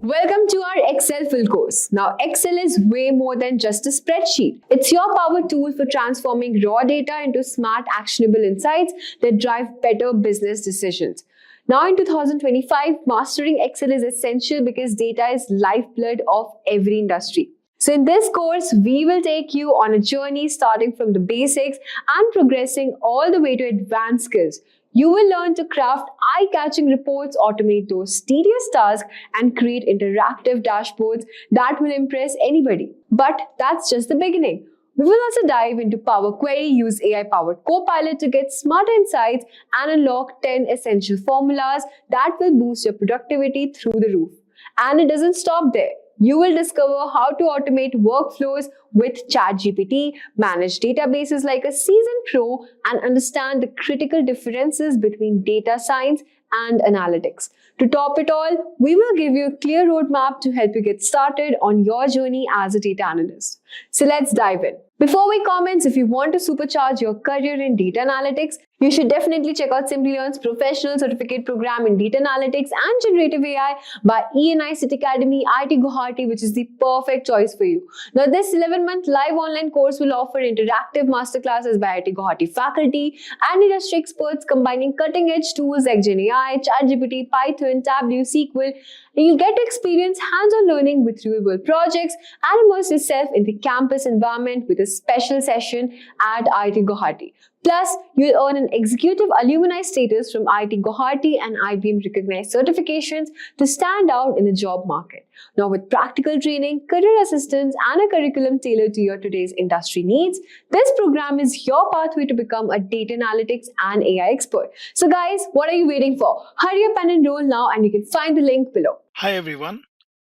Welcome to our Excel full course. Now, Excel is way more than just a spreadsheet. It's your power tool for transforming raw data into smart, actionable insights that drive better business decisions. Now, in 2025, mastering Excel is essential because data is lifeblood of every industry. So in this course, we will take you on a journey starting from the basics and progressing all the way to advanced skills. You will learn to craft eye-catching reports, automate those tedious tasks, and create interactive dashboards that will impress anybody. But that's just the beginning. We will also dive into Power Query, use AI-powered Copilot to get smart insights, and unlock 10 essential formulas that will boost your productivity through the roof. And it doesn't stop there. You will discover how to automate workflows with ChatGPT, manage databases like a seasoned pro, and understand the critical differences between data science and analytics. To top it all, we will give you a clear roadmap to help you get started on your journey as a data analyst. So let's dive in. Before we commence, if you want to supercharge your career in data analytics, you should definitely check out Simplilearn's professional certificate program in data analytics and generative AI by ENI City Academy, IT Guwahati, which is the perfect choice for you. Now, this 11-month live online course will offer interactive masterclasses by IT Guwahati faculty and industry experts combining cutting-edge tools like GenAI, ChatGPT, Python, Tableau, SQL. And you'll get to experience hands-on learning with real-world projects and immerse yourself in the campus environment with a special session at IT Guwahati. Plus, you'll earn an executive alumni status from IT Guwahati and IBM recognized certifications to stand out in the job market. Now, with practical training, career assistance, and a curriculum tailored to your today's industry needs, this program is your pathway to become a data analytics and AI expert. So guys, what are you waiting for? Hurry up and enroll now, and you can find the link below. Hi everyone,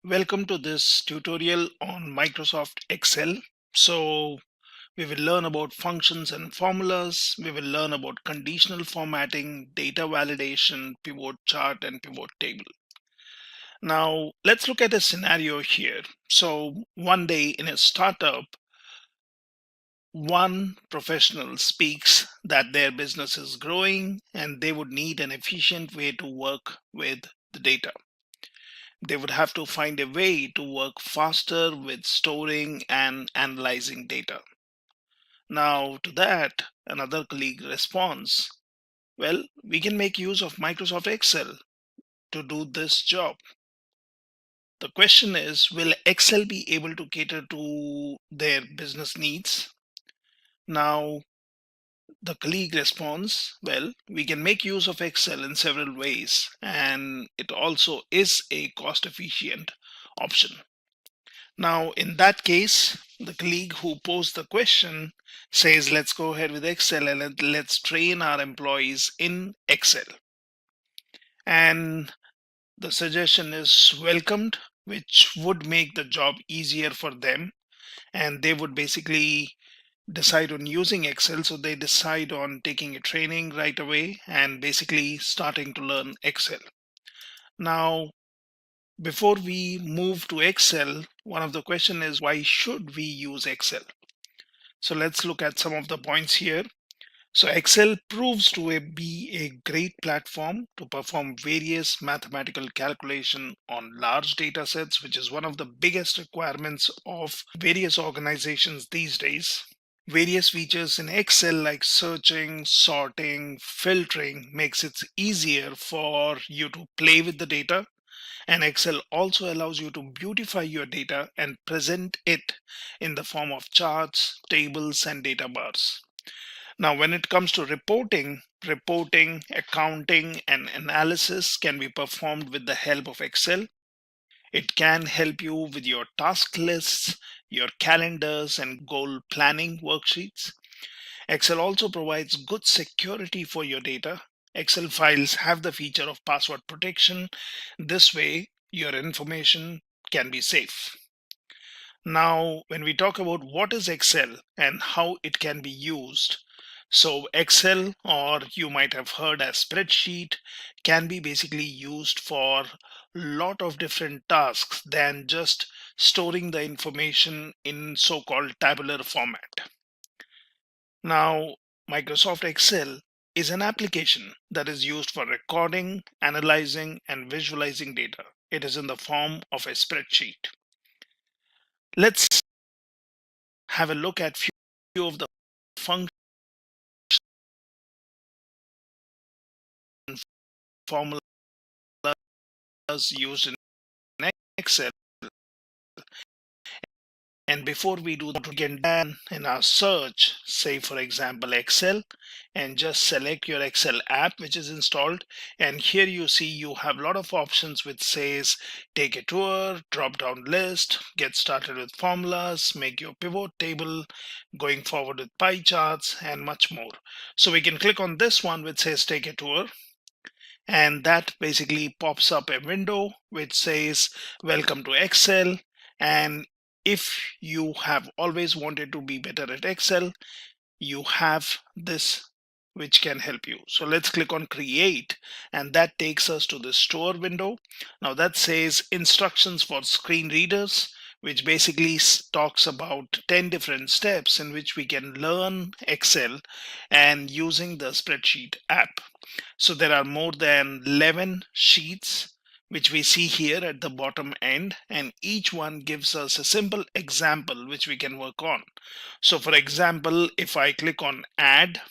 welcome to this tutorial on Microsoft Excel. So we will learn about functions and formulas. We will learn about conditional formatting, data validation, pivot chart, and pivot table. Now let's look at a scenario here. So one day in a startup, one professional speaks that their business is growing and they would need an efficient way to work with the data. They would have to find a way to work faster with storing and analyzing data. Now, to that, another colleague responds, well, we can make use of Microsoft Excel to do this job. The question is, will Excel be able to cater to their business needs? Now, the colleague responds, well, we can make use of Excel in several ways, and it also is a cost-efficient option. Now, in that case, the colleague who posed the question says, let's go ahead with Excel and let's train our employees in Excel. And the suggestion is welcomed, which would make the job easier for them. And they would basically decide on using Excel. So they decide on taking a training right away and basically starting to learn Excel. Now, before we move to Excel, one of the questions is, why should we use Excel? So let's look at some of the points here. So Excel proves to be a great platform to perform various mathematical calculation on large data sets, which is one of the biggest requirements of various organizations these days. Various features in Excel like searching, sorting, filtering makes it easier for you to play with the data. And Excel also allows you to beautify your data and present it in the form of charts, tables, and data bars. Now, when it comes to reporting, accounting, and analysis can be performed with the help of Excel. It can help you with your task lists, your calendars, and goal planning worksheets. Excel also provides good security for your data. Excel files have the feature of password protection. This way, your information can be safe. Now, when we talk about what is Excel and how it can be used, so Excel, or you might have heard as spreadsheet, can be basically used for a lot of different tasks than just storing the information in so-called tabular format. Now, Microsoft Excel is an application that is used for recording, analyzing, and visualizing data. It is in the form of a spreadsheet. Let's have a look at few of the functions formulas used in Excel. And before we do that, we can then in our search, say for example Excel, and just select your Excel app which is installed. And here you see you have a lot of options which says take a tour, drop down list, get started with formulas, make your pivot table, going forward with pie charts, and much more. So we can click on this one which says take a tour, and that basically pops up a window which says welcome to Excel. And if you have always wanted to be better at Excel, you have this which can help you. So let's click on create, and that takes us to the store window. Now that says instructions for screen readers, which basically talks about 10 different steps in which we can learn Excel and using the spreadsheet app. So there are more than 11 sheets which we see here at the bottom end, and each one gives us a simple example which we can work on. So for example, if I click on add,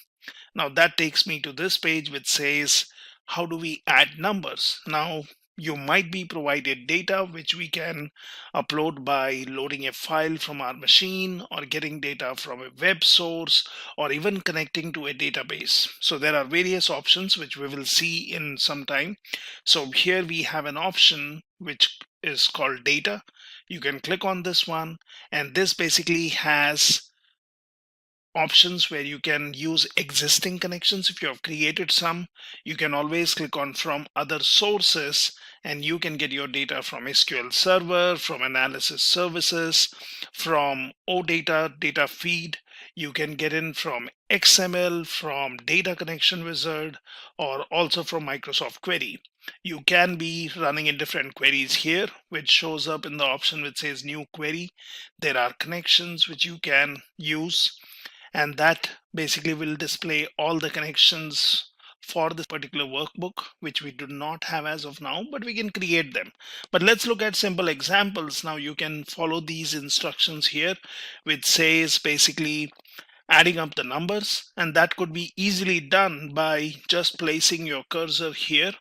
now that takes me to this page which says how do we add numbers. Now you might be provided data which we can upload by loading a file from our machine, or getting data from a web source, or even connecting to a database. So there are various options which we will see in some time. So here we have an option which is called data. You can click on this one, and this basically has options where you can use existing connections. If you have created some, you can always click on from other sources, and you can get your data from SQL Server, from analysis services, from OData data feed. You can get in from XML, from data connection wizard, or also from Microsoft Query. You can be running in different queries here, which shows up in the option which says new query. There are connections which you can use, and that basically will display all the connections for this particular workbook, which we do not have as of now, but we can create them. But let's look at simple examples. Now you can follow these instructions here, which says basically adding up the numbers, and that could be easily done by just placing your cursor here.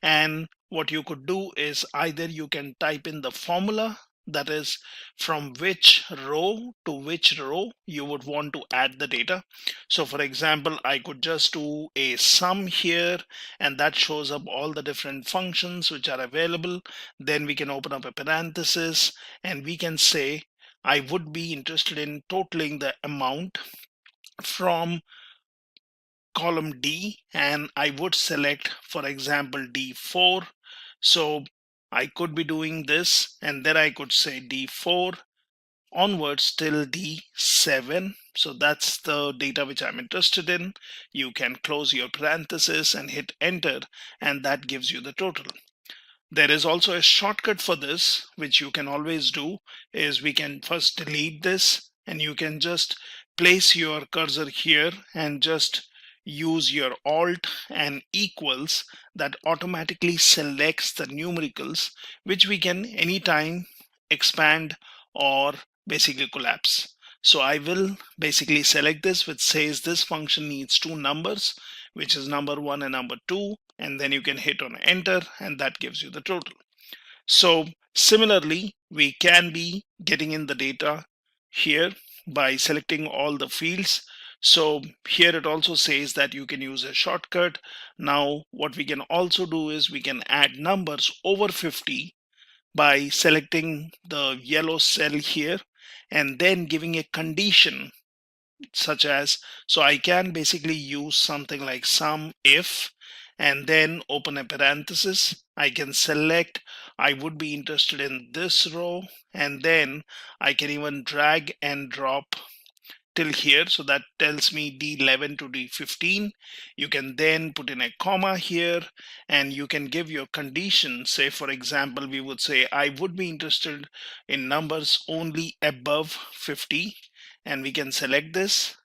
And what you could do is either you can type in the formula, that is from which row to which row you would want to add the data. So for example, I could just do a sum here, and that shows up all the different functions which are available. Then we can open up a parenthesis, and we can say I would be interested in totaling the amount from column D, and I would select, for example, D4. So I could be doing this, and then I could say D4 onwards till D7. So that's the data which I'm interested in. You can close your parenthesis and hit enter, and that gives you the total. There is also a shortcut for this, which you can always do, is we can first delete this, and you can just place your cursor here and just use your alt and equals. That automatically selects the numericals, which we can anytime expand or basically collapse. So I will basically select this, which says this function needs two numbers, which is number 1 and number 2, and then you can hit on enter, and that gives you the total. So similarly, we can be getting in the data here by selecting all the fields. So here it also says that you can use a shortcut. Now what we can also do is we can add numbers over 50 by selecting the yellow cell here, and then giving a condition such as, so I can basically use something like sum if, and then open a parenthesis. I can select I would be interested in this row, and then I can even drag and drop till here. So that tells me D11 to D15. You can then put in a comma here, and you can give your condition. Say for example, we would say I would be interested in numbers only above 50, and we can select this,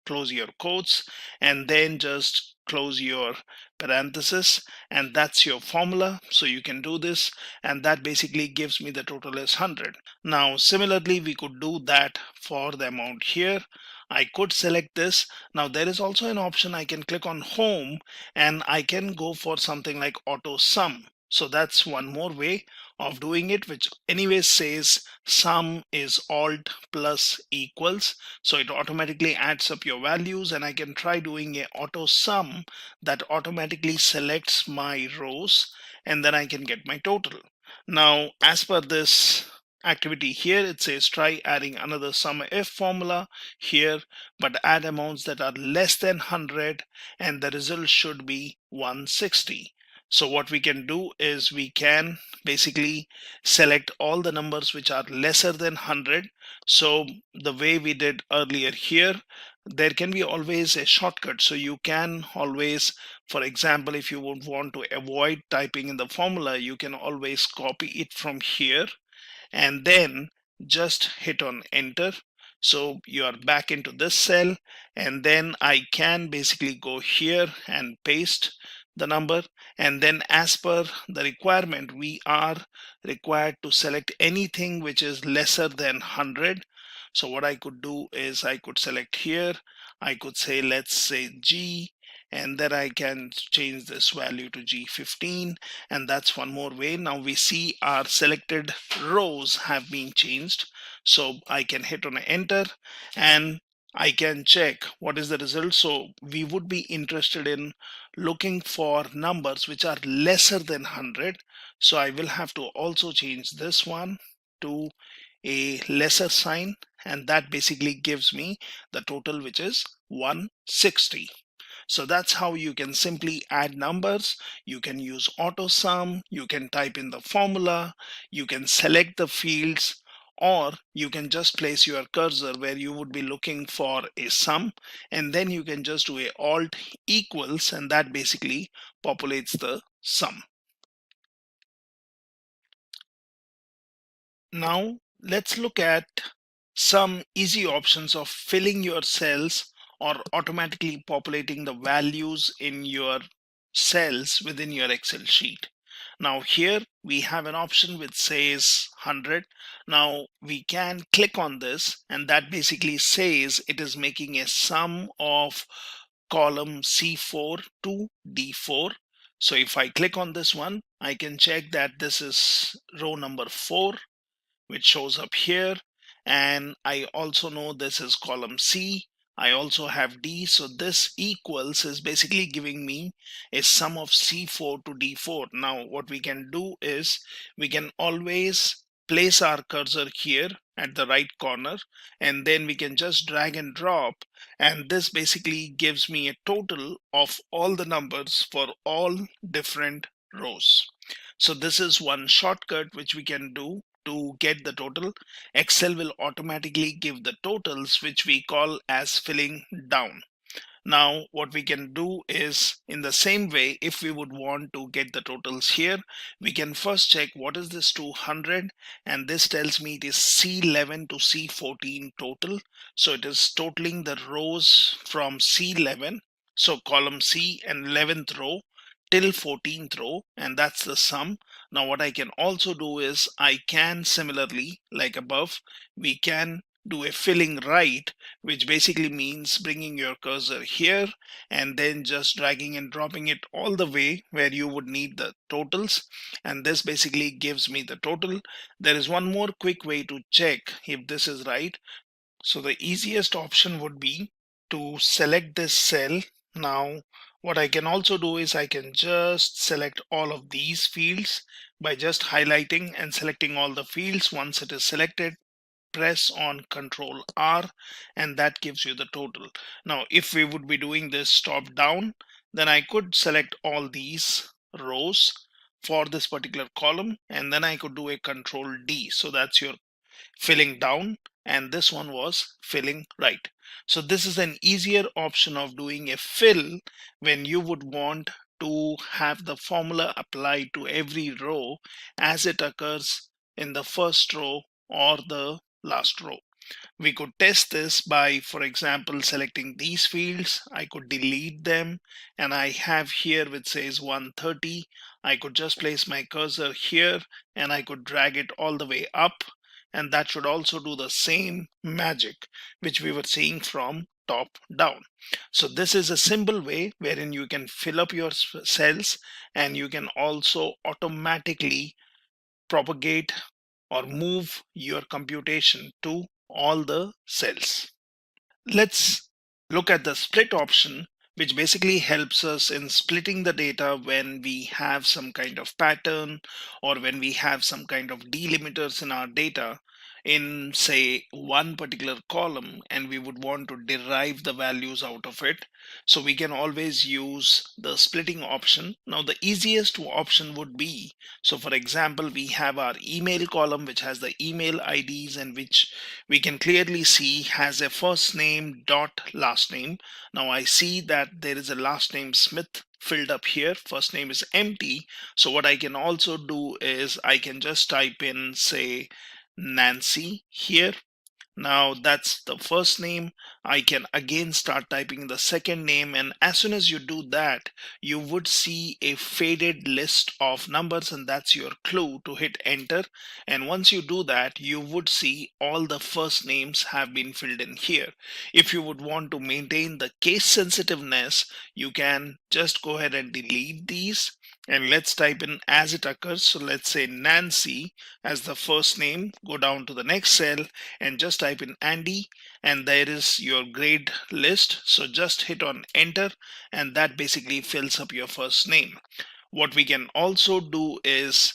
close your quotes, and then just close your parenthesis, and that's your formula. So you can do this, and that basically gives me the total is 100. Now similarly, we could do that for the amount here. I could select this. Now there is also an option. I can click on home and I can go for something like auto sum. So that's one more way of doing it, which anyways says sum is alt plus equals. So it automatically adds up your values, and I can try doing a auto sum that automatically selects my rows, and then I can get my total. Now, as per this activity here, it says try adding another sum if formula here, but add amounts that are less than 100, and the result should be 160. So what we can do is we can basically select all the numbers which are lesser than 100. So the way we did earlier here, there can be always a shortcut. So you can always, for example, if you would want to avoid typing in the formula, you can always copy it from here and then just hit on enter. So you are back into this cell, and then I can basically go here and paste the number, and then as per the requirement, we are required to select anything which is lesser than 100. So what I could do is I could select here, I could say, let's say G, and then I can change this value to G15, and that's one more way. Now we see our selected rows have been changed, so I can hit on enter and I can check what is the result. So we would be interested in looking for numbers which are lesser than 100, so I will have to also change this one to a lesser sign, and that basically gives me the total, which is 160. So that's how you can simply add numbers. You can use auto sum, you can type in the formula, you can select the fields, or you can just place your cursor where you would be looking for a sum, and then you can just do a alt equals, and that basically populates the sum. Now let's look at some easy options of filling your cells or automatically populating the values in your cells within your Excel sheet. Now here we have an option which says 100. Now we can click on this, and that basically says it is making a sum of column C4 to D4. So if I click on this one, I can check that this is row number 4, which shows up here, and I also know this is column C. I also have D, so this equals is basically giving me a sum of C4 to D4. Now what we can do is we can always place our cursor here at the right corner, and then we can just drag and drop, and this basically gives me a total of all the numbers for all different rows. So this is one shortcut which we can do to get the total. Excel will automatically give the totals, which we call as filling down. Now what we can do is, in the same way, if we would want to get the totals here, we can first check what is this 200, and this tells me it is C11 to C14 total. So it is totaling the rows from C11, so column C and 11th row till 14th row, and that's the sum. Now what I can also do is I can similarly, like above, we can do a filling right, which basically means bringing your cursor here and then just dragging and dropping it all the way where you would need the totals, and this basically gives me the total. There is one more quick way to check if this is right. So the easiest option would be to select this cell. Now what I can also do is I can just select all of these fields by just highlighting and selecting all the fields. Once it is selected, press on Control R, and that gives you the total. Now if we would be doing this top down, then I could select all these rows for this particular column, and then I could do a Control D. So that's your filling down, and this one was filling right. So this is an easier option of doing a fill when you would want to have the formula applied to every row as it occurs in the first row or the last row. We could test this by, for example, selecting these fields. I could delete them, and I have here which says 130. I could just place my cursor here and I could drag it all the way up, and that should also do the same magic which we were seeing from top down. So this is a simple way wherein you can fill up your cells, and you can also automatically propagate or move your computation to all the cells. Let's look at the split option, which basically helps us in splitting the data when we have some kind of pattern or when we have some kind of delimiters in our data in, say, one particular column, and we would want to derive the values out of it. So we can always use the splitting option. Now the easiest option would be, so for example, we have our email column which has the email IDs, and which we can clearly see has a first name dot last name. Now I see that there is a last name Smith filled up here, first name is empty. So what I can also do is I can just type in, say, Nancy here. Now that's the first name. I can again start typing the second name, and as soon as you do that, you would see a faded list of numbers, and that's your clue to hit enter. And once you do that, you would see all the first names have been filled in here. If you would want to maintain the case sensitiveness, you can just go ahead and delete these, and let's type in as it occurs. So let's say Nancy as the first name. Go down to the next cell and just type in Andy, and there is your grade list. So just hit on enter, and that basically fills up your first name. What we can also do is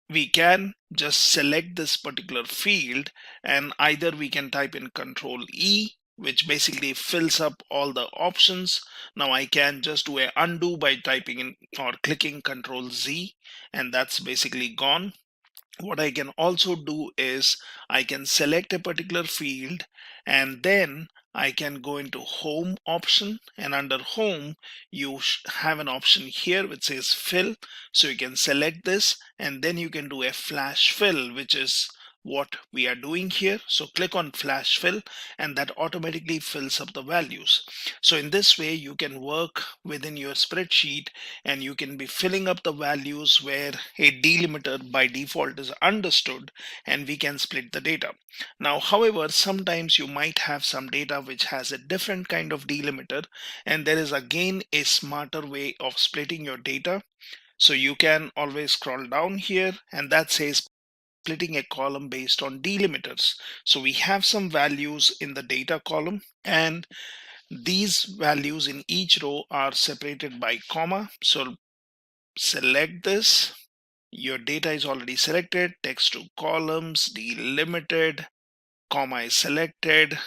we can just select this particular field, and either we can type in Control E, which basically fills up all the options. Now I can just do a undo by typing in or clicking Control Z, and that's basically gone. What I can also do is I can select a particular field, and then I can go into home option, and under home you have an option here which says fill. So you can select this, and then you can do a flash fill, which is what we are doing here. So click on flash fill, and that automatically fills up the values. So in this way you can work within your spreadsheet, and you can be filling up the values where a delimiter by default is understood, and we can split the data. Now however, sometimes you might have some data which has a different kind of delimiter, and there is again a smarter way of splitting your data. So you can always scroll down here, and that says splitting a column based on delimiters. So we have some values in the data column, and these values in each row are separated by comma. So select this. Your data is already selected. Text to columns, delimited, comma is selected,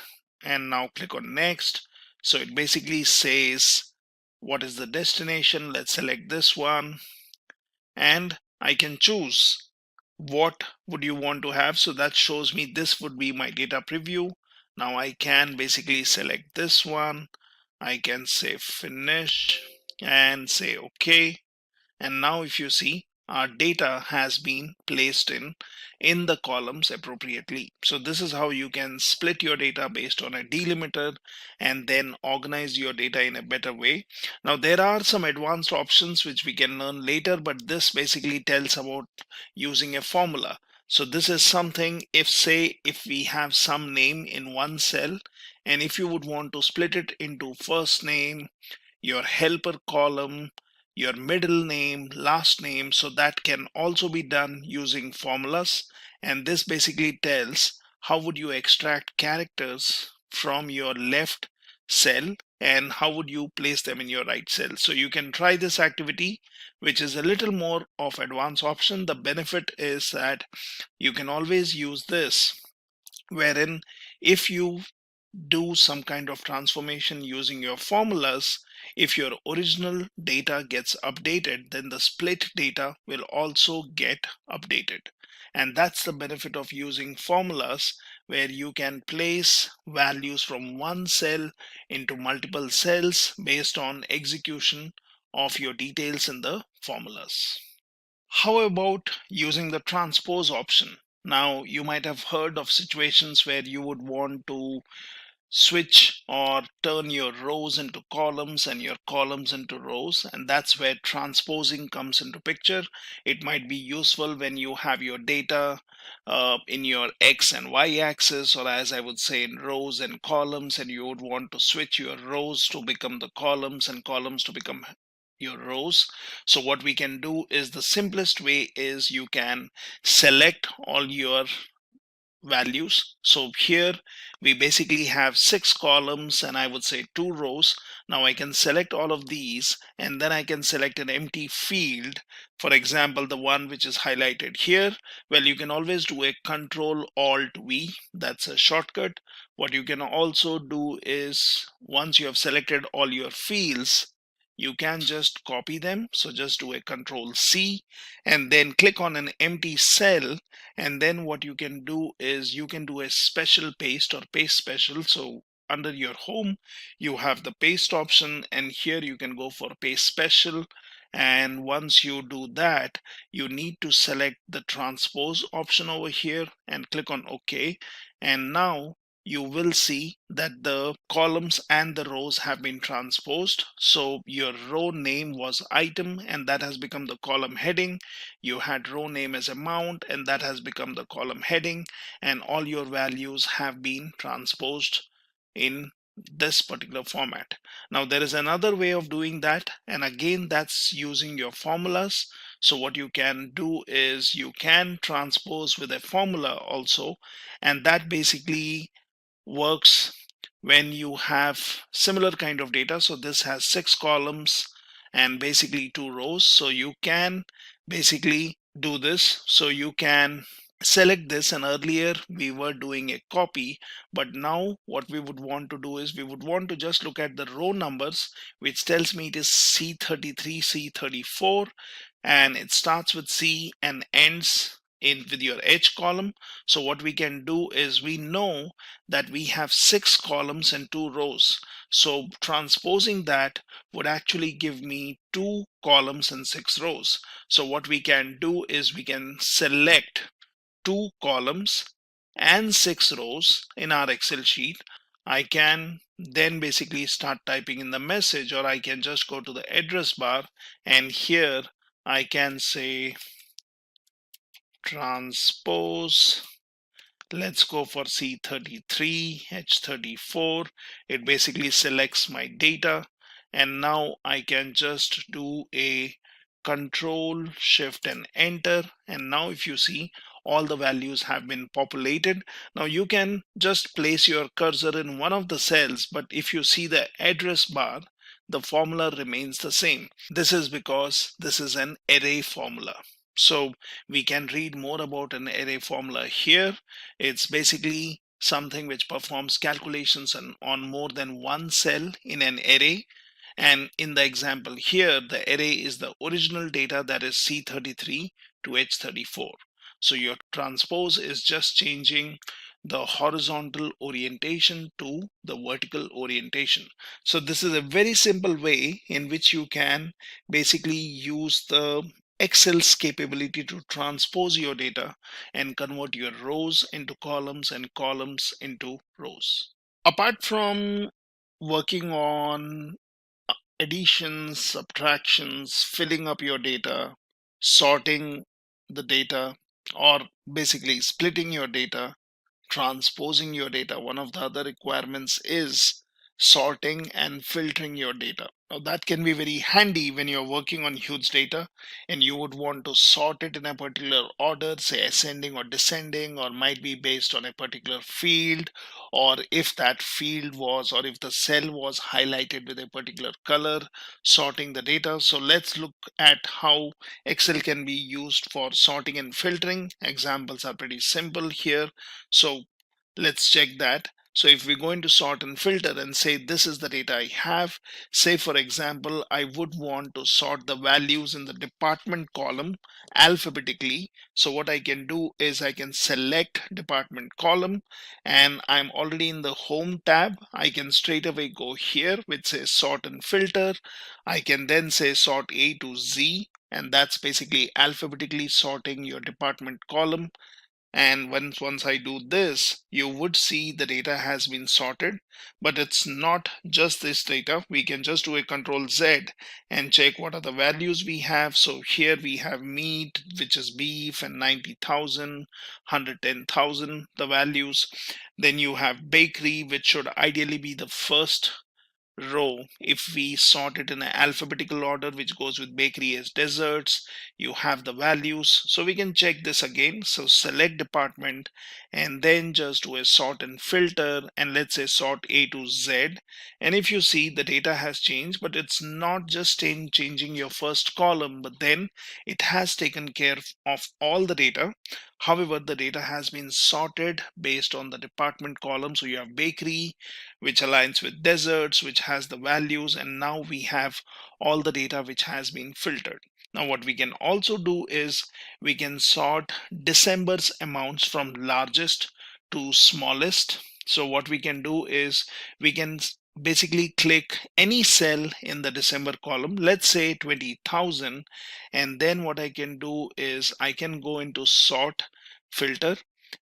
and now click on next. So it basically says what is the destination. Let's select this one, and I can choose what would you want to have. So that shows me this would be my data preview. Now I can basically select this one. I can say finish and say okay. And now if you see, our data has been placed in the columns appropriately. So this is how you can split your data based on a delimiter and then organize your data in a better way. Now there are some advanced options which we can learn later, but this basically tells about using a formula. So this is something, if we have some name in one cell, and if you would want to split it into first name, your helper column, your middle name, last name, so that can also be done using formulas. And this basically tells how would you extract characters from your left cell and how would you place them in your right cell. So you can try this activity, which is a little more of advanced option. The benefit is that you can always use this, wherein if you do some kind of transformation using your formulas, if your original data gets updated, then the split data will also get updated. And that's the benefit of using formulas, where you can place values from one cell into multiple cells based on execution of your details in the formulas. How about using the transpose option? Now, you might have heard of situations where you would want to switch or turn your rows into columns and your columns into rows, and that's where transposing comes into picture. It might be useful when you have your data in your x and y axis, or as I would say, in rows and columns, and you would want to switch your rows to become the columns and columns to become your rows. So what we can do is, the simplest way is, you can select all your values. So here we basically have 6 columns and I would say 2 rows. Now I can select all of these and then I can select an empty field. For example, the one which is highlighted here. Well, you can always do a Control Alt V. That's a shortcut. What you can also do is, once you have selected all your fields, you can just copy them. So just do a Control C and then click on an empty cell, and then what you can do is you can do a special paste or paste special. So under your home you have the paste option, and here you can go for paste special. And once you do that, you need to select the transpose option over here and click on OK. And now you will see that the columns and the rows have been transposed. So your row name was item and that has become the column heading. You had row name as amount and that has become the column heading, and all your values have been transposed in this particular format. Now there is another way of doing that, and again that's using your formulas. So what you can do is you can transpose with a formula also, and that basically works when you have similar kind of data. So this has 6 columns and basically 2 rows. So you can basically do this. So you can select this, and earlier we were doing a copy, but now what we would want to do is we would want to just look at the row numbers, which tells me it is C33, C34, and it starts with C and ends in with your H column. So what we can do is, we know that we have 6 columns and 2 rows. So transposing that would actually give me 2 columns and 6 rows. So what we can do is we can select 2 columns and 6 rows in our Excel sheet. I can then basically start typing in the message, or I can just go to the address bar, and here I can say transpose. Let's go for C33, H34. It basically selects my data, and now I can just do a Control Shift and enter, and now if you see, all the values have been populated. Now you can just place your cursor in one of the cells, but if you see the address bar, the formula remains the same. This is because this is an array formula. So we can read more about an array formula here. It's basically something which performs calculations on more than one cell in an array. And in the example here, the array is the original data, that is C33 to H34. So your transpose is just changing the horizontal orientation to the vertical orientation. So this is a very simple way in which you can basically use the Excel's capability to transpose your data and convert your rows into columns and columns into rows. Apart from working on additions, subtractions, filling up your data, sorting the data, or basically splitting your data, transposing your data, one of the other requirements is sorting and filtering your data. Now that can be very handy when you're working on huge data and you would want to sort it in a particular order, say ascending or descending, or might be based on a particular field, or if that field was, or if the cell was highlighted with a particular color, sorting the data. So let's look at how Excel can be used for sorting and filtering. Examples are pretty simple here. So let's check that. So if we go into sort and filter and say this is the data I have, say for example, I would want to sort the values in the department column alphabetically. So what I can do is I can select department column, and I'm already in the home tab. I can straight away go here which says sort and filter. I can then say sort A to Z, and that's basically alphabetically sorting your department column. And once I do this, you would see the data has been sorted. But it's not just this data. We can just do a Control Z and check what are the values we have. So here we have meat, which is beef, and 90,000, 110,000, the values. Then you have bakery, which should ideally be the first row if we sort it in an alphabetical order, which goes with bakery as desserts. You have the values, so we can check this again. So select department and then just do a sort and filter, and let's say sort A to Z. And if you see, the data has changed, but it's not just changing your first column, but then it has taken care of all the data. However, the data has been sorted based on the department column. So you have bakery, which aligns with desserts, which has the values, and now we have all the data which has been filtered. Now what we can also do is we can sort December's amounts from largest to smallest. So what we can do is we can basically click any cell in the December column, let's say 20,000, and then what I can do is I can go into sort filter,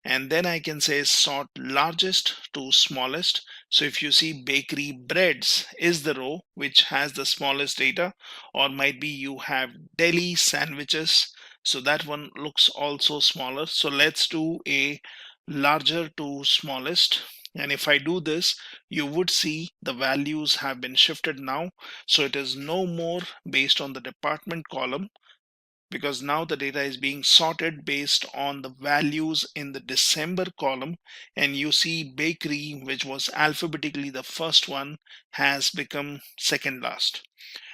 and then I can say sort largest to smallest. So if you see, bakery breads is the row which has the smallest data, or might be you have deli sandwiches, so that one looks also smaller. So let's do a larger to smallest. And if I do this, you would see the values have been shifted now. So it is no more based on the department column, because now the data is being sorted based on the values in the December column. And you see bakery, which was alphabetically the first one, has become second last.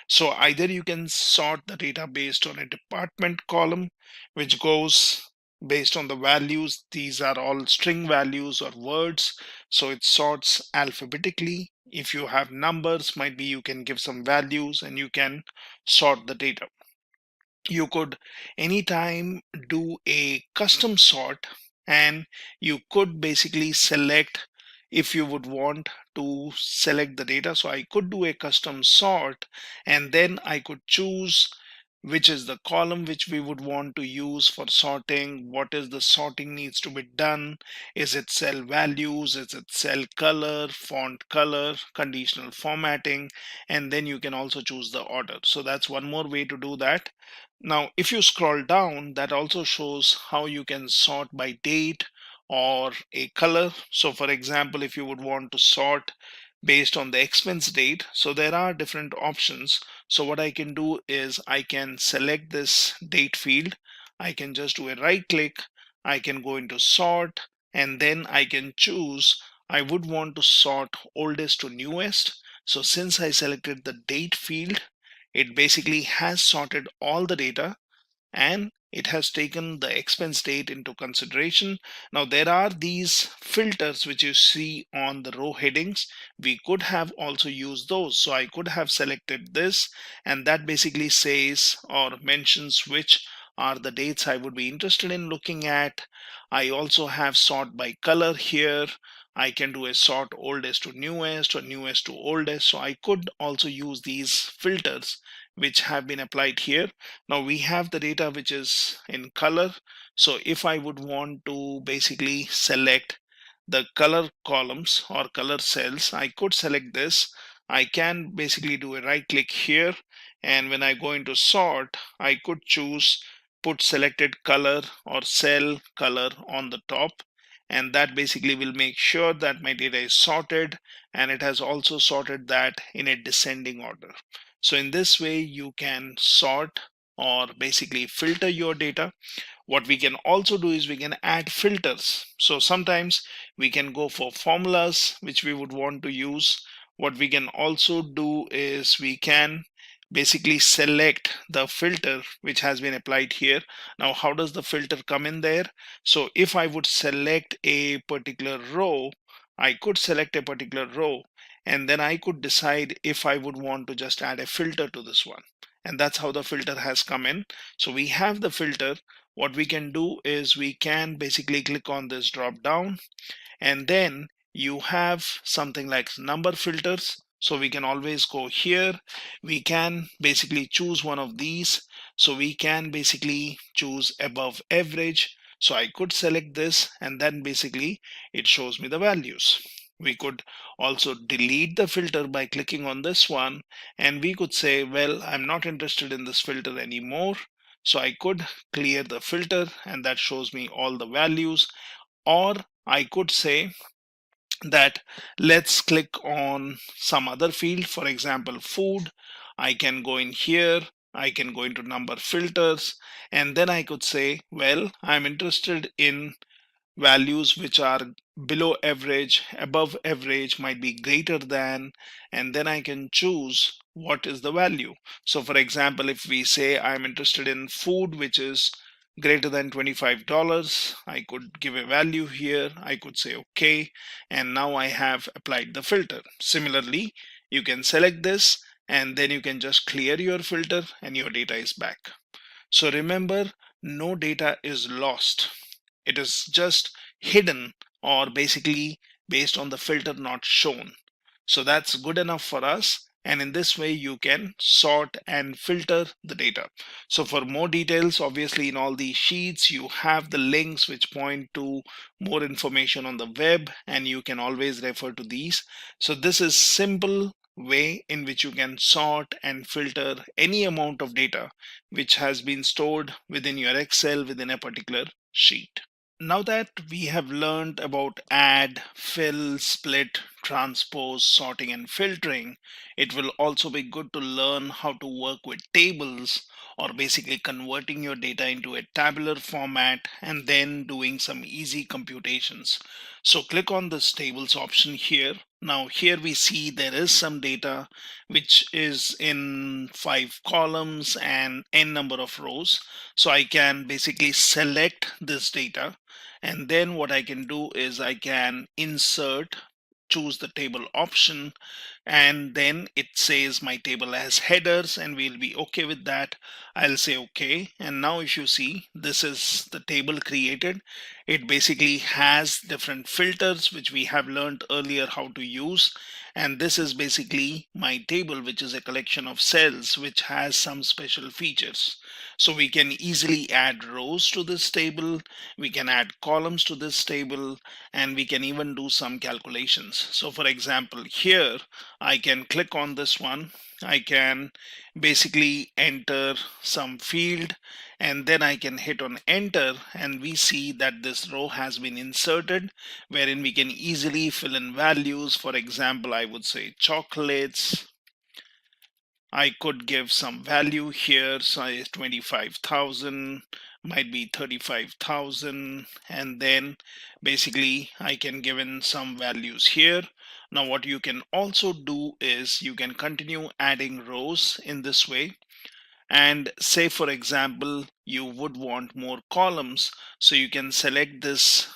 So either you can sort the data based on a department column, which goes based on the values. These are all string values or words, so it sorts alphabetically. If you have numbers, might be you can give some values and you can sort the data. You could anytime do a custom sort, and you could basically select if you would want to select the data. So I could do a custom sort, and then I could choose which is the column which we would want to use for sorting, what is the sorting needs to be done, is it cell values, is it cell color, font color, conditional formatting, and then you can also choose the order. So that's one more way to do that. Now, if you scroll down, that also shows how you can sort by date or a color. So for example, if you would want to sort based on the expense date, so there are different options. So what I can do is I can select this date field. I can just do a right click. I can go into sort, and then I can choose. I would want to sort oldest to newest. So since I selected the date field, it basically has sorted all the data, and it has taken the expense date into consideration. Now there are these filters which you see on the row headings. We could have also used those. So I could have selected this, and that basically says or mentions which are the dates I would be interested in looking at. I also have sort by color here. I can do a sort oldest to newest or newest to oldest. So I could also use these filters which have been applied here. Now we have the data which is in color. So if I would want to basically select the color columns or color cells, I could select this. I can basically do a right click here, and when I go into sort, I could choose put selected color or cell color on the top, and that basically will make sure that my data is sorted, and it has also sorted that in a descending order. So in this way you can sort or basically filter your data. What we can also do is we can add filters. So sometimes we can go for formulas which we would want to use. What we can also do is we can basically select the filter which has been applied here. Now how does the filter come in there? So if I would select a particular row, I could select a particular row, and then I could decide if I would want to just add a filter to this one. And that's how the filter has come in. So we have the filter. What we can do is we can basically click on this drop down, and then you have something like number filters. So we can always go here. We can basically choose one of these. So we can basically choose above average. So I could select this, and then basically it shows me the values. We could also delete the filter by clicking on this one, and we could say, well, I'm not interested in this filter anymore. So I could clear the filter, and that shows me all the values. Or I could say that let's click on some other field, for example food. I can go in here, I can go into number filters, and then I could say, well, I'm interested in values which are below average, above average, might be greater than, and then I can choose what is the value. So for example, if we say I'm interested in food which is greater than $25, I could give a value here, I could say okay, and now I have applied the filter. Similarly, you can select this, and then you can just clear your filter and your data is back. So remember, no data is lost. It is just hidden, or basically based on the filter not shown. So that's good enough for us. And in this way, you can sort and filter the data. So for more details, obviously in all these sheets, you have the links which point to more information on the web, and you can always refer to these. So this is simple way in which you can sort and filter any amount of data which has been stored within your Excel within a particular sheet. Now that we have learned about add, fill, split, transpose, sorting, and filtering, it will also be good to learn how to work with tables, or basically converting your data into a tabular format and then doing some easy computations. So click on this tables option here. Now here we see there is some data which is in 5 columns and n number of rows. So I can basically select this data, and then what I can do is I can insert, choose the table option, and then it says my table has headers, and we'll be okay with that. I'll say okay, and now if you see, this is the table created. It basically has different filters which we have learned earlier how to use, and this is basically my table, which is a collection of cells which has some special features. So we can easily add rows to this table, we can add columns to this table, and we can even do some calculations. So for example, here I can click on this one, I can basically enter some field, and then I can hit on enter, and we see that this row has been inserted, wherein we can easily fill in values. For example, I would say chocolates. I could give some value here, say 25,000, might be 35,000, and then basically I can give in some values here. Now what you can also do is you can continue adding rows in this way, and say for example you would want more columns, so you can select this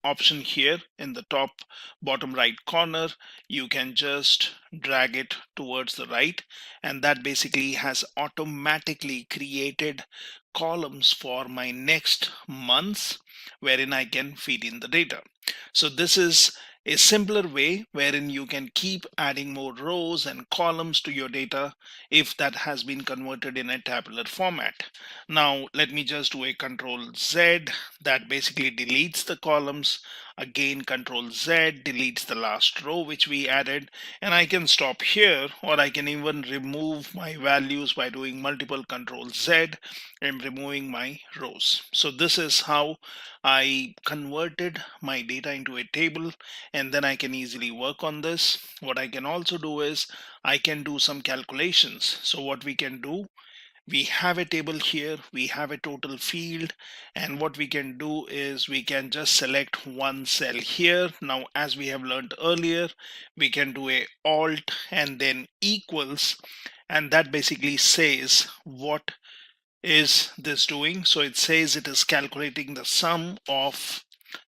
option here in the top bottom right corner. You can just drag it towards the right, and that basically has automatically created columns for my next months, wherein I can feed in the data. So this is a simpler way wherein you can keep adding more rows and columns to your data if that has been converted in a tabular format. Now let me just do a Control Z, that basically deletes the columns. Again, Control Z deletes the last row which we added, and I can stop here, or I can even remove my values by doing multiple Control Z and removing my rows. So this is how I converted my data into a table, and then I can easily work on this. What I can also do is I can do some calculations. So what we can do, we have a table here, we have a total field, and what we can do is we can just select one cell here. Now as we have learned earlier, we can do a alt and then equals, and that basically says what is this doing. So it says it is calculating the sum of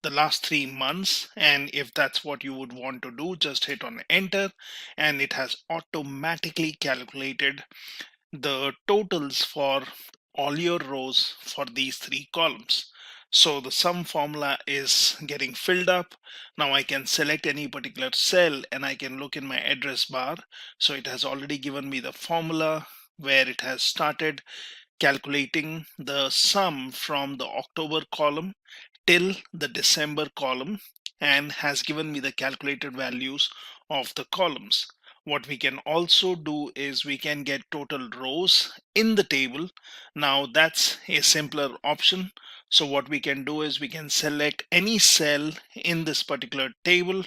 the last 3 months, and if that's what you would want to do, just hit on enter, and it has automatically calculated the totals for all your rows for these 3 columns. So the sum formula is getting filled up. Now I can select any particular cell, and I can look in my address bar. So it has already given me the formula where it has started calculating the sum from the October column till the December column and has given me the calculated values of the columns. What we can also do is we can get total rows in the table. Now that's a simpler option. So what we can do is we can select any cell in this particular table,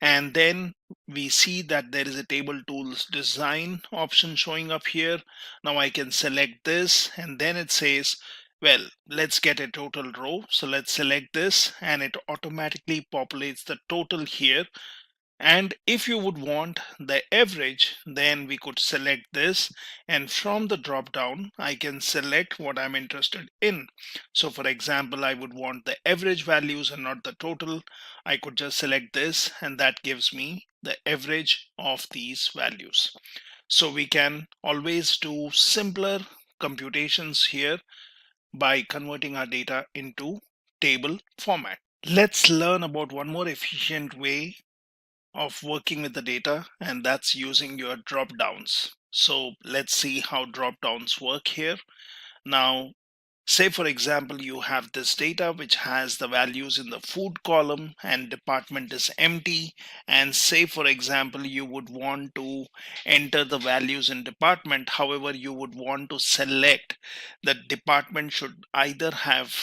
and then we see that there is a table tools design option showing up here. Now I can select this, and then it says, well, let's get a total row. So let's select this, and it automatically populates the total here. And if you would want the average, then we could select this, and from the drop down I can select what I'm interested in. So for example, I would want the average values and not the total. I could just select this, and that gives me the average of these values. So we can always do simpler computations here by converting our data into table format. Let's learn about one more efficient way of working with the data, and that's using your drop downs. So let's see how drop downs work here. Now, say for example, you have this data which has the values in the food column and department is empty. And say for example, you would want to enter the values in department. However, you would want to select that department should either have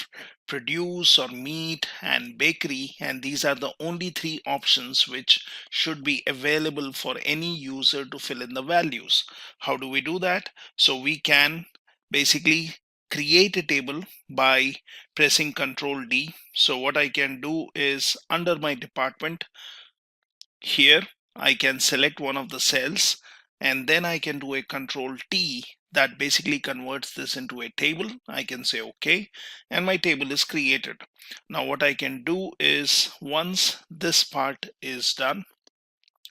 produce or meat and bakery. And these are the only three options which should be available for any user to fill in the values. How do we do that? So we can basically create a table by pressing Control D. So what I can do is under my department here, I can select one of the cells, and then I can do a Control T that basically converts this into a table. I can say OK, and my table is created. Now what I can do is once this part is done,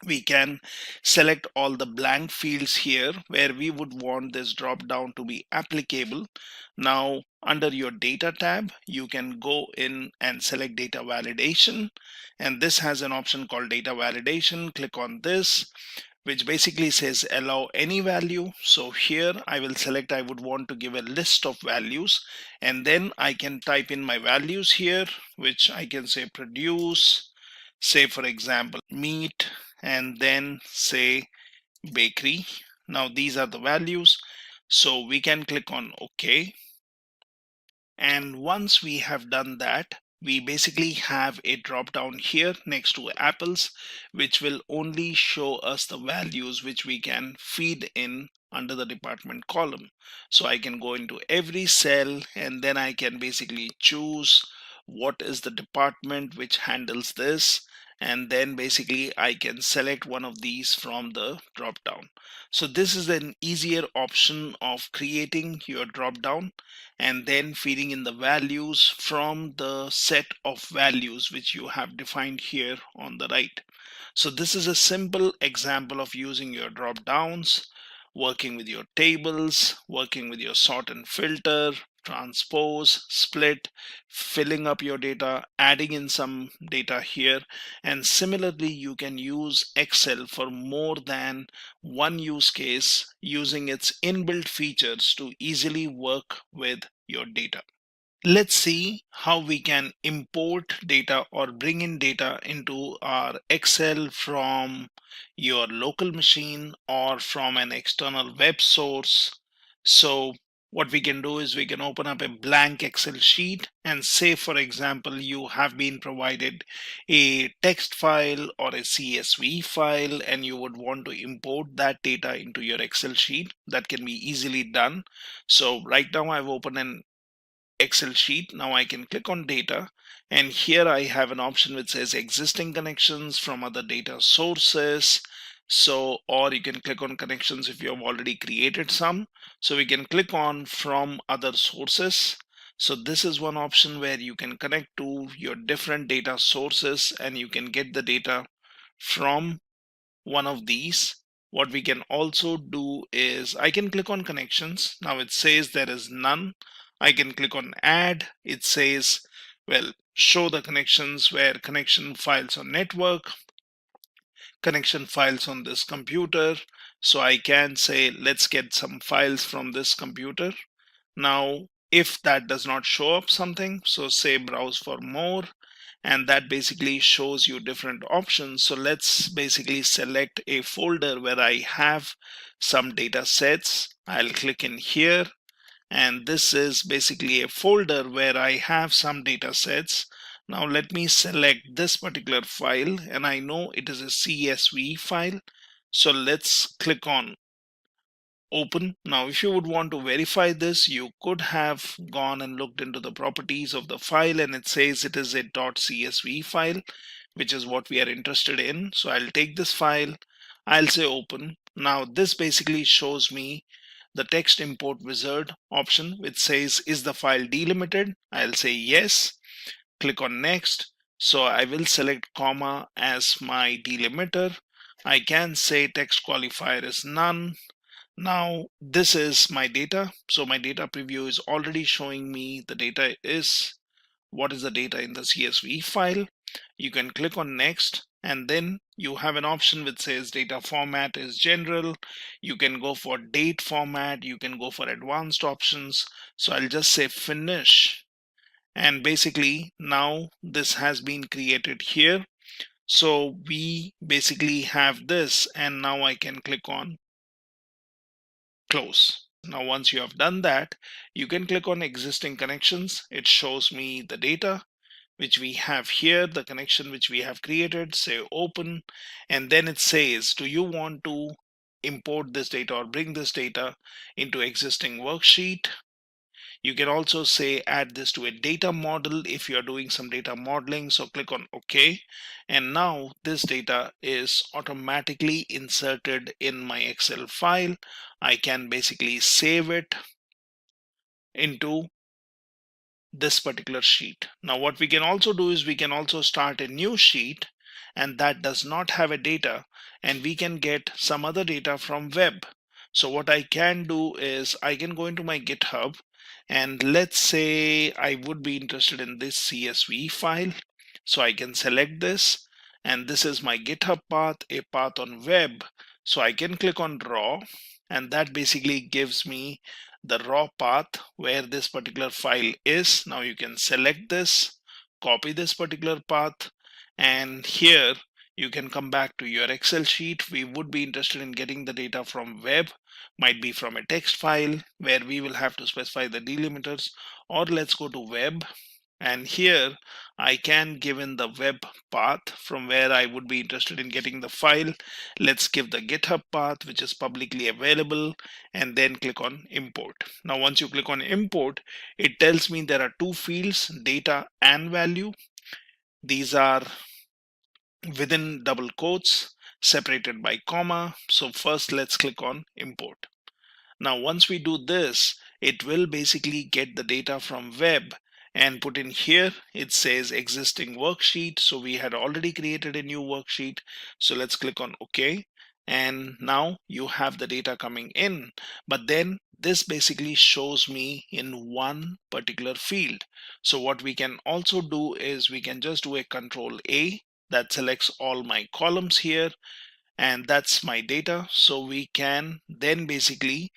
we can select all the blank fields here where we would want this drop down to be applicable. Now under your data tab, you can go in and select data validation, and this has an option called data validation. Click on this, which basically says allow any value. So here I will select I would want to give a list of values, and then I can type in my values here, which I can say produce, say for example meat, and then say bakery. Now these are the values, so we can click on OK. And once we have done that, we basically have a drop down here next to apples, which will only show us the values which we can feed in under the department column. So I can go into every cell, and then I can basically choose what is the department which handles this, and then basically I can select one of these from the drop down. So this is an easier option of creating your drop down and then feeding in the values from the set of values which you have defined here on the right. So this is a simple example of using your drop downs, working with your tables, working with your sort and filter, transpose, split, filling up your data, adding in some data here. And similarly, you can use Excel for more than one use case using its inbuilt features to easily work with your data. Let's see how we can import data or bring in data into our Excel from your local machine or from an external web source. So what we can do is we can open up a blank Excel sheet and say, for example, you have been provided a text file or a CSV file and you would want to import that data into your Excel sheet. That can be easily done. So right now I've opened an Excel sheet. Now I can click on data, and here I have an option which says existing connections from other data sources. So, or you can click on connections if you have already created some. So we can click on from other sources. So this is one option where you can connect to your different data sources and you can get the data from one of these. What we can also do is I can click on connections. Now it says there is none. I can click on add. It says, well, show the connections where connection files on network, connection files on this computer. So I can say, let's get some files from this computer. Now, if that does not show up something, so say browse for more, and that basically shows you different options. So let's basically select a folder where I have some data sets. I'll click in here, and this is basically a folder where I have some data sets. Now let me select this particular file, and I know it is a CSV file. So let's click on open. Now if you would want to verify this, you could have gone and looked into the properties of the file, and it says it is a .csv file, which is what we are interested in. So I'll take this file, I'll say open. Now this basically shows me the text import wizard option, which says is the file delimited. I'll say yes, click on next. So I will select comma as my delimiter. I can say text qualifier is none. Now this is my data. So my data preview is already showing me the data is what is the data in the CSV file. You can click on next, and then you have an option which says data format is general. You can go for date format, you can go for advanced options. So I'll just say finish, and basically now this has been created here. So we basically have this, and now I can click on close. Now once you have done that, you can click on existing connections. It shows me the data which we have here, the connection which we have created, say open, and then it says, do you want to import this data or bring this data into existing worksheet? You can also say add this to a data model if you are doing some data modeling. So click on OK, and now this data is automatically inserted in my Excel file. I can basically save it into this particular sheet. Now what we can also do is we can also start a new sheet, and that does not have a data, and we can get some other data from web. So what I can do is I can go into my GitHub, and let's say I would be interested in this CSV file. So I can select this, and this is my GitHub path, a path on web. So I can click on raw, and that basically gives me the raw path where this particular file is. Now you can select this, copy this particular path, and here you can come back to your Excel sheet. We would be interested in getting the data from web, might be from a text file where we will have to specify the delimiters, or let's go to web, and here I can give in the web path from where I would be interested in getting the file. Let's give the GitHub path, which is publicly available, and then click on import. Now once you click on import, it tells me there are two fields, data and value. These are within double quotes, separated by comma. So first let's click on import. Now once we do this, it will basically get the data from web and put in here. It says existing worksheet, so we had already created a new worksheet. So let's click on OK, and now you have the data coming in, but then this basically shows me in one particular field. So what we can also do is we can just do a Control A, that selects all my columns here, and that's my data. So we can then basically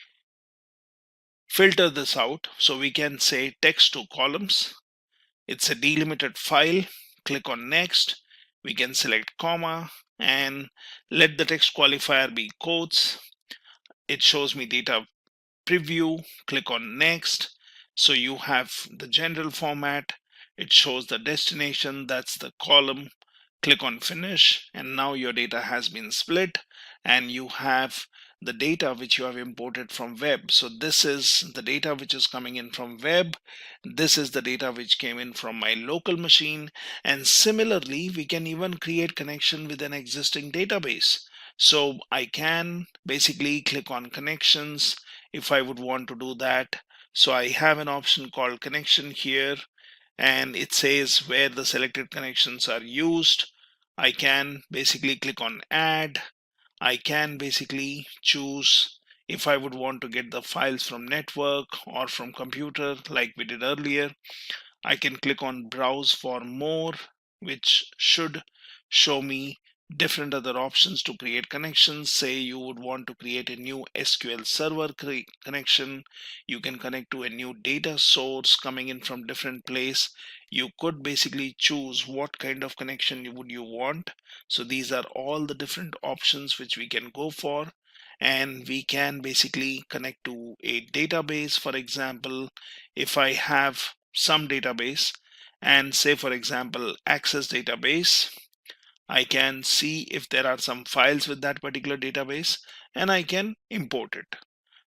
filter this out. So we can say text to columns. It's a delimited file. Click on next. We can select comma and let the text qualifier be quotes. It shows me data preview. Click on next. So you have the general format. It shows the destination, that's the column. Click on finish, and now your data has been split, and you have the data which you have imported from web. So this is the data which is coming in from web. This is the data which came in from my local machine. And similarly, we can even create connection with an existing database. So I can basically click on connections if I would want to do that. So I have an option called connection here, and it says where the selected connections are used. I can basically click on add. I can basically choose if I would want to get the files from network or from computer like we did earlier. I can click on browse for more, which should show me different other options to create connections. Say you would want to create a new SQL server connection. You can connect to a new data source coming in from different place. You could basically choose what kind of connection would you want. So these are all the different options which we can go for. And we can basically connect to a database. For example, if I have some database and say, for example, Access database, I can see if there are some files with that particular database and I can import it.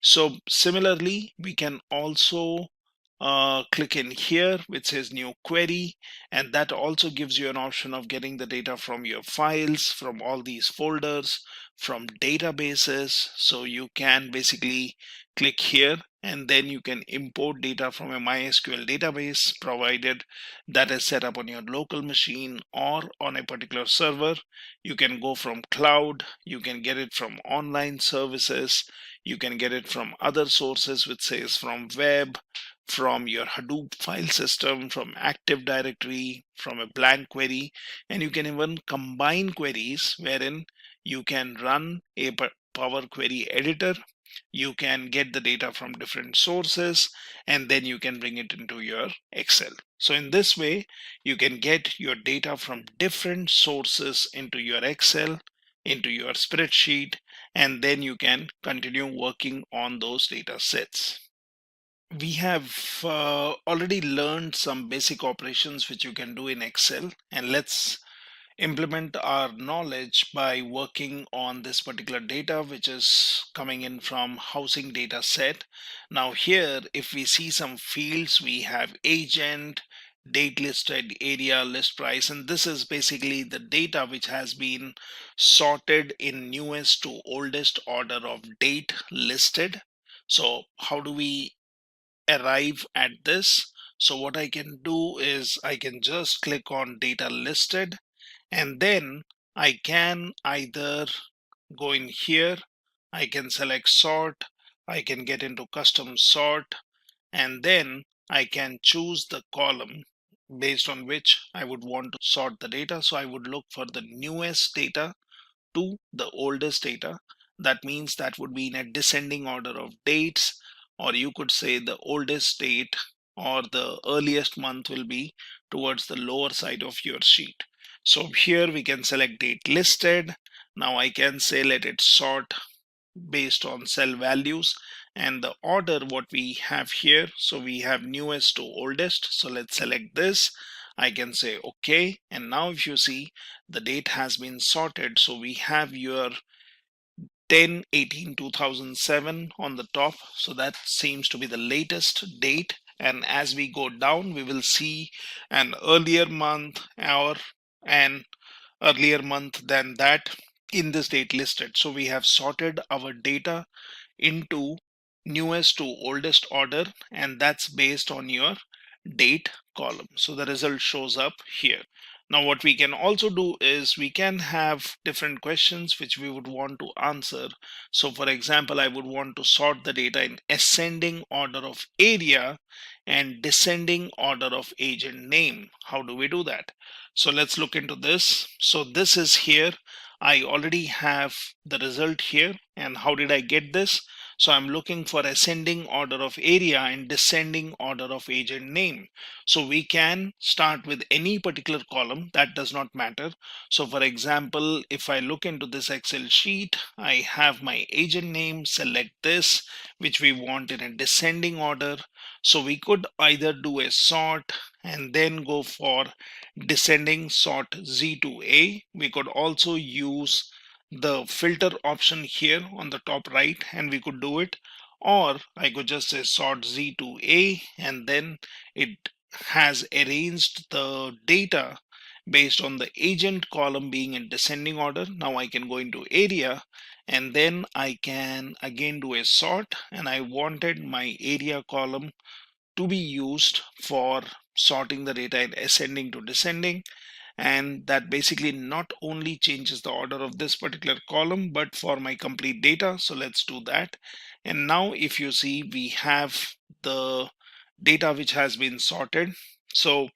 So similarly, we can also click in here which says new query, and that also gives you an option of getting the data from your files, from all these folders, from databases. So you can basically click here and then you can import data from a MySQL database, provided that is set up on your local machine or on a particular server. You can go from cloud, you can get it from online services, you can get it from other sources, which says from web, from your Hadoop file system, from Active Directory, from a blank query, and you can even combine queries wherein you can run a Power Query editor. You can get the data from different sources and then you can bring it into your Excel. So in this way, you can get your data from different sources into your Excel, into your spreadsheet, and then you can continue working on those data sets. We have already learned some basic operations which you can do in Excel, and let's implement our knowledge by working on this particular data which is coming in from housing data set. Now here, if we see some fields, we have agent, date listed, area, list price, and this is basically the data which has been sorted in newest to oldest order of date listed. So how do we arrive at this? So what I can do is I can just click on data listed, and then I can either go in here, I can select sort, I can get into custom sort, and then I can choose the column based on which I would want to sort the data. So I would look for the newest data to the oldest data. That means that would be in a descending order of dates, or you could say the oldest date or the earliest month will be towards the lower side of your sheet. So here we can select date listed. Now I can say let it sort based on cell values and the order what we have here. So we have newest to oldest. So let's select this. I can say okay, and now if you see, the date has been sorted. So we have your 10/18/2007 on the top, so that seems to be the latest date. And as we go down, we will see an earlier month or an earlier month than that in this date listed. So we have sorted our data into newest to oldest order, and that's based on your date column. So the result shows up here. Now what we can also do is we can have different questions which we would want to answer. So for example, I would want to sort the data in ascending order of area and descending order of agent name. How do we do that? So let's look into this. So this is here. I already have the result here. And how did I get this? So I'm looking for ascending order of area and descending order of agent name. So we can start with any particular column, that does not matter. So for example, if I look into this Excel sheet, I have my agent name, select this, which we want in a descending order. So we could either do a sort and then go for descending sort Z to A. We could also use the filter option here on the top right and we could do it, or I could just say sort Z to A, and then it has arranged the data based on the agent column being in descending order. Now I can go into area and then I can again do a sort, and I wanted my area column to be used for sorting the data in ascending to descending. And that basically not only changes the order of this particular column but for my complete data. So let's do that. And now if you see, we have the data which has been sorted. So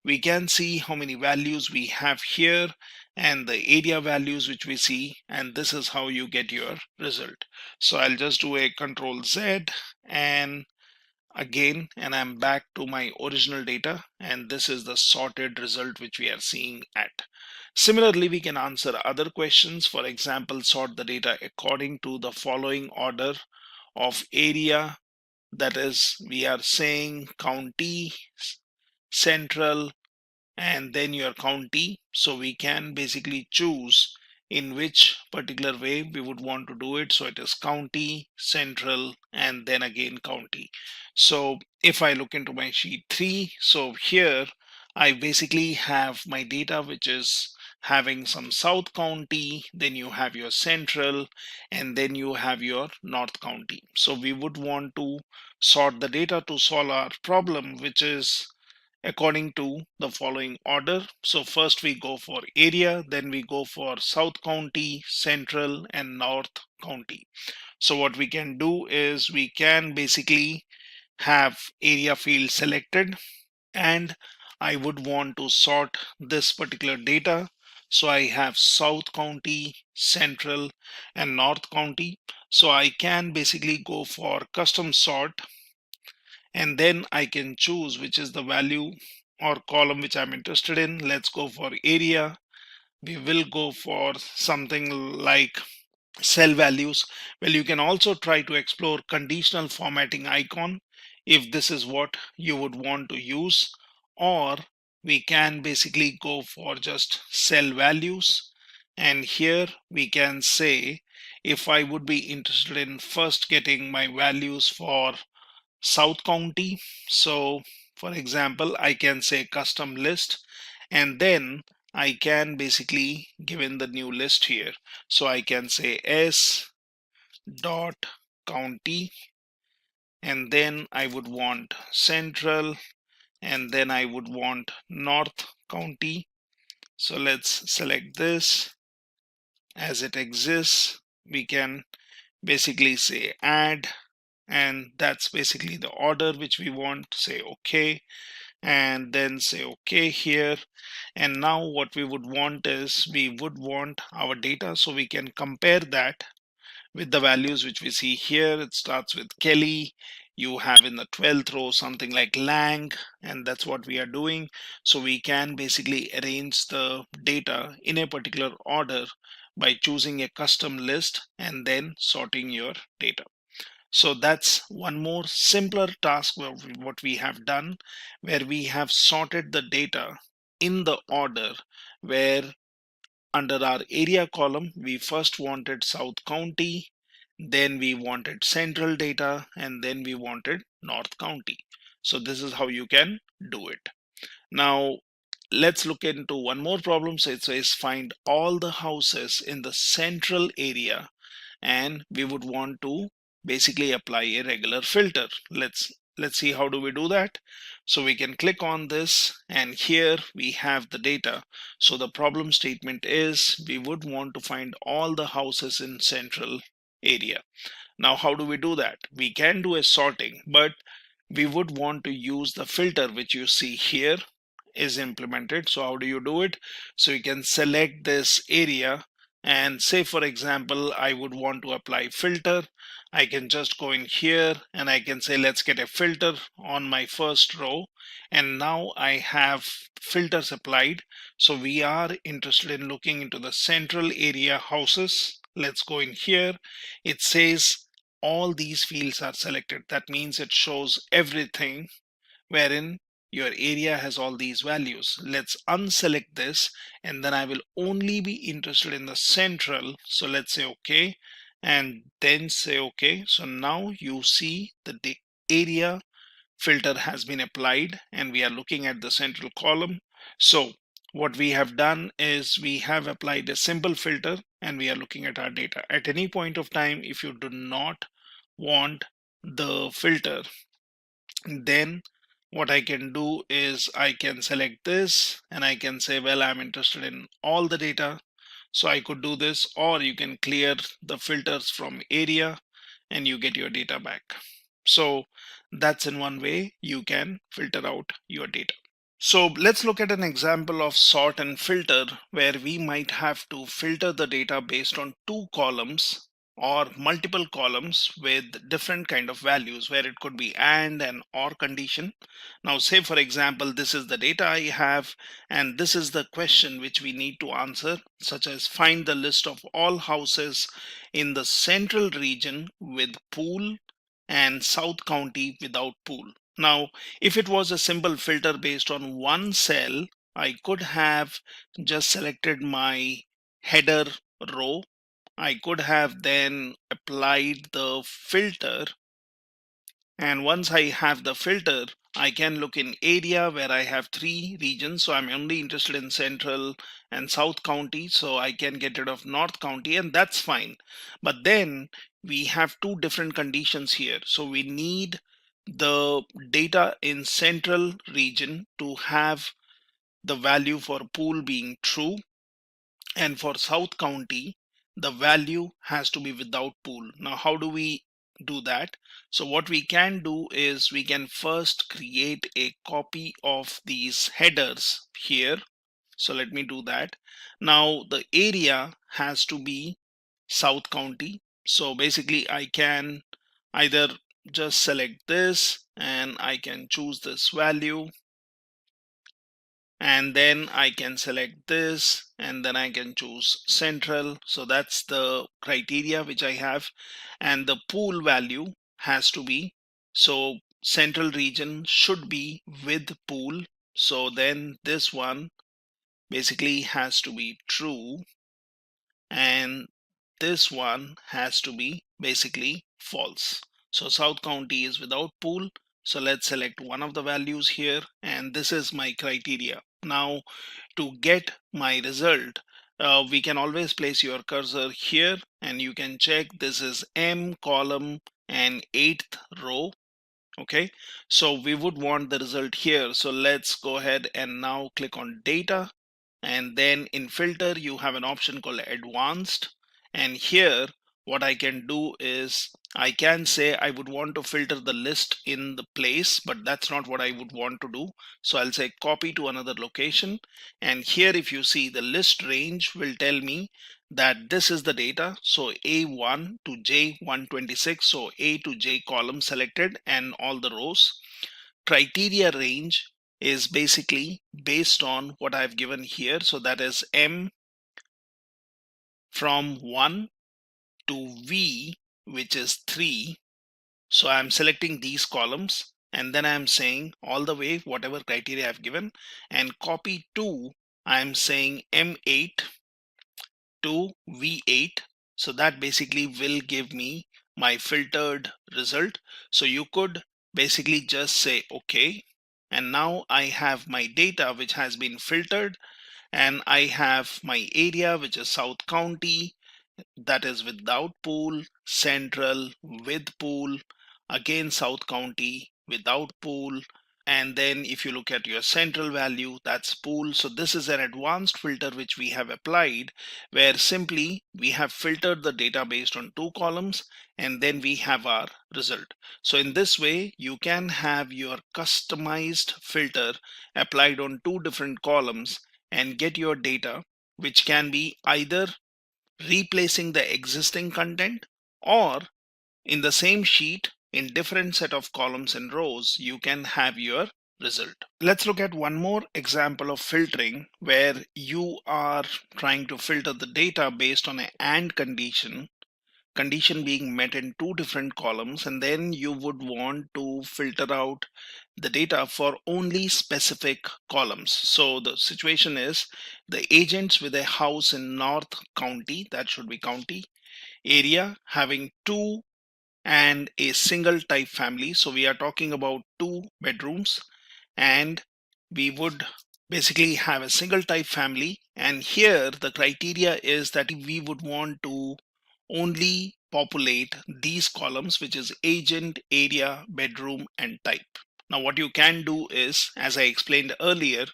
we can see how many values we have here, and the area values which we see, and this is how you get your result. So I'll just do a Control Z and again, and I'm back to my original data, and this is the sorted result which we are seeing at. Similarly, we can answer other questions. For example, sort the data according to the following order of area. That is, we are saying county, central, and then your county. So we can basically choose in which particular way we would want to do it. So it is county, central, and then again county. So if I look into my sheet 3, so here I basically have my data which is having some South County, then you have your central, and then you have your North County. So we would want to sort the data to solve our problem, which is according to the following order. So first we go for area, then we go for South County, Central, and North County. So what we can do is we can basically have area field selected, and I would want to sort this particular data. So I have South County, Central, and North County. So I can basically go for custom sort, and then I can choose which is the value or column which I'm interested in. Let's go for area. We will go for something like cell values. Well, you can also try to explore conditional formatting icon if this is what you would want to use, or we can basically go for just cell values. And here we can say if I would be interested in first getting my values for South County. So for example, I can say custom list, and then I can basically give in the new list here. So I can say S dot county, and then I would want central, and then I would want North County. So let's select this as it exists. We can basically say add, and that's basically the order which we want. Say OK, and then say OK here. And now what we would want is we would want our data, so we can compare that with the values which we see here. It starts with Kelly. You have in the 12th row something like Lang, and that's what we are doing. So we can basically arrange the data in a particular order by choosing a custom list and then sorting your data. So that's one more simpler task what we have done, where we have sorted the data in the order where under our area column, we first wanted South County, then we wanted central data, and then we wanted North County. So this is how you can do it. Now, let's look into one more problem. So it says find all the houses in the central area, and we would want to basically apply a regular filter. Let's see how do we do that. So we can click on this, and here we have the data. So the problem statement is we would want to find all the houses in central area. Now how do we do that? We can do a sorting, but we would want to use the filter which you see here is implemented. So how do you do it? So you can select this area, and say for example I would want to apply filter. I can just go in here and I can say let's get a filter on my first row, and now I have filters applied. So we are interested in looking into the central area houses. Let's go in here. It says all these fields are selected. That means it shows everything wherein your area has all these values. Let's unselect this, and then I will only be interested in the central. So let's say OK, and then say OK. So now you see the area filter has been applied, and we are looking at the central column. So what we have done is we have applied a simple filter, and we are looking at our data. At any point of time, if you do not want the filter, then what I can do is I can select this, and I can say, well, I'm interested in all the data. So I could do this, or you can clear the filters from area and you get your data back. So that's in one way you can filter out your data. So let's look at an example of sort and filter where we might have to filter the data based on two columns or multiple columns with different kind of values, where it could be and an or condition. Now say for example, this is the data I have and this is the question which we need to answer, such as find the list of all houses in the central region with pool and South County without pool. Now if it was a simple filter based on one cell, I could have just selected my header row. I could have then applied the filter, and once I have the filter, I can look in area where I have three regions. So I'm only interested in Central and South County, so I can get rid of North County, and that's fine. But then we have two different conditions here. So we need the data in Central region to have the value for pool being true, and for South County the value has to be without pool. Now how do we do that? So what we can do is we can first create a copy of these headers here. So let me do that. Now the area has to be South County. So basically I can either just select this and I can choose this value, and then I can select this and then I can choose central. So that's the criteria which I have, and the pool value has to be, so central region should be with pool. So then this one basically has to be true, and this one has to be basically false. So South County is without pool. So let's select one of the values here, and this is my criteria. Now to get my result, we can always place your cursor here and you can check this is M column and 8th row. Okay, so we would want the result here. So let's go ahead and now click on data, and then in filter you have an option called advanced, and here what I can do is I can say I would want to filter the list in the place, but that's not what I would want to do. So I'll say copy to another location, and here if you see the list range will tell me that this is the data. So A1 to J126, so A to J column selected and all the rows. Criteria range is basically based on what I've given here. So that is M from 1 to V, which is 3. So I'm selecting these columns and then I'm saying all the way whatever criteria I've given, and copy to, I'm saying M8 to V8. So that basically will give me my filtered result. So you could basically just say okay, and now I have my data which has been filtered, and I have my area which is South County, that is without pool, Central with pool, again South County without pool, and then if you look at your central value, that's pool. So this is an advanced filter which we have applied, where simply we have filtered the data based on two columns and then we have our result. So in this way you can have your customized filter applied on two different columns and get your data, which can be either replacing the existing content, or in the same sheet in different set of columns and rows you can have your result. Let's look at one more example of filtering where you are trying to filter the data based on an AND condition being met in two different columns, and then you would want to filter out the data for only specific columns. So the situation is the agents with a house in North County, that should be county, area having two and a single type family. So we are talking about 2 bedrooms, and we would basically have a single type family. And here the criteria is that we would want to only populate these columns, which is agent, area, bedroom, and type. Now what you can do is, as I explained earlier,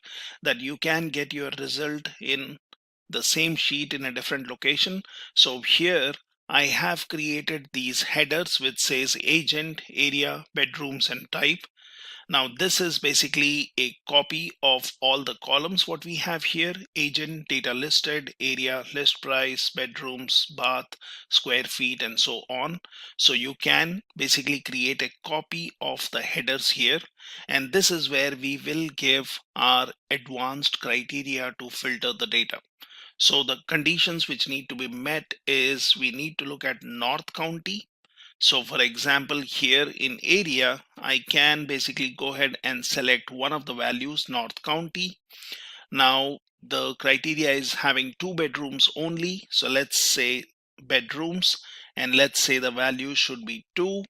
that you can get your result in the same sheet in a different location. So here I have created these headers which says agent, area, bedrooms, and type. Now this is basically a copy of all the columns what we have here: agent, data listed, area, list price, bedrooms, bath, square feet, and so on. So you can basically create a copy of the headers here, and this is where we will give our advanced criteria to filter the data. So the conditions which need to be met is we need to look at North County. So for example, here in area, I can basically go ahead and select one of the values, North County. Now the criteria is having 2 bedrooms only. So let's say bedrooms, and let's say the value should be 2.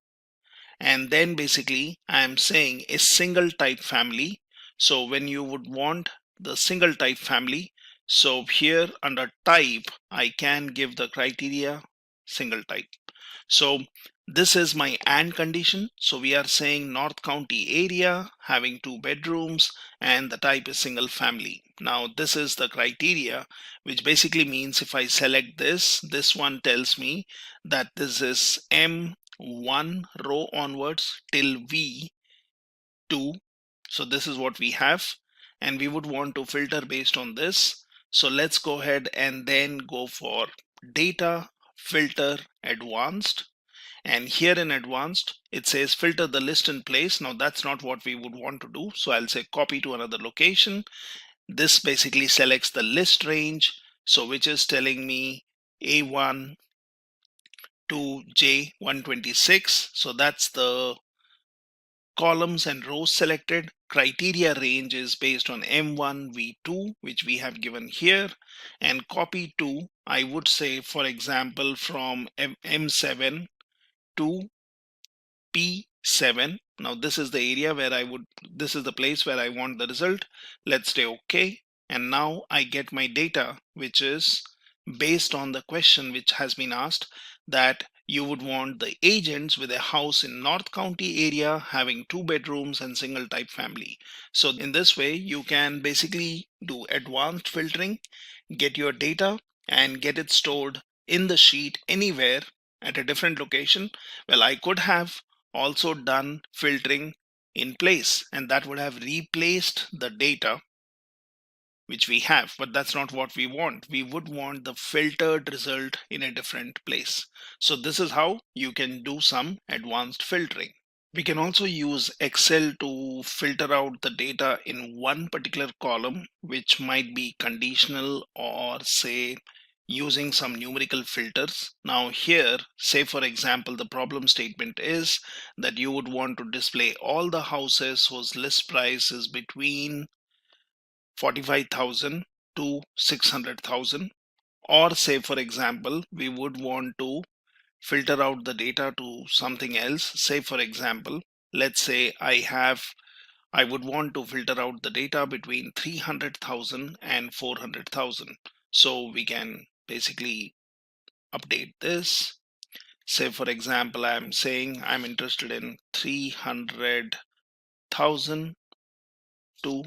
And then basically I am saying a single type family. So when you would want the single type family, so here under type, I can give the criteria single type. So this is my AND condition. So we are saying North County area having 2 bedrooms and the type is single family. Now this is the criteria, which basically means if I select this one tells me that this is M1 row onwards till V2. So this is what we have, and we would want to filter based on this. So let's go ahead and then go for data filter advanced. And here in advanced, it says filter the list in place. Now that's not what we would want to do. So I'll say copy to another location. This basically selects the list range. So which is telling me A1 to J126. So that's the columns and rows selected. Criteria range is based on M1, V2, which we have given here. And copy to, I would say, for example, from M7 to P7. Now this is the area where this is the place where I want the result. Let's say OK. And now I get my data, which is based on the question which has been asked, that you would want the agents with a house in North County area having 2 bedrooms and single type family. So in this way, you can basically do advanced filtering, get your data and get it stored in the sheet anywhere at a different location. Well, I could have also done filtering in place, and that would have replaced the data which we have, but that's not what we want. We would want the filtered result in a different place. So this is how you can do some advanced filtering. We can also use Excel to filter out the data in one particular column, which might be conditional or say using some numerical filters. Now here, say for example, the problem statement is that you would want to display all the houses whose list price is between 45,000 to 600,000. Or say for example, we would want to filter out the data to something else. Say for example, let's say I would want to filter out the data between 300,000 and 400,000. So we can basically update this. Say for example, I'm saying I'm interested in 300,000 to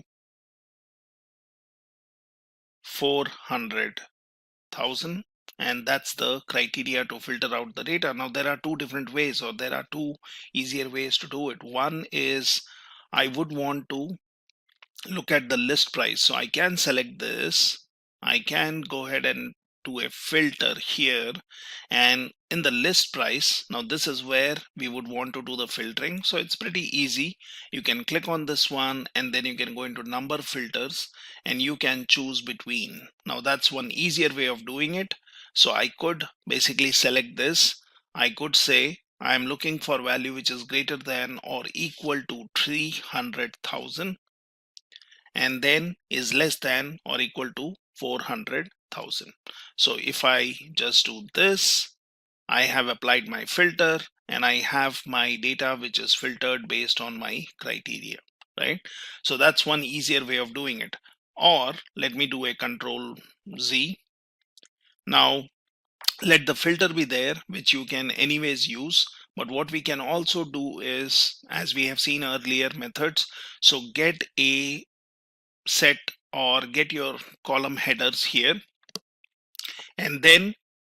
400,000, and that's the criteria to filter out the data. Now there are two different ways, or there are two easier ways to do it. One is I would want to look at the list price. So I can select this, I can go ahead and do a filter here, and in the list price, now this is where we would want to do the filtering. So it's pretty easy. You can click on this one and then you can go into number filters and you can choose between. Now that's one easier way of doing it. So I could basically select this. I could say I'm looking for value which is greater than or equal to 300,000 and then is less than or equal to 400,000. So if I just do this, I have applied my filter and I have my data which is filtered based on my criteria, right? So that's one easier way of doing it. Or let me do a Control Z. Now let the filter be there, which you can anyways use. But what we can also do is, as we have seen earlier methods, so get a set or get your column headers here, and then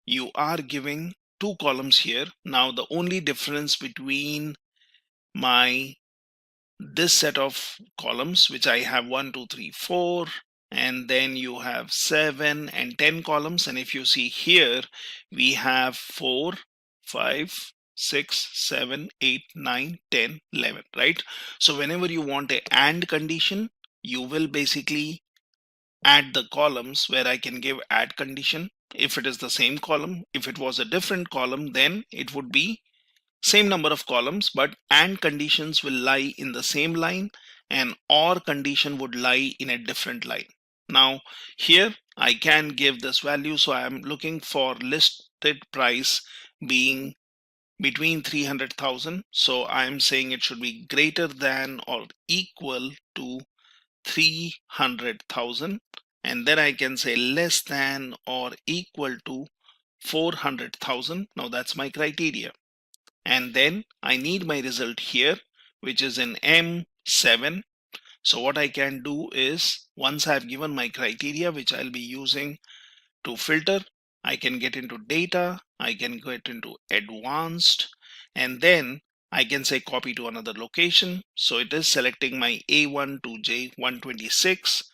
you are giving two columns here. Now the only difference between my this set of columns, which I have 1, 2, 3, 4, and then you have 7 and 10 columns. And if you see here, we have 4, 5, 6, 7, 8, 9, 10, 11, right? So whenever you want a AND condition, you will basically add the columns where I can give add condition. If it is the same column, if it was a different column, then it would be same number of columns, but AND conditions will lie in the same line and OR condition would lie in a different line. Now here I can give this value, so I am looking for listed price being between 300,000. So I am saying it should be greater than or equal to 300,000, and then I can say less than or equal to 400,000. Now that's my criteria. And then I need my result here, which is in M7. So what I can do is, once I've given my criteria, which I'll be using to filter, I can get into data, I can get into advanced, and then I can say copy to another location. So it is selecting my A1 to J126.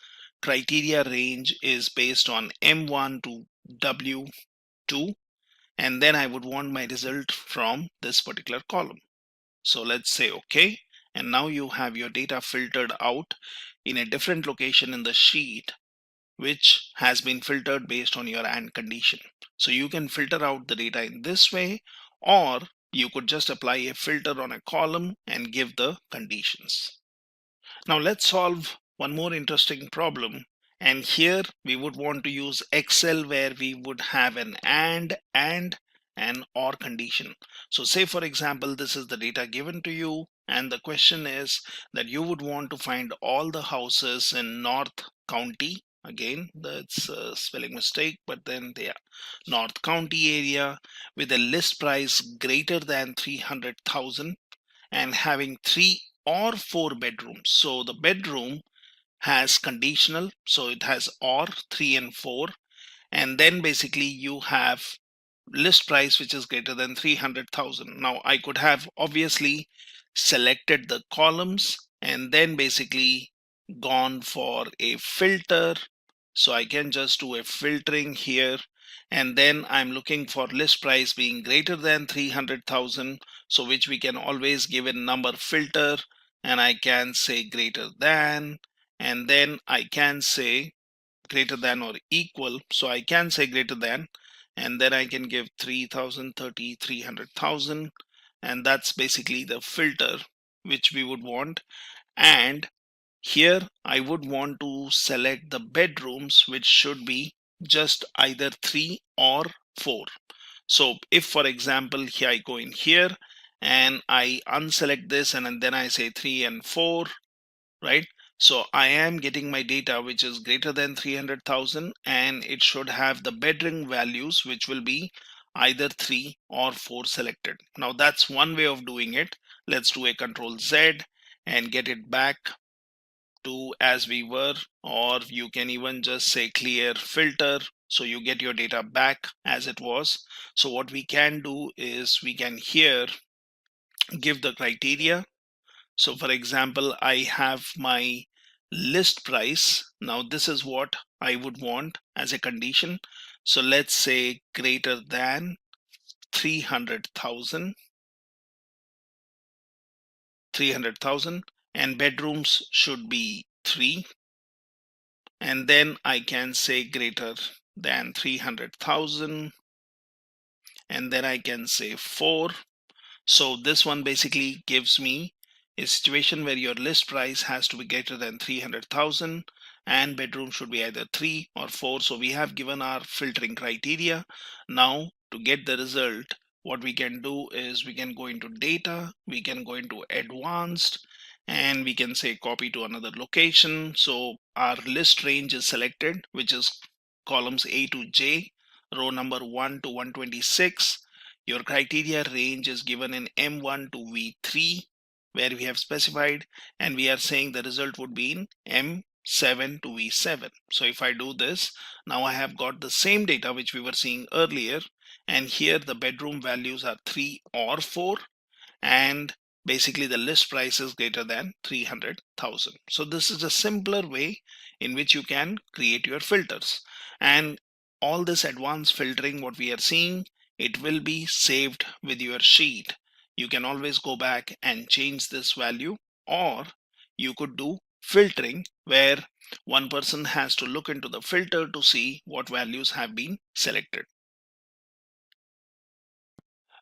Criteria range is based on M1 to W2. And then I would want my result from this particular column. So let's say OK. And now you have your data filtered out in a different location in the sheet, which has been filtered based on your AND condition. So you can filter out the data in this way, or you could just apply a filter on a column and give the conditions. Now let's solve one more interesting problem. And here we would want to use Excel, where we would have an and an or condition. So say for example, this is the data given to you, and the question is that you would want to find all the houses in North County. Again, that's a spelling mistake, but then they are North County area with a list price greater than 300,000 and having 3 or 4 bedrooms. So the bedroom has conditional, so it has or 3 and 4, and then basically you have list price which is greater than 300,000. Now I could have obviously selected the columns and then basically gone for a filter. So I can just do a filtering here, and then I'm looking for list price being greater than 300,000, so which we can always give a number filter, and I can say greater than, and then I can say greater than or equal. So I can say greater than, and then I can give 3,000, 30, 300,000, and that's basically the filter which we would want. And here I would want to select the bedrooms, which should be just either 3 or 4. So if for example here I go in here and I unselect this and then I say 3 and 4, right? So I am getting my data which is greater than 300,000, and it should have the bedroom values which will be either 3 or 4 selected. Now that's one way of doing it. Let's do a Control Z and get it back to as we were, or you can even just say clear filter, so you get your data back as it was. So what we can do is we can here give the criteria. So for example, I have my list price. Now this is what I would want as a condition. So let's say greater than 300,000, and bedrooms should be 3, and then I can say greater than 300,000, and then I can say 4. So this one basically gives me a situation where your list price has to be greater than 300,000 and bedroom should be either 3 or 4. So we have given our filtering criteria. Now to get the result, what we can do is we can go into data, we can go into advanced, and we can say copy to another location. So our list range is selected, which is columns A to J, row number 1 to 126. Your criteria range is given in M1 to V3, where we have specified, and we are saying the result would be in M7 to V7. So if I do this, now I have got the same data which we were seeing earlier, and here the bedroom values are 3 or 4, and basically the list price is greater than 300,000. So this is a simpler way in which you can create your filters. And all this advanced filtering, what we are seeing, it will be saved with your sheet. You can always go back and change this value, or you could do filtering where one person has to look into the filter to see what values have been selected.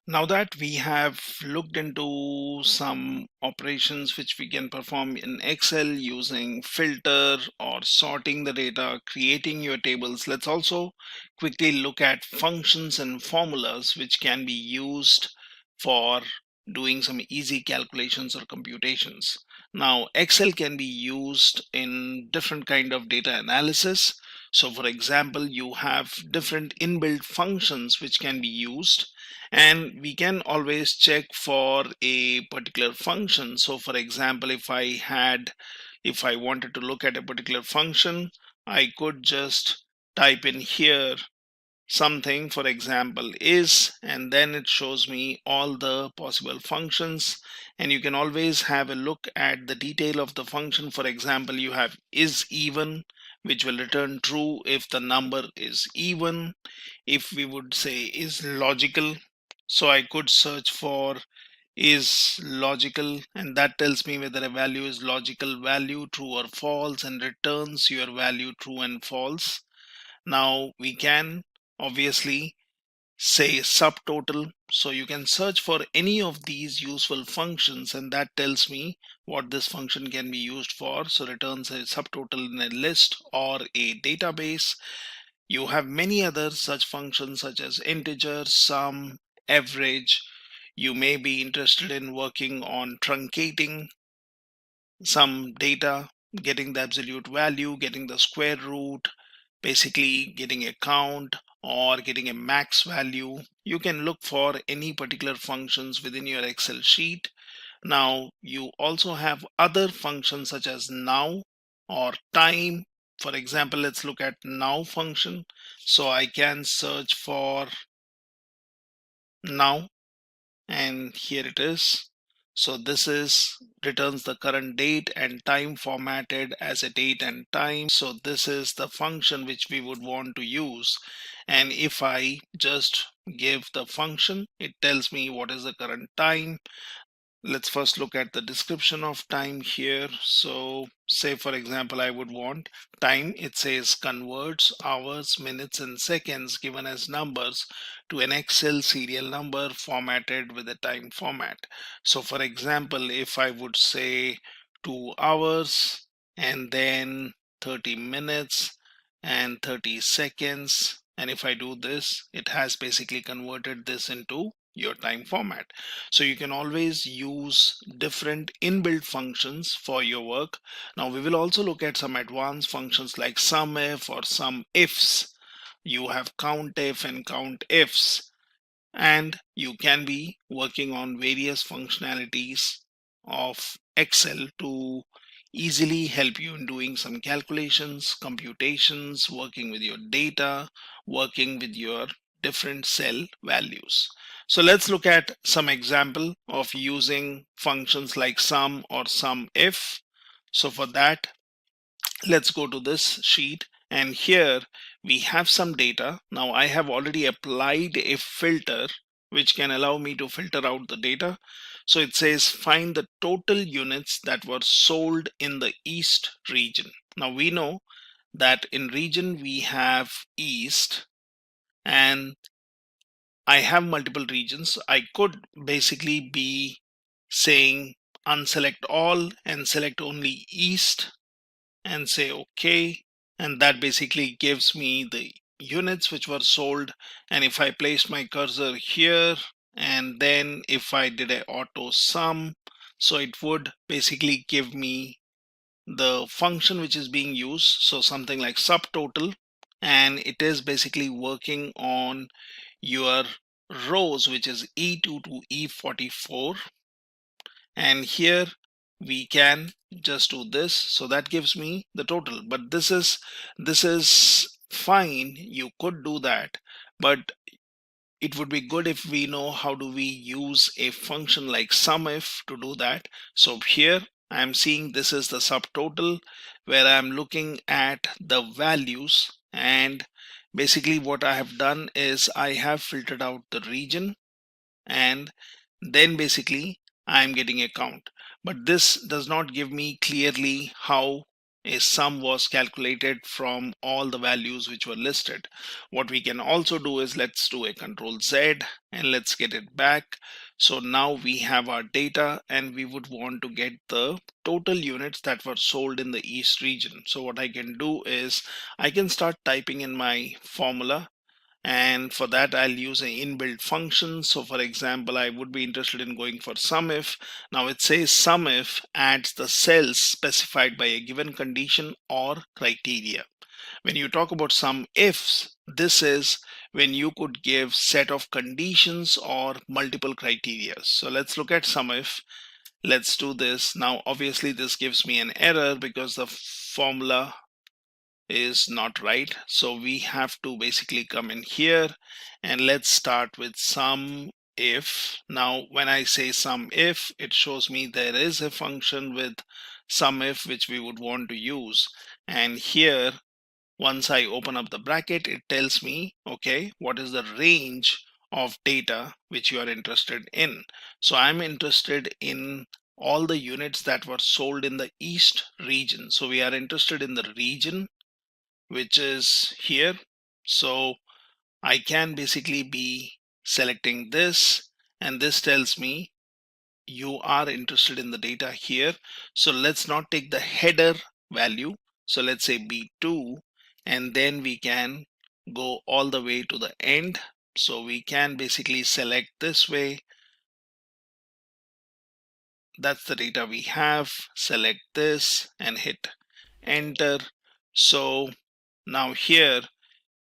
Now that we have looked into some operations which we can perform in Excel using filter or sorting the data, creating your tables, let's also quickly look at functions and formulas which can be used for doing some easy calculations or computations. Now, Excel can be used in different kind of data analysis. So for example, you have different inbuilt functions which can be used, and we can always check for a particular function. So for example, if I wanted to look at a particular function, I could just type in here something, for example is, and then it shows me all the possible functions. And you can always have a look at the detail of the function. For example, you have is even, which will return true if the number is even. If we would say is logical, so I could search for is logical, and that tells me whether a value is logical value, true or false, and returns your value true and false. Now we can obviously say subtotal, so you can search for any of these useful functions, and that tells me what this function can be used for. So returns a subtotal in a list or a database. You have many other such functions such as integer, sum, average. You may be interested in working on truncating some data, getting the absolute value, getting the square root, basically getting a count or getting a max value. You can look for any particular functions within your Excel sheet. Now you also have other functions such as now or time. For example, let's look at now function. So I can search for now, and here it is. So this is returns the current date and time formatted as a date and time. So this is the function which we would want to use. And if I just give the function, it tells me what is the current time. Let's first look at the description of time here. So say for example, I would want time. It says converts hours, minutes and seconds given as numbers to an Excel serial number formatted with a time format. So for example, if I would say 2 hours and then 30 minutes and 30 seconds, and if I do this, it has basically converted this into your time format. So you can always use different inbuilt functions for your work. Now we will also look at some advanced functions like SUMIF or SUMIFs. You have COUNTIF and COUNTIFs, and you can be working on various functionalities of Excel to easily help you in doing some calculations, computations, working with your data, working with your different cell values. So let's look at some example of using functions like sum or SUMIF. So for that, let's go to this sheet, and here we have some data. Now I have already applied a filter which can allow me to filter out the data. So it says find the total units that were sold in the East region. Now we know that in region we have East, and I have multiple regions. I could basically be saying unselect all and select only East and say OK, and that basically gives me the units which were sold. And if I placed my cursor here, and then if I did a auto sum, so it would basically give me the function which is being used, so something like subtotal, and it is basically working on your rows which is E2 to E44. And here we can just do this, so that gives me the total. But this is fine, you could do that, but it would be good if we know how do we use a function like SUMIF to do that. So here I'm seeing this is the subtotal where I'm looking at the values, and basically what I have done is I have filtered out the region, and then basically I'm getting a count. But this does not give me clearly how a sum was calculated from all the values which were listed. What we can also do is let's do a Control Z and let's get it back. So now we have our data, and we would want to get the total units that were sold in the East region. So what I can do is I can start typing in my formula, and for that I'll use an inbuilt function. So for example, I would be interested in going for SUMIF. Now it says SUMIF adds the cells specified by a given condition or criteria. When you talk about SUMIFs, this is when you could give set of conditions or multiple criteria. So let's look at SUMIF. Let's do this. Now obviously this gives me an error because the formula is not right. So we have to basically come in here and let's start with sum if. Now when I say sum if, it shows me there is a function with sum if which we would want to use. And here, once I open up the bracket, it tells me, okay, what is the range of data which you are interested in. So I'm interested in all the units that were sold in the East region. So we are interested in the region which is here. So I can basically be selecting this, and this tells me you are interested in the data here. So let's not take the header value. So let's say B2, and then we can go all the way to the end. So we can basically select this way. That's the data we have. Select this and hit enter. So now here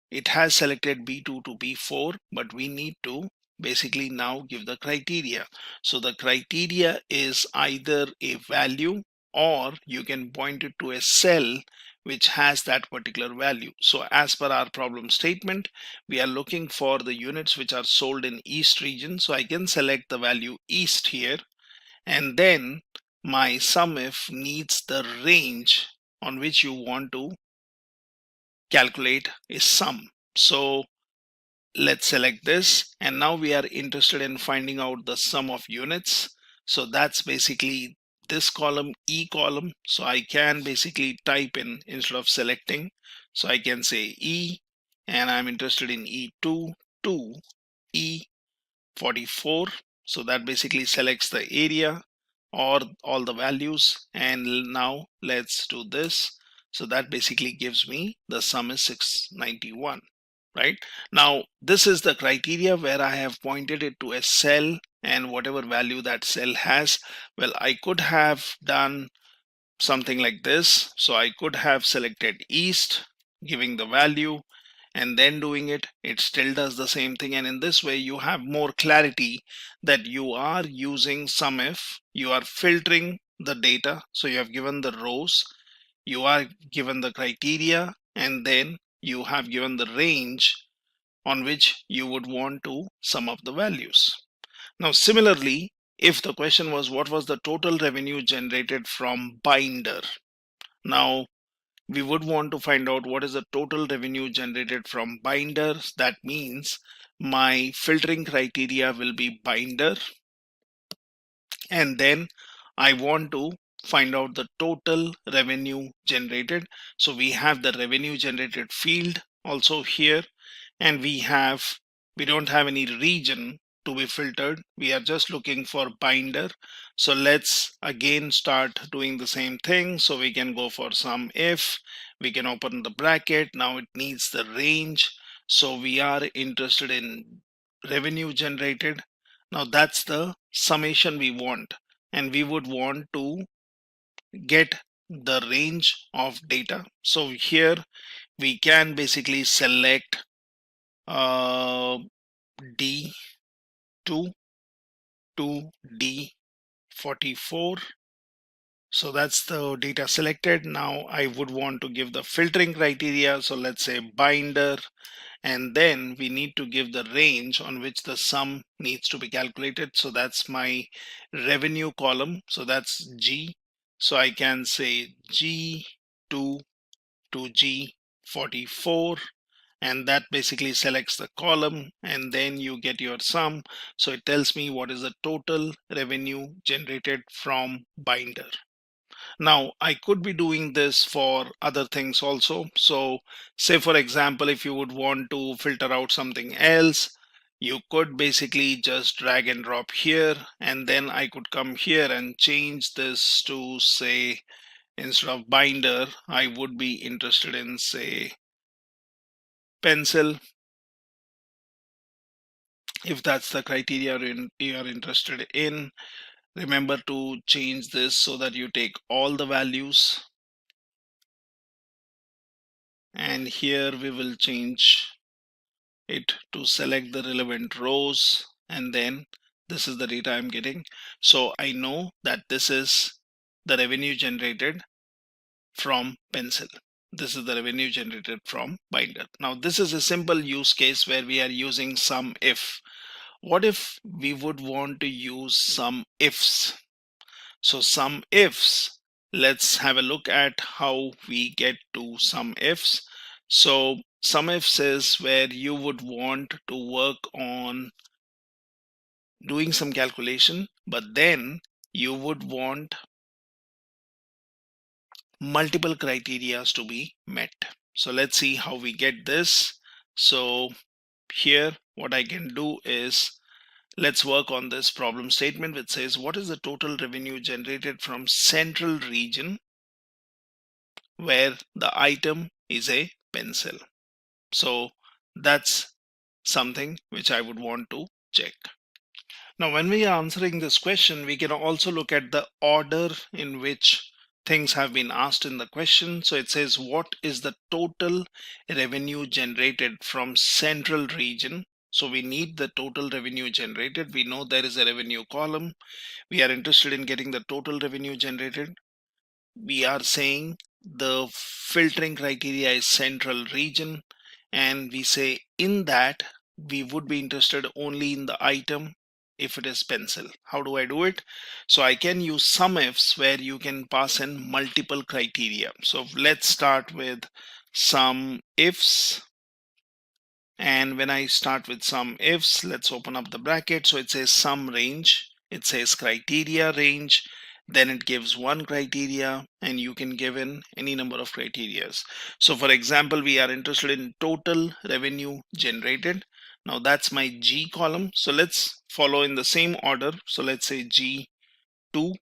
it has selected B2 to B4, but we need to basically now give the criteria. So the criteria is either a value, or you can point it to a cell which has that particular value. So as per our problem statement, we are looking for the units which are sold in East region. So I can select the value East here, and then my SUMIF needs the range on which you want to calculate a sum. So let's select this, and now we are interested in finding out the sum of units. So that's basically this column, E column. So I can basically type in instead of selecting. So I can say E, and I'm interested in E2 to E44. So that basically selects the area or all the values. And now let's do this. So that basically gives me the sum is 691. Right now, this is the criteria where I have pointed it to a cell, and whatever value that cell has, well, I could have done something like this. So I could have selected East, giving the value, and then doing it. It still does the same thing, and in this way you have more clarity that you are using SUMIF. You are filtering the data, so you have given the rows, you are given the criteria, and then you have given the range on which you would want to sum up the values. Now similarly, if the question was what was the total revenue generated from binder, now we would want to find out what is the total revenue generated from binders. That means my filtering criteria will be binder, and then I want to find out the total revenue generated. So we have the revenue generated field also here, and we don't have any region to be filtered. We are just looking for binder. So let's again start doing the same thing. So we can go for sum if, we can open the bracket. Now it needs the range, so we are interested in revenue generated. Now that's the summation we want, and we would want to get the range of data. So here we can basically select D2 to D44. So that's the data selected. Now I would want to give the filtering criteria. So let's say binder, and then we need to give the range on which the sum needs to be calculated. So that's my revenue column, so that's G. So I can say G2 to G44, and that basically selects the column, and then you get your sum. So it tells me what is the total revenue generated from binder. Now I could be doing this for other things also. So say for example, if you would want to filter out something else, you could basically just drag and drop here, and then I could come here and change this to, say, instead of binder, I would be interested in, say, pencil, if that's the criteria you are interested in. Remember to change this so that you take all the values, and here we will change it to select the relevant rows, and then this is the data I'm getting. So I know that this is the revenue generated from pencil. This is the revenue generated from binder. Now this is a simple use case where we are using some if. What if we would want to use some ifs? So some ifs, let's have a look at how we get to some ifs. So some ifs is where you would want to work on doing some calculation, but then you would want multiple criterias to be met. So let's see how we get this. So here what I can do is, let's work on this problem statement which says what is the total revenue generated from central region where the item is a pencil. So that's something which I would want to check. Now when we are answering this question, we can also look at the order in which things have been asked in the question. So it says what is the total revenue generated from central region. So we need the total revenue generated. We know there is a revenue column. We are interested in getting the total revenue generated. We are saying the filtering criteria is central region, and we say in that we would be interested only in the item if it is pencil. How do I do it? So I can use some ifs where you can pass in multiple criteria. So let's start with some ifs. And when I start with some ifs, let's open up the bracket. So it says sum range, it says criteria range, then it gives one criteria, and you can give in any number of criterias. So for example, we are interested in total revenue generated. Now that's my G column. So let's follow in the same order. So let's say G2.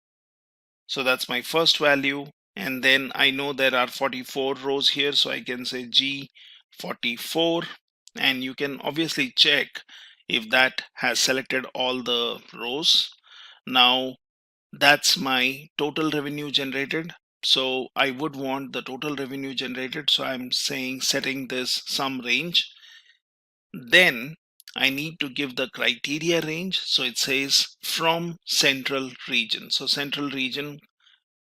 So that's my first value. And then I know there are 44 rows here. So I can say G44. And you can obviously check if that has selected all the rows. Now that's my total revenue generated. So I would want the total revenue generated. So I'm saying setting this sum range. Then I need to give the criteria range. So it says from central region. So central region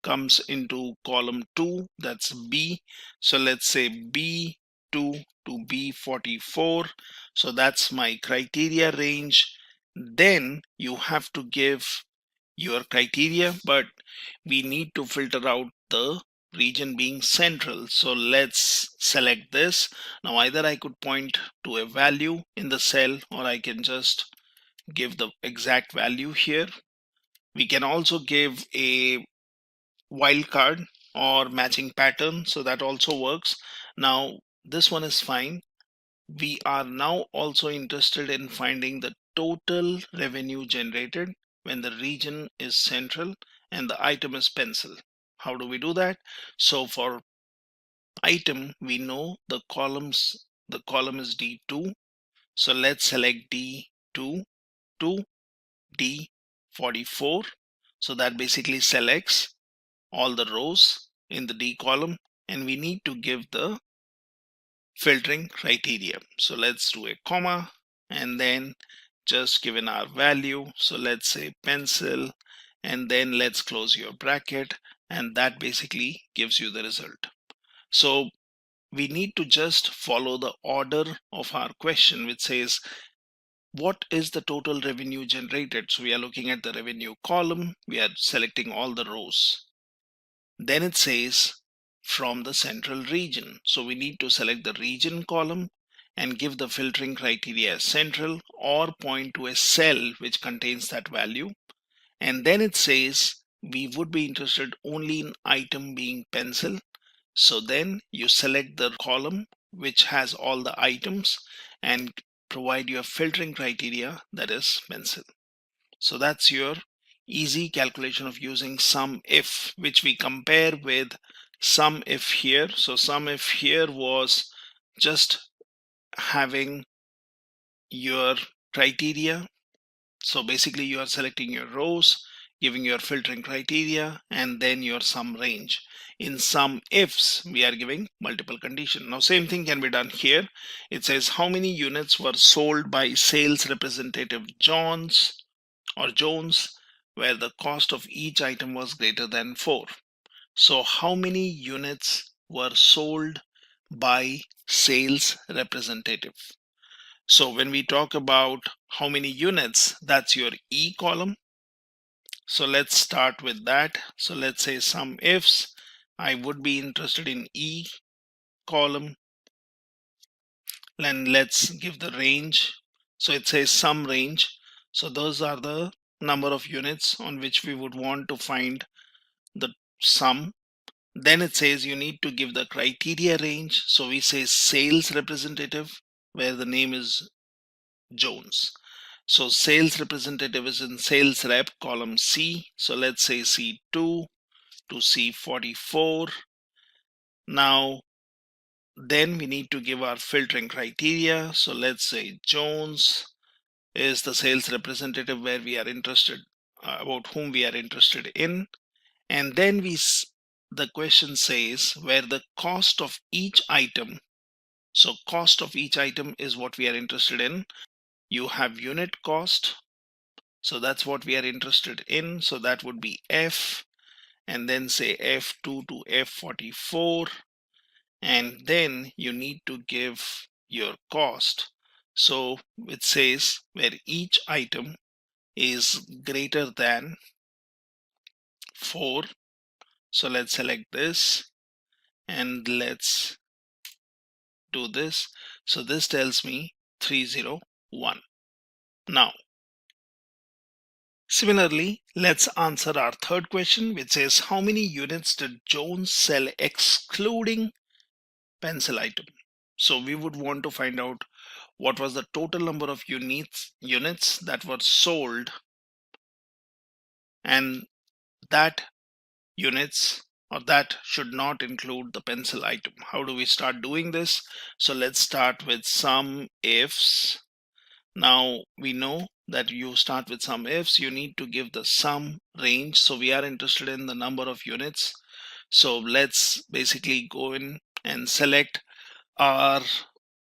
comes into column 2, that's B. So let's say B2 to B44. So that's my criteria range. Then you have to give your criteria, but we need to filter out the region being central. So let's select this. Now either I could point to a value in the cell, or I can just give the exact value here. We can also give a wildcard or matching pattern, so that also works. Now this one is fine. We are now also interested in finding the total revenue generated when the region is central and the item is pencil. How do we do that? So for item, we know the column is D2. So let's select D2 to D44. So that basically selects all the rows in the D column, and we need to give the filtering criteria. So let's do a comma and then just given our value. So let's say pencil, and then let's close your bracket, and that basically gives you the result. So we need to just follow the order of our question, which says, what is the total revenue generated? So we are looking at the revenue column. We are selecting all the rows. Then it says from the central region. So we need to select the region column and give the filtering criteria as central, or point to a cell which contains that value. And then it says we would be interested only in item being pencil. So then you select the column which has all the items and provide your filtering criteria, that is pencil. So that's your easy calculation of using sum if, which we compare with sum if here. So sum if here was just having your criteria. So basically you are selecting your rows, giving your filtering criteria, and then your sum range. In sum ifs, we are giving multiple condition. Now same thing can be done here. It says how many units were sold by sales representative Jones, where the cost of each item was greater than 4. So how many units were sold by sales representative? So when we talk about how many units, that's your E column. So let's start with that. So let's say sum ifs, I would be interested in E column. And let's give the range. So it says sum range. So those are the number of units on which we would want to find the sum. Then it says you need to give the criteria range. So we say sales representative, where the name is Jones. So sales representative is in sales rep column C. So let's say C2 to C44. Now then we need to give our filtering criteria. So let's say Jones is the sales representative where we are interested, about whom we are interested in. And then the question says where the cost of each item. So cost of each item is what we are interested in. You have unit cost. So that's what we are interested in. So that would be F, and then say F2 to F44. And then you need to give your cost. So it says where each item is greater than 4. So let's select this and let's do this. So this tells me 301. Now, similarly, let's answer our third question, which says how many units did Jones sell excluding pencil item? So we would want to find out what was the total number of units that were sold, and that units or that should not include the pencil item. How do we start doing this? So let's start with sum ifs. Now we know that you start with sum ifs, you need to give the sum range. So we are interested in the number of units. So let's basically go in and select our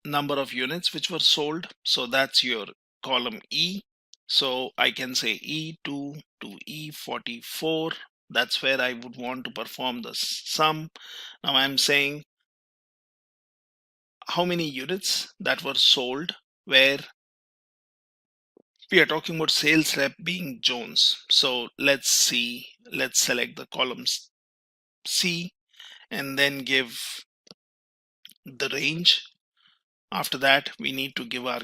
number of units which were sold. So that's your column E. So I can say E2 to E44. That's where I would want to perform the sum. Now I'm saying how many units that were sold, where we are talking about sales rep being Jones. So let's select the columns C and then give the range. After that, we need to give our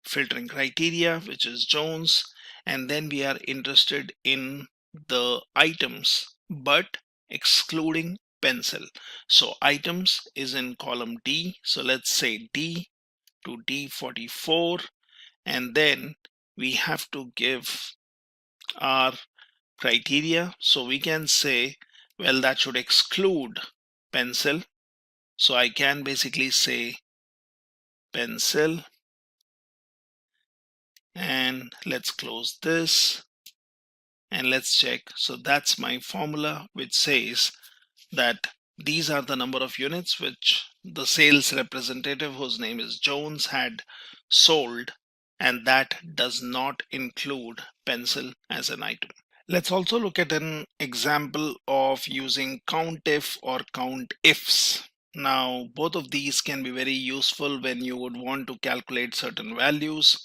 filtering criteria, which is Jones, and then we are interested in the items, but excluding pencil. So items is in column D. So let's say D to D44, and then we have to give our criteria. So we can say, well, that should exclude pencil. So I can basically say pencil, and let's close this and let's check. So that's my formula, which says that these are the number of units which the sales representative, whose name is Jones, had sold, and that does not include pencil as an item. Let's also look at an example of using COUNTIF or COUNTIFs. Now, both of these can be very useful when you would want to calculate certain values.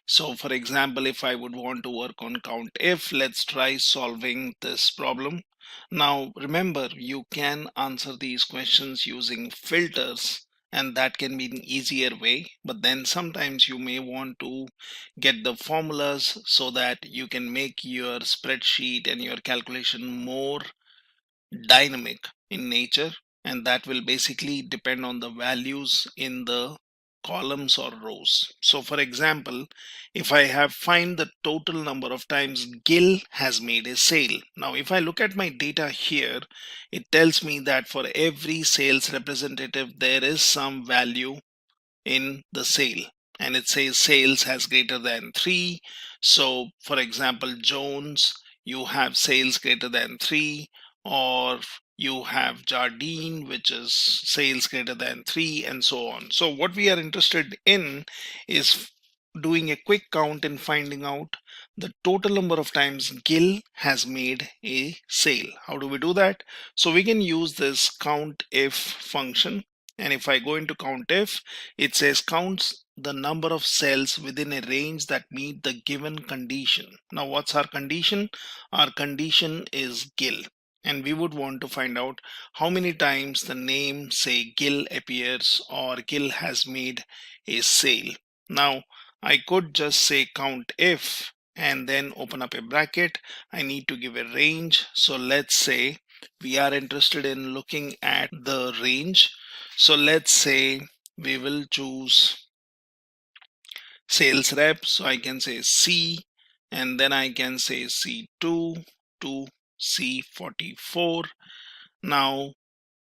So for example, if I would want to work on count if, let's try solving this problem. Now remember, you can answer these questions using filters, and that can be an easier way, but then sometimes you may want to get the formulas so that you can make your spreadsheet and your calculation more dynamic in nature, and that will basically depend on the values in the columns or rows. So for example, if I have find the total number of times Gil has made a sale. Now if I look at my data here, it tells me that for every sales representative there is some value in the sale, and it says sales has greater than 3. So for example, Jones, you have sales greater than 3, or you have Jardine, which is sales greater than 3, and so on. So what we are interested in is doing a quick count and finding out the total number of times Gil has made a sale. How do we do that? So we can use this count if function, and if I go into count if, it says counts the number of cells within a range that meet the given condition. Now what's our condition? Our condition is Gil, and we would want to find out how many times the name say Gil appears or Gil has made a sale. Now I could just say count if and then open up a bracket. I need to give a range. So let's say we are interested in looking at the range. So let's say we will choose sales rep. So I can say C, and then I can say C2 to C44. Now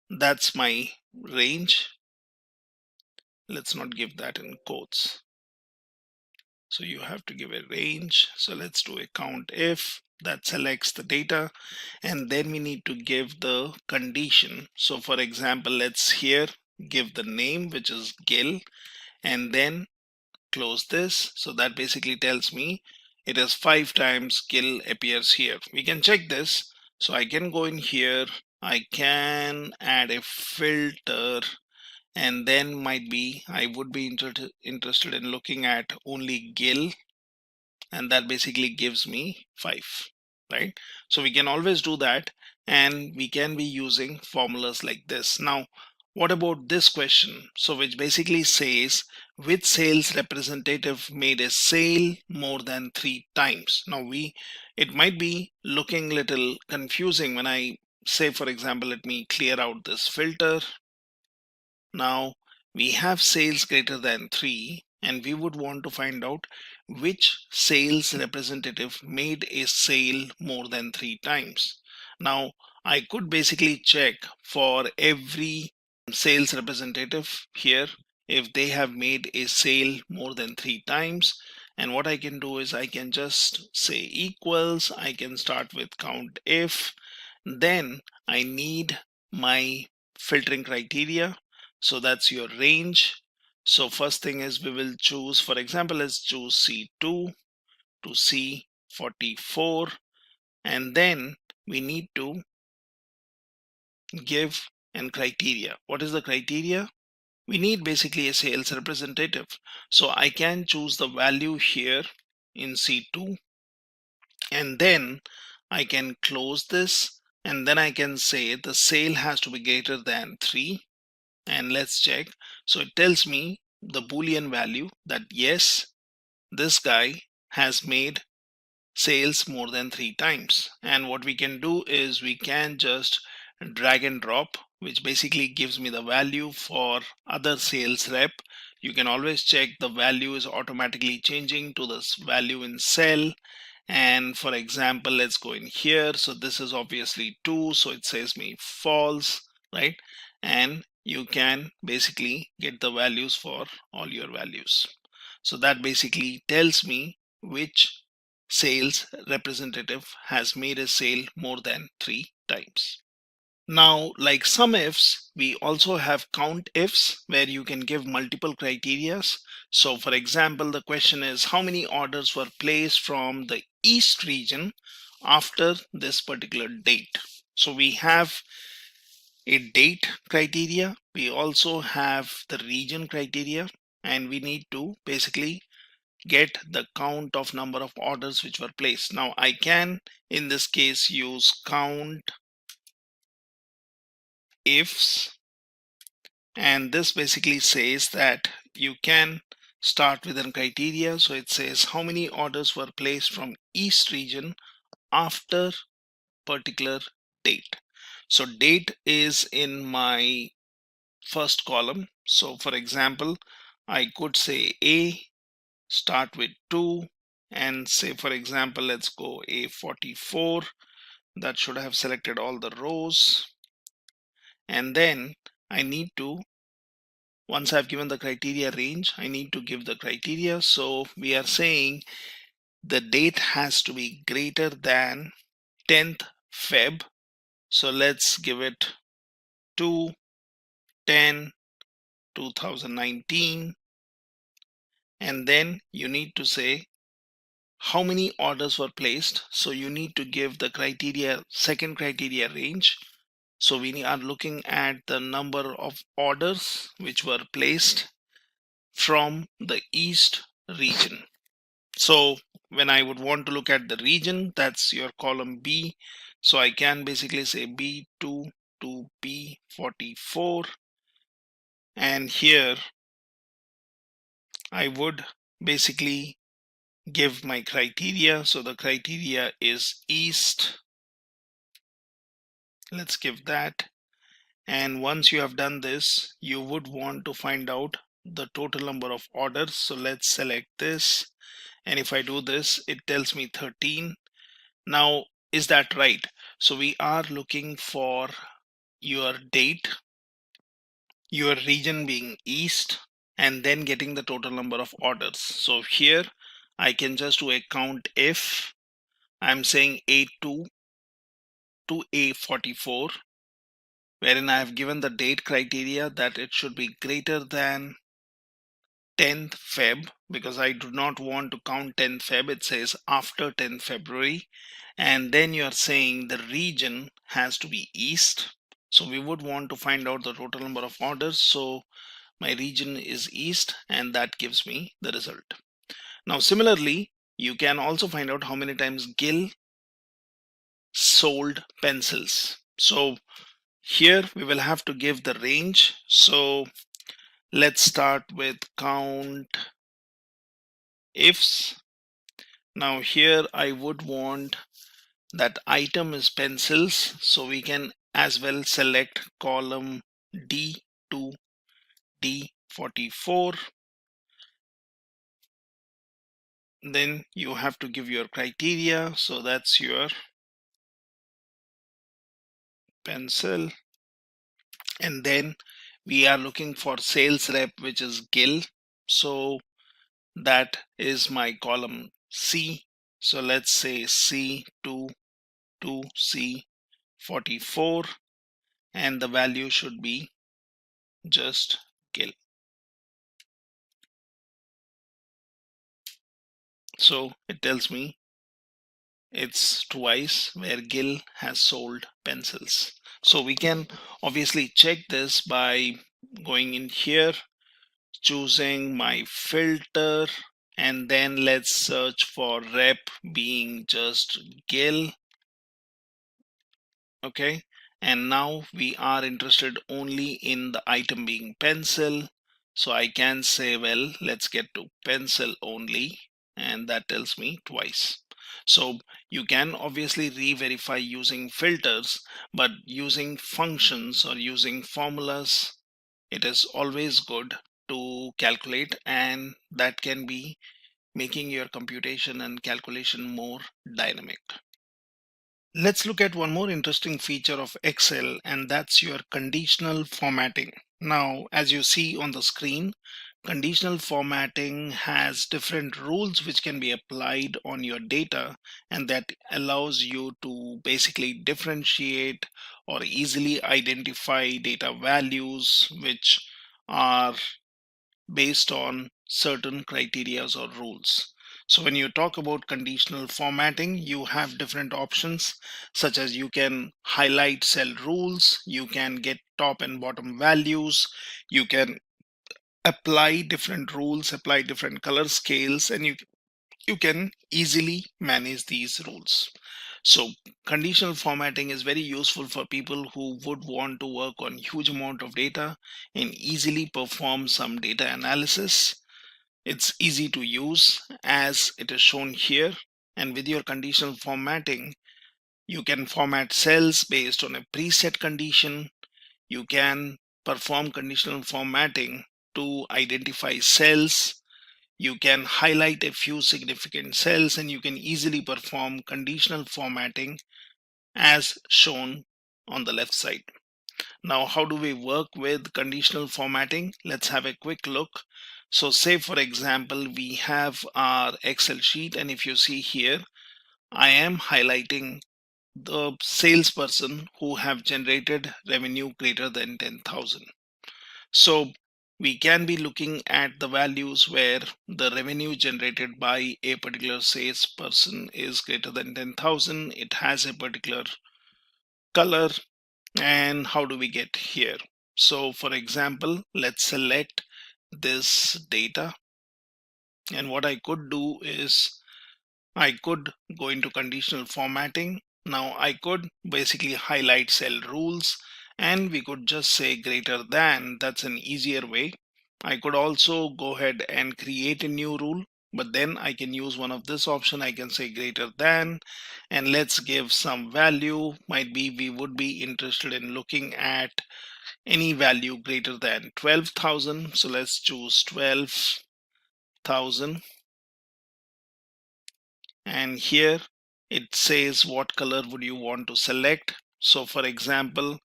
that's my range. Let's not give that in quotes. So you have to give a range. So let's do a count if that selects the data, and then we need to give the condition. So for example, let's here give the name, which is Gil, and then close this. So that basically tells me it is 5 times Gil appears here. We can check this. So I can go in here, I can add a filter, and then might be I would be interested in looking at only Gil, and that basically gives me 5, right? So we can always do that, and we can be using formulas like this. Now what about this question? So which basically says which sales representative made a sale more than 3 times. Now it might be looking little confusing when I say, for example, let me clear out this filter. Now we have sales greater than 3, and we would want to find out which sales representative made a sale more than 3 times. Now I could basically check for every sales representative here if they have made a sale more than 3 times, and what I can do is I can just say equals, I can start with count if, then I need my filtering criteria. So that's your range. So first thing is we will choose, for example, let's choose C2 to C44, and then we need to give an criteria. What is the criteria? We need basically a sales representative. So I can choose the value here in C2, and then I can close this, and then I can say the sale has to be greater than 3, and let's check. So it tells me the Boolean value that yes, this guy has made sales more than 3 times. And what we can do is we can just drag and drop, which basically gives me the value for other sales rep. You can always check the value is automatically changing to this value in cell. And for example, let's go in here. So this is obviously 2, so it says me false, right? And you can basically get the values for all your values. So that basically tells me which sales representative has made a sale more than 3 times. Now, like some ifs, we also have count ifs where you can give multiple criterias. So for example, the question is how many orders were placed from the East region after this particular date. So we have a date criteria, we also have the region criteria, and we need to basically get the count of number of orders which were placed. Now I can in this case use count ifs, and this basically says that you can start with a criteria. So it says how many orders were placed from East region after particular date. So date is in my first column. So for example, I could say A, start with 2, and say for example, let's go A44. That should have selected all the rows. And then I need to, once I've given the criteria range, I need to give the criteria. So we are saying the date has to be greater than 10th Feb. So let's give it 2/10/2019, and then you need to say how many orders were placed. So you need to give the criteria, second criteria range. So we are looking at the number of orders which were placed from the East region. So when I would want to look at the region, that's your column B. So I can basically say B2 to B44, and here I would basically give my criteria. So the criteria is East. Let's give that. And once you have done this, you would want to find out the total number of orders. So let's select this. And if I do this, it tells me 13. Now, is that right? So we are looking for your date, your region being East, and then getting the total number of orders. So here I can just do a count if I'm saying A2 to A44, wherein I have given the date criteria that it should be greater than 10th Feb, because I do not want to count 10th Feb. It says after 10th February. And then you are saying the region has to be East. So we would want to find out the total number of orders. So my region is East, and that gives me the result. Now similarly, you can also find out how many times Gil sold pencils. So here we will have to give the range. So let's start with count ifs. Now here I would want that item is pencils, so we can as well select column D to D44. Then you have to give your criteria, so that's your pencil, and then we are looking for sales rep, which is Gil. So that is my column C. So let's say C2 to C44, and the value should be just Gil. So it tells me it's twice where Gil has sold pencils. So we can obviously check this by going in here, choosing my filter, and then let's search for rep being just Gil. Okay, and now we are interested only in the item being pencil. So I can say, well, let's get to pencil only, and that tells me twice. So you can obviously re-verify using filters, but using functions or using formulas, it is always good to calculate, and that can be making your computation and calculation more dynamic. Let's look at one more interesting feature of Excel, and that's your conditional formatting. Now, as you see on the screen, conditional formatting has different rules which can be applied on your data, and that allows you to basically differentiate or easily identify data values which are based on certain criteria or rules. So when you talk about conditional formatting, you have different options, such as you can highlight cell rules, you can get top and bottom values, you can apply different rules, apply different color scales, and you can easily manage these rules. So conditional formatting is very useful for people who would want to work on huge amount of data and easily perform some data analysis. It's easy to use as it is shown here, and with your conditional formatting you can format cells based on a preset condition. You can perform conditional formatting to identify cells. You can highlight a few significant cells, and you can easily perform conditional formatting as shown on the left side. Now, how do we work with conditional formatting? Let's have a quick look. So say for example, we have our Excel sheet, and if you see here, I am highlighting the salesperson who have generated revenue greater than 10,000. So we can be looking at the values where the revenue generated by a particular salesperson is greater than 10,000. It has a particular color. And how do we get here? So for example, let's select this data, and what I could do is I could go into conditional formatting. Now I could basically highlight cell rules, and we could just say greater than. That's an easier way. I could also go ahead and create a new rule, but then I can use one of this option. I can say greater than, and let's give some value. Might be we would be interested in looking at any value greater than 12,000. So let's choose 12,000. And here it says what color would you want to select. So for example,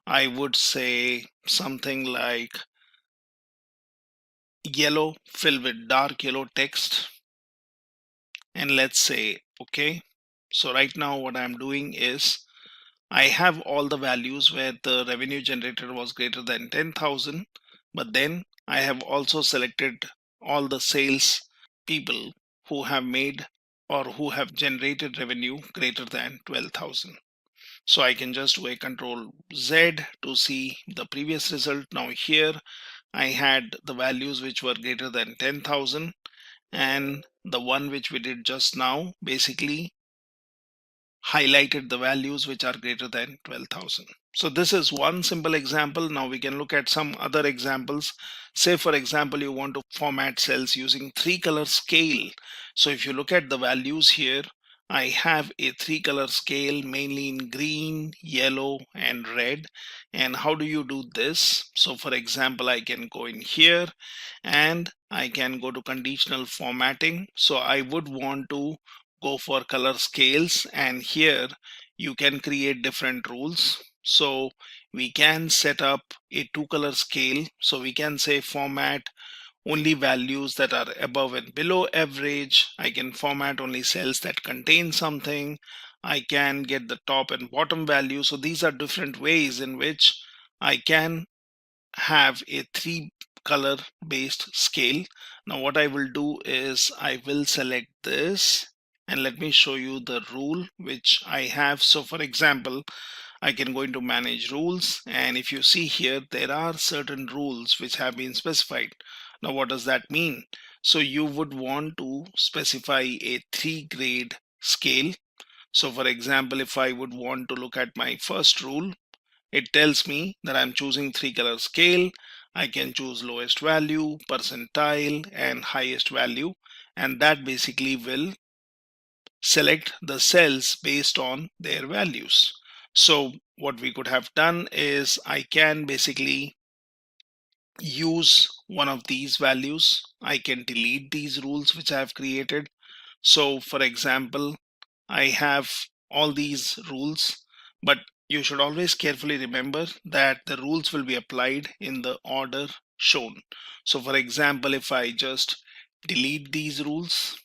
I would say something like yellow filled with dark yellow text, and let's say okay. So right now what I'm doing is I have all the values where the revenue generated was greater than 10,000, but then I have also selected all the sales people who have made or who have generated revenue greater than 12,000. So I can just do a control Z to see the previous result. Now here I had the values which were greater than 10,000, and the one which we did just now basically highlighted the values which are greater than 12,000. So this is one simple example. Now we can look at some other examples. Say for example, you want to format cells using 3-color scale. So if you look at the values here, I have a 3-color scale mainly in green, yellow, and red. And how do you do this? So for example, I can go in here and I can go to conditional formatting. So I would want to go for color scales, and here you can create different rules. So we can set up a 2-color scale. So we can say format only values that are above and below average. I can format only cells that contain something. I can get the top and bottom value. So these are different ways in which I can have a 3-color based scale. Now what I will do is I will select this, and let me show you the rule which I have. So for example, I can go into manage rules, and if you see here, there are certain rules which have been specified. Now what does that mean? So you would want to specify a 3-grade scale. So for example, if I would want to look at my first rule, it tells me that I'm choosing 3-color scale. I can choose lowest value, percentile, and highest value, and that basically will select the cells based on their values. So what we could have done is I can basically use one of these values. I can delete these rules which I have created. So for example, I have all these rules, but you should always carefully remember that the rules will be applied in the order shown. So for example, if I just delete these rules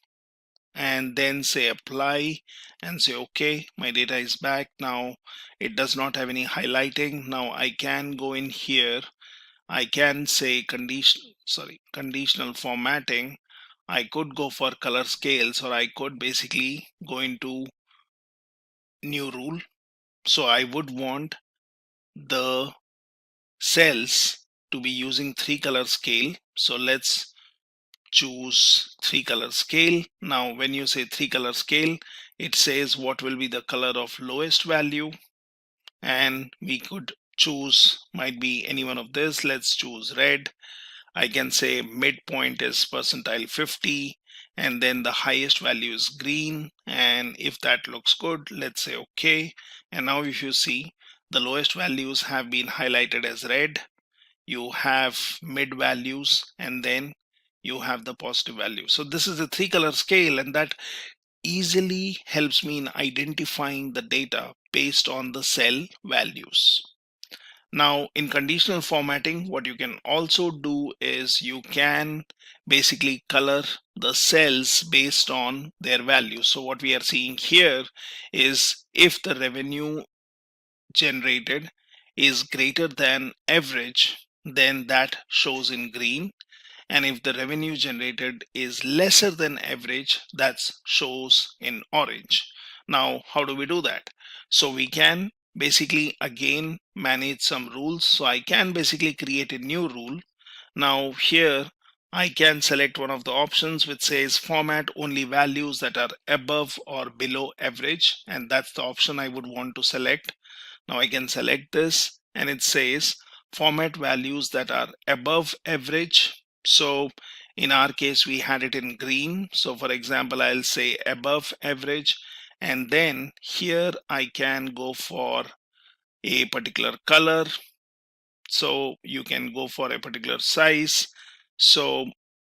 and then say apply and say okay, my data is back. Now it does not have any highlighting. Now I can go in here, I can say conditional formatting. I could go for color scales, or I could basically go into new rule. So I would want the cells to be using 3-color scale. So let's choose 3-color scale. Now when you say 3-color scale, it says what will be the color of lowest value, and we could choose, might be any one of this. Let's choose red. I can say midpoint is percentile 50, and then the highest value is green, and if that looks good, let's say okay. And now if you see, the lowest values have been highlighted as red, you have mid values, and then you have the positive value. So this is a 3-color scale, and that easily helps me in identifying the data based on the cell values. Now in conditional formatting, what you can also do is you can basically color the cells based on their values. So what we are seeing here is if the revenue generated is greater than average, then that shows in green, and if the revenue generated is lesser than average, that shows in orange. Now how do we do that? So we can basically again manage some rules. So I can basically create a new rule. Now here I can select one of the options which says format only values that are above or below average, and that's the option I would want to select. Now I can select this, and it says format values that are above average. So in our case, we had it in green. So for example, I'll say above average, and then here I can go for a particular color. So you can go for a particular size. So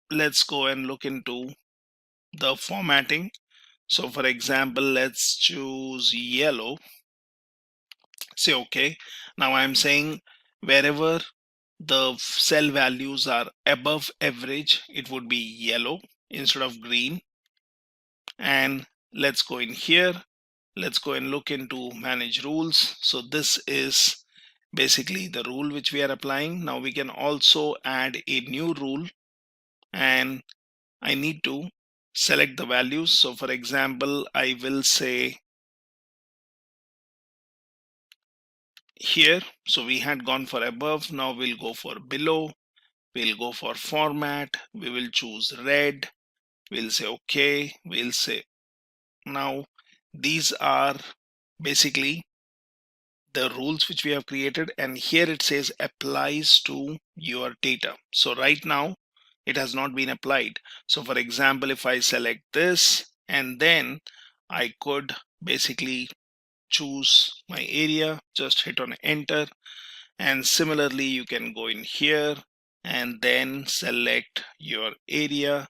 let's go and look into the formatting. So for example, let's choose yellow. Say okay. Now I'm saying wherever the cell values are above average, it would be yellow instead of green. And let's go in here. Let's go and look into manage rules. So this is basically the rule which we are applying. Now we can also add a new rule, and I need to select the values. So for example, I will say here, so we had gone for above, now we'll go for below. We'll go for format, we will choose red, we'll say okay, we'll say now these are basically the rules which we have created, and here it says applies to your data. So right now it has not been applied. So for example, if I select this, and then I could basically choose my area, just hit on enter, and similarly you can go in here and then select your area,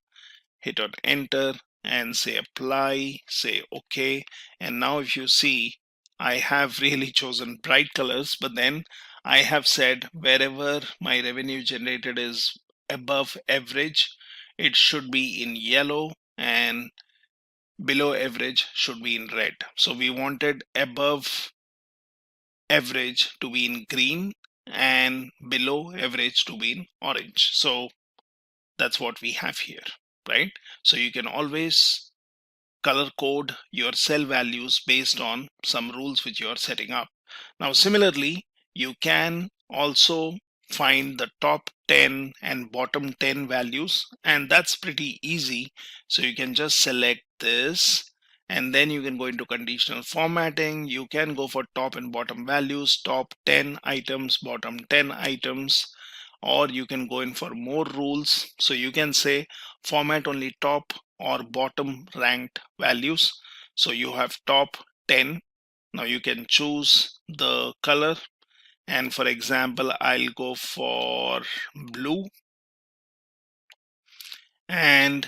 hit on enter, and say apply, say okay. And now if you see, I have really chosen bright colors, but then I have said wherever my revenue generated is above average, it should be in yellow, and below average should be in red. So we wanted above average to be in green and below average to be in orange. So that's what we have here, right? So you can always color code your cell values based on some rules which you are setting up. Now similarly, you can also find the top 10 and bottom 10 values, and that's pretty easy. So you can just select this, and then you can go into conditional formatting. You can go for top and bottom values, top 10 items, bottom 10 items, or you can go in for more rules. So you can say format only top or bottom ranked values. So you have top 10. Now you can choose the color, and for example, I'll go for blue, and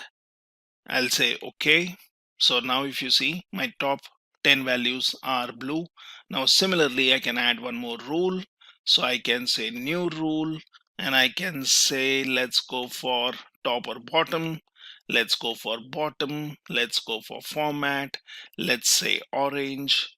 I'll say okay. So now if you see, my top 10 values are blue. Now similarly, I can add one more rule. So I can say new rule, and I can say let's go for top or bottom. Let's go for bottom. Let's go for format. Let's say orange.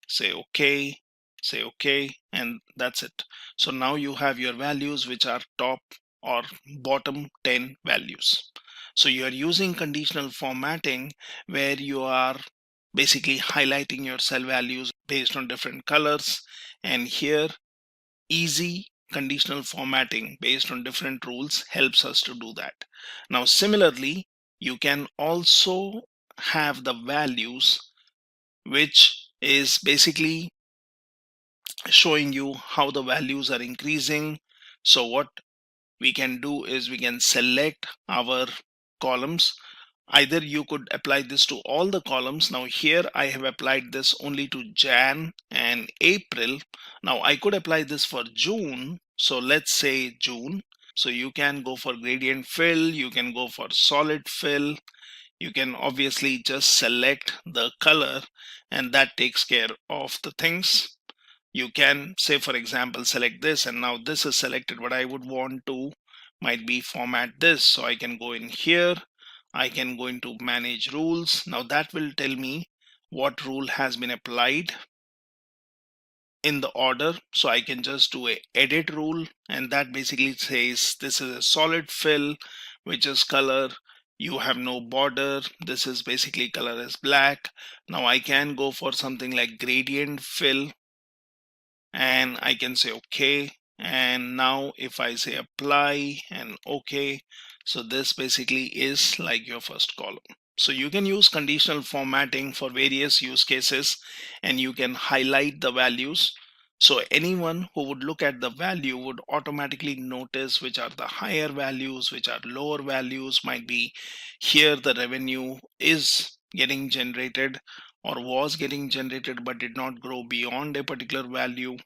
Say okay. Say okay, and that's it. So now you have your values which are top or bottom 10 values. So you are using conditional formatting where you are basically highlighting your cell values based on different colors, and here easy conditional formatting based on different rules helps us to do that. Now similarly, you can also have the values which is basically showing you how the values are increasing. So what we can do is we can select our columns. Either you could apply this to all the columns. Now here I have applied this only to Jan and April. Now I could apply this for June. So let's say June. So you can go for gradient fill, you can go for solid fill, you can obviously just select the color, and that takes care of the things. You can say, for example, select this, and now this is selected, but I would want to might be format this. So I can go in here, I can go into manage rules. Now that will tell me what rule has been applied in the order. So I can just do a edit rule, and that basically says this is a solid fill, which is color, you have no border, this is basically color is black. Now I can go for something like gradient fill, and I can say okay. And now if I say apply and okay, so this basically is like your first column. So you can use conditional formatting for various use cases, and you can highlight the values. So anyone who would look at the value would automatically notice which are the higher values, which are lower values. Might be here the revenue is getting generated or was getting generated but did not grow beyond a particular value,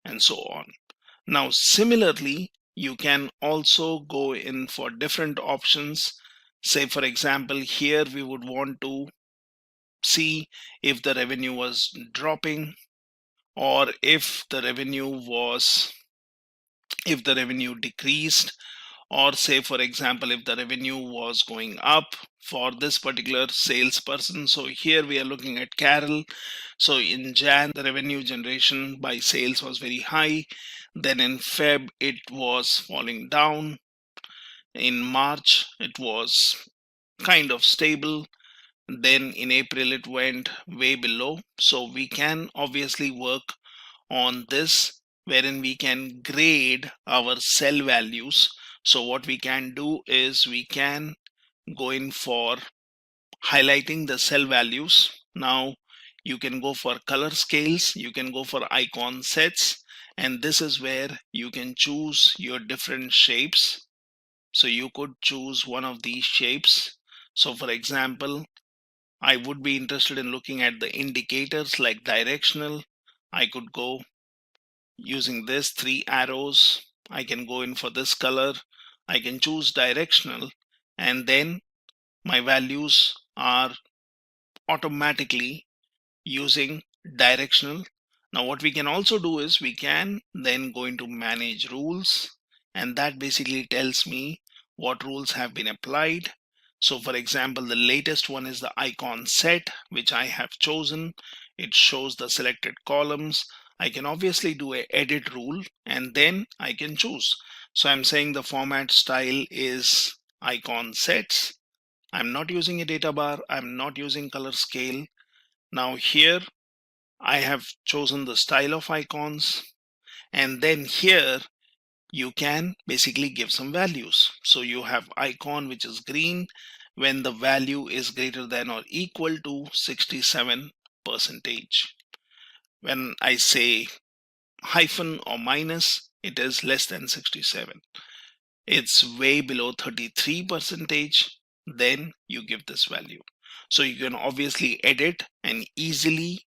and so on. Now similarly, you can also go in for different options. Say for example, here we would want to see if the revenue was dropping, or if the revenue decreased, or say for example if the revenue was going up for this particular salesperson. So here we are looking at Carol. So in Jan, the revenue generation by sales was very high. Then in Feb, it was falling down. In March, it was kind of stable. Then in April, it went way below. So we can obviously work on this, wherein we can grade our cell values. So what we can do is we can go in for highlighting the cell values. Now you can go for color scales, you can go for icon sets, and this is where you can choose your different shapes. So you could choose one of these shapes. So for example, I would be interested in looking at the indicators like directional. I could go using this 3 arrows. I can go in for this color, I can choose directional, and then my values are automatically using directional. Now what we can also do is we can then go into manage rules, and that basically tells me what rules have been applied. So for example, the latest one is the icon set, which I have chosen. It shows the selected columns. I can obviously do a edit rule, and then I can choose. So I'm saying the format style is icon sets. I'm not using a data bar, I'm not using color scale. Now here I have chosen the style of icons, and then here you can basically give some values. So you have icon which is green when the value is greater than or equal to 67%. When I say hyphen or minus, it is less than 67. It's way below 33%, then you give this value. So you can obviously edit and easily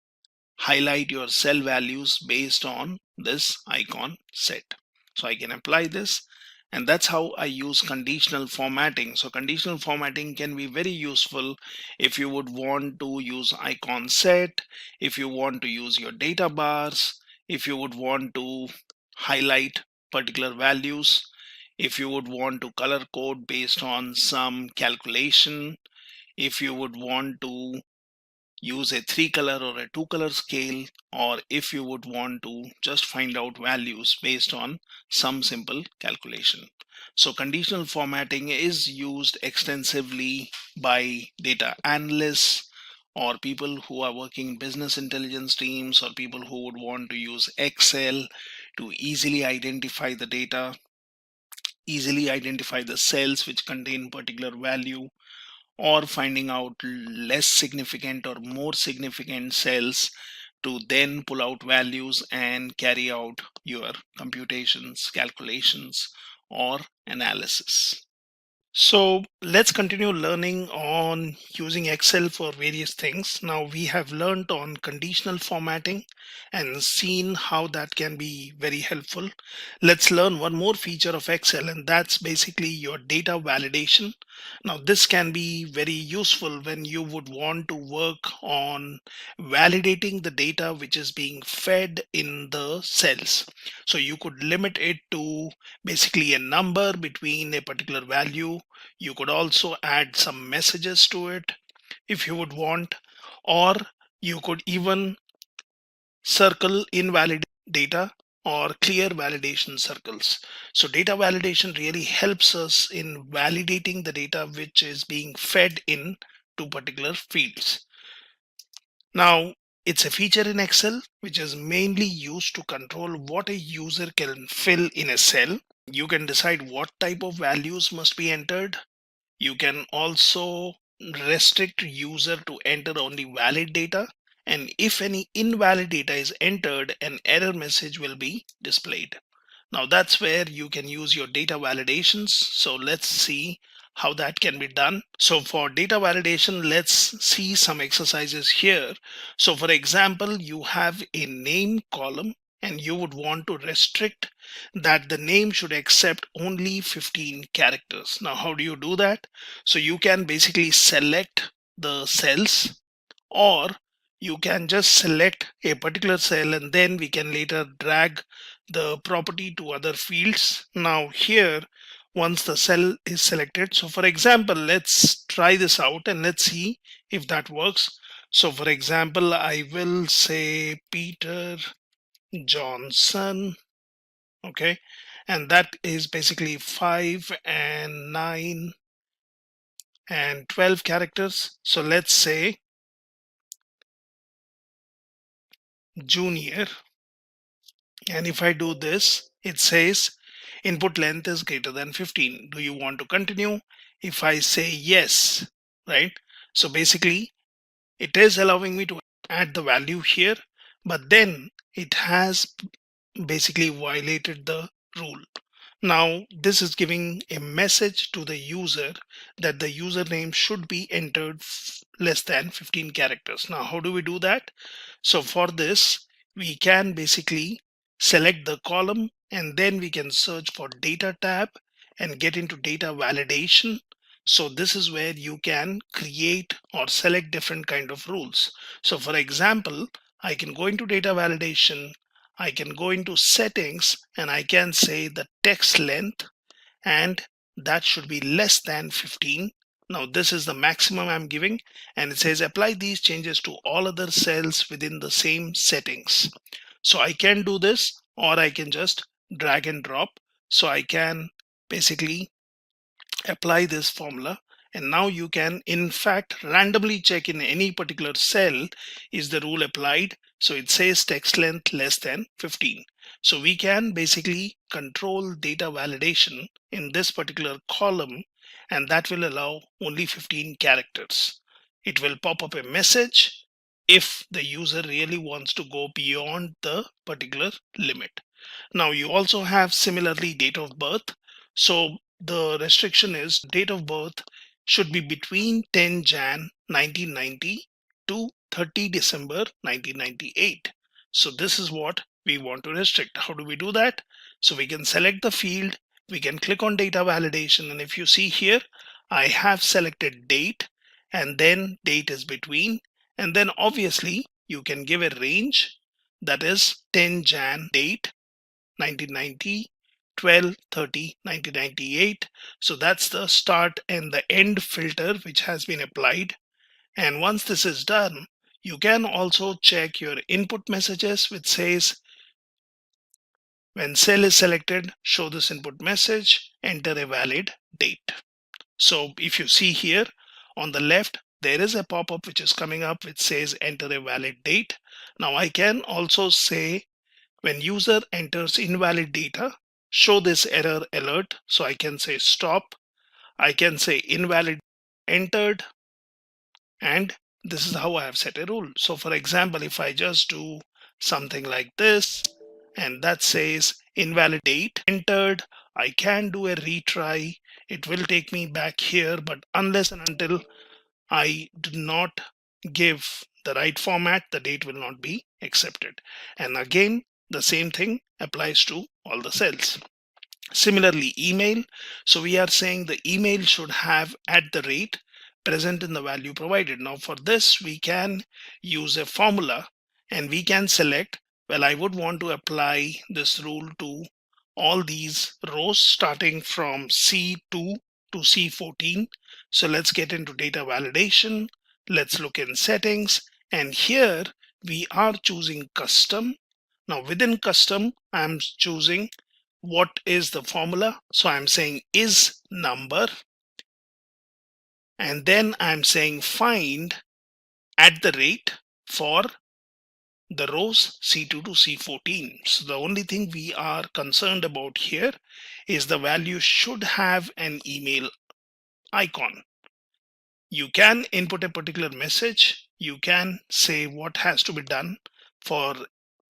highlight your cell values based on this icon set. So I can apply this, and that's how I use conditional formatting. So conditional formatting can be very useful if you would want to use icon set, if you want to use your data bars, if you would want to highlight particular values, if you would want to color code based on some calculation, if you would want to use a 3-color or a 2-color scale, or if you would want to just find out values based on some simple calculation. So conditional formatting is used extensively by data analysts, or people who are working in business intelligence teams, or people who would want to use Excel to easily identify the data, easily identify the cells which contain particular value, or finding out less significant or more significant cells to then pull out values and carry out your computations, calculations, or analysis. So let's continue learning on using Excel for various things. Now we have learned on conditional formatting and seen how that can be very helpful. Let's learn one more feature of Excel, and that's basically your data validation. Now this can be very useful when you would want to work on validating the data which is being fed in the cells. So you could limit it to basically a number between a particular value. You could also add some messages to it if you would want, or you could even circle invalid data or clear validation circles. So data validation really helps us in validating the data which is being fed in to particular fields. Now, it's a feature in Excel which is mainly used to control what a user can fill in a cell. You can decide what type of values must be entered. You can also restrict user to enter only valid data, and if any invalid data is entered, an error message will be displayed. Now that's where you can use your data validations. So let's see how that can be done. So for data validation, let's see some exercises here. So for example, you have a name column and you would want to restrict that the name should accept only 15 characters. Now, how do you do that? So you can basically select the cells, or you can just select a particular cell and then we can later drag the property to other fields. Now here, once the cell is selected, so for example, let's try this out and let's see if that works. So for example, I will say Peter Johnson, okay, and that is basically 5 and 9 and 12 characters. So let's say junior, and if I do this, it says input length is greater than 15. Do you want to continue? If I say yes, right? So basically it is allowing me to add the value here, but then it has basically violated the rule. Now this is giving a message to the user that the username should be entered less than 15 characters. Now how do we do that? So for this, we can basically select the column and then we can search for data tab and get into data validation. So this is where you can create or select different kind of rules. So for example, I can go into data validation, I can go into settings, and I can say the text length, and that should be less than 15. Now this is the maximum I'm giving, and it says apply these changes to all other cells within the same settings. So I can do this, or I can just drag and drop. So I can basically apply this formula, and now you can in fact randomly check in any particular cell, is the rule applied. So it says text length less than 15. So we can basically control data validation in this particular column, and that will allow only 15 characters. It will pop up a message if the user really wants to go beyond the particular limit. Now you also have similarly date of birth. So the restriction is date of birth should be between 10 Jan 1990 to 30 December 1998. So this is what we want to restrict. How do we do that? So we can select the field, we can click on data validation, and if you see here, I have selected date, and then date is between, and then obviously you can give a range, that is 10 Jan date 1990, 12/30, 1998. So that's the start and the end filter which has been applied. And once this is done, You can also check your input messages, which says when cell is selected, show this input message, enter a valid date. So if you see here on the left, there is a pop-up which is coming up which says enter a valid date. Now I can also say when user enters invalid data, show this error alert. So I can say stop. I can say invalid entered, and this is how I have set a rule. So for example, if I just do something like this, and that says invalid date entered, I can do a retry. It will take me back here, but unless and until I do not give the right format, the date will not be accepted. And again, the same thing applies to all the cells. Similarly, email. So we are saying the email should have at the rate present in the value provided. Now for this, we can use a formula and we can select, well, I would want to apply this rule to all these rows starting from C2 to C14. So let's get into data validation. Let's look in settings, and here we are choosing custom. Now within custom, I'm choosing what is the formula. So I'm saying is number, and then I'm saying find at the rate for the rows C2 to C14. So the only thing we are concerned about here is the value should have an email icon. You can input a particular message. You can say what has to be done for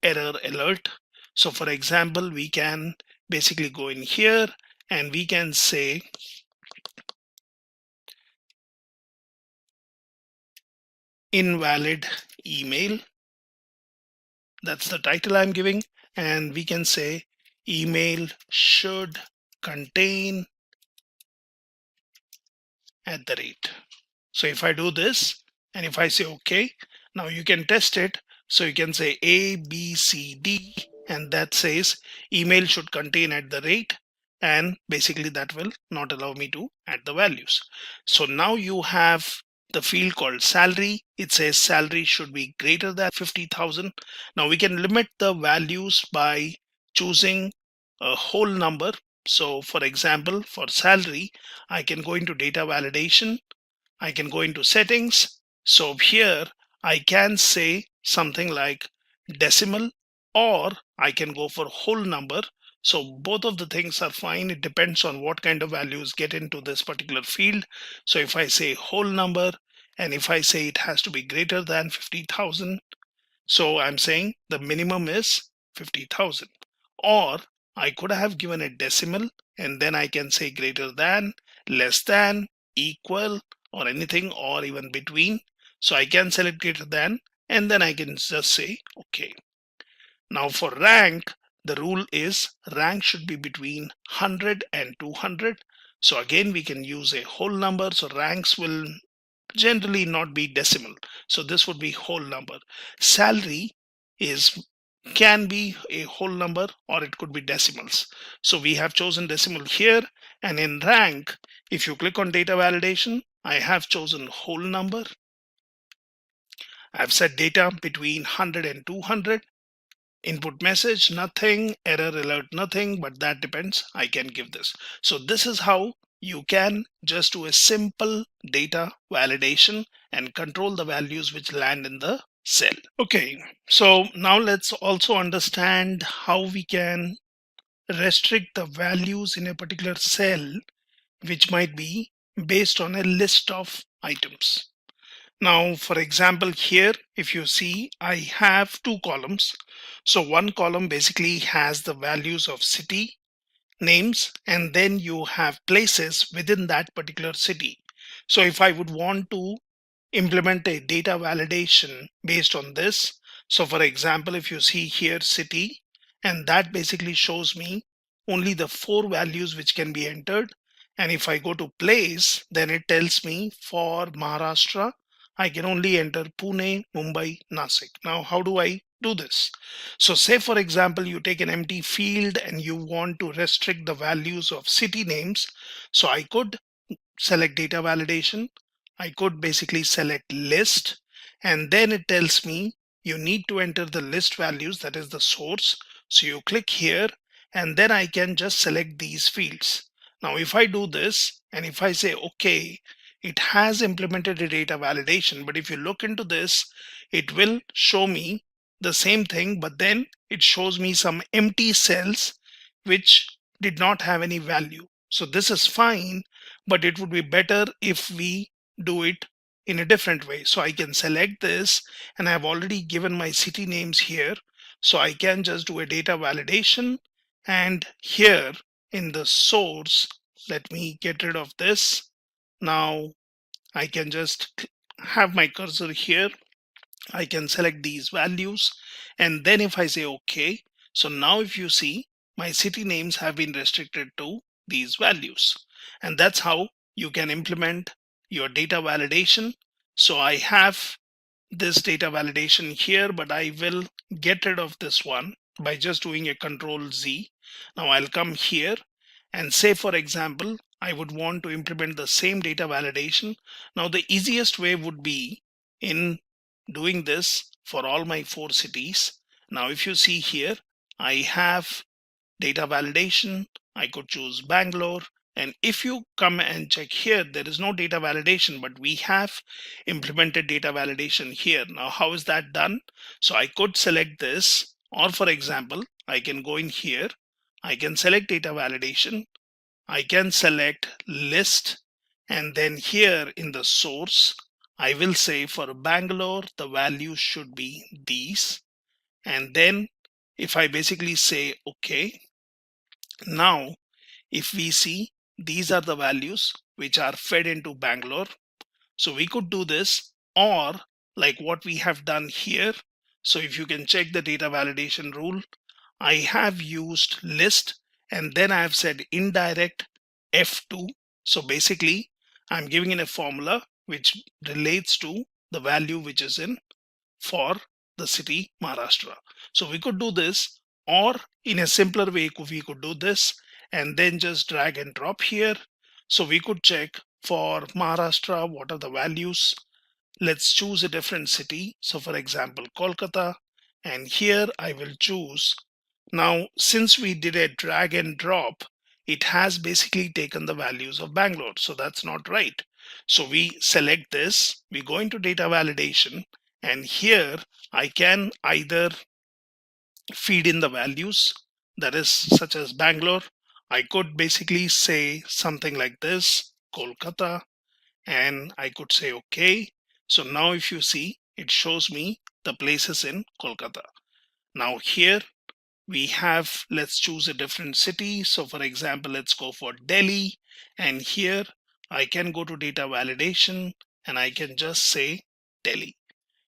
error alert. So for example, we can basically go in here and we can say invalid email. That's the title I'm giving. And we can say email should contain at the rate. So if I do this and if I say OK, now you can test it. So you can say A, B, C, D, and that says email should contain at the rate. And basically that will not allow me to add the values. So now you have the field called salary. It says salary should be greater than 50,000. Now we can limit the values by choosing a whole number. So for example, for salary, I can go into data validation. I can go into settings. So here I can say something like decimal, or I can go for whole number. So both of the things are fine. It depends on what kind of values get into this particular field. So if I say whole number, and if I say it has to be greater than 50,000, so I'm saying the minimum is 50,000. Or I could have given a decimal and then I can say greater than, less than, equal, or anything, or even between. So I can select greater than and then I can just say OK. Now for rank, the rule is rank should be between 100 and 200. So again, we can use a whole number. So ranks will generally not be decimal. So this would be whole number. Salary can be a whole number or it could be decimals. So we have chosen decimal here, and in rank, if you click on data validation, I have chosen whole number. I've set data between 100 and 200. Input message, nothing. Error alert, nothing, but that depends. I can give this. So this is how you can just do a simple data validation and control the values which land in the cell. Okay, so now let's also understand how we can restrict the values in a particular cell, which might be based on a list of items. Now, for example, here, if you see, I have two columns. So one column basically has the values of city names, and then you have places within that particular city. So if I would want to implement a data validation based on this, so for example, if you see here city, and that basically shows me only the 4 values which can be entered. And if I go to place, then it tells me for Maharashtra, I can only enter Pune, Mumbai, Nasik. Now, how do I do this? So say, for example, you take an empty field and you want to restrict the values of city names. So I could select data validation. I could basically select list, And then it tells me you need to enter the list values, that is the source. So you click here, and then I can just select these fields. Now if I do this and if I say okay, it has implemented a data validation, but if you look into this, it will show me the same thing, but then it shows me some empty cells which did not have any value. So this is fine, but it would be better if we do it in a different way. So I can select this, and I've already given my city names here. So I can just do a data validation, and here in the source, let me get rid of this. Now I can just have my cursor here. I can select these values, and then if I say OK, so now if you see, my city names have been restricted to these values. And that's how you can implement your data validation. So I have this data validation here, but I will get rid of this one by just doing a Control Z. Now I'll come here and say, for example, I would want to implement the same data validation. Now the easiest way would be in doing this for all my 4 cities. Now if you see here, I have data validation. I could choose Bangalore. And if you come and check here, there is no data validation, but we have implemented data validation here. Now, how is that done? So I could select this, or for example, I can go in here. I can select data validation. I can select list. And then here in the source, I will say for Bangalore, the values should be these. And then if I basically say, okay, now if we see, these are the values which are fed into Bangalore. So we could do this, or like what we have done here. So if you can check the data validation rule, I have used list, and then I have said indirect F2. So basically I'm giving in a formula which relates to the value which is in for the city Maharashtra. So we could do this, or in a simpler way, we could do this and then just drag and drop here. So we could check for Maharashtra, what are the values. Let's choose a different city. So for example, Kolkata, and here I will choose. Now, since we did a drag and drop, it has basically taken the values of Bangalore. So that's not right. So we select this, we go into data validation, and here I can either feed in the values, that is such as Bangalore. I could basically say something like this, Kolkata, and I could say okay. So now if you see, it shows me the places in Kolkata. Now here we have, let's choose a different city. So for example, let's go for Delhi, and here I can go to data validation and I can just say Delhi.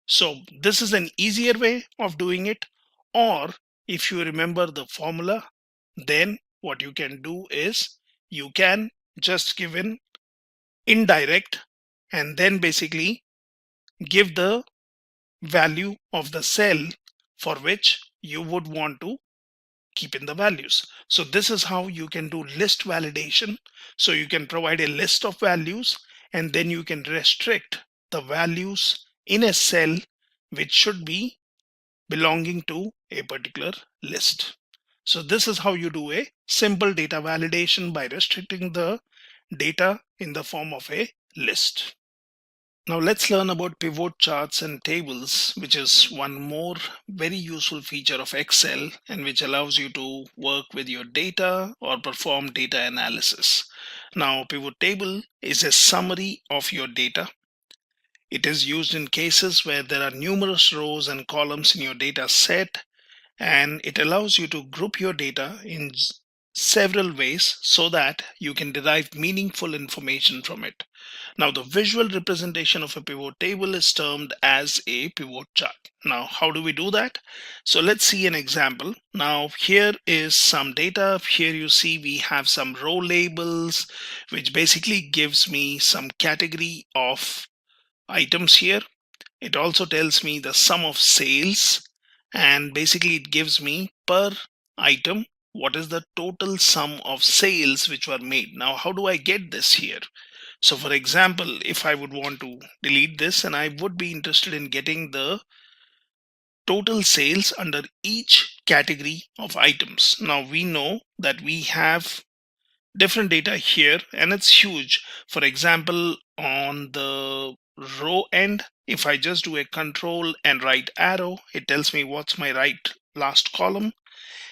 So this is an easier way of doing it. Or if you remember the formula, then what you can do is you can just give in indirect and then basically give the value of the cell for which you would want to keep in the values. So this is how you can do list validation. So you can provide a list of values, and then you can restrict the values in a cell which should be belonging to a particular list. So this is how you do a simple data validation by restricting the data in the form of a list. Now let's learn about pivot charts and tables, which is one more very useful feature of Excel and which allows you to work with your data or perform data analysis. Now, pivot table is a summary of your data. It is used in cases where there are numerous rows and columns in your data set, and it allows you to group your data in several ways so that you can derive meaningful information from it. Now, the visual representation of a pivot table is termed as a pivot chart. Now, how do we do that? So let's see an example. Now, here is some data. Here you see we have some row labels, which basically gives me some category of items here. It also tells me the sum of sales, and basically it gives me per item what is the total sum of sales which were made. Now, how do I get this here? So for example, if I would want to delete this, and I would be interested in getting the total sales under each category of items. Now we know that we have different data here and it's huge. For example, on the row end, if I just do a control and right arrow, it tells me what's my right last column.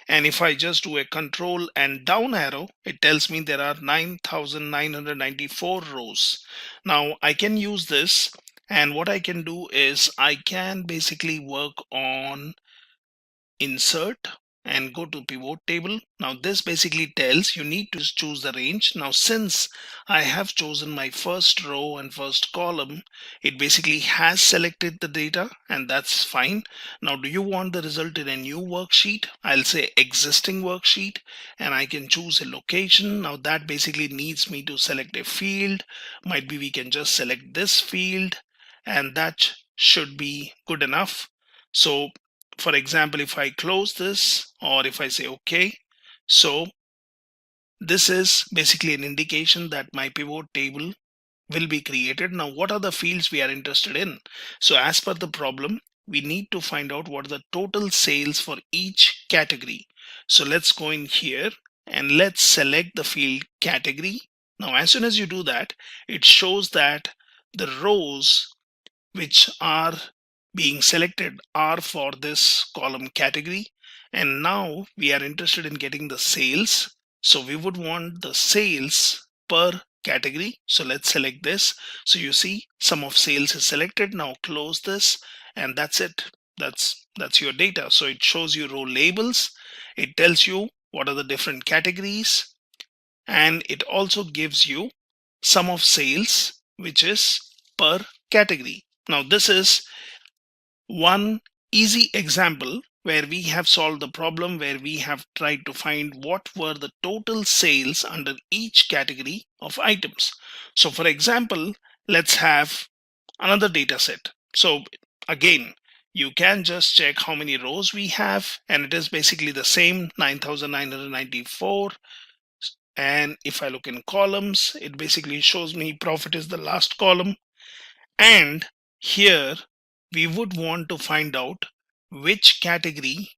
And if I just do a control and down arrow, it tells me there are 9,994 rows. Now I can use this, and what I can do is I can basically work on insert and go to pivot table. Now this basically tells you need to choose the range. Now since I have chosen my first row and first column, it basically has selected the data, and that's fine. Now do you want the result in a new worksheet? I'll say existing worksheet, and I can choose a location. Now that basically needs me to select a field. Might be we can just select this field, and that should be good enough. So for example, if I close this or if I say OK, so this is basically an indication that my pivot table will be created. Now, what are the fields we are interested in? So as per the problem, we need to find out what are the total sales for each category. So let's go in here and let's select the field category. Now, as soon as you do that, it shows that the rows which are being selected are for this column category. And now we are interested in getting the sales. So we would want the sales per category. So let's select this. So you see sum of sales is selected. Now close this, and that's it. That's your data. So it shows you row labels. It tells you what are the different categories, and it also gives you sum of sales, which is per category. Now this is one easy example where we have solved the problem, where we have tried to find what were the total sales under each category of items. So for example, let's have another data set. So again, you can just check how many rows we have, and it is basically the same 9,994. And if I look in columns, it basically shows me profit is the last column. And here we would want to find out which category.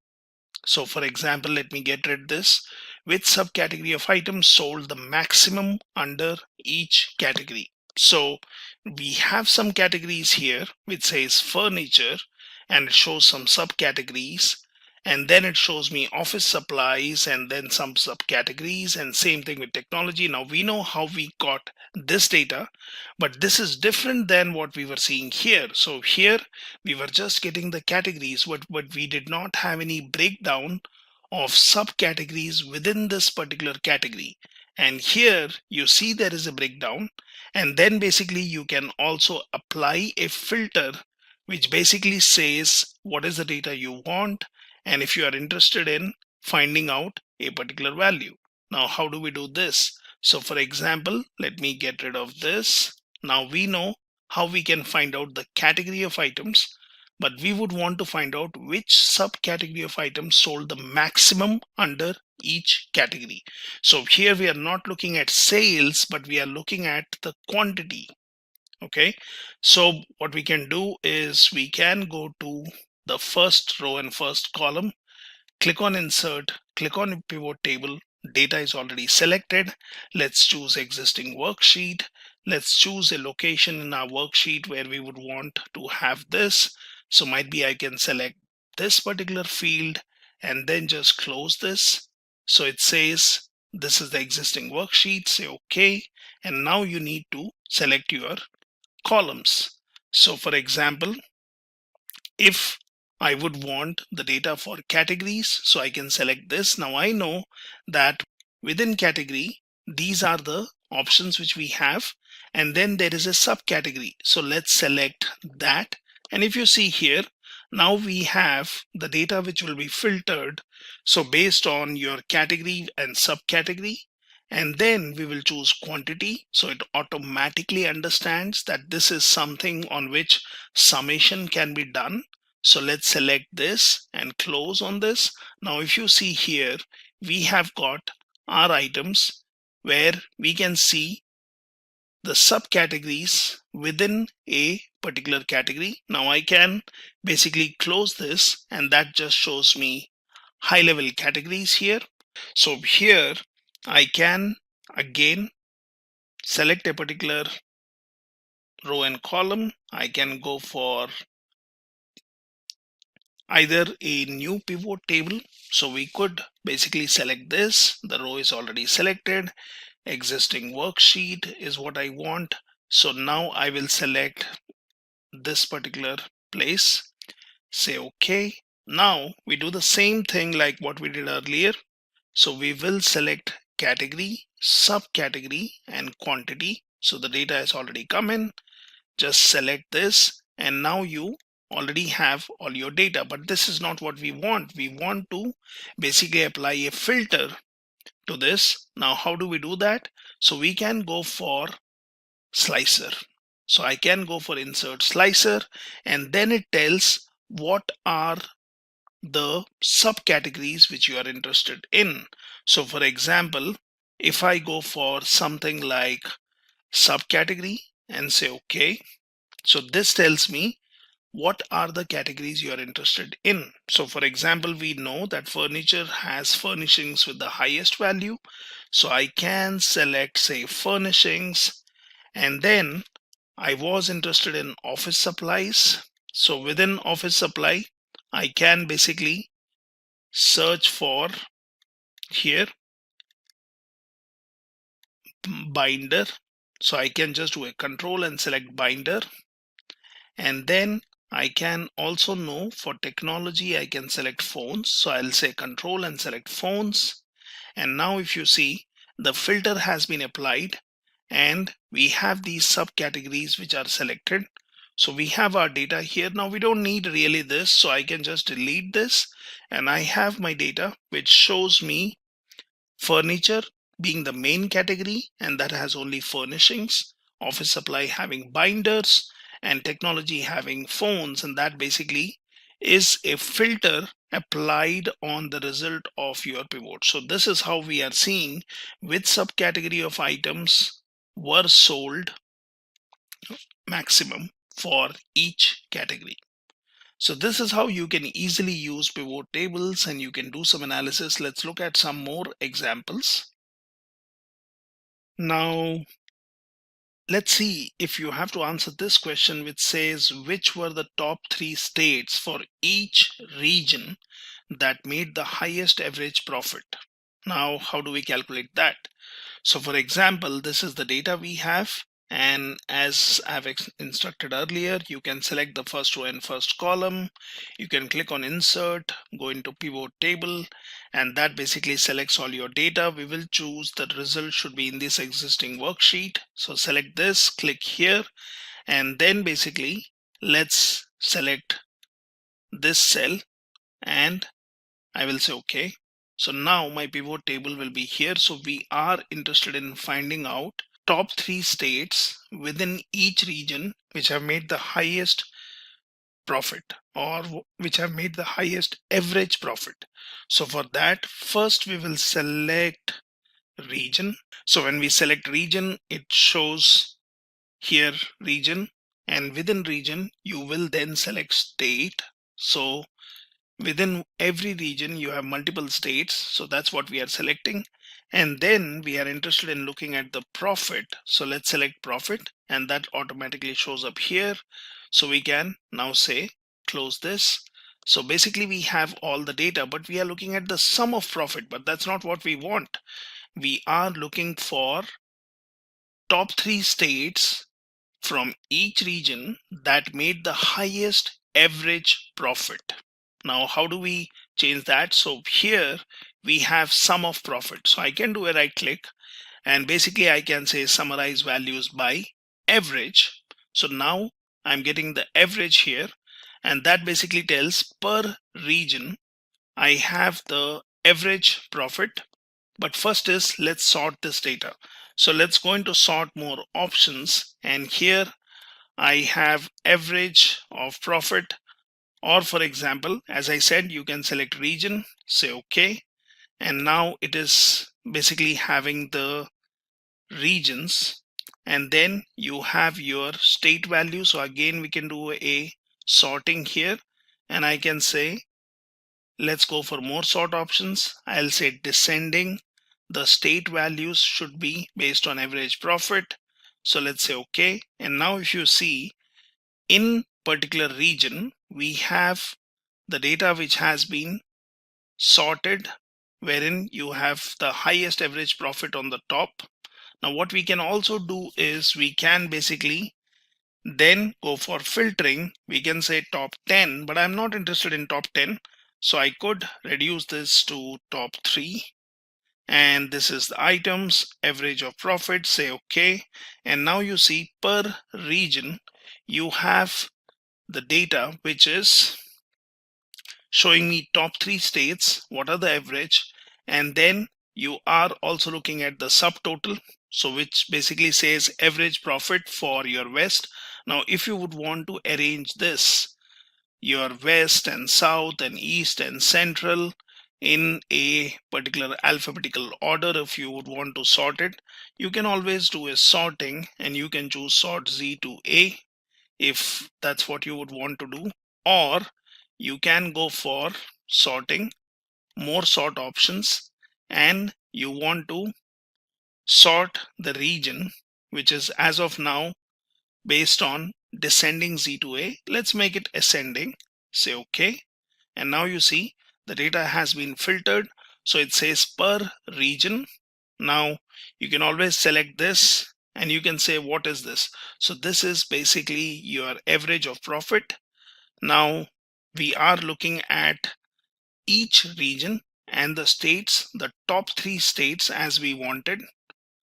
So for example, let me get rid this, which subcategory of items sold the maximum under each category. So we have some categories here which says furniture, and it shows some subcategories, and then it shows me office supplies and then some subcategories, and same thing with technology. Now we know how we got this data, but this is different than what we were seeing here. So here we were just getting the categories, but we did not have any breakdown of subcategories within this particular category. And here you see there is a breakdown, and then basically you can also apply a filter which basically says what is the data you want, and if you are interested in finding out a particular value. Now how do we do this? So for example, let me get rid of this. Now we know how we can find out the category of items, but we would want to find out which subcategory of items sold the maximum under each category. So here we are not looking at sales, but we are looking at the quantity. Okay, so what we can do is we can go to the first row and first column, click on insert, click on pivot table. Data is already selected. Let's choose existing worksheet. Let's choose a location in our worksheet where we would want to have this. So might be I can select this particular field and then just close this. So it says this is the existing worksheet. Say OK, and now you need to select your columns. So for example, if I would want the data for categories, so I can select this. Now I know that within category, these are the options which we have, and then there is a subcategory. So let's select that. And if you see here, now we have the data which will be filtered. So based on your category and subcategory, and then we will choose quantity. So it automatically understands that this is something on which summation can be done. So let's select this and close on this. Now if you see here, we have got our items where we can see the subcategories within a particular category. Now I can basically close this, and that just shows me high level categories here. So here I can again select a particular row and column. I can go for either a new pivot table. So we could basically select this. The row is already selected. Existing worksheet is what I want. So now I will select this particular place, say OK. Now we do the same thing like what we did earlier. So we will select category, subcategory, and quantity. So the data has already come in. Just select this, and now you already have all your data. But this is not what we want. We want to basically apply a filter to this. Now how do we do that? So we can go for slicer. So I can go for insert slicer, and then it tells what are the subcategories which you are interested in. So for example, if I go for something like subcategory and say OK, so this tells me what are the categories you are interested in. So for example, we know that furniture has furnishings with the highest value. So I can select, say, furnishings, and then I was interested in office supplies. So within office supply, I can basically search for here binder. So I can just do a control and select binder. And then I can also know for technology, I can select phones. So I'll say control and select phones. And now if you see, the filter has been applied and we have these subcategories which are selected. So we have our data here. Now we don't need really this. So I can just delete this, and I have my data which shows me furniture being the main category, and that has only furnishings, office supply having binders, and technology having phones, and that basically is a filter applied on the result of your pivot. So this is how we are seeing which subcategory of items were sold maximum for each category. So this is how you can easily use pivot tables, and you can do some analysis. Let's look at some more examples. Now, let's see if you have to answer this question, which says which were the top 3 states for each region that made the highest average profit. Now, how do we calculate that? So for example, this is the data we have, and as I've instructed earlier, you can select the first row and first column. You can click on insert, go into pivot table, and that basically selects all your data. We will choose the result should be in this existing worksheet. So select this, click here, and then basically let's select this cell, and I will say OK. So now my pivot table will be here. So we are interested in finding out top 3 states within each region which have made the highest profit, or which have made the highest average profit. So for that, first we will select region. So when we select region, it shows here region, and within region you will then select state. So within every region you have multiple states, so that's what we are selecting. And then we are interested in looking at the profit, so let's select profit, and that automatically shows up here. So we can now say close this. So basically we have all the data, but we are looking at the sum of profit, but that's not what we want. We are looking for top 3 states from each region that made the highest average profit. Now, how do we change that? So here we have sum of profit. So I can do a right click, and basically I can say summarize values by average. So now I'm getting the average here, and that basically tells per region I have the average profit. But first is let's sort this data. So let's go into sort more options, and here I have average of profit. Or for example, as I said, you can select region, say OK, and now it is basically having the regions and then you have your state value. So again, we can do a sorting here, and I can say, let's go for more sort options. I'll say descending. The state values should be based on average profit. So let's say okay. And now if you see, in particular region, we have the data which has been sorted, wherein you have the highest average profit on the top. Now what we can also do is we can basically then go for filtering. We can say top 10, but I'm not interested in top 10. So I could reduce this to top 3. And this is the items, average of profit, say okay. And now you see per region, you have the data which is showing me top 3 states, what are the average, and then you are also looking at the subtotal, so which basically says average profit for your west. Now if you would want to arrange this, your west and south and east and central, in a particular alphabetical order, if you would want to sort it, you can always do a sorting, and you can choose sort Z to A if that's what you would want to do, or you can go for sorting, more sort options, and you want to sort the region, which is as of now based on descending Z to A. Let's make it ascending, say okay. And now you see the data has been filtered, so it says per region. Now you can always select this and you can say, what is this? So this is basically your average of profit. Now we are looking at each region and the states, the top 3 states as we wanted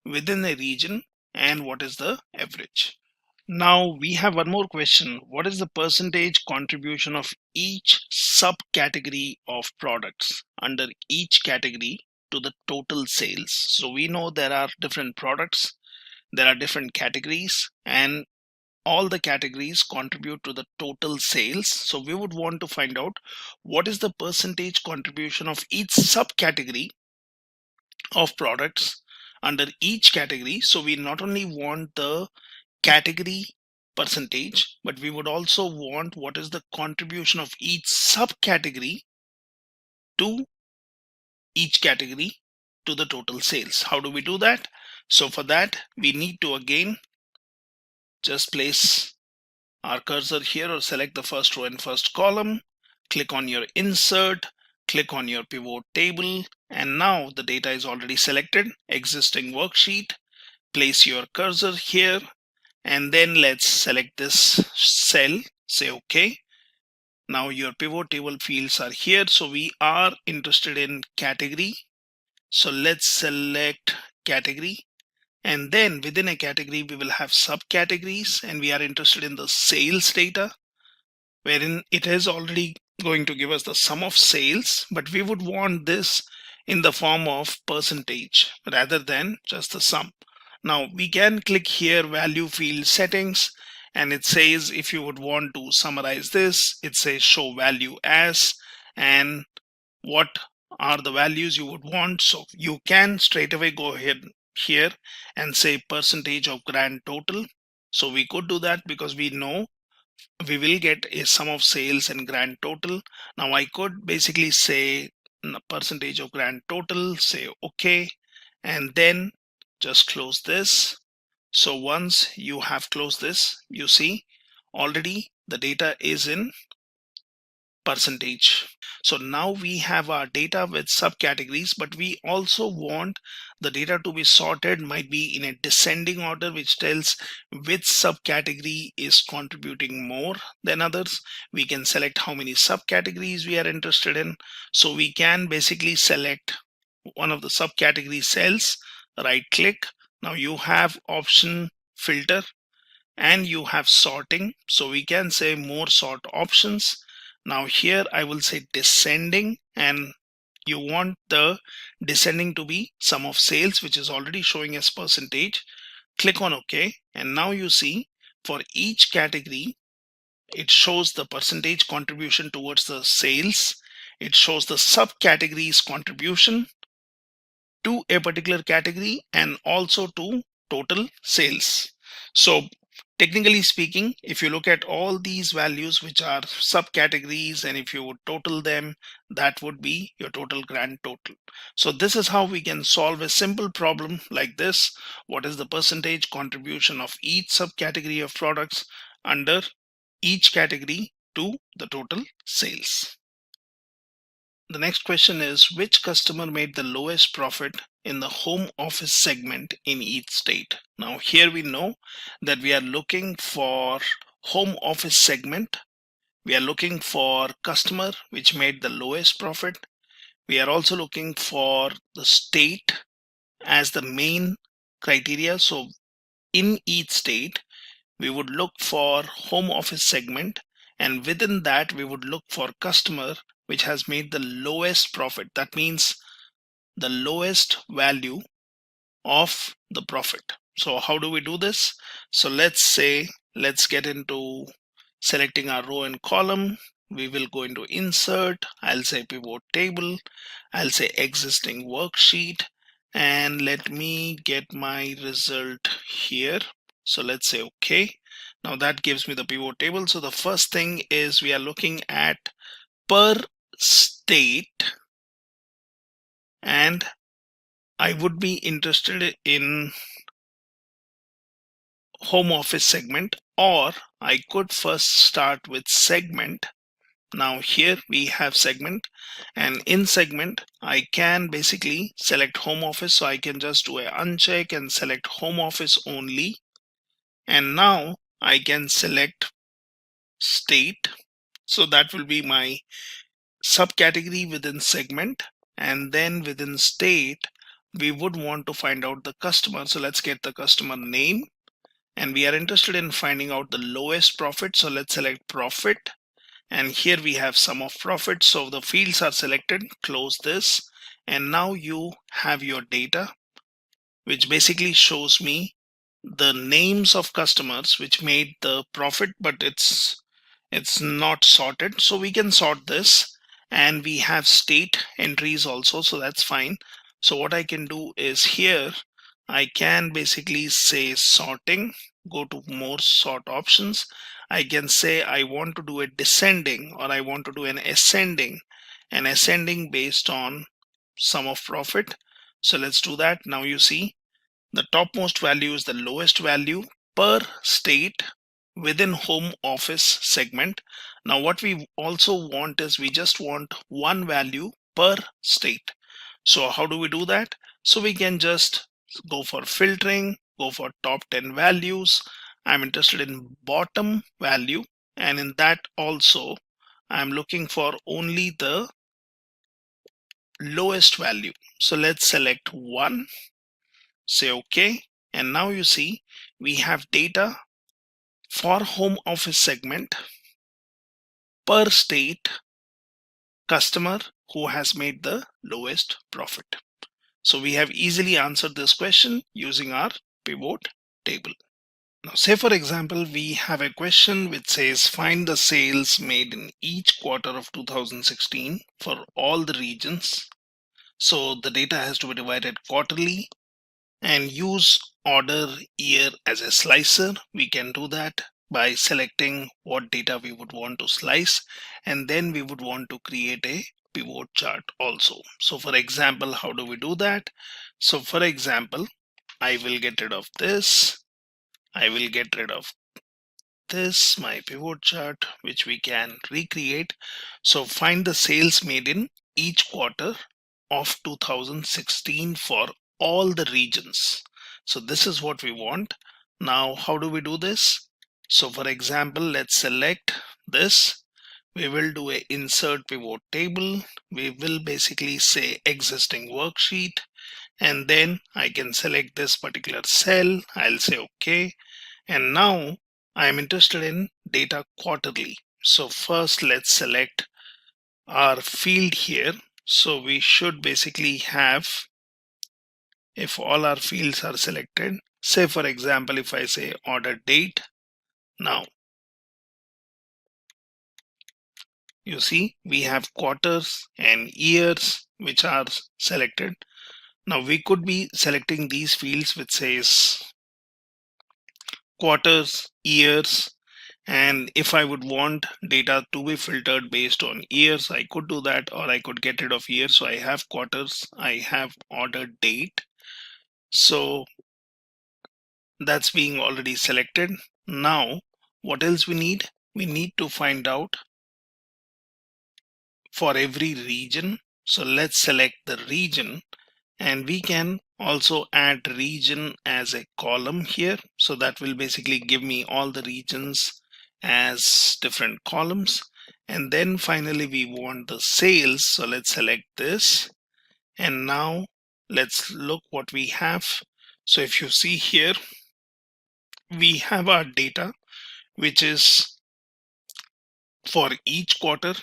within a region, and what is the average. Now we have one more question. What is the percentage contribution of each subcategory of products under each category to the total sales? So we know there are different products, there are different categories, and all the categories contribute to the total sales. So we would want to find out what is the percentage contribution of each subcategory of products under each category. So we not only want the category percentage, but we would also want what is the contribution of each subcategory to each category to the total sales. How do we do that? So for that, we need to again just place our cursor here or select the first row and first column, click on your insert, click on your pivot table, and now the data is already selected, existing worksheet. Place your cursor here, and then let's select this cell, say okay. Now your pivot table fields are here, so we are interested in category. So let's select category, and then within a category we will have subcategories, and we are interested in the sales data, wherein it is already going to give us the sum of sales, but we would want this in the form of percentage rather than just the sum. Now we can click here value field settings, and it says if you would want to summarize this, it says show value as, and what are the values you would want. So you can straight away go ahead here and say percentage of grand total. So we could do that because we know we will get a sum of sales and grand total. Now I could basically say percentage of grand total, say okay, and then just close this. So once you have closed this, you see already the data is in percentage. So now we have our data with subcategories, but we also want the data to be sorted, might be in a descending order, which tells which subcategory is contributing more than others. We can select how many subcategories we are interested in. So we can basically select one of the subcategory cells, right click. Now you have option filter and you have sorting. So we can say more sort options. Now here I will say descending, and you want the descending to be sum of sales, which is already showing as percentage. Click on OK, and now you see for each category it shows the percentage contribution towards the sales. It shows the subcategories contribution to a particular category and also to total sales. So technically speaking, if you look at all these values which are subcategories, and if you would total them, that would be your total grand total. So this is how we can solve a simple problem like this. What is the percentage contribution of each subcategory of products under each category to the total sales? The next question is, which customer made the lowest profit in the home office segment in each state? Now here we know that we are looking for home office segment. We are looking for customer which made the lowest profit. We are also looking for the state as the main criteria. So in each state, we would look for home office segment, and within that we would look for customer which has made the lowest profit. That means the lowest value of the profit. So how do we do this? So let's get into selecting our row and column. We will go into insert. I'll say pivot table. I'll say existing worksheet, and let me get my result here. So let's say okay. Now that gives me the pivot table. So the first thing is we are looking at per state, and I would be interested in home office segment, or I could first start with segment. Now here we have segment, and in segment I can basically select home office. So I can just do a uncheck and select home office only, and now I can select state. So that will be my subcategory within segment, and then within state we would want to find out the customer. So let's get the customer name, and we are interested in finding out the lowest profit. So let's select profit, and here we have sum of profit. So the fields are selected. Close this, and now you have your data which basically shows me the names of customers which made the profit, but it's not sorted. So we can sort this, and we have state entries also, so that's fine. So what I can do is here I can basically say sorting, go to more sort options. I can say I want to do a descending, or I want to do an ascending based on sum of profit. So let's do that. Now you see the topmost value is the lowest value per state within home office segment. Now what we also want is we just want one value per state. So how do we do that? So we can just go for filtering, go for top 10 values. I'm interested in bottom value, and in that also I'm looking for only the lowest value. So let's select 1, say okay, and now you see we have data for home office segment per state, customer who has made the lowest profit. So we have easily answered this question using our pivot table. Now say for example we have a question which says find the sales made in each quarter of 2016 for all the regions. So the data has to be divided quarterly, and use order year as a slicer. We can do that by selecting what data we would want to slice, and then we would want to create a pivot chart also. So for example, how do we do that? So for example, I will get rid of this, I will get rid of this, my pivot chart, which we can recreate. So find the sales made in each quarter of 2016 for all the regions. So this is what we want. Now how do we do this? So for example, let's select this. We will do a insert pivot table. We will basically say existing worksheet, and then I can select this particular cell. I'll say okay, and now I am interested in data quarterly. So first let's select our field here. So we should basically have, if all our fields are selected, say for example if I say order date, now you see we have quarters and years which are selected. Now we could be selecting these fields which says quarters, years, and if I would want data to be filtered based on years, I could do that, or I could get rid of years. So I have quarters, I have order date. So that's being already selected. Now, what else we need? We need to find out for every region. So let's select the region, and we can also add region as a column here. So that will basically give me all the regions as different columns. And then finally we want the sales. So let's select this. And now let's look what we have. So if you see here, we have our data, which is for each quarter.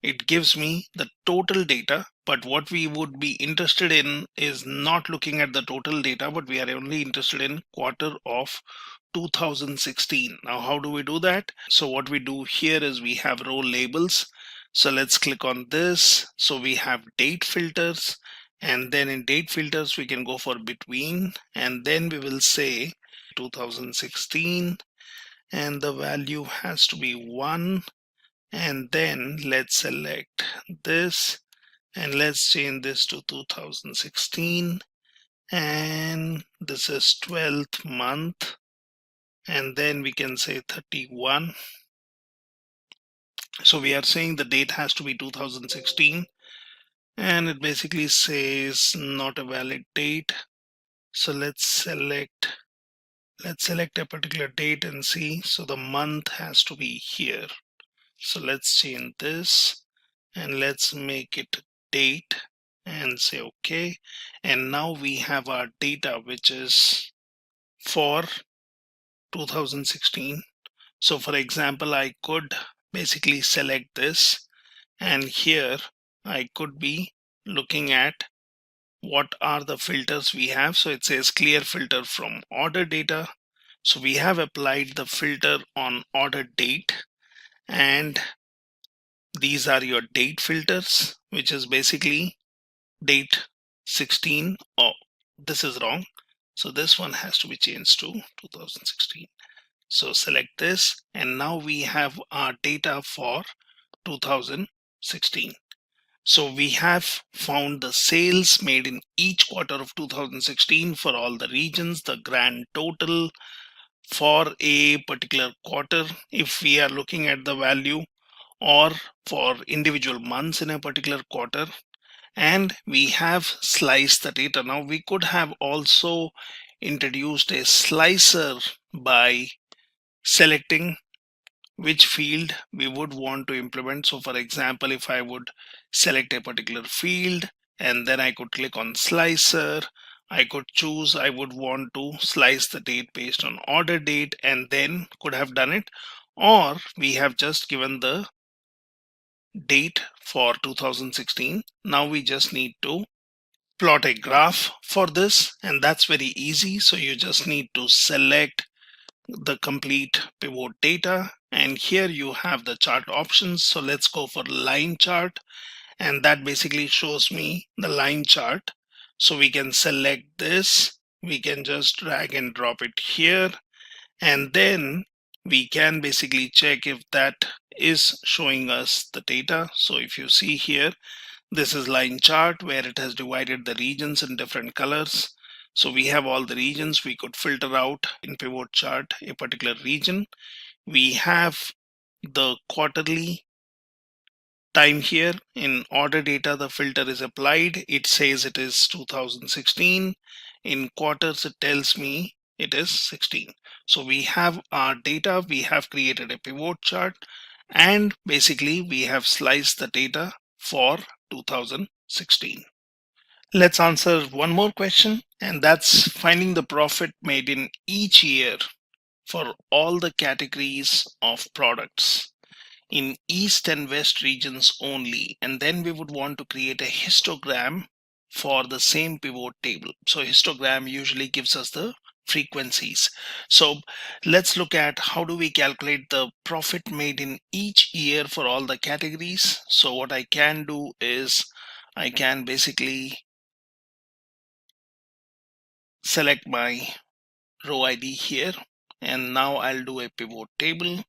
It gives me the total data, but what we would be interested in is not looking at the total data, but we are only interested in quarter of 2016. Now, how do we do that? So what we do here is we have row labels. So let's click on this. So we have date filters, and then in date filters, we can go for between, and then we will say 2016, and the value has to be 1. And then let's select this, and let's change this to 2016, and this is 12th month, and then we can say 31. So we are saying the date has to be 2016, and it basically says not a valid date. So let's select a particular date and see. So the month has to be here. So let's change this, and let's make it date and say OK. And now we have our data, which is for 2016. So for example, I could basically select this, and here I could be looking at what are the filters we have. So it says clear filter from order data. So we have applied the filter on order date, and these are your date filters, which is basically date 16. Oh, this is wrong. So this one has to be changed to 2016. So select this, and now we have our data for 2016. So we have found the sales made in each quarter of 2016 for all the regions, the grand total for a particular quarter if we are looking at the value, or for individual months in a particular quarter. And we have sliced the data. Now we could have also introduced a slicer by selecting which field we would want to implement. So for example, if I would select a particular field and then I could click on slicer, I could choose I would want to slice the date based on order date, and then could have done it. Or we have just given the date for 2016. Now we just need to plot a graph for this, and that's very easy. So you just need to select the complete pivot data, and here you have the chart options. So let's go for line chart, and that basically shows me the line chart. So we can select this, we can just drag and drop it here, and then we can basically check if that is showing us the data. So if you see here, this is line chart where it has divided the regions in different colors. So we have all the regions. We could filter out in pivot chart a particular region. We have the quarterly time here. In order data, the filter is applied. It says it is 2016. In quarters, it tells me it is 16. So we have our data, we have created a pivot chart, and basically we have sliced the data for 2016. Let's answer one more question, and that's finding the profit made in each year for all the categories of products in East and West regions only. And then we would want to create a histogram for the same pivot table. So histogram usually gives us the frequencies. So let's look at how do we calculate the profit made in each year for all the categories. So what I can do is I can basically select my row ID here, and now I'll do a pivot table.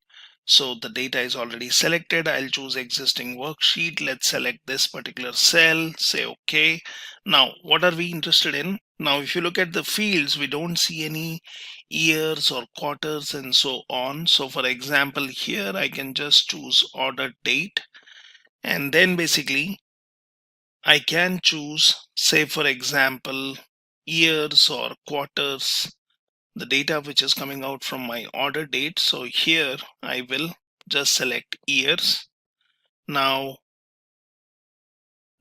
So the data is already selected. I'll choose existing worksheet. Let's select this particular cell, say OK. Now, what are we interested in? Now, if you look at the fields, we don't see any years or quarters and so on. So for example, here I can just choose order date, and then basically I can choose, say for example, years or quarters, the data which is coming out from my order date. So here I will just select years. Now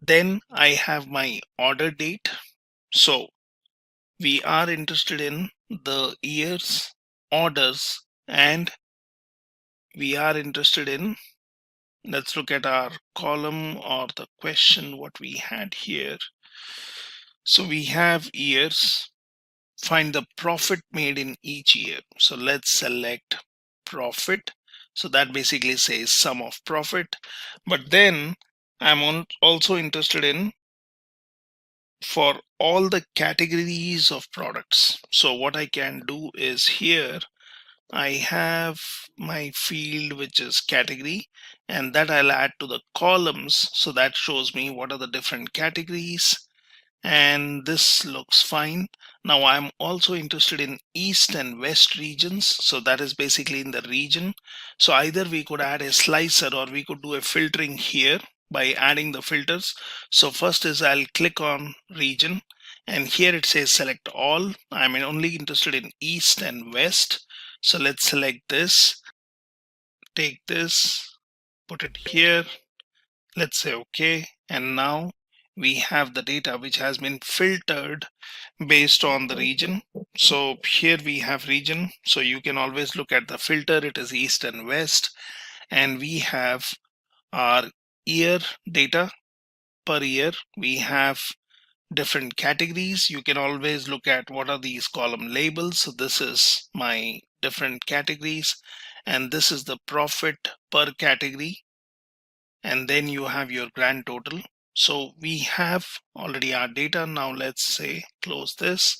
then I have my order date. So we are interested in the years, orders, and we are interested in, let's look at our column or the question what we had here. So we have years, find the profit made in each year. So let's select profit. So that basically says sum of profit. But then I'm also interested in for all the categories of products. So what I can do is here I have my field which is category, and that I'll add to the columns. So that shows me what are the different categories, and this looks fine. Now I'm also interested in east and west regions, so that is basically in the region. So either we could add a slicer or we could do a filtering here by adding the filters. So first is I'll click on region, and here it says select all. I'm only interested in east and west, so let's select this, take this, put it here, let's say OK, and now we have the data which has been filtered based on the region. So here we have region, so you can always look at the filter, it is east and west, and we have our year data per year. We have different categories. You can always look at what are these column labels. So this is my different categories, and this is the profit per category, and then you have your grand total. So we have already our data. Now let's say close this.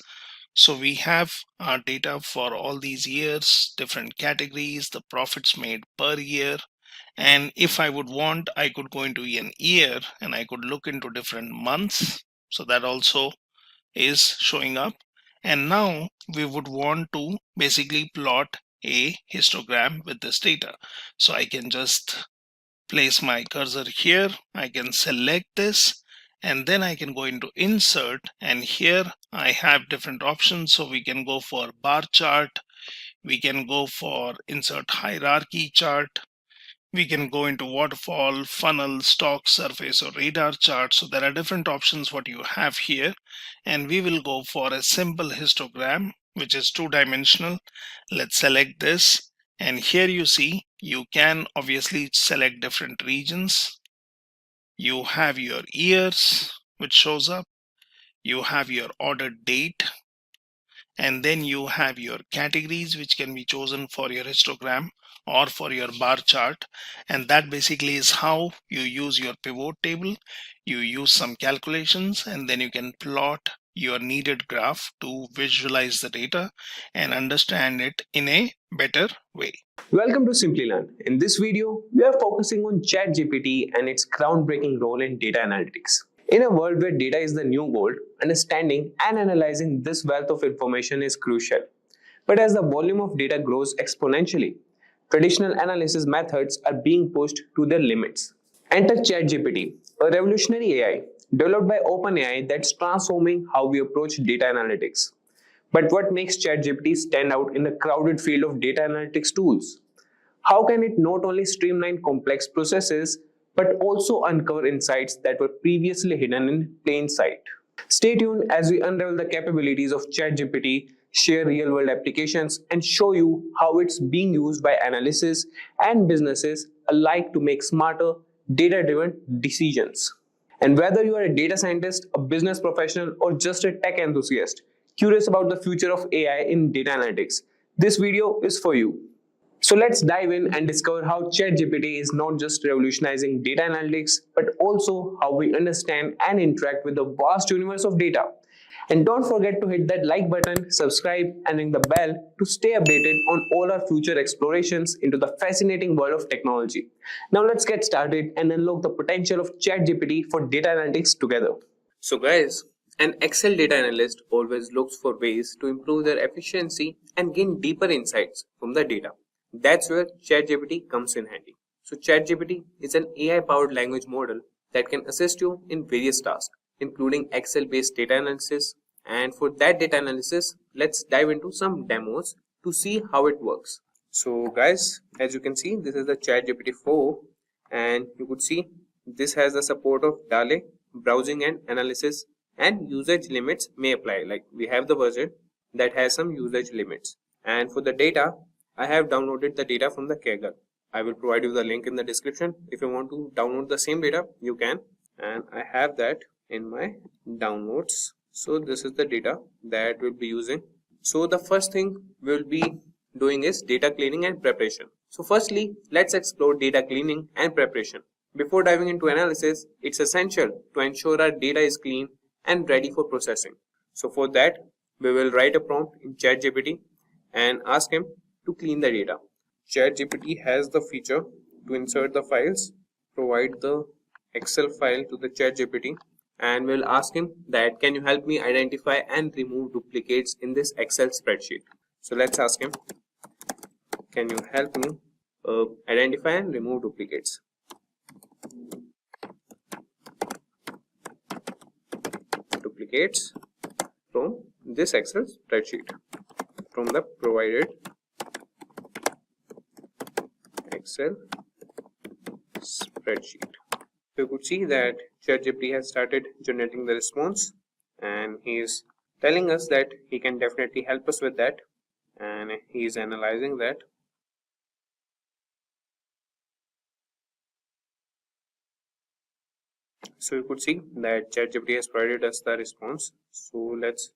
So we have our data for all these years, different categories, the profits made per year. And if I would want, I could go into an year and I could look into different months. So that also is showing up. And now we would want to basically plot a histogram with this data. So I can just place my cursor here, I can select this, and then I can go into insert, and here I have different options. So we can go for bar chart, we can go for insert hierarchy chart, we can go into waterfall, funnel, stock, surface, or radar chart. So there are different options what you have here, and we will go for a simple histogram which is two-dimensional. Let's select this, and here you see you can obviously select different regions. You have your years which shows up, you have your order date, and then you have your categories which can be chosen for your histogram or for your bar chart. And that basically is how you use your pivot table. You use some calculations, and then you can plot your needed graph to visualize the data and understand it in a better way. Welcome to Simplilearn. In this video, we are focusing on ChatGPT and its groundbreaking role in data analytics. In a world where data is the new gold, understanding and analyzing this wealth of information is crucial. But as the volume of data grows exponentially, traditional analysis methods are being pushed to their limits. Enter ChatGPT, a revolutionary AI developed by OpenAI that's transforming how we approach data analytics. But what makes ChatGPT stand out in the crowded field of data analytics tools? How can it not only streamline complex processes, but also uncover insights that were previously hidden in plain sight? Stay tuned as we unravel the capabilities of ChatGPT, share real-world applications, and show you how it's being used by analysts and businesses alike to make smarter, data-driven decisions. And whether you are a data scientist, a business professional, or just a tech enthusiast, curious about the future of AI in data analytics, this video is for you. So let's dive in and discover how ChatGPT is not just revolutionizing data analytics, but also how we understand and interact with the vast universe of data. And don't forget to hit that like button, subscribe, and ring the bell to stay updated on all our future explorations into the fascinating world of technology. Now let's get started and unlock the potential of ChatGPT for data analytics together. So guys, an Excel data analyst always looks for ways to improve their efficiency and gain deeper insights from the data. That's where ChatGPT comes in handy. So ChatGPT is an AI-powered language model that can assist you in various tasks, including Excel-based data analysis. And for that data analysis, let's dive into some demos to see how it works. So guys, as you can see, this is the ChatGPT 4, and you could see this has the support of DALE, browsing and analysis, and usage limits may apply. Like we have the version that has some usage limits. And for the data, I have downloaded the data from the Kaggle. I will provide you the link in the description. If you want to download the same data, you can. And I have that in my downloads. So this is the data that we'll be using. So the first thing we'll be doing is data cleaning and preparation. So firstly, let's explore data cleaning and preparation. Before diving into analysis, it's essential to ensure our data is clean and ready for processing. So for that, we will write a prompt in ChatGPT and ask him to clean the data. ChatGPT has the feature to insert the files, provide the Excel file to the ChatGPT, and we'll ask him that can you help me identify and remove duplicates in this Excel spreadsheet. So let's ask him, can you help me identify and remove duplicates? Duplicates from this Excel spreadsheet, from the provided Excel spreadsheet. So you could see that ChatGPT has started generating the response, and he is telling us that he can definitely help us with that, and he is analyzing that. So you could see that ChatGPT has provided us the response. So let's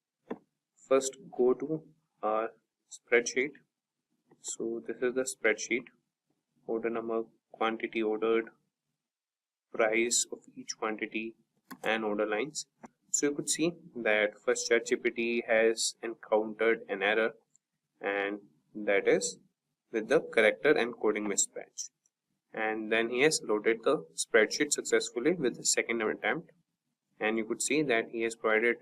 first go to our spreadsheet. So this is the spreadsheet: order number, quantity ordered, price of each quantity, and order lines. So you could see that first ChatGPT has encountered an error, and that is with the character encoding mismatch. And then he has loaded the spreadsheet successfully with the second attempt, and you could see that he has provided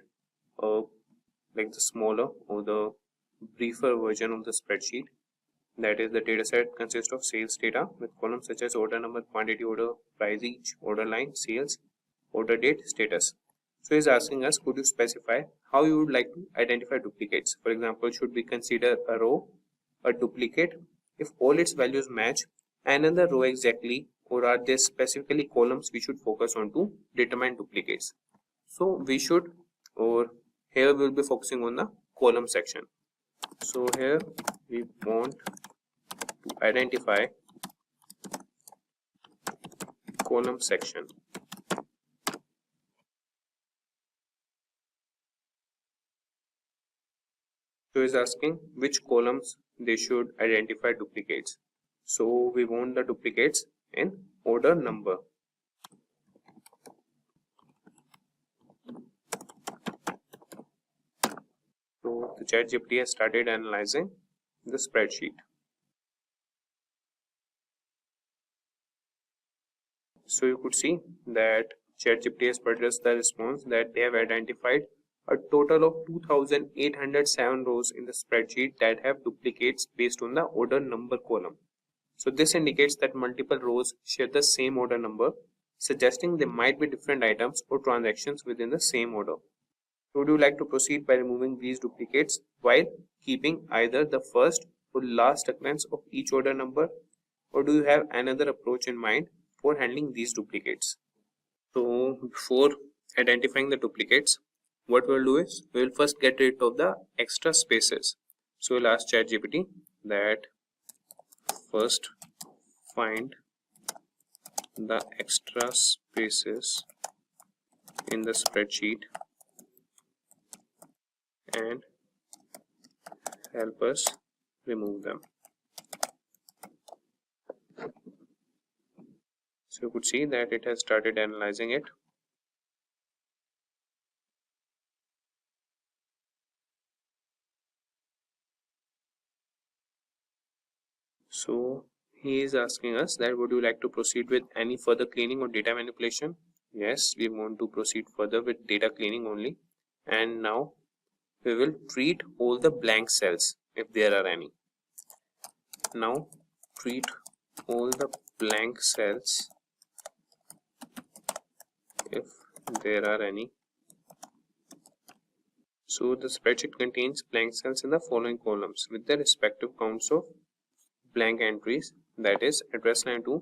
like the smaller or the briefer version of the spreadsheet. That is, the dataset consists of sales data with columns such as order number, quantity order, price each, order line, sales, order date, status. So he's asking us, could you specify how you would like to identify duplicates? For example, should we consider a row a duplicate if all its values match another row exactly, or are there specifically columns we should focus on to determine duplicates? So we should, or here we'll be focusing on the column section. So here we want to identify column section. So is asking which columns they should identify duplicates. So we want the duplicates in order number. So the ChatGPT has started analyzing the spreadsheet. So you could see that ChatGPT has produced the response that they have identified a total of 2,807 rows in the spreadsheet that have duplicates based on the order number column. So this indicates that multiple rows share the same order number, suggesting there might be different items or transactions within the same order. So would you like to proceed by removing these duplicates while keeping either the first or last occurrence of each order number, or do you have another approach in mind for handling these duplicates? So before identifying the duplicates, what we'll do is we'll first get rid of the extra spaces. So we'll ask ChatGPT that first find the extra spaces in the spreadsheet and help us remove them. So you could see that it has started analyzing it. So he is asking us that would you like to proceed with any further cleaning or data manipulation? Yes, we want to proceed further with data cleaning only. And now we will treat all the blank cells if there are any. Now treat all the blank cells if there are any. So the spreadsheet contains blank cells in the following columns with the respective counts of blank entries. That is, address line 2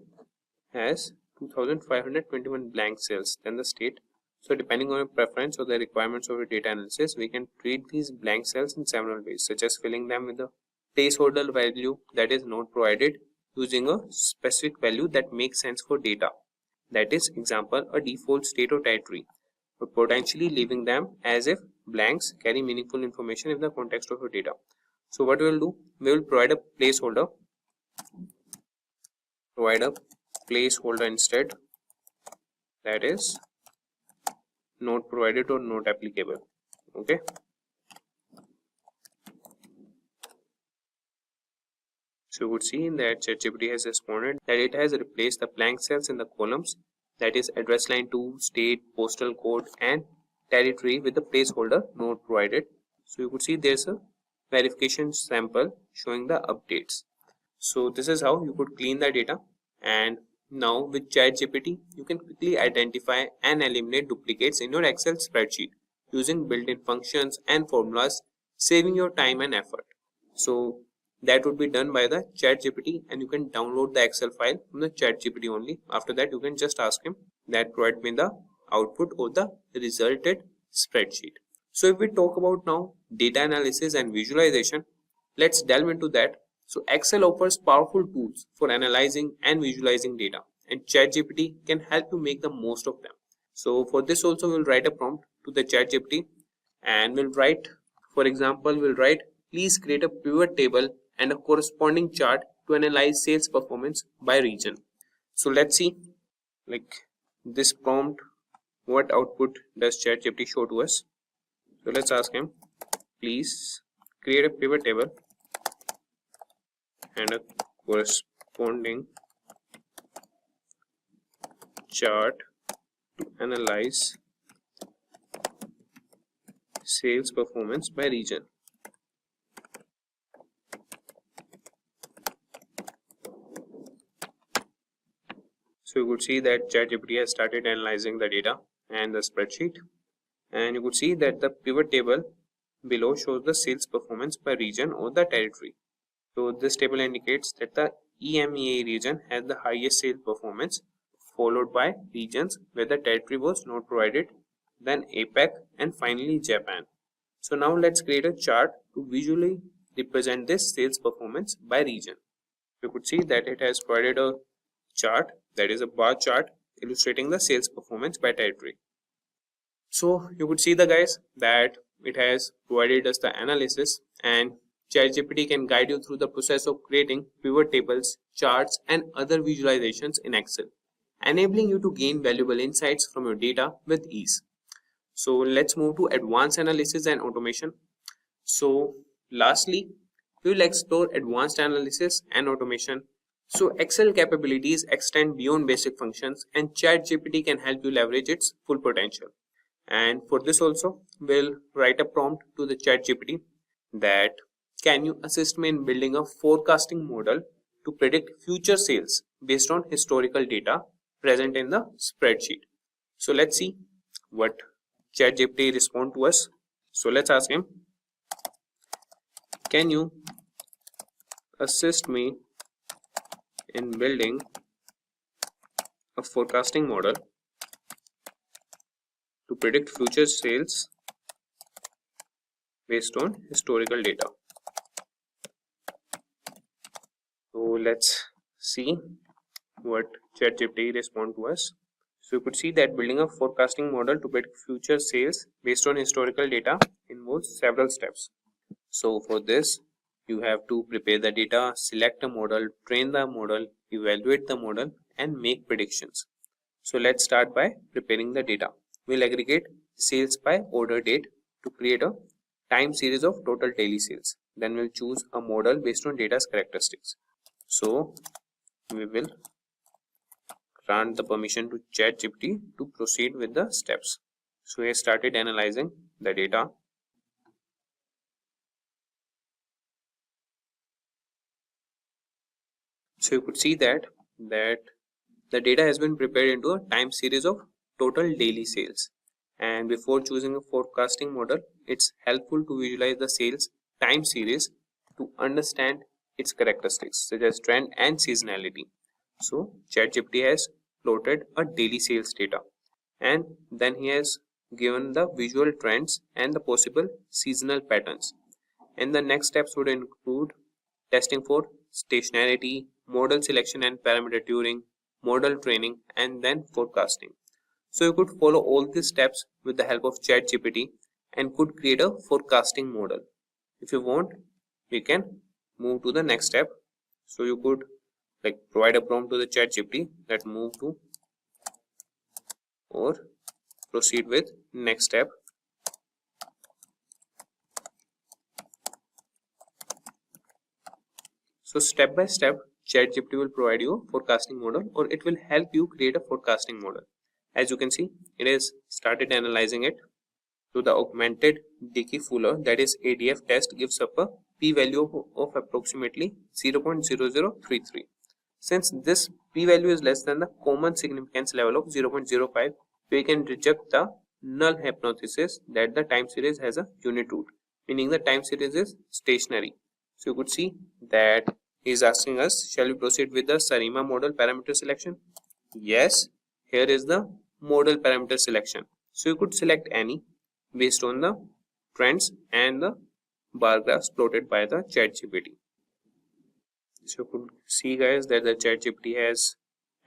has 2521 blank cells, then the state. So depending on your preference or the requirements of your data analysis, we can treat these blank cells in several ways, such as filling them with a placeholder value that is not provided using a specific value that makes sense for data. That is, example, a default state or territory, but potentially leaving them as if blanks carry meaningful information in the context of your data. So what we will do, we will provide a placeholder, instead, that is not provided or not applicable. Okay. So you would see that ChatGPT has responded that it has replaced the blank cells in the columns, that is address line 2, state, postal code and territory, with the placeholder not provided. So you could see there's a verification sample showing the updates. So this is how you could clean the data. And now with ChatGPT, you can quickly identify and eliminate duplicates in your Excel spreadsheet using built-in functions and formulas, saving your time and effort. So that would be done by the ChatGPT, and you can download the Excel file from the ChatGPT only. After that, you can just ask him that provide me the output or the resulted spreadsheet. So if we talk about now data analysis and visualization, let's delve into that. So Excel offers powerful tools for analyzing and visualizing data, and ChatGPT can help you make the most of them. So for this also we'll write a prompt to the ChatGPT, and we'll write, for example, please create a pivot table and a corresponding chart to analyze sales performance by region. So let's see, like this prompt, what output does ChatGPT show to us. So let's ask him, please create a pivot table and a corresponding chart to analyze sales performance by region. So you could see that ChatGPT has started analyzing the data and the spreadsheet, and you could see that the pivot table below shows the sales performance by region or the territory. So this table indicates that the EMEA region has the highest sales performance, followed by regions where the territory was not provided, then APAC, and finally Japan. So now let's create a chart to visually represent this sales performance by region. You could see that it has provided a chart, that is a bar chart illustrating the sales performance by territory. So you could see the guys that it has provided us the analysis, and ChatGPT can guide you through the process of creating pivot tables, charts and other visualizations in Excel, enabling you to gain valuable insights from your data with ease. So let's move to advanced analysis and automation. So lastly, we will explore advanced analysis and automation. So Excel capabilities extend beyond basic functions, and ChatGPT can help you leverage its full potential. And for this also, we'll write a prompt to the ChatGPT that can you assist me in building a forecasting model to predict future sales based on historical data present in the spreadsheet. So let's see what ChatGPT respond to us. So let's ask him, can you assist me in building a forecasting model to predict future sales based on historical data. So let's see what ChatGPT respond to us. So you could see that building a forecasting model to predict future sales based on historical data involves several steps. So for this, you have to prepare the data, select a model, train the model, evaluate the model and make predictions. So let's start by preparing the data. We'll aggregate sales by order date to create a time series of total daily sales. Then we'll choose a model based on data's characteristics. So we will grant the permission to ChatGPT to proceed with the steps. So he has started analyzing the data. So you could see that the data has been prepared into a time series of total daily sales. And before choosing a forecasting model, it's helpful to visualize the sales time series to understand its characteristics such as trend and seasonality. So ChatGPT has plotted a daily sales data, and then he has given the visual trends and the possible seasonal patterns. And the next steps would include testing for stationarity, model selection and parameter tuning, model training, and then forecasting. So you could follow all these steps with the help of ChatGPT and could create a forecasting model. If you want, we can move to the next step. So you could provide a prompt to the ChatGPT that move to or proceed with next step. So step by step, ChatGPT will provide you a forecasting model, or it will help you create a forecasting model. As you can see, it has started analyzing it. So the augmented Dickey-Fuller, that is ADF test, gives up a p-value of approximately 0.0033. Since this p-value is less than the common significance level of 0.05, we can reject the null hypothesis that the time series has a unit root, meaning the time series is stationary. So you could see that he is asking us, shall we proceed with the SARIMA model parameter selection? Yes, here is the model parameter selection. So you could select any based on the trends and the bar graphs plotted by the ChatGPT. So you could see, guys, that the ChatGPT has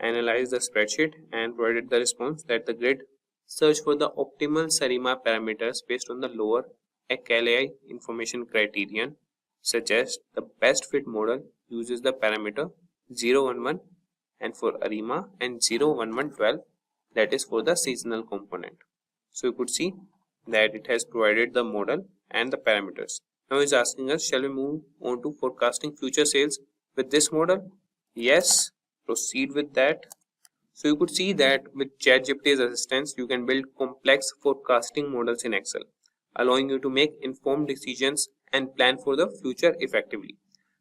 analyzed the spreadsheet and provided the response that the grid search for the optimal SARIMA parameters based on the lower ACLI information criterion suggests the best fit model uses the parameter 011 and for ARIMA and 01112, that is for the seasonal component. So you could see that it has provided the model and the parameters. Now it's asking us, shall we move on to forecasting future sales with this model? Yes, proceed with that. So you could see that with ChatGPT's assistance, you can build complex forecasting models in Excel, allowing you to make informed decisions and plan for the future effectively.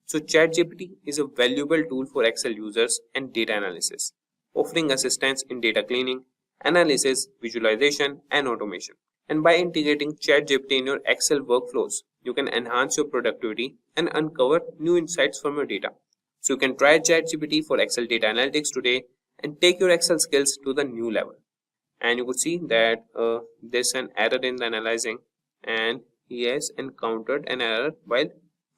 So ChatGPT is a valuable tool for Excel users and data analysis, offering assistance in data cleaning, analysis, visualization, and automation. And by integrating ChatGPT in your Excel workflows, you can enhance your productivity and uncover new insights from your data. So you can try ChatGPT for Excel data analytics today and take your Excel skills to the new level. And you could see that there's an error in the analyzing, and he has encountered an error while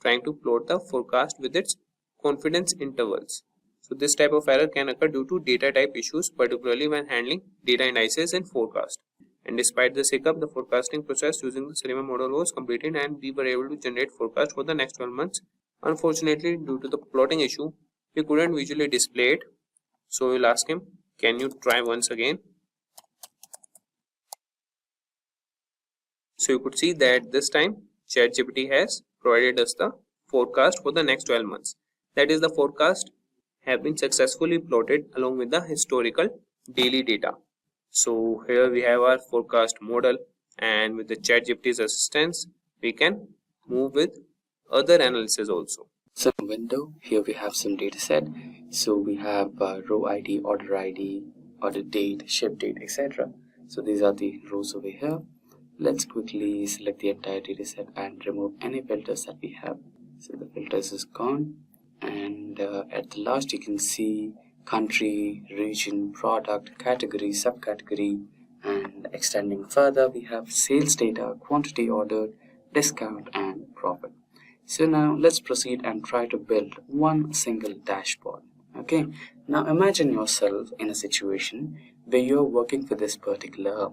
trying to plot the forecast with its confidence intervals. So this type of error can occur due to data type issues, particularly when handling data indices and forecast. And despite this hiccup, the forecasting process using the SARIMA model was completed and we were able to generate forecast for the next 12 months. Unfortunately, due to the plotting issue, we couldn't visually display it. So we'll ask him, can you try once again? So you could see that this time ChatGPT has provided us the forecast for the next 12 months. That is, the forecast have been successfully plotted along with the historical daily data. So here we have our forecast model, and with the ChatGPT's assistance, we can move with other analysis also. So window, here we have some data set. So we have row ID, order date, ship date, etc. So these are the rows over here. Let's quickly select the entire data set and remove any filters that we have. So the filters is gone, and at the last you can see country, region, product, category, subcategory, and extending further we have sales data, quantity ordered, discount, and profit. So now let's proceed and try to build one single dashboard. Okay, now imagine yourself in a situation where you're working for this particular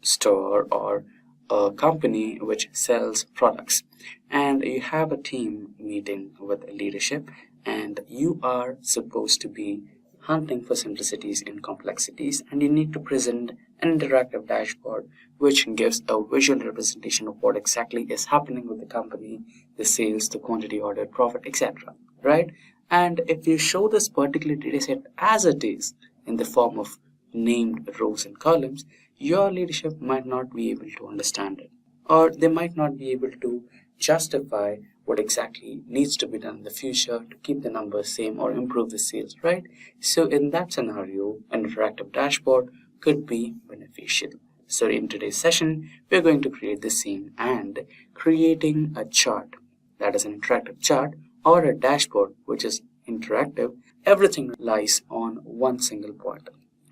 store or a company which sells products, and you have a team meeting with leadership, and you are supposed to be hunting for simplicities in complexities, and you need to present an interactive dashboard which gives a visual representation of what exactly is happening with the company, the sales, the quantity ordered, profit, etc. right? And if you show this particular data set as it is in the form of named rows and columns, your leadership might not be able to understand it, or they might not be able to justify what exactly needs to be done in the future to keep the numbers same or improve the sales, right? So in that scenario, an interactive dashboard could be beneficial. So in today's session, we're going to create the same, and creating a chart that is an interactive chart or a dashboard which is interactive, everything lies on one single point.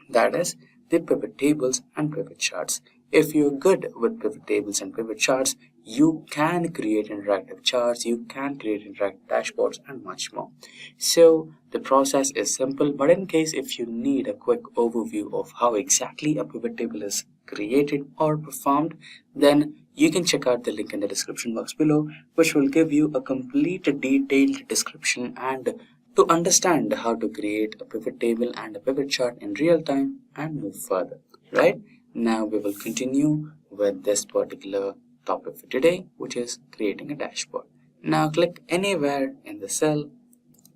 That is the pivot tables and pivot charts. If you're good with pivot tables and pivot charts, you can create interactive charts, you can create interactive dashboards, and much more. So the process is simple, but in case if you need a quick overview of how exactly a pivot table is created or performed, then you can check out the link in the description box below, which will give you a complete detailed description and to understand how to create a pivot table and a pivot chart in real time and move further, right? Now we will continue with this particular topic for today, which is creating a dashboard. Now click anywhere in the cell,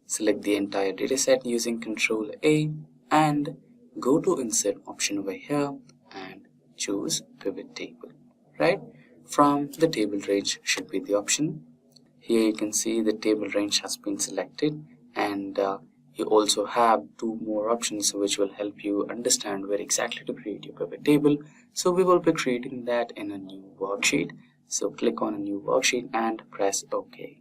select the entire dataset using Control A, and go to Insert option over here and choose Pivot Table, right? From the table range should be the option. Here you can see the table range has been selected, and you also have two more options which will help you understand where exactly to create your pivot table. So we will be creating that in a new worksheet. So click on a new worksheet and press OK.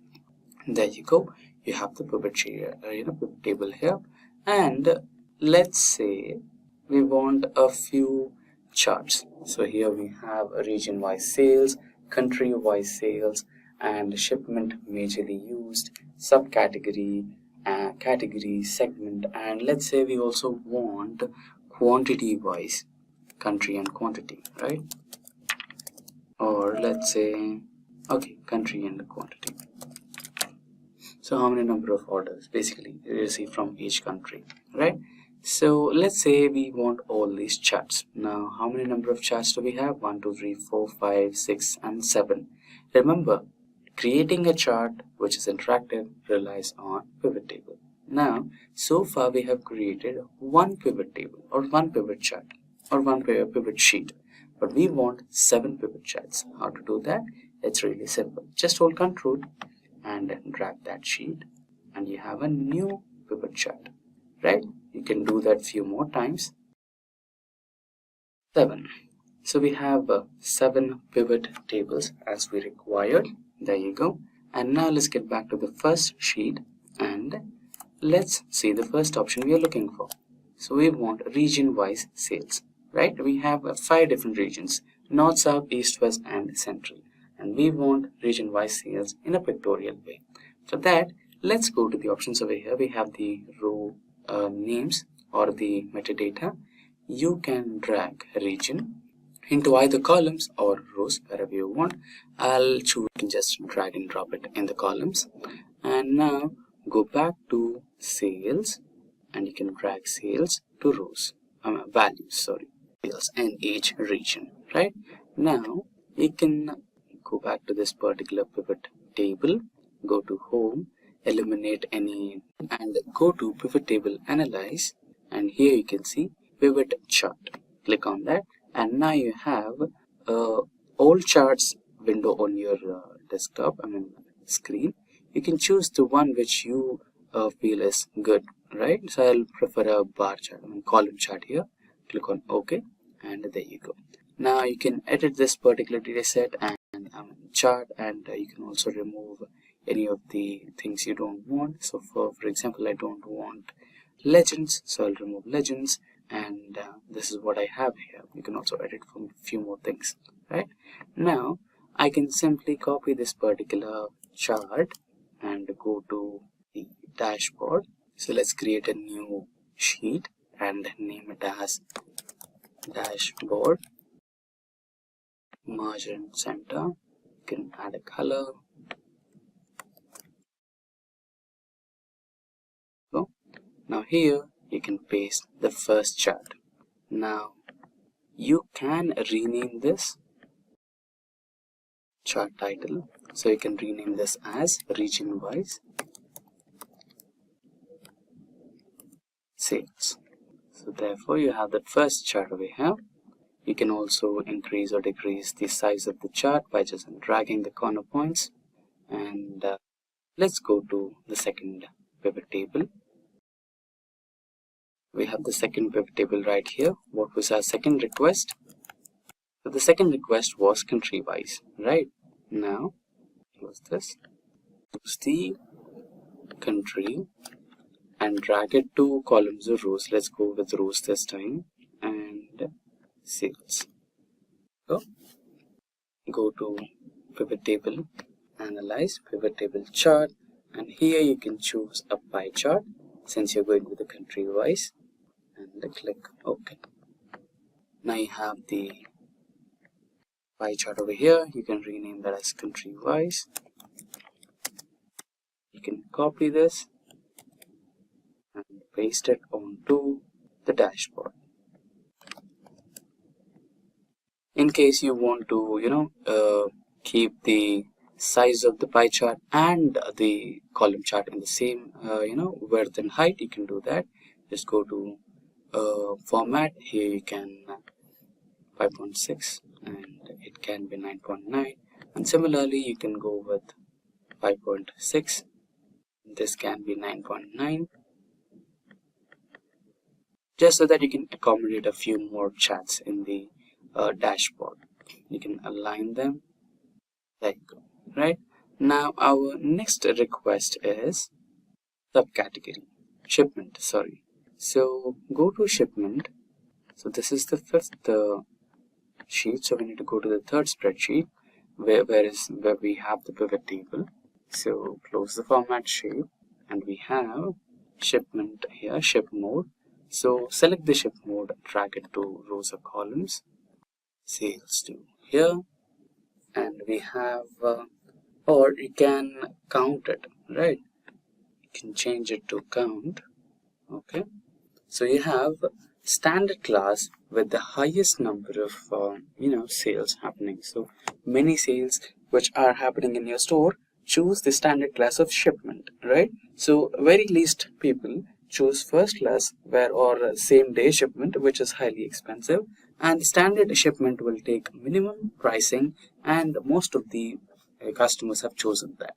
There you go. You have the pivot table here. And let's say we want a few charts. So here we have a region-wise sales, country-wise sales, and shipment majorly used, subcategory, category, segment, and let's say we also want quantity-wise, country and quantity, right? Or let's say, okay, country and quantity. So how many number of orders basically you receive from each country, right? So let's say we want all these charts. Now, how many number of charts do we have? 1, 2, 3, 4, 5, 6, and 7. Remember, creating a chart which is interactive relies on pivot table. Now, so far we have created one pivot table or one pivot chart or one pivot sheet, but we want 7 pivot charts. How to do that? It's really simple. Just hold Control and drag that sheet, and you have a new pivot chart, right? You can do that few more times. 7. So we have 7 pivot tables as we required. There you go. And now let's get back to the first sheet and let's see the first option we are looking for. So we want region-wise sales, right? We have 5 different regions: North, South, East, West, and Central. And we want region-wise sales in a pictorial way. For that, let's go to the options over here. We have the row names or the metadata. You can drag region into either columns or rows, wherever you want. I'll choose just drag and drop it in the columns. And now go back to sales, and you can drag sales to rows, values, sorry, sales in each region, right? Now you can go back to this particular pivot table, go to home, eliminate any, and go to pivot table analyze, and here you can see pivot chart. Click on that, and now you have all charts window on your desktop, screen. You can choose the one which you feel is good, right? So I'll prefer a bar chart, column chart here. Click on OK, and there you go. Now you can edit this particular data set and chart, and you can also remove any of the things you don't want. So for example, I don't want legends, so I'll remove legends, and this is what I have here. You can also edit from a few more things, right? Now I can simply copy this particular chart and go to the dashboard. So let's create a new sheet and name it as dashboard. Margin center. You can add a color. So now here you can paste the first chart. Now you can rename this chart title. So you can rename this as region wise sales. So therefore you have the first chart over here. You can also increase or decrease the size of the chart by just dragging the corner points. And let's go to the second pivot table. We have the second pivot table right here. What was our second request? So the second request was country wise, right? Now close this, choose the country and drag it to columns or rows. Let's go with rows this time, and sales. So go to pivot table, analyze, pivot table chart, and here you can choose a pie chart since you're going with the country wise, and click OK. Now you have the pie chart over here. You can rename that as country wise. You can copy this and paste it onto the dashboard. In case you want to keep the size of the pie chart and the column chart in the same width and height, you can do that. Just go to format. Here you can 5.6 and it can be 9.9, and similarly you can go with 5.6. This can be 9.9, just so that you can accommodate a few more charts in the dashboard. You can align them. There you go. Right now our next request is subcategory shipment. So go to shipment. So this is the fifth sheet, so we need to go to the third spreadsheet where we have the pivot table. So close the format shape, and we have shipment here, ship mode. So select the ship mode, drag it to rows or columns, sales to here, and we have or you can count it, right? You can change it to count. Okay, so you have standard class with the highest number of sales happening. So many sales which are happening in your store, choose the standard class of shipment, right? So very least people choose first class or same day shipment, which is highly expensive, and standard shipment will take minimum pricing, and most of the customers have chosen that.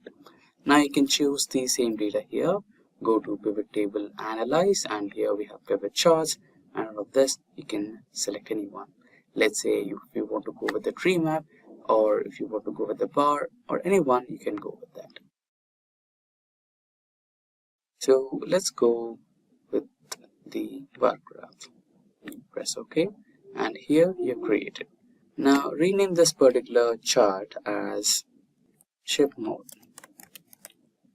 Now you can choose the same data here. Go to pivot table, analyze, and here we have pivot charts, and out of this you can select any one. Let's say if you want to go with the tree map, or if you want to go with the bar, or any one, you can go with that. So let's go with the bar graph. Press OK, and here you create it. Now rename this particular chart as ship mode.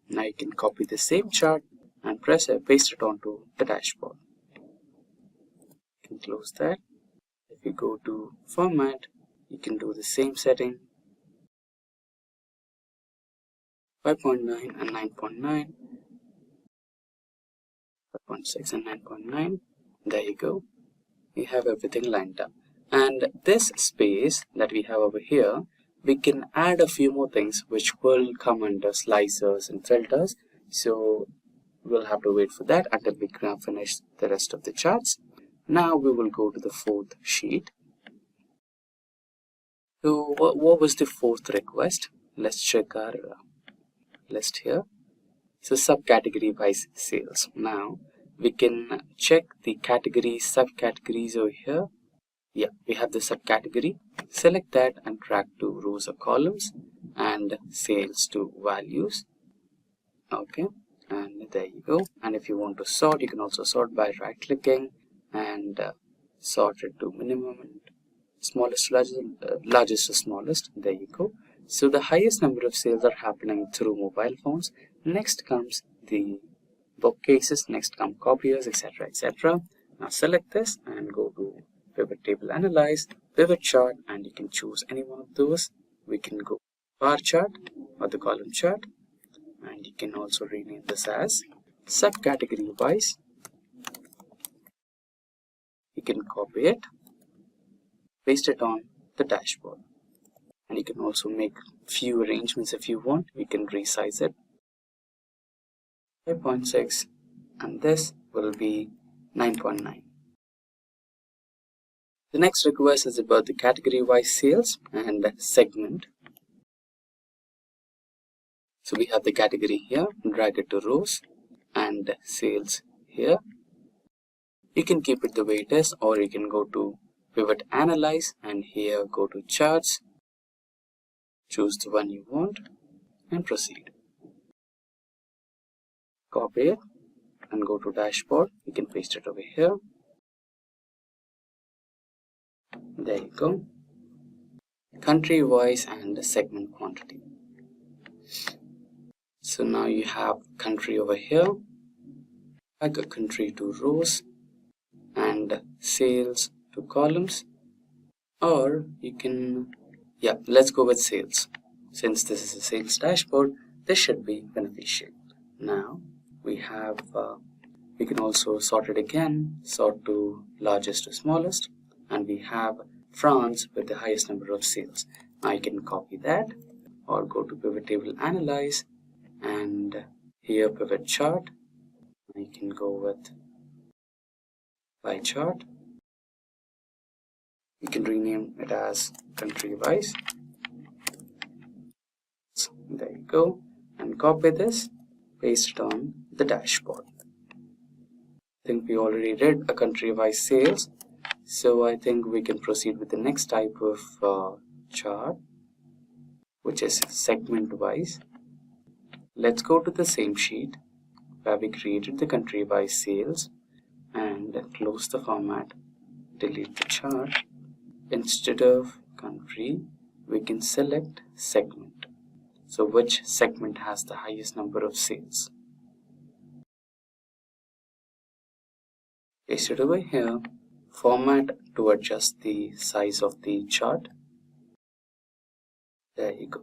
Now you can copy the same chart and paste it onto the dashboard. You can close that. If you go to format, you can do the same setting, 5.9 and 9.9, 5.6 and 9.9. There you go. You have everything lined up. And this space that we have over here, we can add a few more things which will come under slicers and filters. So we'll have to wait for that until we can finish the rest of the charts. Now we will go to the fourth sheet. So what was the fourth request? Let's check our list here. So subcategory wise sales. Now we can check the categories, subcategories over here. Yeah, we have the subcategory. Select that and drag to rows or columns, and sales to values. Okay, and there you go. And if you want to sort, you can also sort by right clicking and sort it to minimum and smallest to largest to smallest. There you go. So the highest number of sales are happening through mobile phones. Next comes the bookcases, next come copiers, etc., etc. Now select this and go to pivot table, analyze, pivot chart, and you can choose any one of those. We can go bar chart or the column chart, and you can also rename this as subcategory wise. You can copy it, paste it on the dashboard, and you can also make few arrangements if you want. You can resize it, 5.6, and this will be 9.9. The next request is about the category-wise sales and segment. So we have the category here, drag it to rows, and sales here. You can keep it the way it is, or you can go to pivot analyze, and here go to charts, choose the one you want, and proceed. Copy it and go to dashboard. You can paste it over here. There you go. Country wise and segment quantity. So now you have country over here. Drag a country to rows and sales to columns, or you can, let's go with sales. Since this is a sales dashboard, this should be beneficial. Now we have, we can also sort it again, sort to largest to smallest, and we have France with the highest number of sales. Now you can copy that or go to pivot table analyze, and here pivot chart. You can go with pie chart. You can rename it as country wise. So there you go, and copy this, paste it on the dashboard. I think we already did a country wise sales, so I think we can proceed with the next type of chart, which is segment wise. Let's go to the same sheet where we created the country wise sales and close the format, delete the chart. Instead of country, we can select segment. So which segment has the highest number of sales? Paste it over here. Format to adjust the size of the chart. There you go.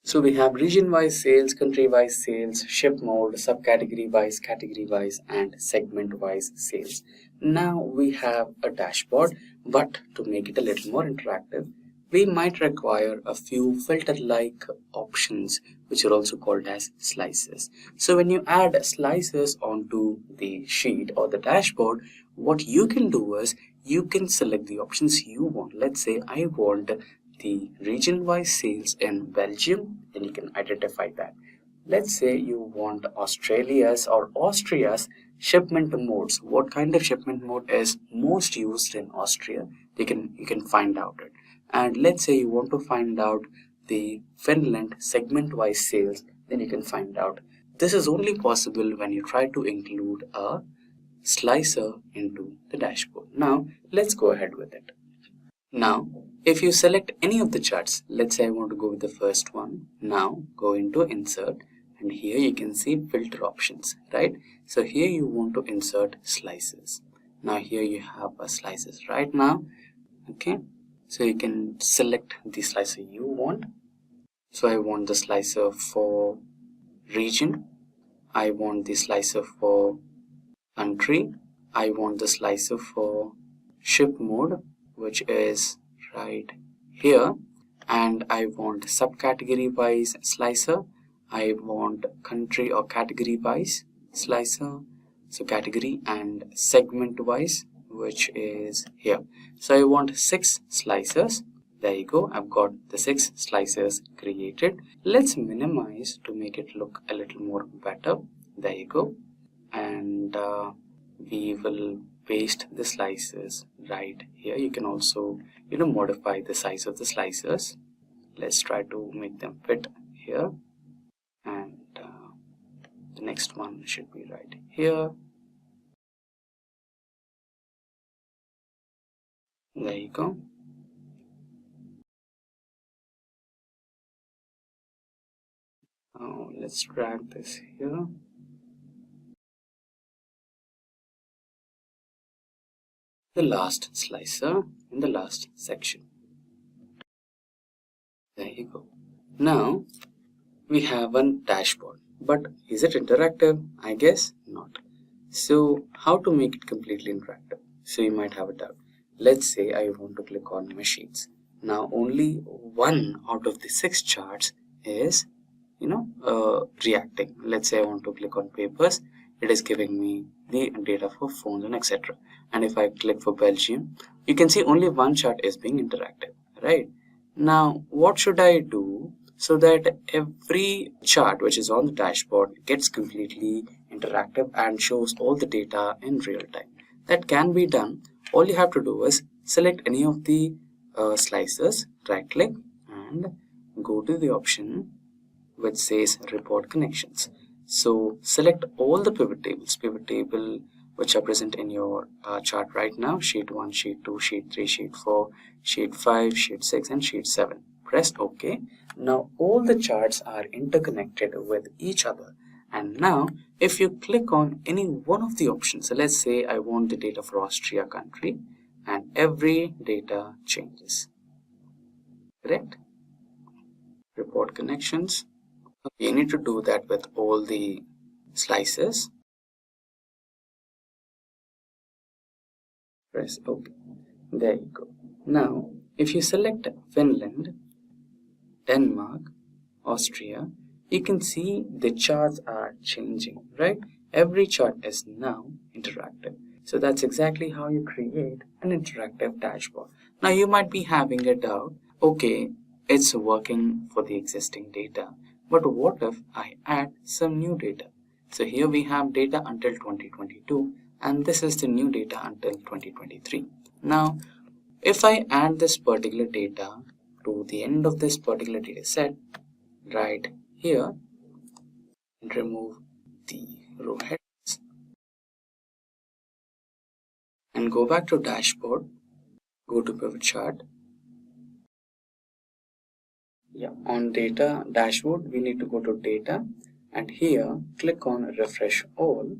So we have region-wise sales, country-wise sales, ship mode, subcategory-wise, category-wise, and segment-wise sales. Now we have a dashboard, but to make it a little more interactive, we might require a few filter-like options, which are also called as slices. So when you add slices onto the sheet or the dashboard, what you can do is you can select the options you want. Let's say I want the region-wise sales in Belgium, then you can identify that. Let's say you want Australia's or Austria's shipment modes. What kind of shipment mode is most used in Austria? You can find out it. And let's say you want to find out the Finland segment-wise sales, then you can find out. This is only possible when you try to include a slicer into the dashboard. Now let's go ahead with it. Now, if you select any of the charts, let's say I want to go with the first one. Now go into insert, and here you can see filter options, right? So here you want to insert slices. Now here you have a slices right now. Okay, so you can select the slicer you want. So I want the slicer for region. I want the slicer for country. I want the slicer for ship mode, which is right here, and I want subcategory wise slicer. I want country or category wise slicer, so category, and segment wise, which is here. So I want 6 slicers. There you go, I've got the 6 slicers created. Let's minimize to make it look a little more better. There you go, and we will paste the slices right here. You can also modify the size of the slicers. Let's try to make them fit here, and the next one should be right here. There you go. Now let's drag this here. The last slicer in the last section. There you go. Now we have a dashboard, but is it interactive? I guess not. So how to make it completely interactive? So you might have a doubt. Let's say I want to click on machines. Now only one out of the 6 charts is reacting. Let's say I want to click on papers. it is giving me the data for phones and etc. And if I click for Belgium, you can see only one chart is being interactive, right? Now, what should I do so that every chart which is on the dashboard gets completely interactive and shows all the data in real time? That can be done. All you have to do is select any of the slices, right click and go to the option which says report connections. So select all the pivot table which are present in your chart right now: sheet 1, sheet 2, sheet 3, sheet 4, sheet 5, sheet 6 and sheet 7. Press OK. Now all the charts are interconnected with each other. And now if you click on any one of the options, so let's say I want the data for Austria country, and every data changes. Correct? Report connections. You need to do that with all the slices. Press OK. There you go. Now, if you select Finland, Denmark, Austria, you can see the charts are changing, right? Every chart is now interactive. So that's exactly how you create an interactive dashboard. Now you might be having a doubt. Okay, it's working for the existing data, but what if I add some new data? So here we have data until 2022, and this is the new data until 2023. Now, if I add this particular data to the end of this particular data set, right here, and remove the row headers, and go back to dashboard, go to pivot chart. On data dashboard, we need to go to data, and here click on refresh all.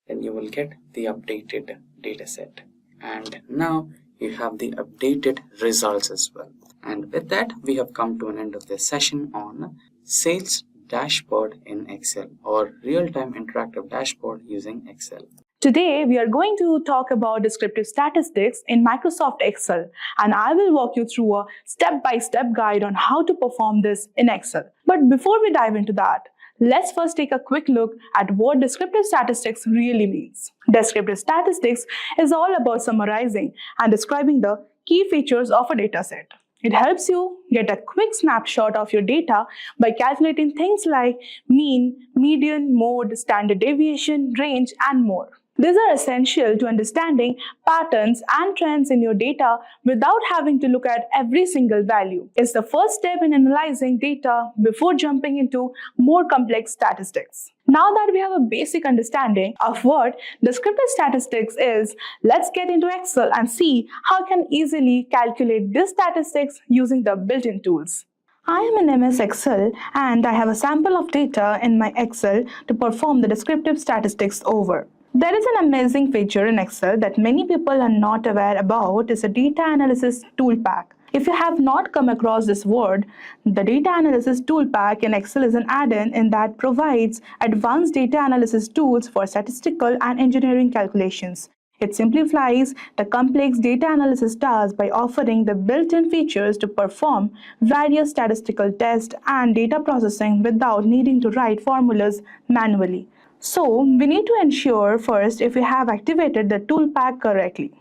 Then you will get the updated data set, and now you have the updated results as well. And with that, we have come to an end of this session on sales dashboard in Excel, or real-time interactive dashboard using Excel. Today, we are going to talk about descriptive statistics in Microsoft Excel, and I will walk you through a step-by-step guide on how to perform this in Excel. But before we dive into that, let's first take a quick look at what descriptive statistics really means. Descriptive statistics is all about summarizing and describing the key features of a dataset. It helps you get a quick snapshot of your data by calculating things like mean, median, mode, standard deviation, range, and more. These are essential to understanding patterns and trends in your data without having to look at every single value. It's the first step in analyzing data before jumping into more complex statistics. Now that we have a basic understanding of what descriptive statistics is, let's get into Excel and see how we can easily calculate these statistics using the built-in tools. I am in MS Excel and I have a sample of data in my Excel to perform the descriptive statistics over. There is an amazing feature in Excel that many people are not aware about. Is a data analysis tool pack. If you have not come across this word, the data analysis tool pack in Excel is an add-in that provides advanced data analysis tools for statistical and engineering calculations. It simplifies the complex data analysis task by offering the built-in features to perform various statistical tests and data processing without needing to write formulas manually. So we need to ensure first if we have activated the tool pack correctly.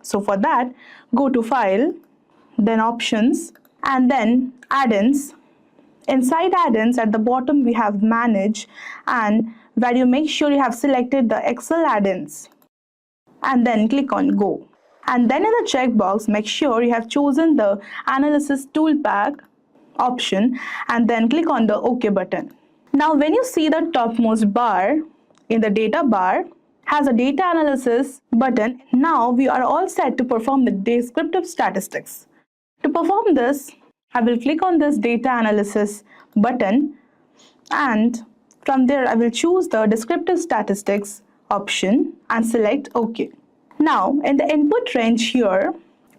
So for that, go to File, then Options, and then Add-ins. Inside Add-ins, at the bottom we have Manage, and where you make sure you have selected the Excel add-ins. And then click on Go. And then in the checkbox, make sure you have chosen the Analysis Tool Pack option, and then click on the OK button. Now when you see the topmost bar in the data bar has a data analysis button, now we are all set to perform the descriptive statistics. To perform this, I will click on this data analysis button, and from there I will choose the descriptive statistics option and select OK. Now in the input range here,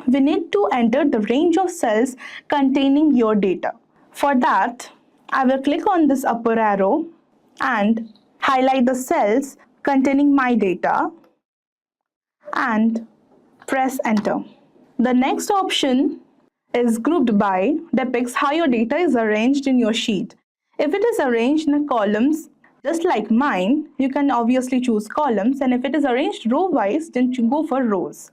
we need to enter the range of cells containing your data. For that, I will click on this upper arrow and highlight the cells containing my data and press enter. The next option is grouped by, depicts how your data is arranged in your sheet. If it is arranged in columns, Just like mine, you can obviously choose columns, and if it is arranged row-wise, then you go for rows.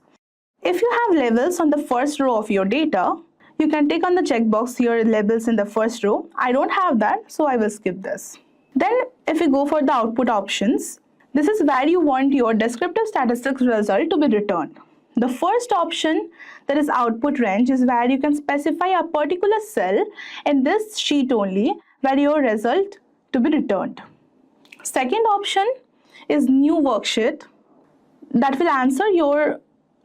If you have labels on the first row of your data, you can tick on the checkbox here, labels in the first row. I don't have that, so I will skip this. Then if you go for the output options, this is where you want your descriptive statistics result to be returned. The first option, that is output range, is where you can specify a particular cell in this sheet only where your result to be returned. Second option is new worksheet that will answer your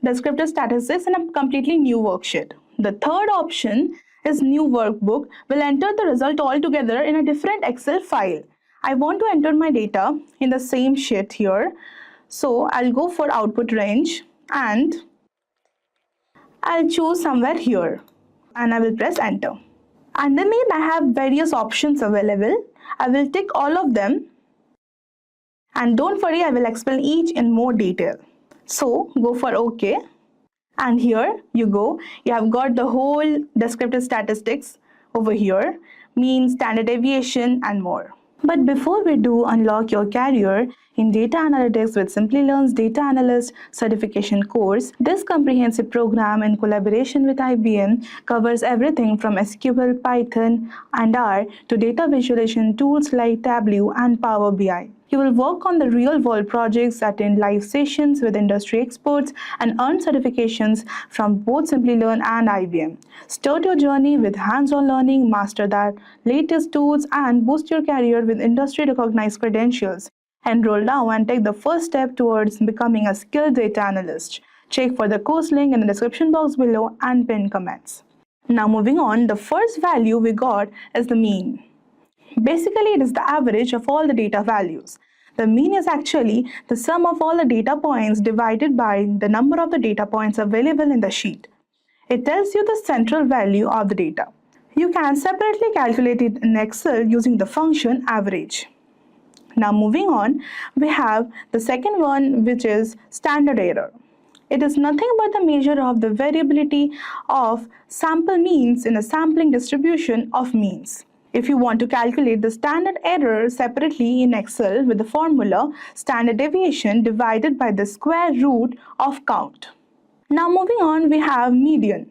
descriptive statistics in a completely new worksheet. The third option is new workbook, will enter the result all together in a different Excel file. I want to enter my data in the same sheet here. So I'll go for output range and I'll choose somewhere here and I will press enter. Underneath I have various options available. I will tick all of them. And don't worry, I will explain each in more detail. So go for OK. And here you go. You have got the whole descriptive statistics over here, mean, standard deviation, and more. But before we do, unlock your career in data analytics with Simplilearn's Data Analyst certification course. This comprehensive program in collaboration with IBM covers everything from SQL, Python, and R to data visualization tools like Tableau and Power BI. You will work on the real-world projects, attend live sessions with industry experts, and earn certifications from both Simplilearn and IBM. Start your journey with hands-on learning, master the latest tools, and boost your career with industry-recognized credentials. Enroll now and take the first step towards becoming a skilled data analyst. Check for the course link in the description box below and pin comments. Now moving on, the first value we got is the mean. Basically, it is the average of all the data values. The mean is actually the sum of all the data points divided by the number of the data points available in the sheet. It tells you the central value of the data. You can separately calculate it in Excel using the function average. Now moving on, we have the second one, which is standard error. It is nothing but the measure of the variability of sample means in a sampling distribution of means. If you want to calculate the standard error separately in Excel with the formula standard deviation divided by the square root of count. Now moving on, we have median.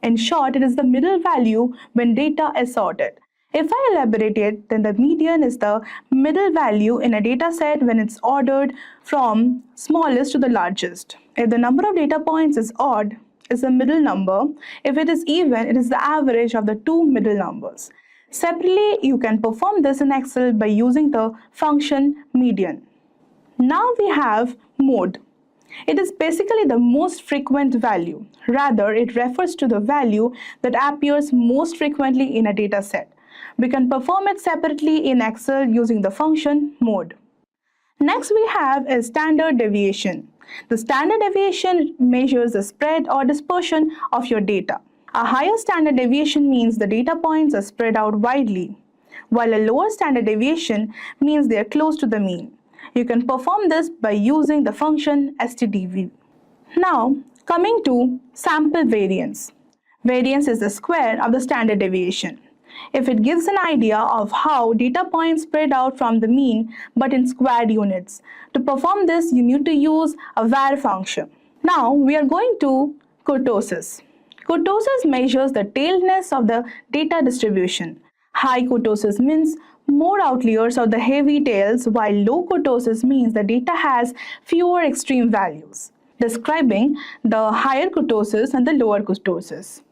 In short, it is the middle value when data is sorted. If I elaborate it, then the median is the middle value in a data set when it's ordered from smallest to the largest. If the number of data points is odd, it's the middle number. If it is even, it is the average of the two middle numbers. Separately, you can perform this in Excel by using the function median. Now we have mode. It is basically the most frequent value. Rather, it refers to the value that appears most frequently in a data set. We can perform it separately in Excel using the function mode. Next we have a standard deviation. The standard deviation measures the spread or dispersion of your data. A higher standard deviation means the data points are spread out widely, while a lower standard deviation means they are close to the mean. You can perform this by using the function stdv. Now, coming to sample variance. Variance is the square of the standard deviation. If it gives an idea of how data points spread out from the mean but in squared units. To perform this, you need to use a var function. Now, we are going to kurtosis. Kurtosis measures the tailness of the data distribution. High kurtosis means more outliers of the heavy tails, while low kurtosis means the data has fewer extreme values, describing the higher kurtosis and the lower kurtosis.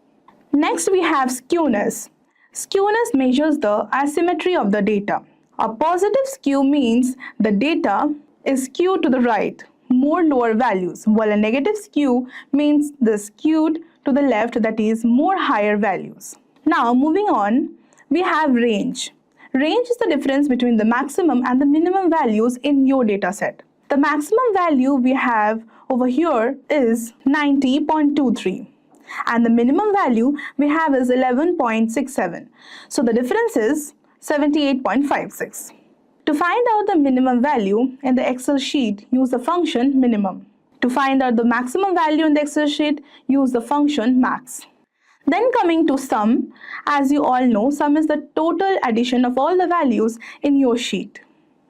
Next, we have skewness. Skewness measures the asymmetry of the data. A positive skew means the data is skewed to the right, more lower values, while a negative skew means the skewed to the left, that is more higher values. Now moving on, we have range. Range is the difference between the maximum and the minimum values in your data set. The maximum value we have over here is 90.23 and the minimum value we have is 11.67. So the difference is 78.56. To find out the minimum value in the Excel sheet, use the function minimum. To find out the maximum value in the Excel sheet, use the function max. Then coming to sum, as you all know, sum is the total addition of all the values in your sheet.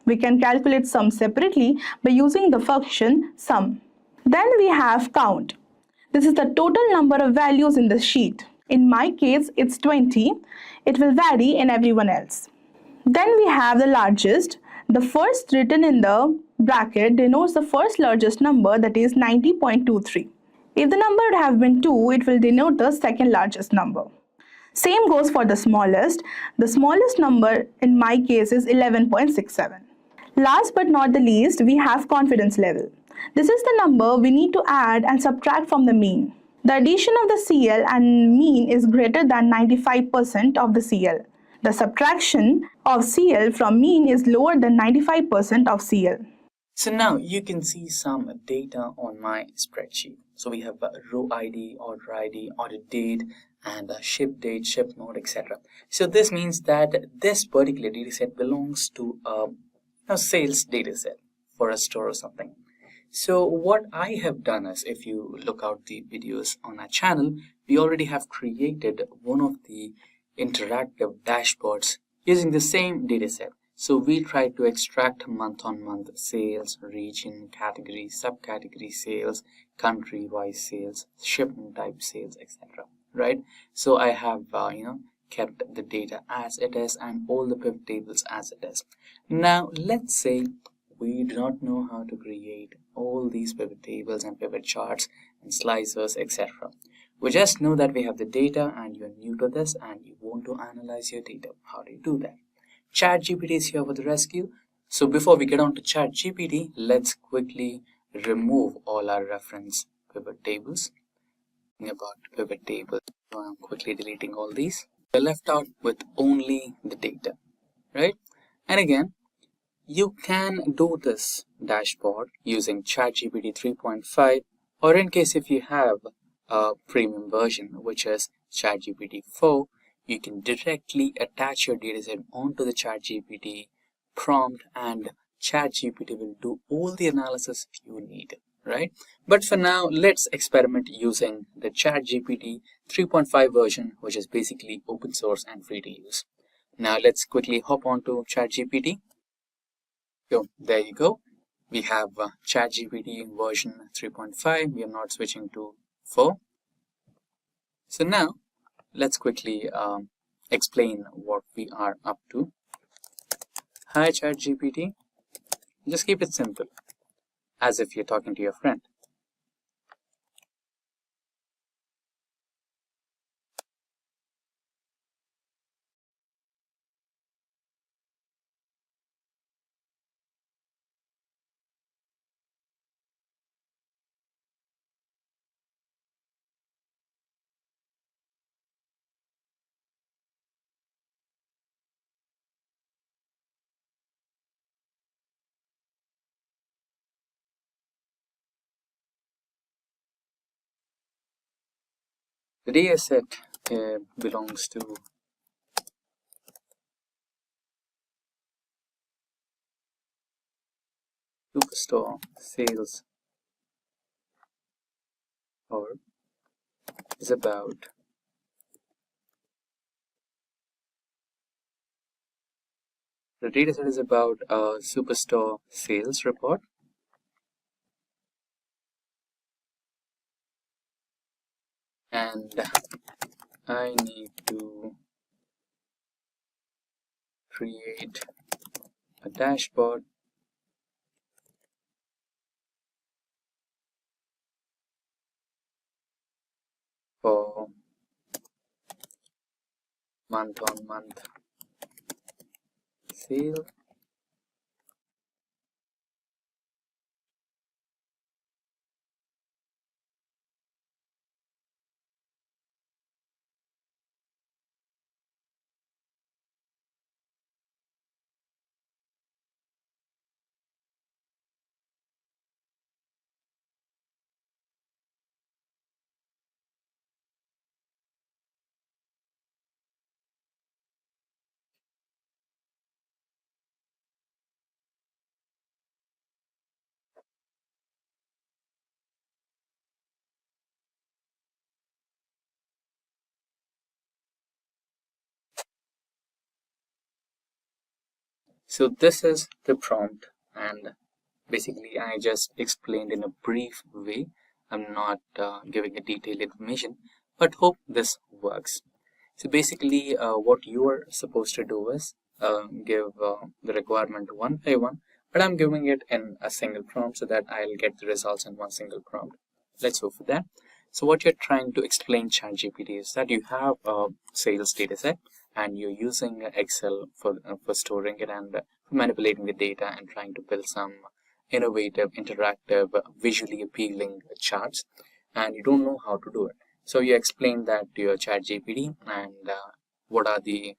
We can calculate sum separately by using the function sum. Then we have count. This is the total number of values in the sheet. In my case, it's 20. It will vary in everyone else. Then we have the largest. The first written in the bracket denotes the first largest number, that is 90.23. If the number would have been 2, it will denote the second largest number. Same goes for the smallest. The smallest number in my case is 11.67. Last but not the least, we have confidence level. This is the number we need to add and subtract from the mean. The addition of the CL and mean is greater than 95% of the CL. The subtraction of CL from mean is lower than 95% of CL. So now you can see some data on my spreadsheet. So we have a row ID, order date, and a ship date, ship mode, etc. So this means that this particular data set belongs to a sales data set for a store or something. So what I have done is, if you look out the videos on our channel, we already have created one of the interactive dashboards using the same data set. So we try to extract month-on-month sales, region, category, subcategory sales, country-wise sales, shipment type sales, etc. Right? So I have kept the data as it is and all the pivot tables as it is. Now let's say we do not know how to create all these pivot tables and pivot charts and slicers, etc. We just know that we have the data and you're new to this and you want to analyze your data. How do you do that? ChatGPT is here for the rescue. So before we get on to ChatGPT, let's quickly remove all our reference pivot tables. About pivot tables, so I'm quickly deleting all these. We're left out with only the data, right? And again, you can do this dashboard using ChatGPT 3.5, or in case if you have a premium version, which is ChatGPT 4, you can directly attach your dataset onto the ChatGPT prompt and ChatGPT will do all the analysis you need, right? But for now, let's experiment using the ChatGPT 3.5 version, which is basically open source and free to use. Now let's quickly hop onto ChatGPT. So there you go. We have ChatGPT version 3.5. We are not switching to 4. So now let's quickly explain what we are up to. Hi ChatGPT. Just keep it simple, as if you're talking to your friend. The data set belongs to Superstore sales, or is about the data set is about a Superstore sales report. And I need to create a dashboard for month-on-month sale. So this is the prompt, and basically I just explained in a brief way. I'm not giving a detailed information, but hope this works. So basically what you are supposed to do is give the requirement one by one, but I'm giving it in a single prompt so that I'll get the results in one single prompt. Let's go for that. So what you're trying to explain ChatGPT is that you have a sales data set and you're using Excel for storing it and for manipulating the data and trying to build some innovative, interactive, visually appealing charts, and you don't know how to do it. So you explain that to your ChatGPT, and what are the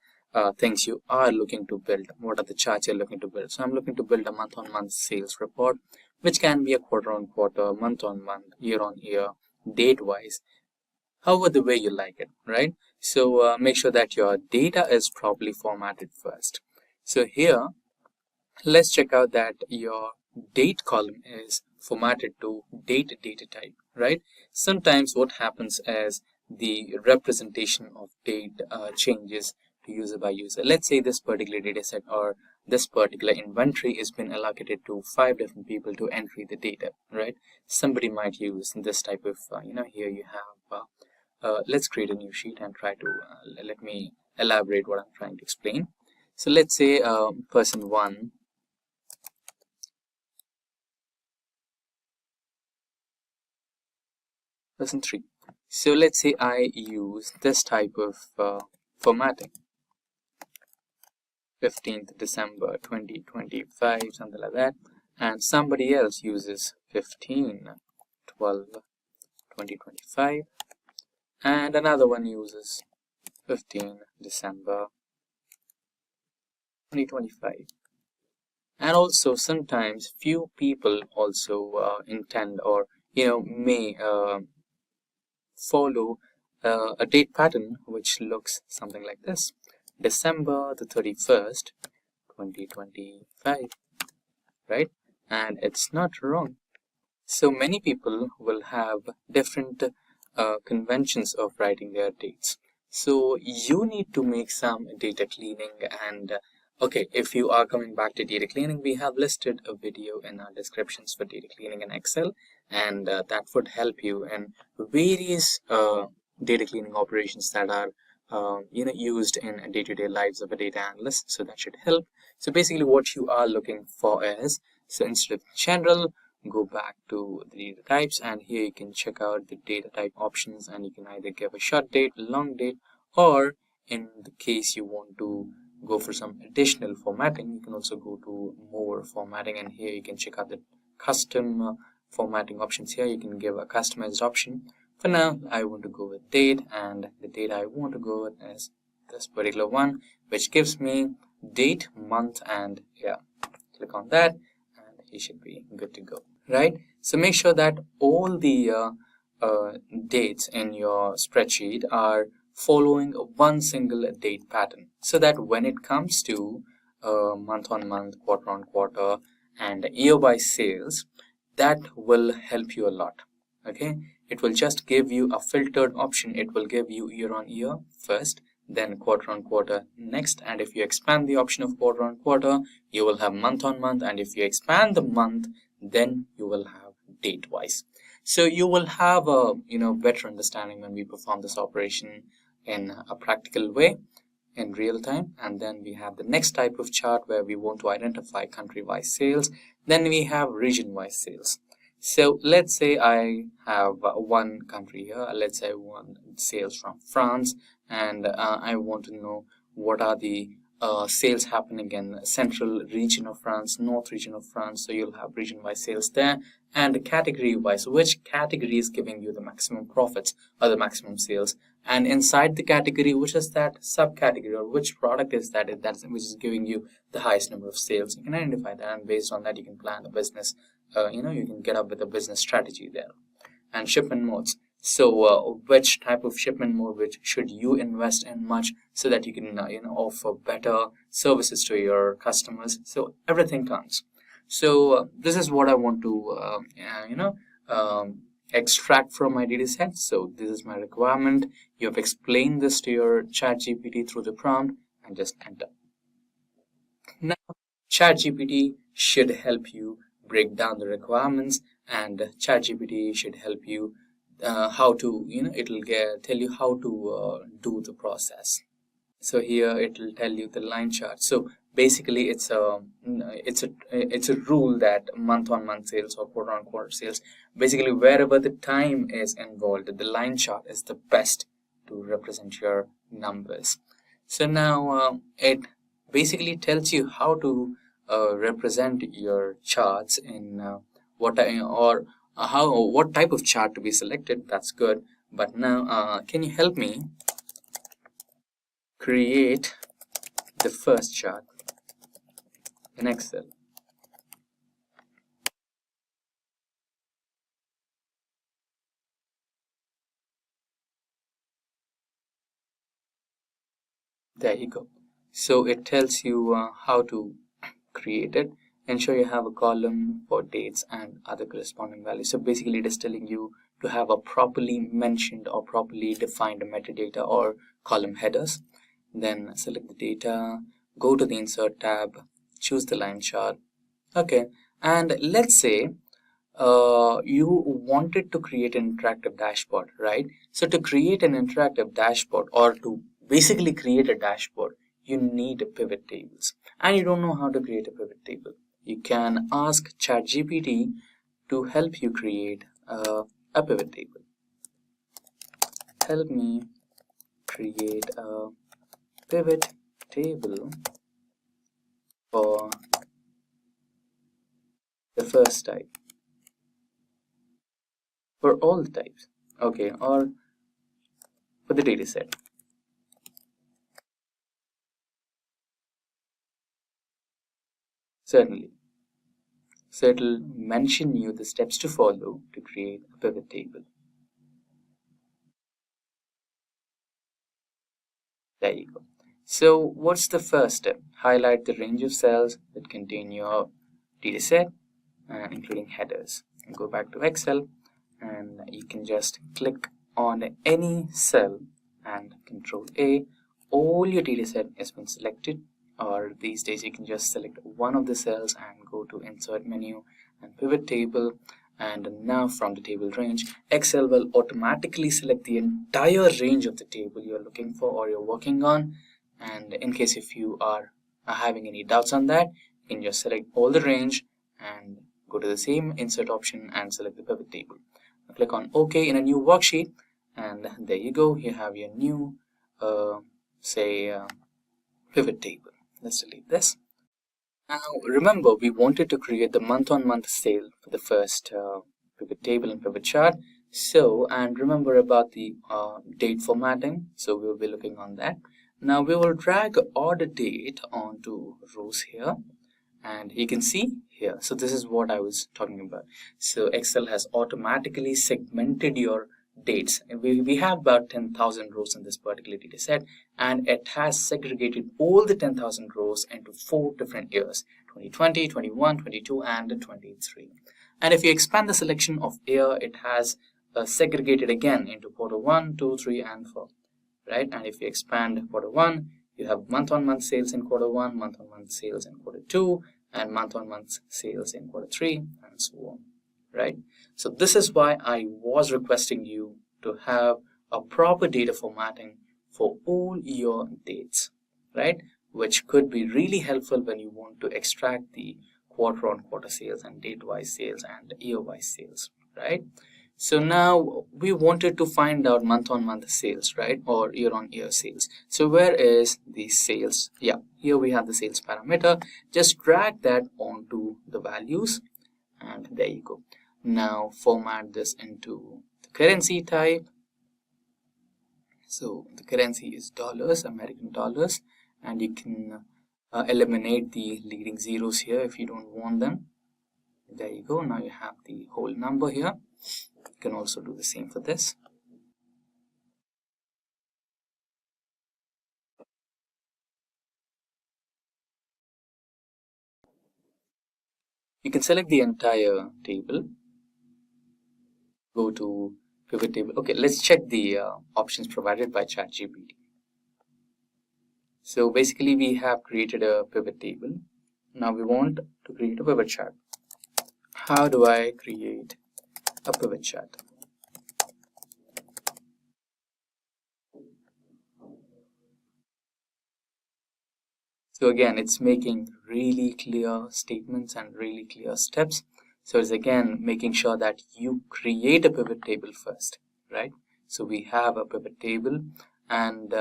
things you are looking to build, what are the charts you're looking to build. So I'm looking to build a month-on-month sales report, which can be a quarter-on-quarter, month-on-month, year-on-year, date-wise, however the way you like it, right? So make sure that your data is properly formatted first. So here, let's check out that your date column is formatted to date data type, right? Sometimes what happens is the representation of date changes to user by user. Let's say this particular data set or this particular inventory has been allocated to 5 different people to entry the data, right? Somebody might use this type of, here you have, let's create a new sheet and try to, let me elaborate what I'm trying to explain. So let's say person 1, person 3. So let's say I use this type of formatting, 15th December 2025, something like that, and somebody else uses 15/12/2025, and another one uses 15 December 2025. And also sometimes few people also intend or may follow a date pattern which looks something like this: December the 31st, 2025, right? And it's not wrong. So many people will have different conventions of writing their dates. So you need to make some data cleaning, and okay, if you are coming back to data cleaning, we have listed a video in our descriptions for data cleaning in Excel, and that would help you in various data cleaning operations that are used in day-to-day lives of a data analyst. So that should help. So basically what you are looking for is, so instead of general, go back to the data types, and here you can check out the data type options, and you can either give a short date, long date, or in the case you want to go for some additional formatting, you can also go to more formatting, and here you can check out the custom formatting options. Here you can give a customized option. For now, I want to go with date, and the date I want to go with is this particular one, which gives me date, month, and yeah, click on that, and you should be good to go, right? So make sure that all the dates in your spreadsheet are following one single date pattern, so that when it comes to month on month, quarter on quarter, and year by sales, that will help you a lot. Okay, it will just give you a filtered option. It will give you year on year first, then quarter on quarter next, and if you expand the option of quarter on quarter, you will have month on month, and if you expand the month, then you will have date wise. So you will have a better understanding when we perform this operation in a practical way in real time. And then we have the next type of chart where we want to identify country-wise sales. Then we have region-wise sales. So let's say I have one country here. Let's say I want sales from France, and I want to know what are the sales happening in central region of France, north region of France. So you'll have region-wise sales there, and category-wise, which category is giving you the maximum profits or the maximum sales, and inside the category, which is that subcategory or which product is that which is giving you the highest number of sales. You can identify that, and based on that, you can plan a business. You can get up with a business strategy there. And shipment modes. So which type of shipment mode which should you invest in much so that you can offer better services to your customers. So everything counts. So this is what I want to extract from my data set. So this is my requirement. You have explained this to your ChatGPT through the prompt, and just enter. Now ChatGPT should help you break down the requirements, and ChatGPT should help you how to, it'll tell you how to do the process. So here it will tell you the line chart. So basically it's a rule that month-on-month sales or quarter-on-quarter sales, basically wherever the time is involved, the line chart is the best to represent your numbers. So now it basically tells you how to represent your charts in what type of chart to be selected. That's good. But now can you help me create the first chart in Excel? There you go. So it tells you how to create it. Ensure you have a column for dates and other corresponding values. So basically it is telling you to have a properly mentioned or properly defined metadata or column headers. Then select the data, go to the insert tab, choose the line chart. Okay, and let's say you wanted to create an interactive dashboard, right? So to create an interactive dashboard, or to basically create a dashboard, you need pivot tables, and you don't know how to create a pivot table. You can ask ChatGPT to help you create a pivot table. Help me create a pivot table for the first type, for all the types, okay, or for the data set. Certainly. So it will mention you the steps to follow to create a pivot table. There you go. So what's the first step? Highlight the range of cells that contain your data set, including headers. And go back to Excel, and you can just click on any cell and Control A. All your data set has been selected, or these days you can just select one of the cells and go to Insert menu and Pivot Table. And now from the table range, Excel will automatically select the entire range of the table you're looking for or you're working on. And in case if you are having any doubts on that, you can just select all the range and go to the same insert option and select the pivot table. Now click on OK in a new worksheet, and there you go. You have your new, pivot table. Let's delete this. Now remember, we wanted to create the month-on-month sale for the first pivot table and pivot chart. So, and remember about the date formatting. So we'll be looking on that. Now we will drag order date onto rows here, and you can see here. So this is what I was talking about. So Excel has automatically segmented your dates. We have about 10,000 rows in this particular data set, and it has segregated all the 10,000 rows into 4 different years: 2020, 21, 22, and 23. And if you expand the selection of year, it has segregated again into quarter 1, 2, 3, and 4. Right? And if you expand quarter 1, you have month-on-month sales in quarter 1, month-on-month sales in quarter 2, and month-on-month sales in quarter 3, and so on. Right? So this is why I was requesting you to have a proper data formatting for all your dates, right? Which could be really helpful when you want to extract the quarter-on-quarter sales and date-wise sales and year-wise sales, right? So now we wanted to find out month-on-month sales, right? Or year-on-year sales. So where is the sales? Yeah, here we have the sales parameter. Just drag that onto the values, and there you go. Now format this into the currency type. So the currency is dollars, American dollars, and you can eliminate the leading zeros here if you don't want them. There you go. Now you have the whole number here. You can also do the same for this. You can select the entire table. Go to pivot table. Okay, let's check the options provided by ChatGPT. So basically we have created a pivot table, Now we want to create a pivot chart. How do I create a pivot chart? So again, it's making really clear statements and really clear steps. So it's again making sure that you create a pivot table first, right? So we have a pivot table, and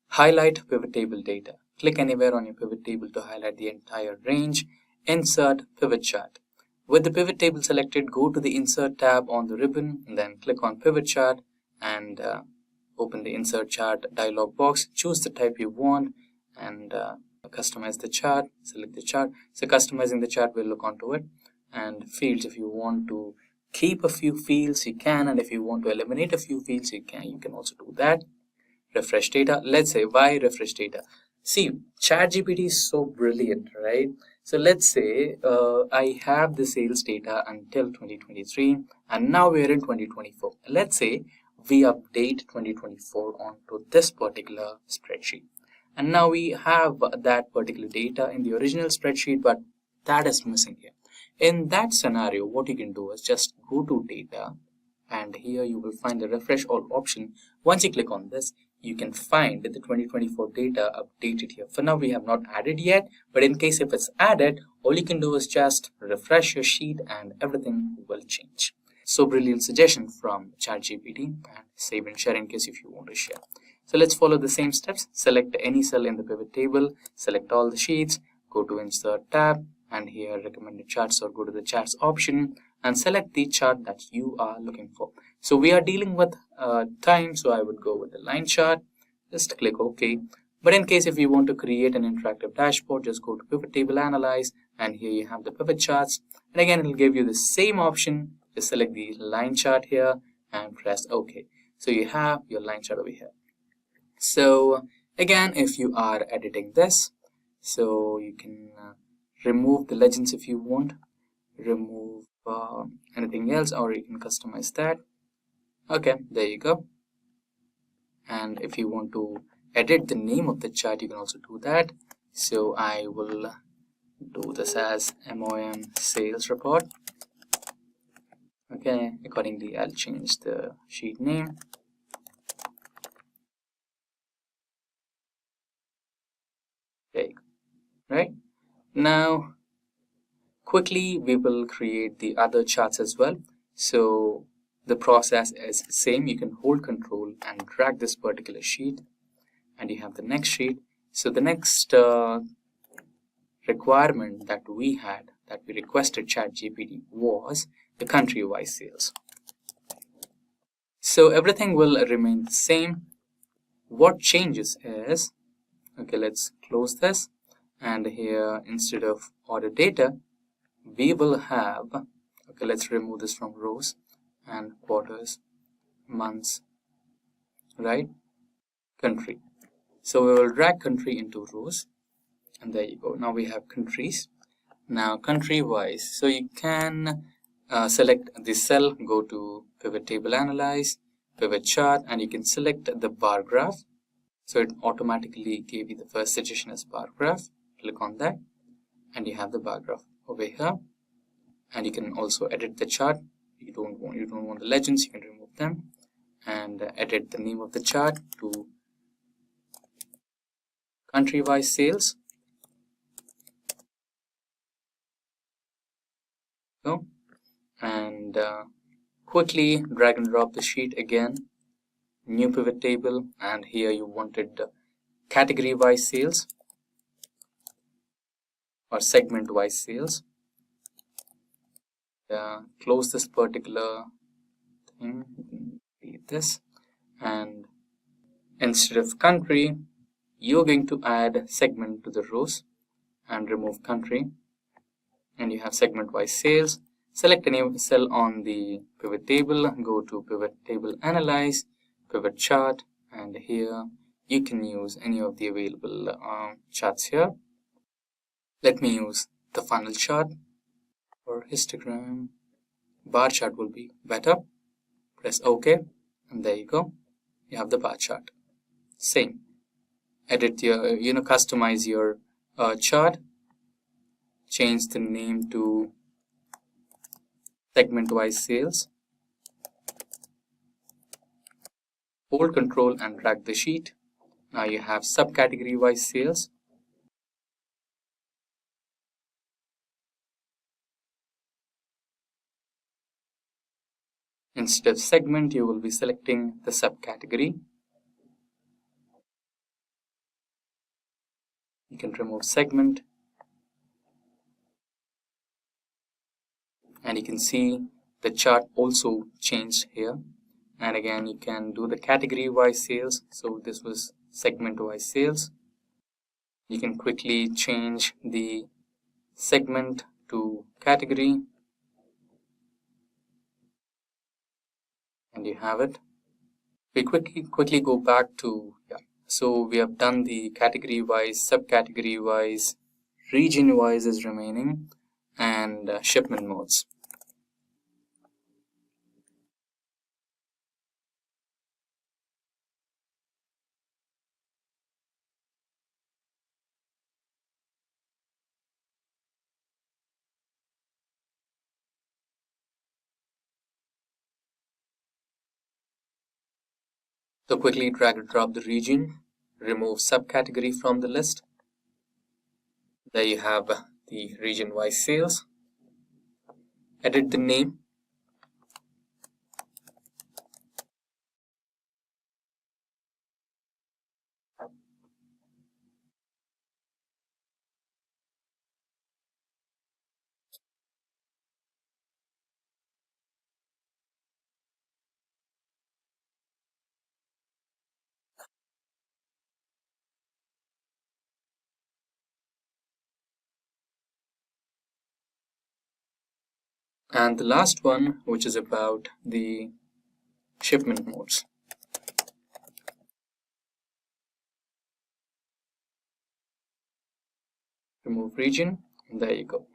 highlight pivot table data. Click anywhere on your pivot table to highlight the entire range. Insert pivot chart. With the pivot table selected, go to the Insert tab on the ribbon, and then click on Pivot Chart and open the Insert Chart dialog box. Choose the type you want and customize the chart. Select the chart. So customizing the chart, we'll look onto it. And fields, if you want to keep a few fields, you can, and if you want to eliminate a few fields, you can also do that. Refresh data. Let's say, why refresh data? See, ChatGPT is so brilliant, right? So let's say I have the sales data until 2023, and now we're in 2024. Let's say we update 2024 onto this particular spreadsheet, and now we have that particular data in the original spreadsheet, but that is missing here. In that scenario, what you can do is just go to data, and here you will find the refresh all option. Once you click on this, you can find the 2024 data updated here. For now, we have not added yet, but in case if it's added, all you can do is just refresh your sheet and everything will change. So brilliant suggestion from ChatGPT, and save and share in case if you want to share. So let's follow the same steps. Select any cell in the pivot table, select all the sheets, go to Insert tab, and here recommended charts, or go to the charts option and select the chart that you are looking for. So we are dealing with time, so I would go with the line chart. Just click OK. But in case if you want to create an interactive dashboard, just go to Pivot Table Analyze, and here you have the pivot charts. And again, it will give you the same option. Just select the line chart here and press OK. So you have your line chart over here. So again, if you are editing this, so you can remove the legends if you want, remove anything else, or you can customize that. Okay, there you go. And if you want to edit the name of the chart, you can also do that. So I will do this as MOM sales report. Okay, accordingly I'll change the sheet name. There you go. Right now, quickly we will create the other charts as well. So the process is same. You can hold control and drag this particular sheet, and you have the next sheet. So the next requirement that we requested ChatGPT was the country-wise sales. So everything will remain the same. What changes is, okay, let's close this, and here instead of order data, we will have, okay, let's remove this from rows and quarters, months, right? Country. So we will drag country into rows, and there you go. Now we have countries. Now country wise, so you can select the cell, go to Pivot Table Analyze, Pivot Chart, and you can select the bar graph. So it automatically gave you the first suggestion as bar graph. Click on that, and you have the bar graph over here. And you can also edit the chart. You don't want the legends, you can remove them, and edit the name of the chart to country-wise sales. So, and quickly drag and drop the sheet again, new pivot table, and here you wanted category-wise sales or segment-wise sales. Close this particular thing, delete this, and instead of country, you're going to add segment to the rows and remove country, and you have segment wise sales. Select any cell on the pivot table, go to Pivot Table Analyze, Pivot Chart, and here you can use any of the available charts here. Let me use the funnel chart, or histogram. Bar chart will be better. Press OK, and there you go. You have the bar chart. Same. Edit your, customize your chart. change the name to segment-wise sales. Hold Control and drag the sheet. Now you have subcategory-wise sales. Instead of segment, you will be selecting the subcategory. You can remove segment. And you can see the chart also changed here. And again, you can do the category-wise sales. So this was segment-wise sales. You can quickly change the segment to category. And you have it. We quickly go back to, so we have done the category-wise, subcategory-wise, region-wise is remaining, and shipment modes. So quickly drag and drop the region, remove subcategory from the list. There you have the region-wise sales. Edit the name. And the last one, which is about the shipment modes. Remove region, and there you go.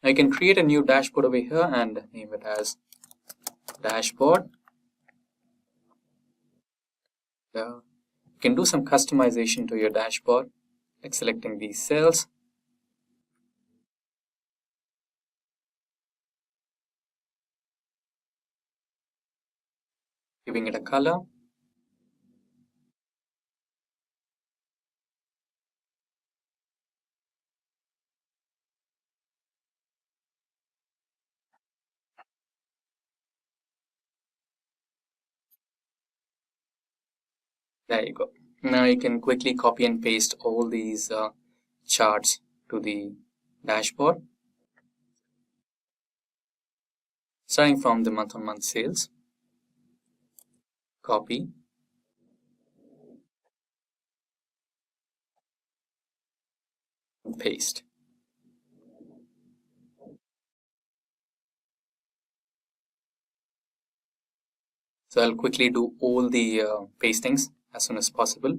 Now you can create a new dashboard over here and name it as dashboard. You can do some customization to your dashboard, like selecting these cells. Giving it a color. There you go. Now you can quickly copy and paste all these charts to the dashboard. Starting from the month-on-month sales. Copy. And paste. So I'll quickly do all the pastings as soon as possible.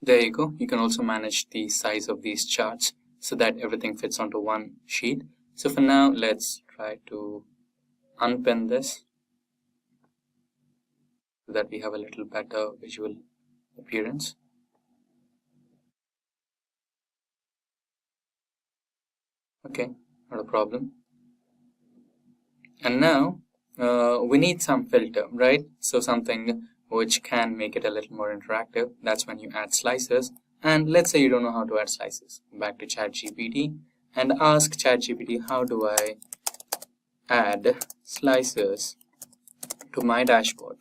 There you go. You can also manage the size of these charts so that everything fits onto one sheet. So for now, let's try to unpin this so that we have a little better visual appearance. Okay, not a problem. And now we need some filter, right? So something which can make it a little more interactive. That's when you add slices. And let's say you don't know how to add slices. Back to ChatGPT and ask ChatGPT, how do I add slices to my dashboard?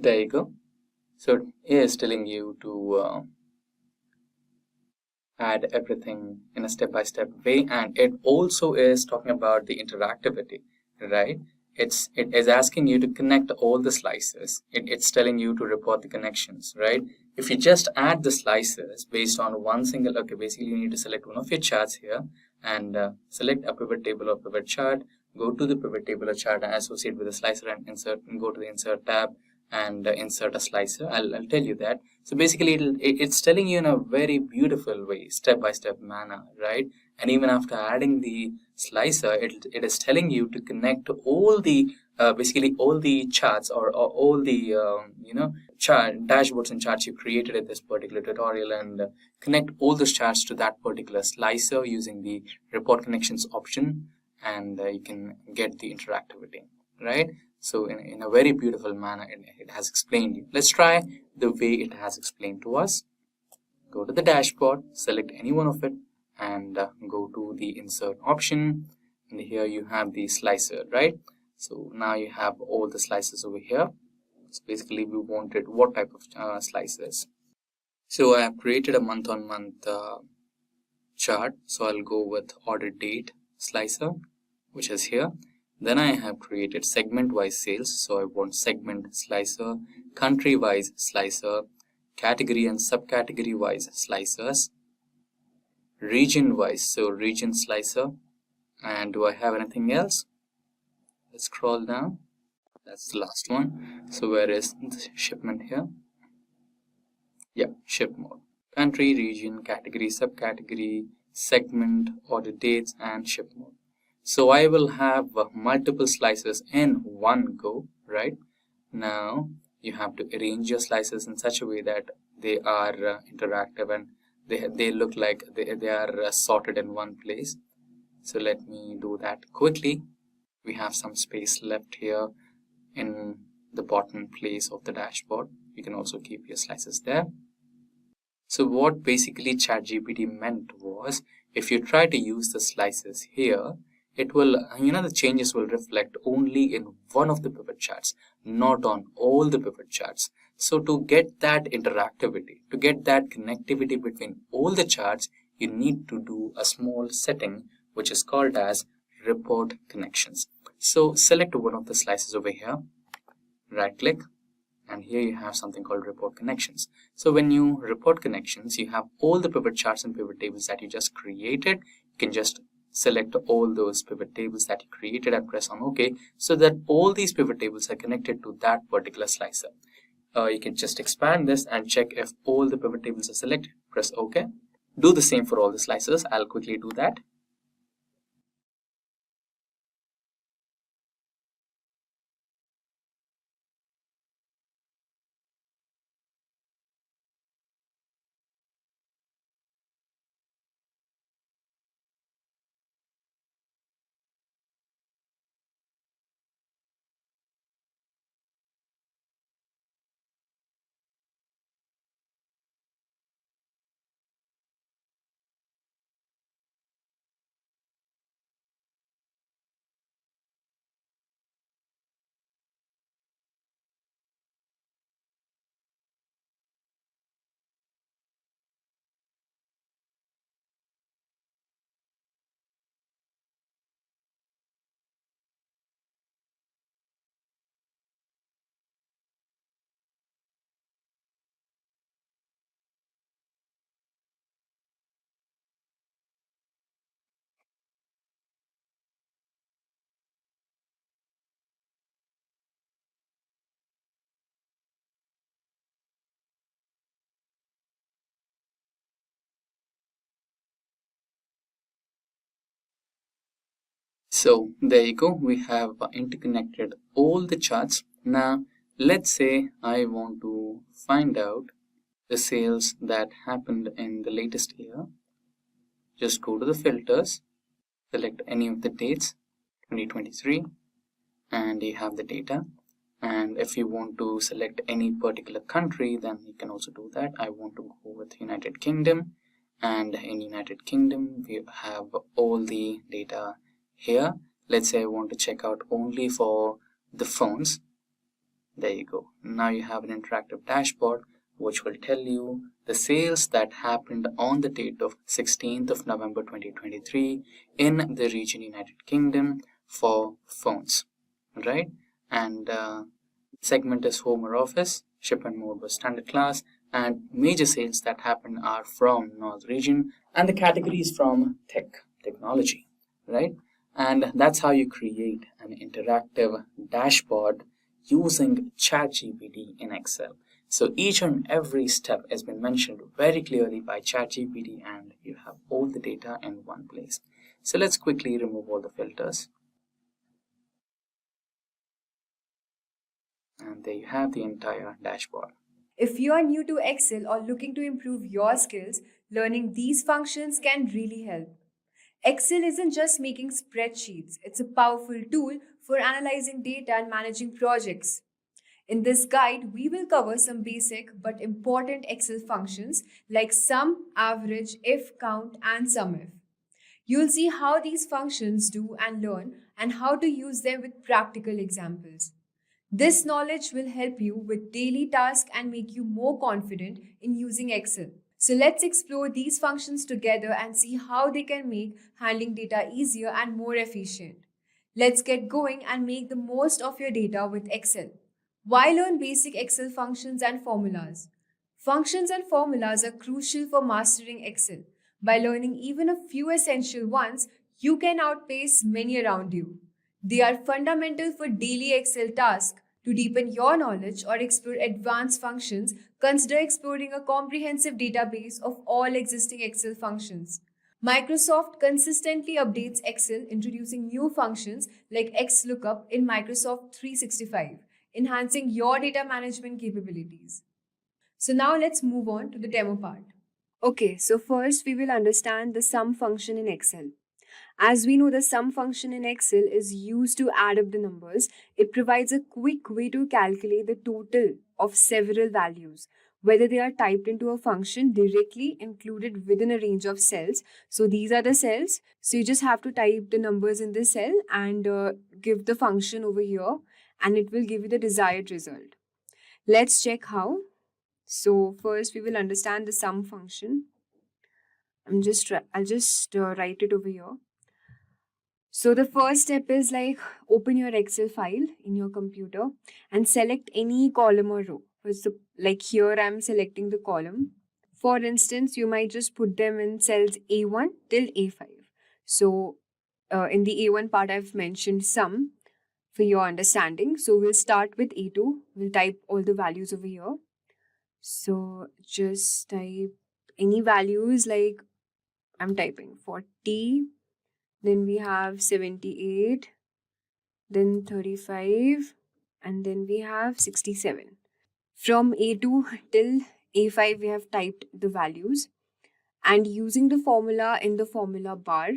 There you go. So it is telling you to add everything in a step-by-step way, and it also is talking about the interactivity, right? It is asking you to connect all the slices. It's telling you to report the connections, right? If you just add the slices based on one single, okay, basically you need to select one of your charts here and select a pivot table or pivot chart, go to the pivot table or chart and associate with the slicer and insert, and go to the insert tab and insert a slicer. I'll tell you that. So basically it's telling you in a very beautiful way, step-by-step manner, right? And even after adding the slicer, it is telling you to connect all the basically all the charts or all the dashboards and charts you created in this particular tutorial, and connect all those charts to that particular slicer using the report connections option, and you can get the interactivity, right? So in a very beautiful manner, it has explained you. Let's try the way it has explained to us. Go to the dashboard, select any one of it, and go to the insert option. And here you have the slicer, right? So now you have all the slices over here. So basically we wanted what type of slices. So I have created a month-on-month chart. So I'll go with order date slicer, which is here. Then I have created segment-wise sales, so I want segment slicer, country-wise slicer, category and subcategory-wise slicers, region-wise, so region slicer. And do I have anything else? Let's scroll down. That's the last one. So where is the shipment here? Yeah, ship mode. Country, region, category, subcategory, segment, order dates, and ship mode. So I will have multiple slices in one go, right? Now you have to arrange your slices in such a way that they are interactive and they look like they are sorted in one place. So let me do that quickly. We have some space left here in the bottom place of the dashboard. You can also keep your slices there. So what basically ChatGPT meant was, if you try to use the slices here, it will, the changes will reflect only in one of the pivot charts, not on all the pivot charts. So to get that interactivity, to get that connectivity between all the charts, you need to do a small setting which is called as report connections. So select one of the slices over here, right click, and here you have something called report connections. So when you report connections, you have all the pivot charts and pivot tables that you just created. You can just select all those pivot tables that you created and press on OK, so that all these pivot tables are connected to that particular slicer. You can just expand this and check if all the pivot tables are selected. Press OK. Do the same for all the slicers. I'll quickly do that. So there you go. We have interconnected all the charts. Now, let's say I want to find out the sales that happened in the latest year. Just go to the filters, select any of the dates, 2023, and you have the data. And if you want to select any particular country, then you can also do that. I want to go with United Kingdom, and in United Kingdom we have all the data here. Let's say I want to check out only for the phones. There you go. Now you have an interactive dashboard which will tell you the sales that happened on the date of 16th of November 2023 in the region United Kingdom for phones, right? And segment is home or office, shipment mode was standard class, and major sales that happen are from North region, and the category is from technology, right? And that's how you create an interactive dashboard using ChatGPT in Excel. So each and every step has been mentioned very clearly by ChatGPT, and you have all the data in one place. So let's quickly remove all the filters. And there you have the entire dashboard. If you are new to Excel or looking to improve your skills, learning these functions can really help. Excel isn't just making spreadsheets, it's a powerful tool for analyzing data and managing projects. In this guide, we will cover some basic but important Excel functions like sum, average, if, count, and SUMIF. You'll see how these functions do and learn and how to use them with practical examples. This knowledge will help you with daily tasks and make you more confident in using Excel. So let's explore these functions together and see how they can make handling data easier and more efficient. Let's get going and make the most of your data with Excel. Why learn basic Excel functions and formulas? Functions and formulas are crucial for mastering Excel. By learning even a few essential ones, you can outpace many around you. They are fundamental for daily Excel tasks. To deepen your knowledge or explore advanced functions, consider exploring a comprehensive database of all existing Excel functions. Microsoft consistently updates Excel, introducing new functions like XLOOKUP in Microsoft 365, enhancing your data management capabilities. So now let's move on to the demo part. Okay, so first we will understand the sum function in Excel. As we know, the sum function in Excel is used to add up the numbers. It provides a quick way to calculate the total of several values, whether they are typed into a function directly included within a range of cells. So these are the cells. So you just have to type the numbers in this cell and give the function over here, and it will give you the desired result. Let's check how. So first we will understand the sum function. I'll just write it over here. So the first step is like open your Excel file in your computer and select any column or row. So like here I'm selecting the column. For instance, you might just put them in cells A1 till A5. So in the A1 part I've mentioned sum for your understanding. So we'll start with A2. We'll type all the values over here. So just type any values like I'm typing 40. Then we have 78, then 35, and then we have 67. From A2 till A5, we have typed the values. And using the formula in the formula bar,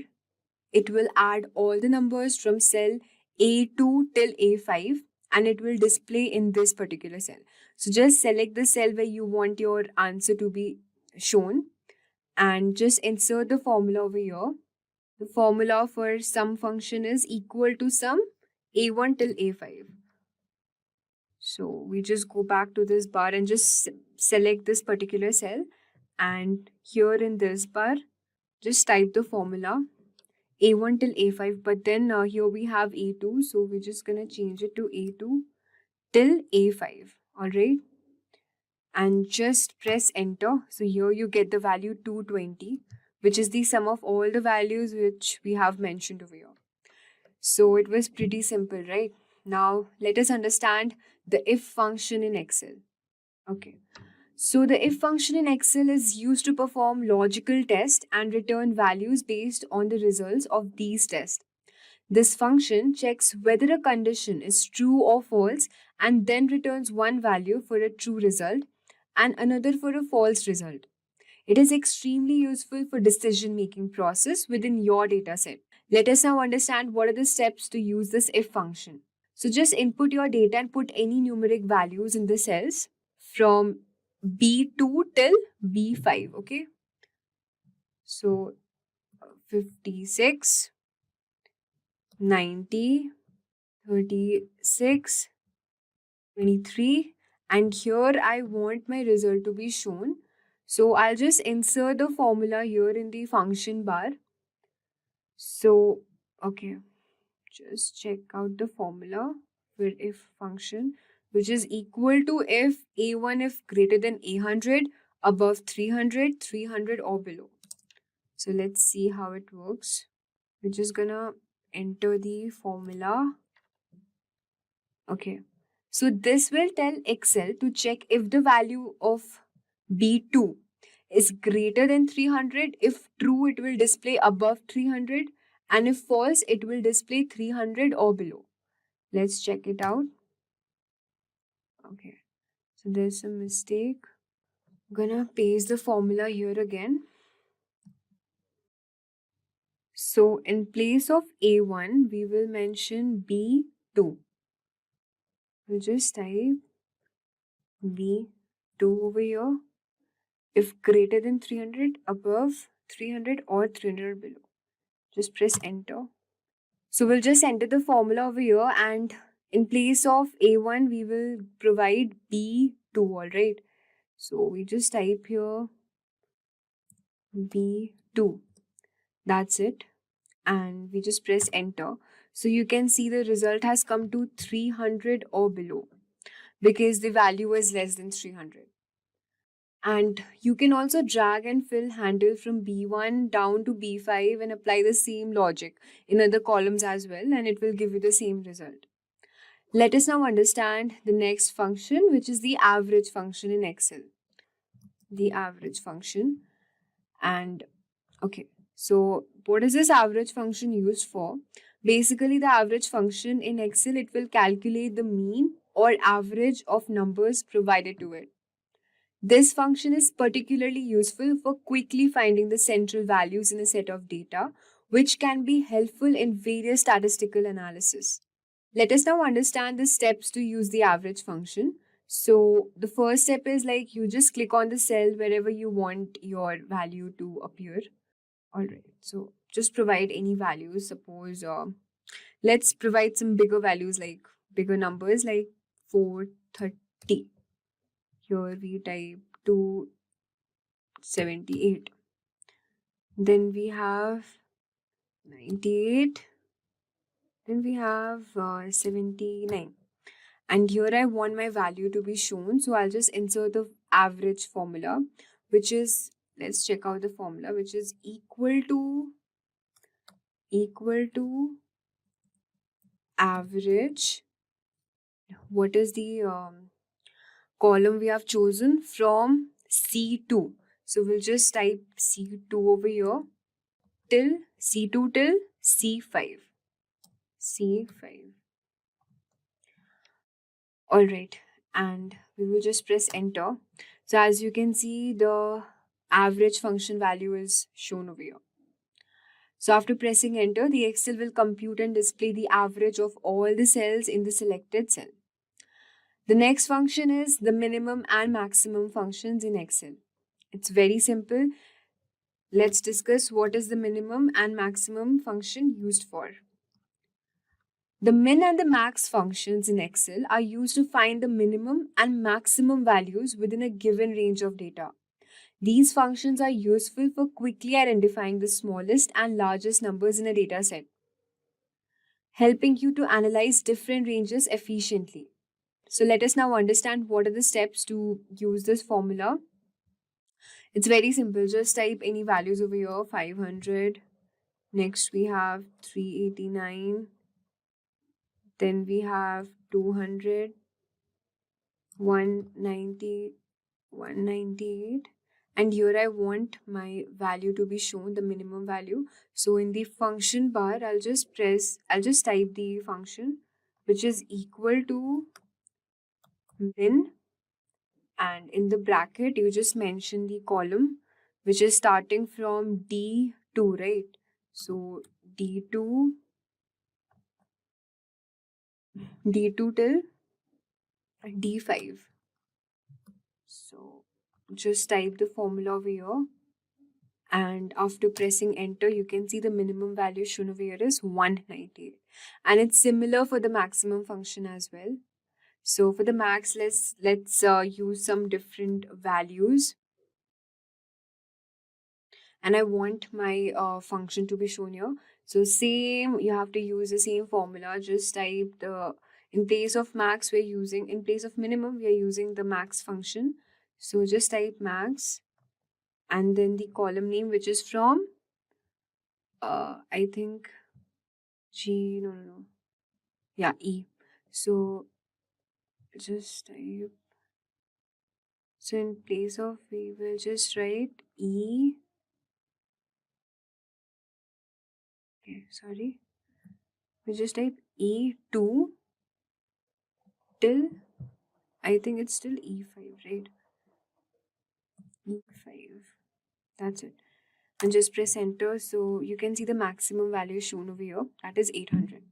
it will add all the numbers from cell A2 till A5, and it will display in this particular cell. So just select the cell where you want your answer to be shown, and just insert the formula over here. The formula for sum function is equal to sum A1 till A5. So we just go back to this bar and just select this particular cell. And here in this bar, just type the formula A1 till A5. But then here we have A2. So we're just going to change it to A2 till A5. All right. And just press enter. So here you get the value 220. Which is the sum of all the values which we have mentioned over here. So it was pretty simple, right? Now let us understand the if function in Excel. Okay. So the if function in Excel is used to perform logical tests and return values based on the results of these tests. This function checks whether a condition is true or false and then returns one value for a true result and another for a false result. It is extremely useful for decision-making process within your dataset. Let us now understand what are the steps to use this if function. So just input your data and put any numeric values in the cells from B2 till B5, okay? So 56, 90, 36, 23, and here I want my result to be shown. So I'll just insert the formula here in the function bar. So, okay, just check out the formula for if function, which is equal to if A1 if greater than 800, above 300, 300 or below. So let's see how it works. We're just gonna enter the formula. Okay. So this will tell Excel to check if the value of B2 is greater than 300. If true, it will display above 300. And if false, it will display 300 or below. Let's check it out. Okay. So there's a mistake. I'm gonna paste the formula here again. So in place of A1, we will mention B2. We'll just type B2 over here. If greater than 300, above 300 or 300 below. Just press enter. So we'll just enter the formula over here and in place of A1, we will provide B2, alright? So we just type here B2. That's it. And we just press enter. So you can see the result has come to 300 or below because the value is less than 300. And you can also drag and fill handle from B1 down to B5 and apply the same logic in other columns as well, and it will give you the same result. Let us now understand the next function, which is the average function in Excel. The average function. And okay, so what is this average function used for? Basically, the average function in Excel, it will calculate the mean or average of numbers provided to it. This function is particularly useful for quickly finding the central values in a set of data, which can be helpful in various statistical analysis. Let us now understand the steps to use the average function. So the first step is like you just click on the cell wherever you want your value to appear. All right, so just provide any values. Suppose let's provide some bigger values, like bigger numbers like 430. Here we type 278. Then we have 98. Then we have 79. And here I want my value to be shown. So I'll just insert the average formula, which is, let's check out the formula, which is equal to average. What is the column we have chosen? From C2. So we'll just type C2 over here till C2 till C5. C5. All right, and we will just press enter. So as you can see, the average function value is shown over here. So after pressing enter, the Excel will compute and display the average of all the cells in the selected cell. The next function is the minimum and maximum functions in Excel. It's very simple. Let's discuss what is the minimum and maximum function used for. The min and the max functions in Excel are used to find the minimum and maximum values within a given range of data. These functions are useful for quickly identifying the smallest and largest numbers in a data set, helping you to analyze different ranges efficiently. So let us now understand what are the steps to use this formula. It's very simple. Just type any values over here, 500. Next we have 389. Then we have 200, 190, 198. And here I want my value to be shown, the minimum value. So in the function bar, I'll just type the function, which is equal to min, and in the bracket, you just mention the column, which is starting from D2, right? So D2 till D5. So just type the formula over here. And after pressing enter, you can see the minimum value shown over here is 198. And it's similar for the maximum function as well. So for the max, let's use some different values. And I want my function to be shown here. So same, you have to use the same formula. Just type in place of minimum, we are using the max function. So just type max, and then the column name, which is from, I think, E. So just type, so in place of, we will just write E. Okay, sorry. We just type E2 till, I think it's still E5, right? E5. That's it. And just press enter. So you can see the maximum value shown over here. That is 800.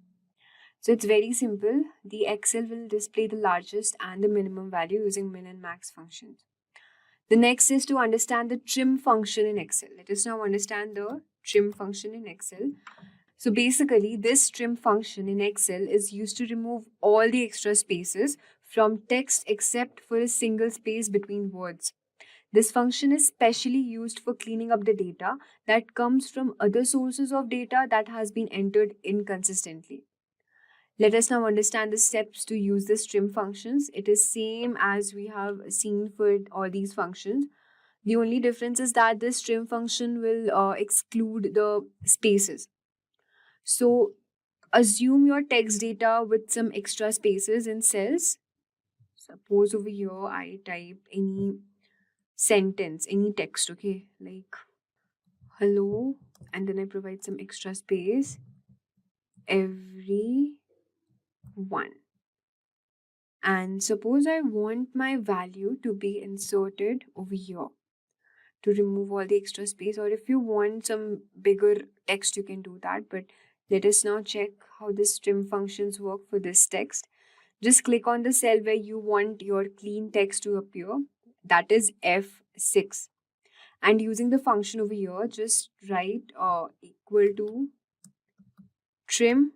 So it's very simple. The Excel will display the largest and the minimum value using min and max functions. The next is to understand the trim function in Excel. Let us now understand the trim function in Excel. So basically, this trim function in Excel is used to remove all the extra spaces from text except for a single space between words. This function is specially used for cleaning up the data that comes from other sources of data that has been entered inconsistently. Let us now understand the steps to use this trim functions. It is same as we have seen for all these functions. The only difference is that this trim function will exclude the spaces. So assume your text data with some extra spaces in cells. Suppose over here I type any sentence, any text, okay, like hello, and then I provide some extra space, everyone. And suppose I want my value to be inserted over here to remove all the extra space, or if you want some bigger text, you can do that. But let us now check how this trim functions work for this text. Just click on the cell where you want your clean text to appear. That is F6. And using the function over here, just write equal to trim,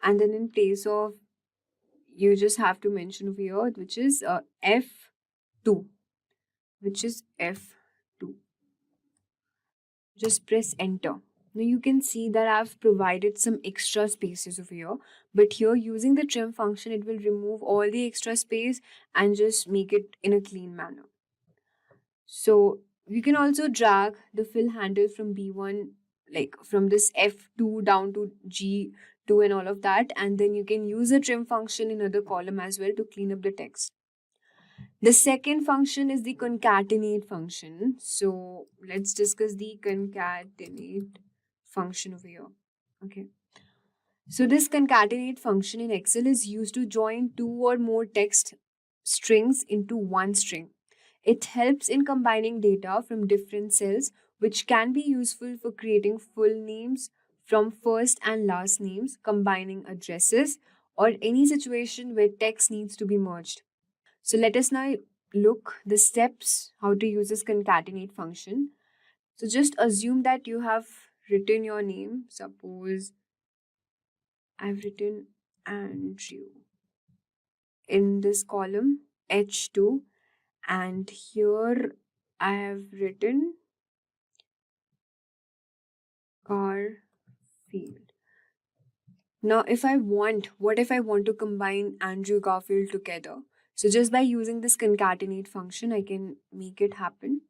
and then in place of, you just have to mention over here, which is F2, which is F2. Just press enter. Now you can see that I've provided some extra spaces over here, but here using the trim function, it will remove all the extra space and just make it in a clean manner. So you can also drag the fill handle from B1, like from this F2 down to G2 and all of that. And then you can use a trim function in other column as well to clean up the text. The second function is the concatenate function. So let's discuss the concatenate function over here. Okay. So this concatenate function in Excel is used to join two or more text strings into one string. It helps in combining data from different cells, which can be useful for creating full names from first and last names, combining addresses, or any situation where text needs to be merged. So let us now look the steps how to use this concatenate function. So just assume that you have written your name. Suppose I've written Andrew in this column H2, and here I have written Garfield. Now what if I want to combine Andrew Garfield together? So just by using this concatenate function, I can make it happen.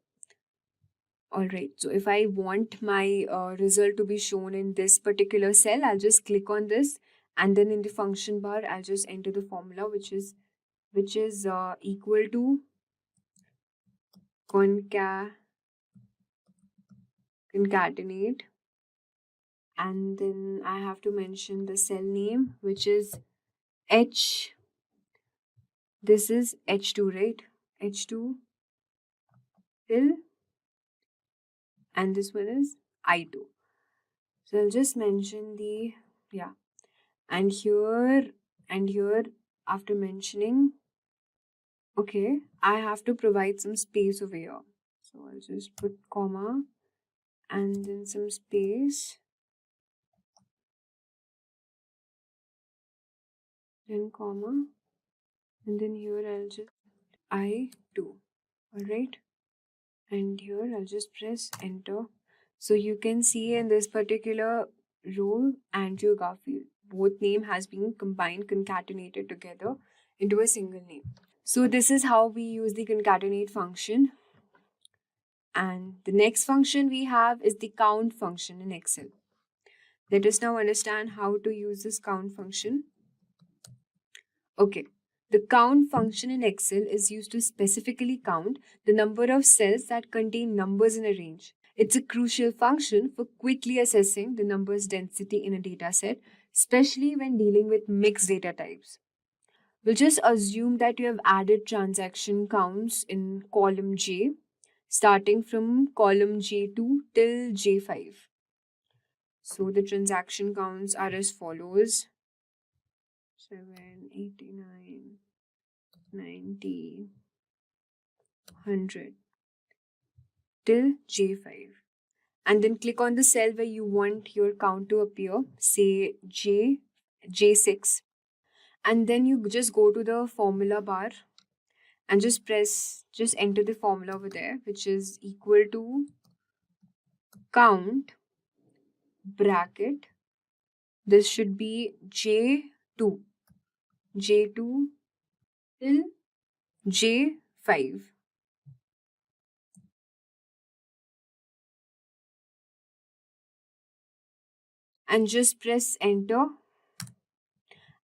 Alright, so if I want my result to be shown in this particular cell, I'll just click on this, and then in the function bar, I'll just enter the formula, which is equal to concatenate, and then I have to mention the cell name, which is H. This is H2, right? H2 till, and this one is I2. So I'll just mention the, yeah, and here after mentioning, okay, I have to provide some space over here. So I'll just put comma and then some space, then comma, and then here I'll just I2. Alright, and here I'll just press enter. So you can see in this particular row, Andrew Garfield, both name has been combined, concatenated together into a single name. So this is how we use the concatenate function. And the next function we have is the count function in Excel. Let us now understand how to use this count function. Okay, the count function in Excel is used to specifically count the number of cells that contain numbers in a range. It's a crucial function for quickly assessing the numbers density in a dataset, especially when dealing with mixed data types. We'll just assume that you have added transaction counts in column J, starting from column J2 till J5. So the transaction counts are as follows: 7, 89, 90, 100 till J5. And then click on the cell where you want your count to appear, say J6. And then you just go to the formula bar and just enter the formula over there, which is equal to count bracket. This should be J2 till J5. And just press enter.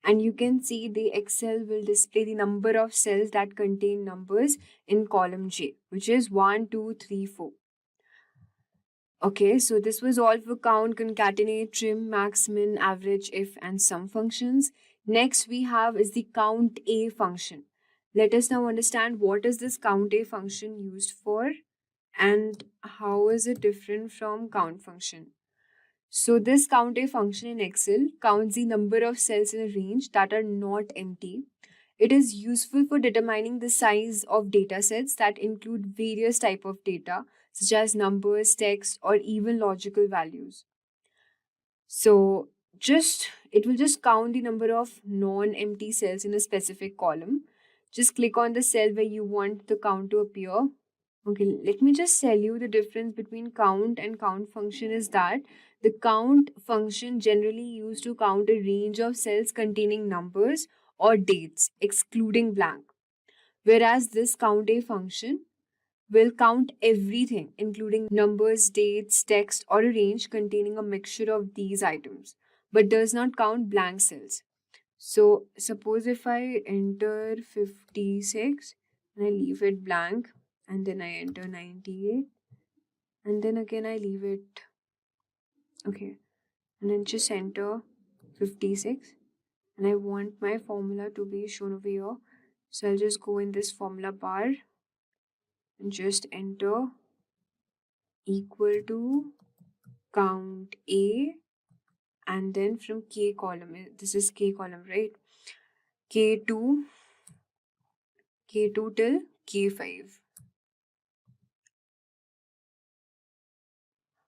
And you can see the Excel will display the number of cells that contain numbers in column J, which is 1, 2, 3, 4. Okay, so this was all for count, concatenate, trim, max, min, average, if, and sum functions. Next we have is the count A function. Let us now understand what is this count A function used for and how is it different from count function. So this count A function in Excel counts the number of cells in a range that are not empty. It is useful for determining the size of data sets that include various types of data, such as numbers, text, or even logical values. So it will just count the number of non-empty cells in a specific column. Just click on the cell where you want the count to appear. Okay, let me just tell you the difference between count and count function is that the count function generally used to count a range of cells containing numbers or dates, excluding blank. Whereas this count A function will count everything, including numbers, dates, text, or a range containing a mixture of these items, but does not count blank cells. So suppose if I enter 56 and I leave it blank, and then I enter 98, and then again I leave it, okay, and then just enter 56, and I want my formula to be shown over here. So I'll just go in this formula bar and just enter equal to count A, and then from K column, this is K column, right? K2 till K5.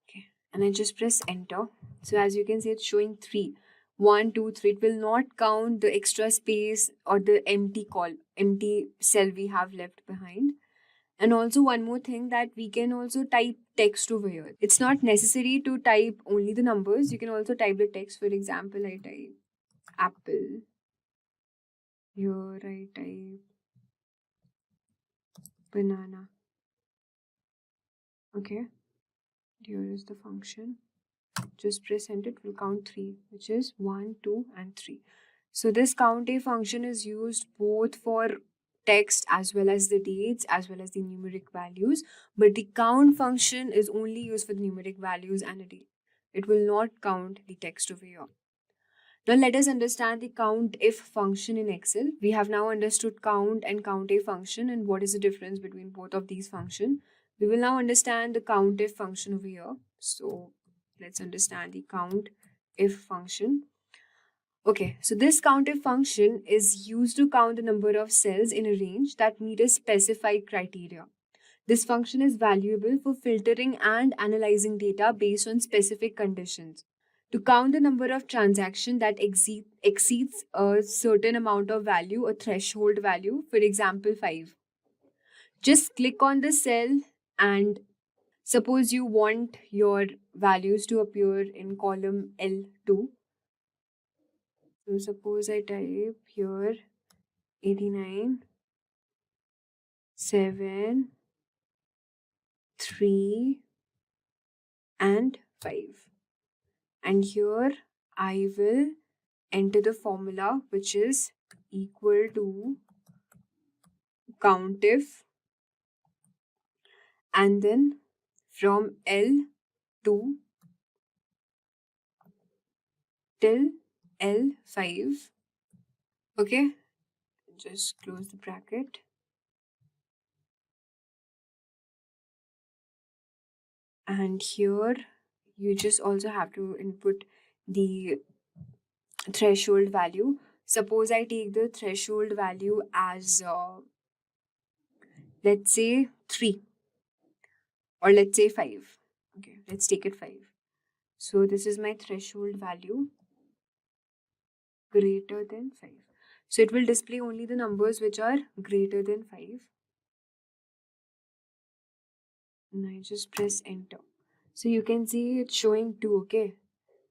Okay, and I just press enter. So as you can see, it's showing 3. 1, 2, 3. It will not count the extra space or the empty cell we have left behind. And also one more thing, that we can also type text over here. It's not necessary to type only the numbers. You can also type the text. For example, I type apple. Here I type banana. Okay. Here is the function. Just press enter, it will count 3, which is 1, 2, and 3. So this count A function is used both for text as well as the dates as well as the numeric values, but the count function is only used for the numeric values and a date. It will not count the text over here. Now let us understand the COUNTIF function in Excel. We have now understood count and COUNTIF function and what is the difference between both of these functions. We will now understand the COUNTIF function over here. So let's understand the COUNTIF function. Okay, so this COUNTIF function is used to count the number of cells in a range that meet a specified criteria. This function is valuable for filtering and analyzing data based on specific conditions. To count the number of transactions that exceeds a certain amount of value, a threshold value, for example 5. Just click on the cell and suppose you want your values to appear in column L2. So suppose I type here 89, 7, 3 and 5. And here I will enter the formula which is equal to COUNTIF, and then from L2 till L5. Okay, just close the bracket. And here you just also have to input the threshold value. Suppose I take the threshold value as let's say 3 or let's say 5. Okay, let's take it 5. So this is my threshold value greater than 5. So it will display only the numbers which are greater than 5. And I just press enter. So you can see it's showing 2, okay?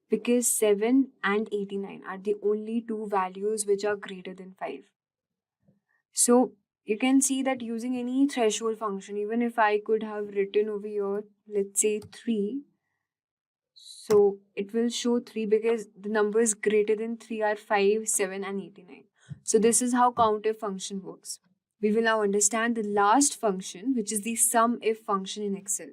Because 7 and 89 are the only two values which are greater than 5. So you can see that using any threshold function, even if I could have written over here, let's say 3, so it will show 3 because the numbers greater than 3 are 5, 7 and 89. So this is how COUNTIF function works. We will now understand the last function, which is the SUMIF function in Excel.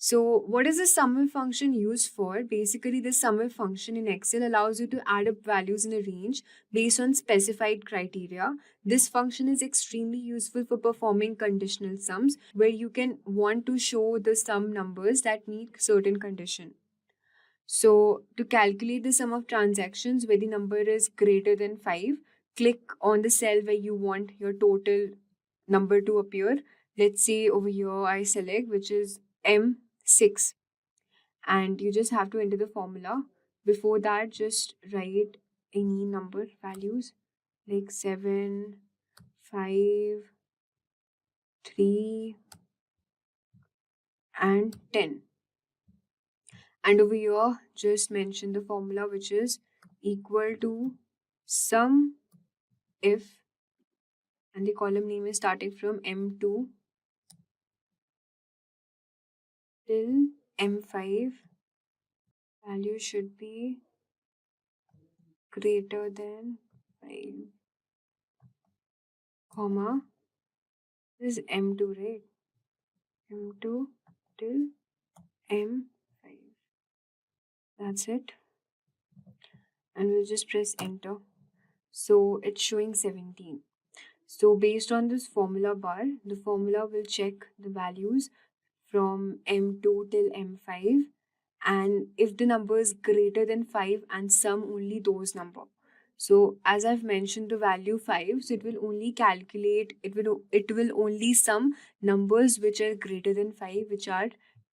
So what is the SUMIF function used for? Basically, the SUMIF function in Excel allows you to add up values in a range based on specified criteria. This function is extremely useful for performing conditional sums, where you can want to show the sum numbers that meet certain condition. So to calculate the sum of transactions where the number is greater than 5, click on the cell where you want your total number to appear. Let's say over here I select which is M6, and you just have to enter the formula. Before that, just write any number values like 7, 5, 3 and 10. And over here, just mention the formula which is equal to sum if, and the column name is starting from M2 till M5. Value should be greater than 5, comma, this is M2, right? M2 till M5. That's it. And we'll just press enter. So it's showing 17. So based on this formula bar, the formula will check the values from M2 till M5, and if the number is greater than 5 and sum only those number. So as I've mentioned the value 5, so it will only calculate, it will only sum numbers which are greater than 5, which are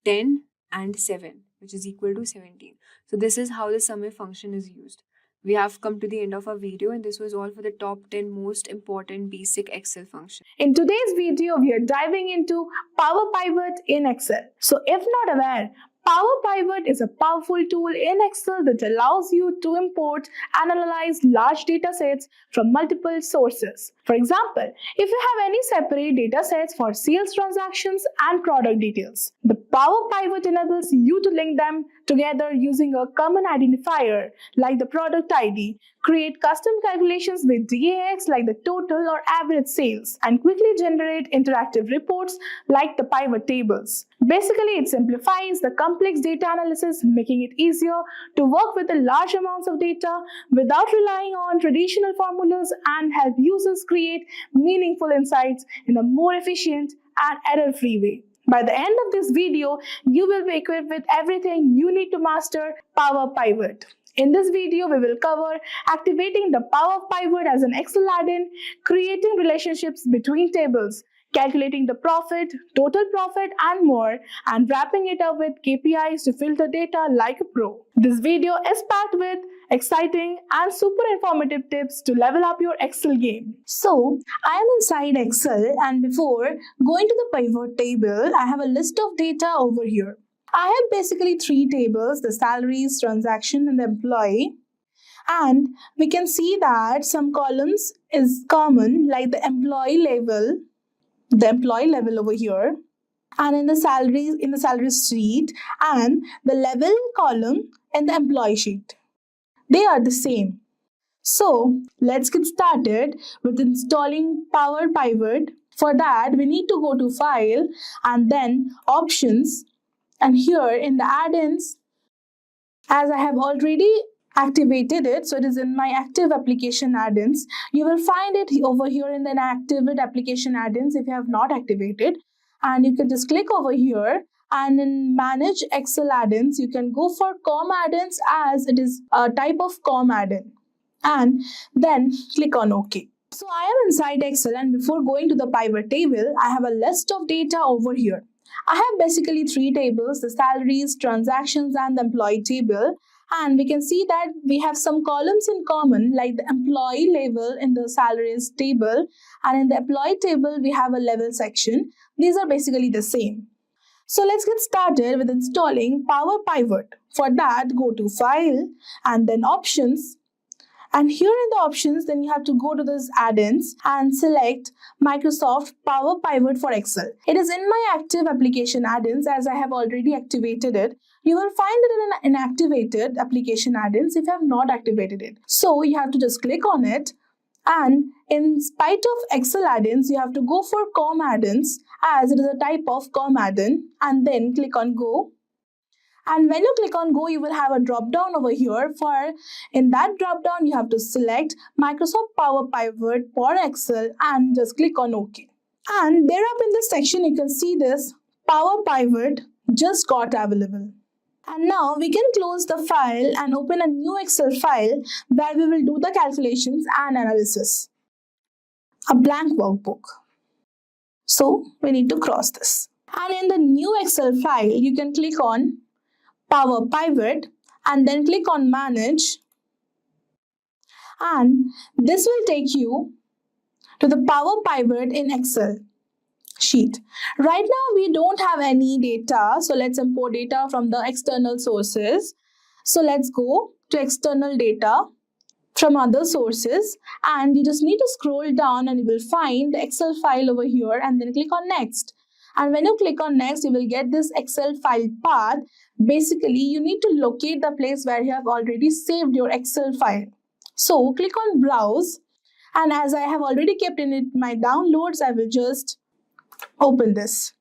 10 and 7, which is equal to 17. So this is how the SUMIF function is used. We have come to the end of our video, and this was all for the top 10 most important basic Excel functions. In today's video, we are diving into Power Pivot in Excel. So if not aware, Power Pivot is a powerful tool in Excel that allows you to import and analyze large data sets from multiple sources. For example, if you have any separate data sets for sales transactions and product details, the Power Pivot enables you to link them together using a common identifier like the product ID, create custom calculations with DAX like the total or average sales, and quickly generate interactive reports like the pivot tables. Basically, it simplifies the complex data analysis, making it easier to work with the large amounts of data without relying on traditional formulas, and help users create meaningful insights in a more efficient and error-free way. By the end of this video, you will be equipped with everything you need to master Power Pivot. In this video, we will cover activating the Power Pivot as an Excel add-in, creating relationships between tables, calculating the profit, total profit, and more, and wrapping it up with KPIs to filter data like a pro. This video is packed with exciting and super informative tips to level up your Excel game. So, I am inside Excel, and before going to the pivot table, I have a list of data over here. I have basically three tables: the salaries, transaction, and the employee. And we can see that some columns is common, like the employee level over here, and in the salary sheet, and the level column in the employee sheet. They are the same. So let's get started with installing Power Pivot. For that, we need to go to File and then Options, and here in the add-ins, as I have already activated it, so it is in my active application add-ins. You will find it over here in the inactivate application add-ins if you have not activated, and you can just click over here, and in manage Excel add-ins you can go for COM add-ins, as it is a type of COM add-in, and then click on OK. So I am inside Excel, and before going to the pivot table, I have a list of data over here. I have basically three tables: the salaries, transactions, and the employee table. And we can see that we have some columns in common, like the employee level in the salaries table, and in the employee table we have a level section. These are basically the same. So let's get started with installing Power Pivot. For that, go to File and then Options. And here in the options, then you have to go to this add-ins and select Microsoft Power Pivot for Excel. It is in my active application add-ins, as I have already activated it. You will find it in an inactivated application add-ins if you have not activated it. So you have to just click on it, and in spite of Excel add-ins, you have to go for COM add-ins, as it is a type of COM add-in, and then click on Go. And when you click on Go, you will have a drop down over here. In that drop down, you have to select Microsoft Power Pivot for Excel and just click on OK. And there up in this section, you can see this Power Pivot just got available. And now we can close the file and open a new Excel file where we will do the calculations and analysis. A blank workbook. So we need to cross this. And in the new Excel file, you can click on Power Pivot and then click on Manage, and this will take you to the Power Pivot in Excel sheet. Right now we don't have any data, so let's import data from the external sources. So let's go to external data from other sources, and you just need to scroll down and you will find the Excel file over here, and then click on Next. And when you click on Next, you will get this Excel file path. Basically, you need to locate the place where you have already saved your Excel file. So click on Browse, and as I have already kept in it my downloads, I will just open this.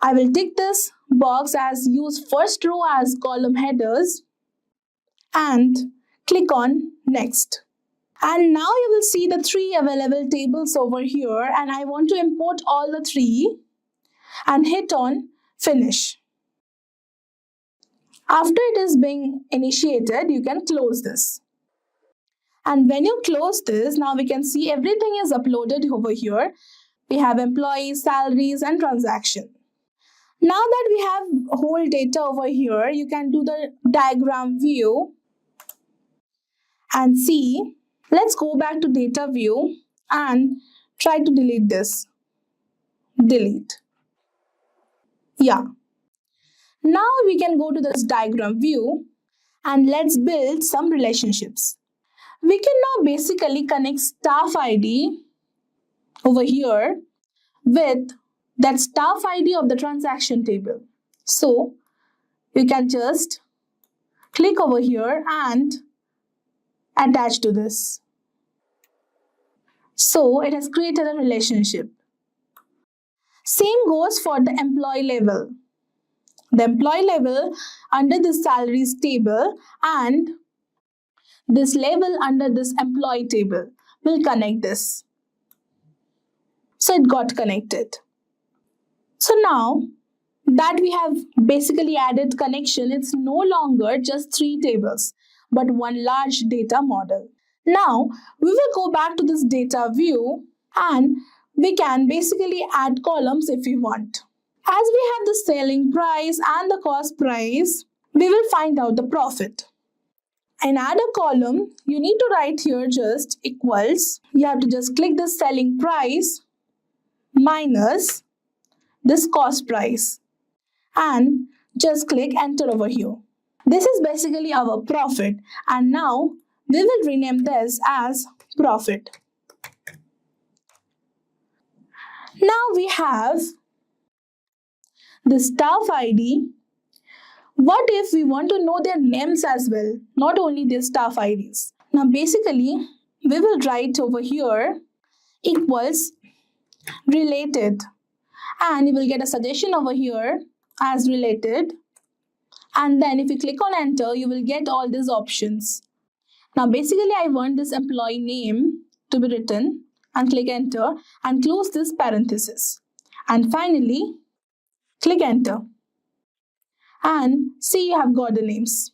I will tick this box as use first row as column headers and click on Next. And now you will see the three available tables over here, and I want to import all the three and hit on Finish. After it is being initiated, you can close this. And when you close this, now we can see everything is uploaded over here. We have employees, salaries, and transaction. Now that we have whole data over here, you can do the diagram view and see. Let's go back to data view and try to delete this. Delete. Yeah. Now we can go to this diagram view and let's build some relationships. We can now basically connect staff ID over here with that staff ID of the transaction table. So you can just click over here and attach to this. So it has created a relationship. Same goes for the employee level. The employee level under this salaries table and this level under this employee table will connect this. So it got connected. So now that we have basically added connection, it's no longer just 3 tables, but one large data model. Now we will go back to this data view and we can basically add columns if we want. As we have the selling price and the cost price, we will find out the profit. And add a column, you need to write here just equals. You have to just click the selling price minus this cost price and just click enter over here. This is basically our profit, and now we will rename this as profit. Now we have the staff ID. What if we want to know their names as well, not only their staff IDs? Now basically we will write over here equals related, and you will get a suggestion over here as related, and then if you click on enter you will get all these options. Now basically I want this employee name to be written, and click enter and close this parenthesis, and finally click enter and see you have got the names.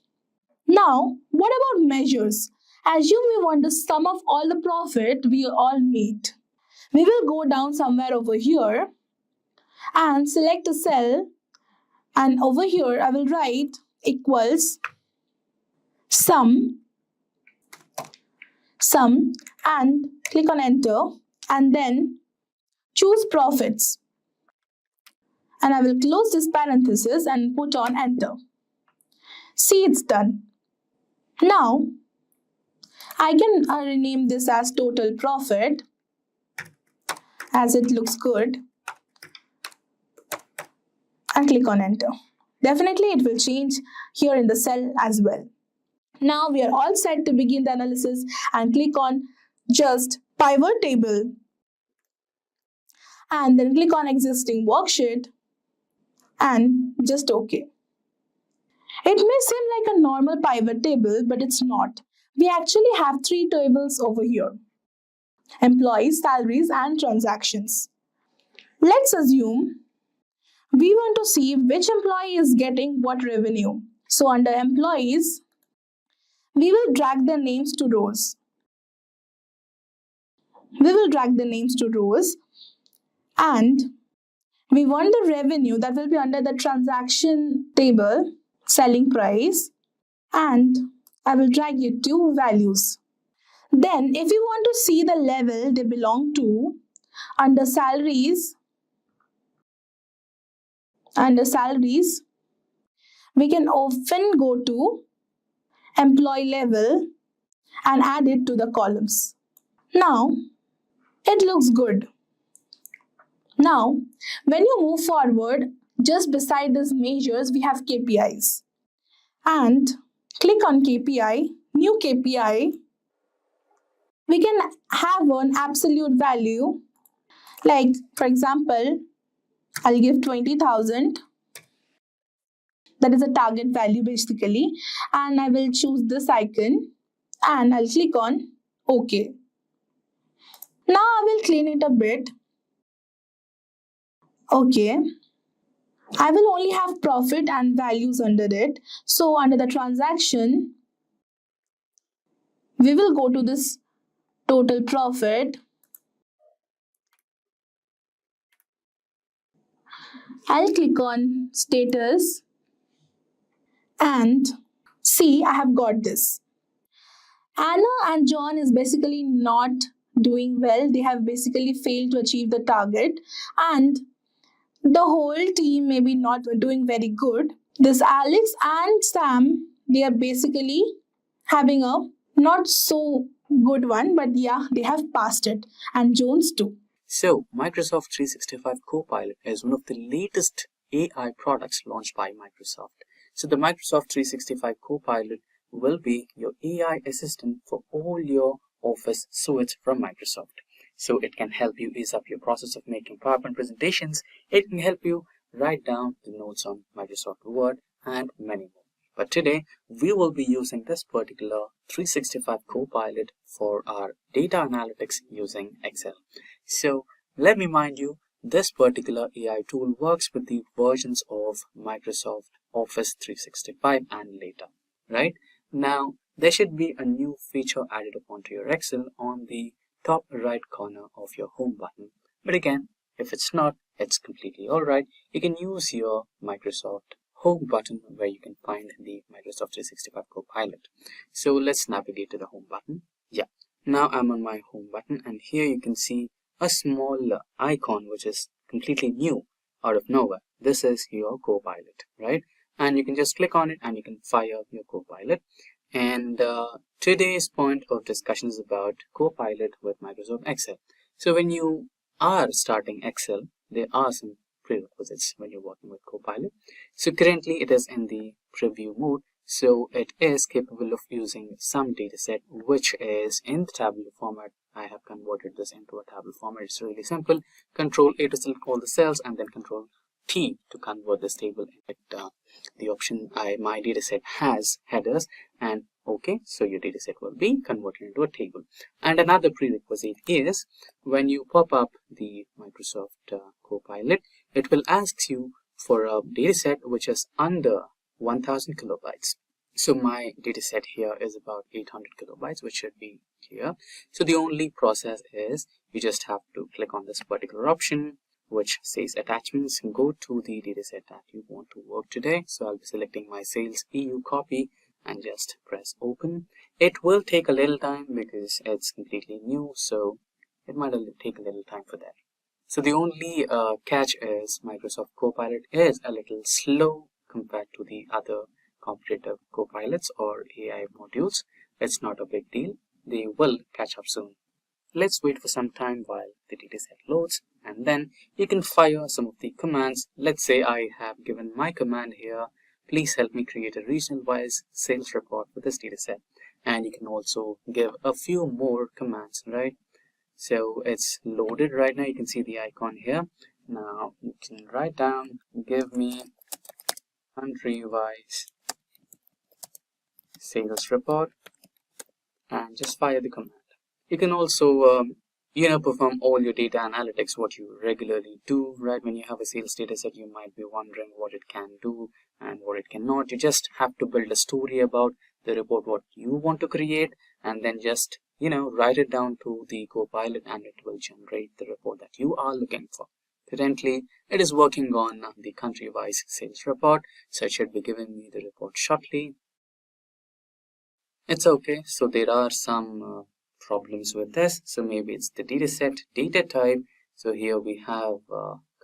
Now what about measures? Assume we want the sum of all the profit we all made. We will go down somewhere over here and select a cell, and over here I will write equals sum and click on enter, and then choose profits, and I will close this parenthesis and put on enter. See, it's done. Now I can rename this as total profit as it looks good, and click on enter. Definitely it will change here in the cell as well. Now we are all set to begin the analysis, and click on just pivot table and then click on existing worksheet and just OK. It may seem like a normal pivot table, but it's not. We actually have 3 tables over here: employees, salaries and transactions. Let's assume we want to see which employee is getting what revenue. So under employees, we will drag their names to rows. And we want the revenue that will be under the transaction table, selling price, and I will drag you 2 values. Then if you want to see the level they belong to, under salaries, we can often go to employee level and add it to the columns. Now it looks good. Now when you move forward, just beside these measures we have KPIs, and click on KPI, new KPI. We can have an absolute value, like for example I'll give 20,000. That is a target value basically, and I will choose this icon and I'll click on OK. Now I will clean it a bit. Okay, I will only have profit and values under it. So under the transaction, we will go to this total profit. I'll click on status and see I have got this. Anna and John is basically not doing well. They have basically failed to achieve the target, and the whole team may be not doing very good. This Alex and Sam, they are basically having a not so good one, but yeah, they have passed it, and Jones too. So, Microsoft 365 Copilot is one of the latest AI products launched by Microsoft. So the Microsoft 365 Copilot will be your AI assistant for all your Office suites from Microsoft. So it can help you ease up your process of making PowerPoint presentations. It can help you write down the notes on Microsoft Word and many more. But today, we will be using this particular 365 Copilot for our data analytics using Excel. So let me remind you, this particular AI tool works with the versions of Microsoft Office 365 and later, right? Now, there should be a new feature added upon to your Excel on the top right corner of your home button. But again, if it's not, it's completely alright. You can use your Microsoft home button where you can find the Microsoft 365 Copilot. So let's navigate to the home button. Yeah, now I'm on my home button, and here you can see a small icon which is completely new out of nowhere. This is your Copilot, right? And you can just click on it and you can fire your Copilot. And today's point of discussion is about Copilot with Microsoft Excel. So when you are starting Excel, there are some prerequisites when you're working with Copilot. So currently it is in the preview mode, so it is capable of using some dataset which is in the tabular format. I have converted this into a tabular format. It's really simple. Control A to select all the cells and then Control T to convert this table. In fact, the option my dataset has headers, and okay, so your dataset will be converted into a table. And another prerequisite is when you pop up the Microsoft Copilot, it will ask you for a dataset which is under 1000 kilobytes. So my dataset here is about 800 kilobytes, which should be here. So the only process is you just have to click on this particular option which says attachments, go to the dataset that you want to work today. So I'll be selecting my sales EU copy and just press open. It will take a little time because it's completely new, so it might take a little time for that. So the only catch is Microsoft Copilot is a little slow compared to the other competitive Copilots or AI modules. It's not a big deal. They will catch up soon. Let's wait for some time while the dataset loads, and then you can fire some of the commands. Let's say I have given my command here, please help me create a regional-wise sales report for this dataset. And you can also give a few more commands, right? So it's loaded right now. You can see the icon here. Now you can write down, give me country-wise sales report, and just fire the command. You can also perform all your data analytics, what you regularly do, right? When you have a sales data set, you might be wondering what it can do and what it cannot. You just have to build a story about the report, what you want to create, and then just, write it down to the Copilot and it will generate the report that you are looking for. Currently, it is working on the country-wise sales report, so it should be giving me the report shortly. It's okay. So there are some problems with this. So maybe it's the dataset data type. So here we have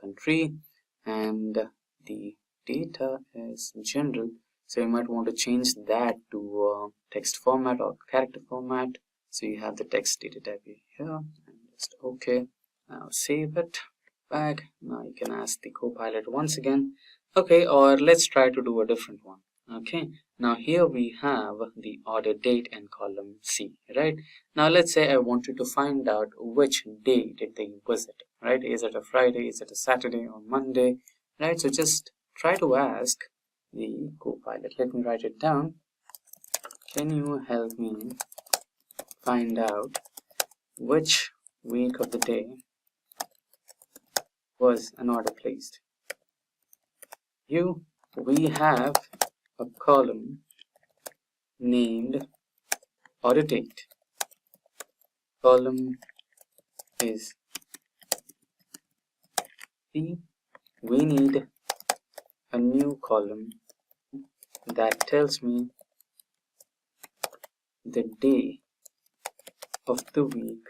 country and the data is general. So you might want to change that to text format or character format. So you have the text data type here and just okay. Now save it back. Now you can ask the Copilot once again. Okay, or let's try to do a different one. Okay, now here we have the order date and column C, right? Now let's say I wanted to find out which day did they visit, right? Is it a Friday, is it a Saturday or Monday, right? So just try to ask the Copilot. Let me write it down. Can you help me find out which week of the day was an order placed? We have a column named order date. Column is C. We need a new column that tells me the day of the week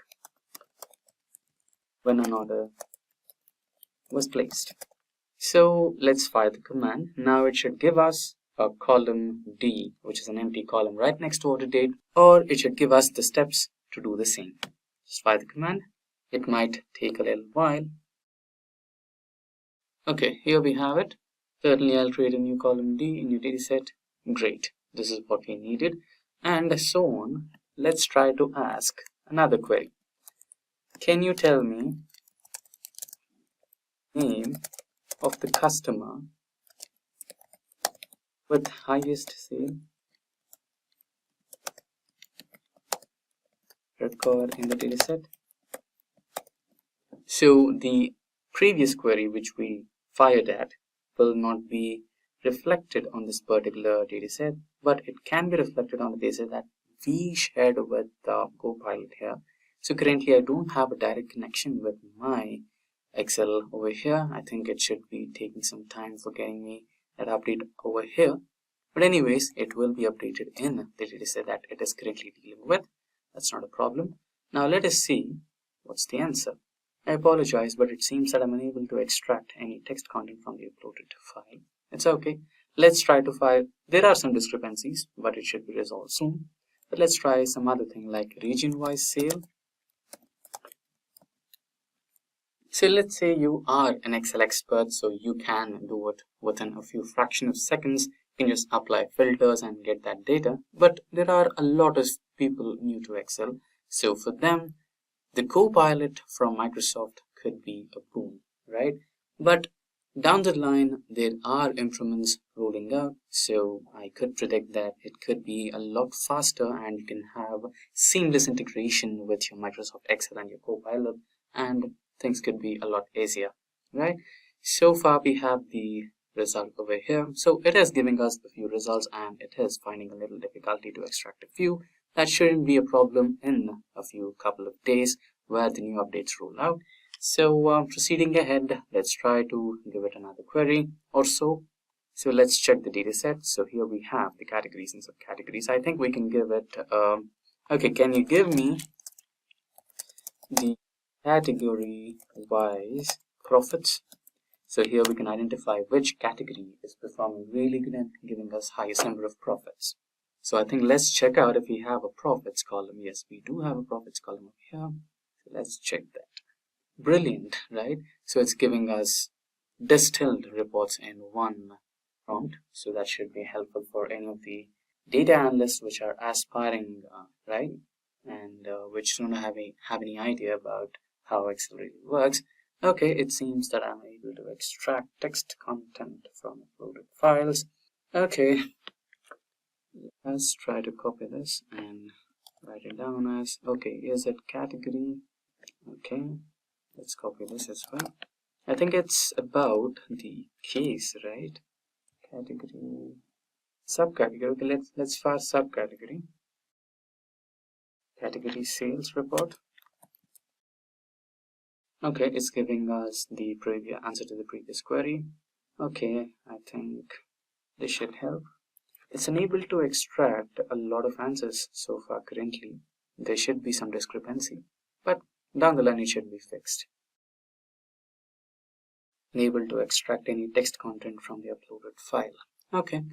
when an order was placed. So let's fire the command. Now it should give us a column D, which is an empty column right next to order date, or it should give us the steps to do the same. Just fire the command. It might take a little while. Okay, here we have it. Certainly, I'll create a new column D in your data set. Great, this is what we needed, and so on. Let's try to ask another query. Can you tell me name of the customer with highest sale record in the data set? So the previous query which we fired at will not be reflected on this particular data set, but it can be reflected on the data set that we shared with the Copilot here. So currently I don't have a direct connection with my Excel over here. I think it should be taking some time for getting me that update over here. But anyways, it will be updated in the data set that it is currently dealing with. That's not a problem. Now let us see what's the answer. I apologize, but it seems that I'm unable to extract any text content from the uploaded file. It's okay. Let's try to file. There are some discrepancies, but it should be resolved soon. But let's try some other thing like region-wise sale. So let's say you are an Excel expert, so you can do it within a few fraction of seconds. You can just apply filters and get that data. But there are a lot of people new to Excel. So for them, the Copilot from Microsoft could be a boon, right? But down the line, there are improvements rolling out. So I could predict that it could be a lot faster and you can have seamless integration with your Microsoft Excel and your Copilot, and things could be a lot easier, right? So far we have the result over here. So it is giving us a few results and it is finding a little difficulty to extract a few. That shouldn't be a problem in a few couple of days where the new updates roll out. So proceeding ahead, let's try to give it another query or so. So let's check the data set. So here we have the categories and subcategories. I think we can give it, okay, can you give me the category wise profits? So here we can identify which category is performing really good and giving us highest number of profits. So I think let's check out if we have a profits column. Yes, we do have a profits column over here. So let's check that. Brilliant, right? So it's giving us distilled reports in one prompt. So that should be helpful for any of the data analysts which are aspiring, right? And which don't have any idea about how Excel really works. Okay, it seems that I'm able to extract text content from uploaded files. Okay, let's try to copy this and write it down as, okay, is it category? Okay, let's copy this as well. I think it's about the case, right? Category, subcategory. Okay, let's fire subcategory. Category sales report. Okay, it's giving us the previous answer to the previous query. Okay, I think this should help. It's unable to extract a lot of answers so far currently. There should be some discrepancy, but down the line it should be fixed. Unable to extract any text content from the uploaded file. Okay,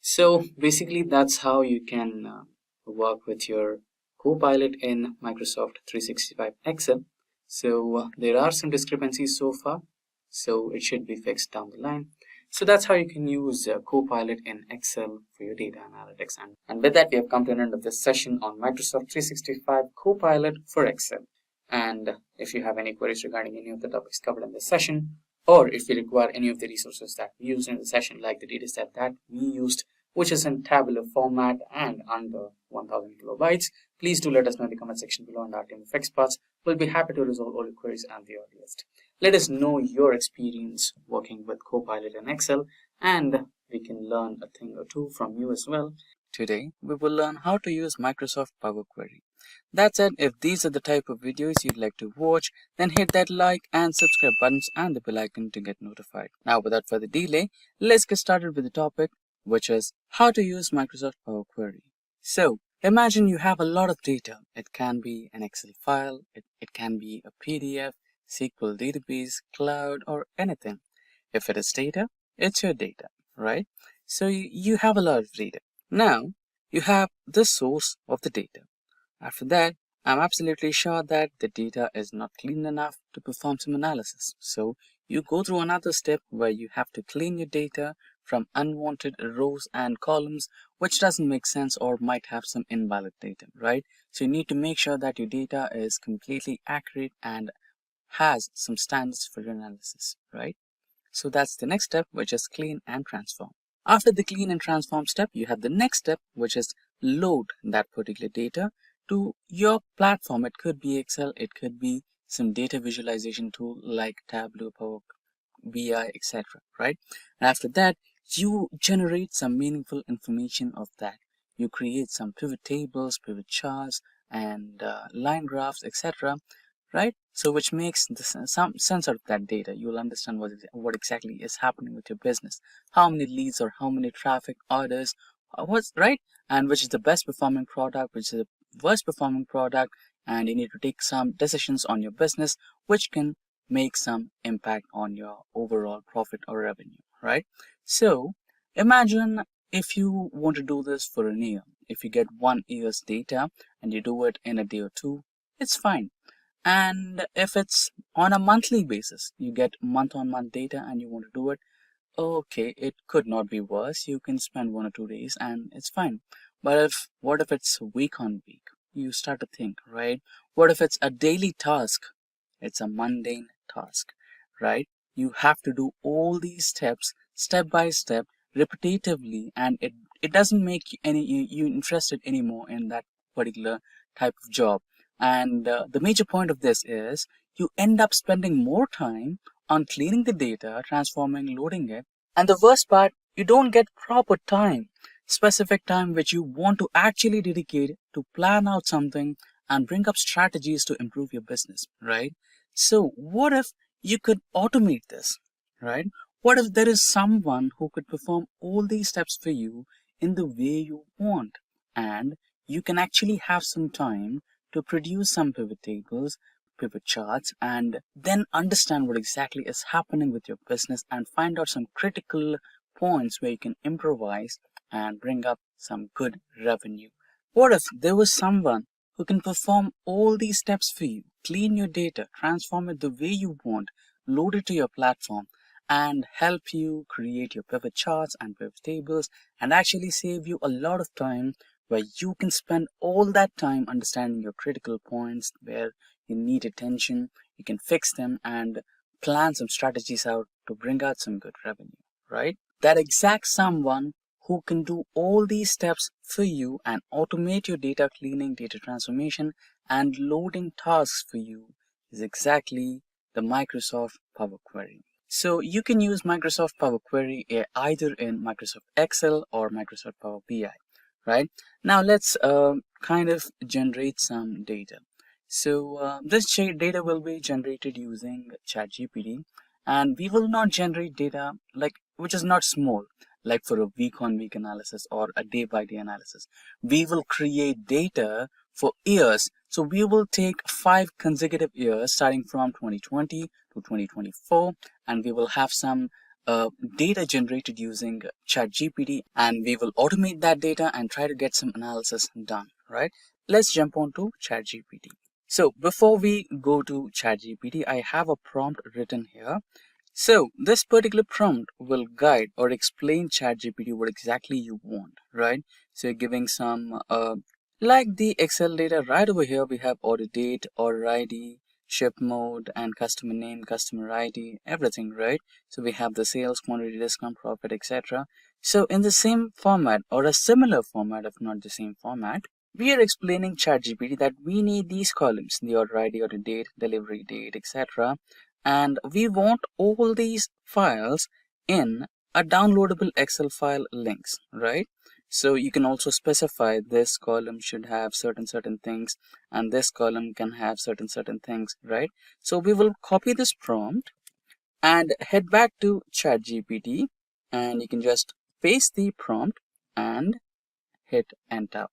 so basically that's how you can work with your Copilot in Microsoft 365 Excel. So there are some discrepancies so far, so it should be fixed down the line. So that's how you can use Copilot in Excel for your data analytics. And with that, we have come to an end of this session on Microsoft 365 Copilot for Excel. And if you have any queries regarding any of the topics covered in this session, or if you require any of the resources that we used in the session, like the dataset that we used, which is in tabular format and under 1000 kilobytes, please do let us know in the comment section below, and our team of experts will be happy to resolve all your queries and the earliest. Let us know your experience working with Copilot in Excel, and we can learn a thing or two from you as well. Today, we will learn how to use Microsoft Power Query. That said, if these are the type of videos you'd like to watch, then hit that like and subscribe buttons and the bell icon to get notified. Now, without further delay, let's get started with the topic, which is how to use Microsoft Power Query. So, imagine you have a lot of data. It can be an Excel file, it can be a PDF, SQL database, cloud, or anything. If it is data, it's your data, right? So you have a lot of data. Now, you have the source of the data. After that, I'm absolutely sure that the data is not clean enough to perform some analysis. So you go through another step where you have to clean your data from unwanted rows and columns, which doesn't make sense or might have some invalid data, right? So you need to make sure that your data is completely accurate and has some standards for your analysis, right? So that's the next step, which is clean and transform. After the clean and transform step, you have the next step, which is load that particular data to your platform. It could be Excel, it could be some data visualization tool like Tableau, Power BI, etc. Right? And after that, you generate some meaningful information of that. You create some pivot tables, pivot charts, and line graphs, etc. Right? So which makes some sense out of that data. You'll understand what exactly is happening with your business, how many leads or how many traffic orders, what's right, and which is the best performing product, which is the worst performing product, and you need to take some decisions on your business which can make some impact on your overall profit or revenue, right? So imagine if you want to do this for an year. If you get 1 year's data and you do it in a day or two, it's fine. And if it's on a monthly basis, you get month on month data and you want to do it, okay, it could not be worse. You can spend 1 or 2 days and it's fine. But what if it's week on week? You start to think, right? What if it's a daily task? It's a mundane task, right? You have to do all these steps step by step repetitively, and it doesn't make you interested anymore in that particular type of job. And the major point of this is you end up spending more time on cleaning the data, transforming, loading it. And the worst part, you don't get proper time, specific time which you want to actually dedicate to plan out something and bring up strategies to improve your business, right? So what if you could automate this, right? What if there is someone who could perform all these steps for you in the way you want, and you can actually have some time to produce some pivot tables, pivot charts, and then understand what exactly is happening with your business and find out some critical points where you can improvise and bring up some good revenue. What if there was someone who can perform all these steps for you, clean your data, transform it the way you want, load it to your platform, and help you create your pivot charts and pivot tables, and actually save you a lot of time where you can spend all that time understanding your critical points where you need attention, you can fix them and plan some strategies out to bring out some good revenue, right? That exact someone who can do all these steps for you and automate your data cleaning, data transformation, and loading tasks for you is exactly the Microsoft Power Query. So you can use Microsoft Power Query either in Microsoft Excel or Microsoft Power BI, right? Now let's kind of generate some data. So this data will be generated using ChatGPT, and we will not generate data which is not small, like for a week on week analysis or a day by day analysis. We will create data for years. So we will take 5 consecutive years starting from 2020 to 2024, and we will have some data generated using ChatGPT, and we will automate that data and try to get some analysis done, right? Let's jump on to ChatGPT. So before we go to ChatGPT, I have a prompt written here. So this particular prompt will guide or explain ChatGPT what exactly you want, right? So you're giving some, like the Excel data right over here, we have order date, order ID, ship mode, and customer name, customer ID, everything, right? So we have the sales, quantity, discount, profit, etc. So in the same format or a similar format, if not the same format, we are explaining ChatGPT that we need these columns, the order ID, order date, delivery date, etc. And we want all these files in a downloadable Excel file links, right? So you can also specify this column should have certain things, and this column can have certain things, right? So we will copy this prompt and head back to ChatGPT, and you can just paste the prompt and hit enter.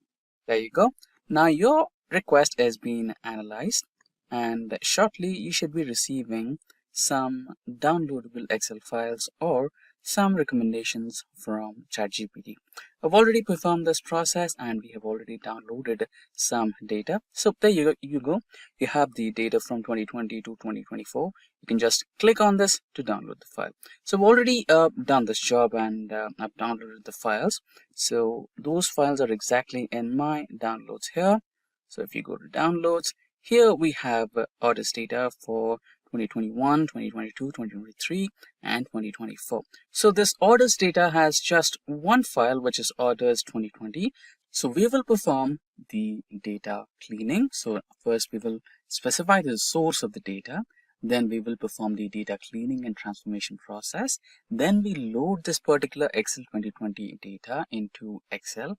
There you go. Now your request is being analyzed, and shortly you should be receiving some downloadable Excel files or some recommendations from ChatGPT. I've already performed this process and we have already downloaded some data. So there you go. You have the data from 2020 to 2024. You can just click on this to download the file. So I've already done this job and I've downloaded the files. So those files are exactly in my downloads here. So if you go to downloads, here we have orders data for 2021, 2022, 2023, and 2024. So this orders data has just one file, which is orders 2020. So we will perform the data cleaning. So first we will specify the source of the data. Then we will perform the data cleaning and transformation process. Then we load this particular Excel 2020 data into Excel.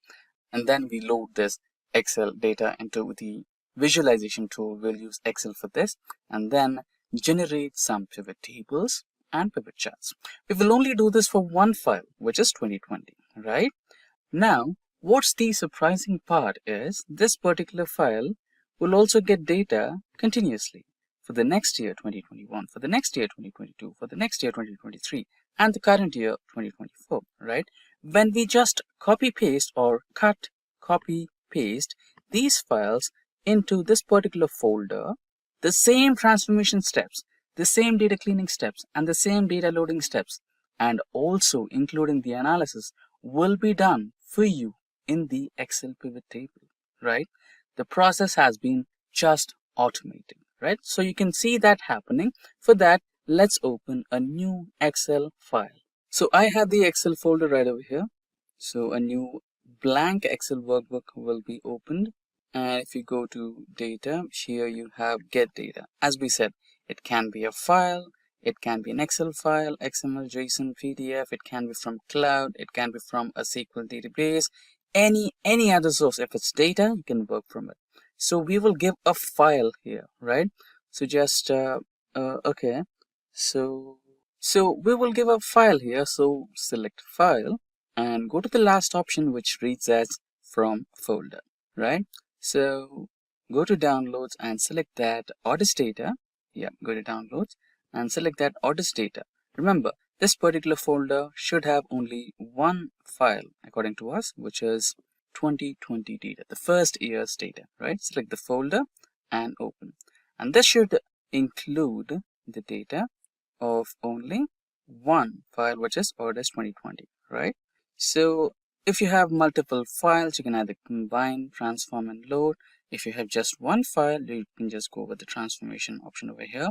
And then we load this Excel data into the visualization tool. We'll use Excel for this. And then generate some pivot tables and pivot charts. We will only do this for one file, which is 2020, right? Now, what's the surprising part is this particular file will also get data continuously for the next year 2021, for the next year 2022, for the next year 2023, and the current year 2024, right? When we just copy paste or cut, copy paste these files into this particular folder, the same transformation steps, the same data cleaning steps, and the same data loading steps, and also including the analysis will be done for you in the Excel pivot table, right? The process has been just automated, right? So you can see that happening. For that, let's open a new Excel file. So I have the Excel folder right over here. So a new blank Excel workbook will be opened. And if you go to data, here you have get data. As we said, it can be a file, it can be an Excel file, XML, JSON, PDF, it can be from cloud, it can be from a SQL database, any other source. If it's data, you can work from it. So we will give a file here, right? So just, okay. So we will give a file here. So select file and go to the last option, which reads as from folder, right? So go to downloads and select that orders data. Yeah, go to downloads and select that orders data. Remember, this particular folder should have only one file according to us, which is 2020 data, the first year's data, right? Select the folder and open. And this should include the data of only one file, which is orders 2020, right? So if you have multiple files, you can either combine, transform, and load. If you have just one file, you can just go with the transformation option over here,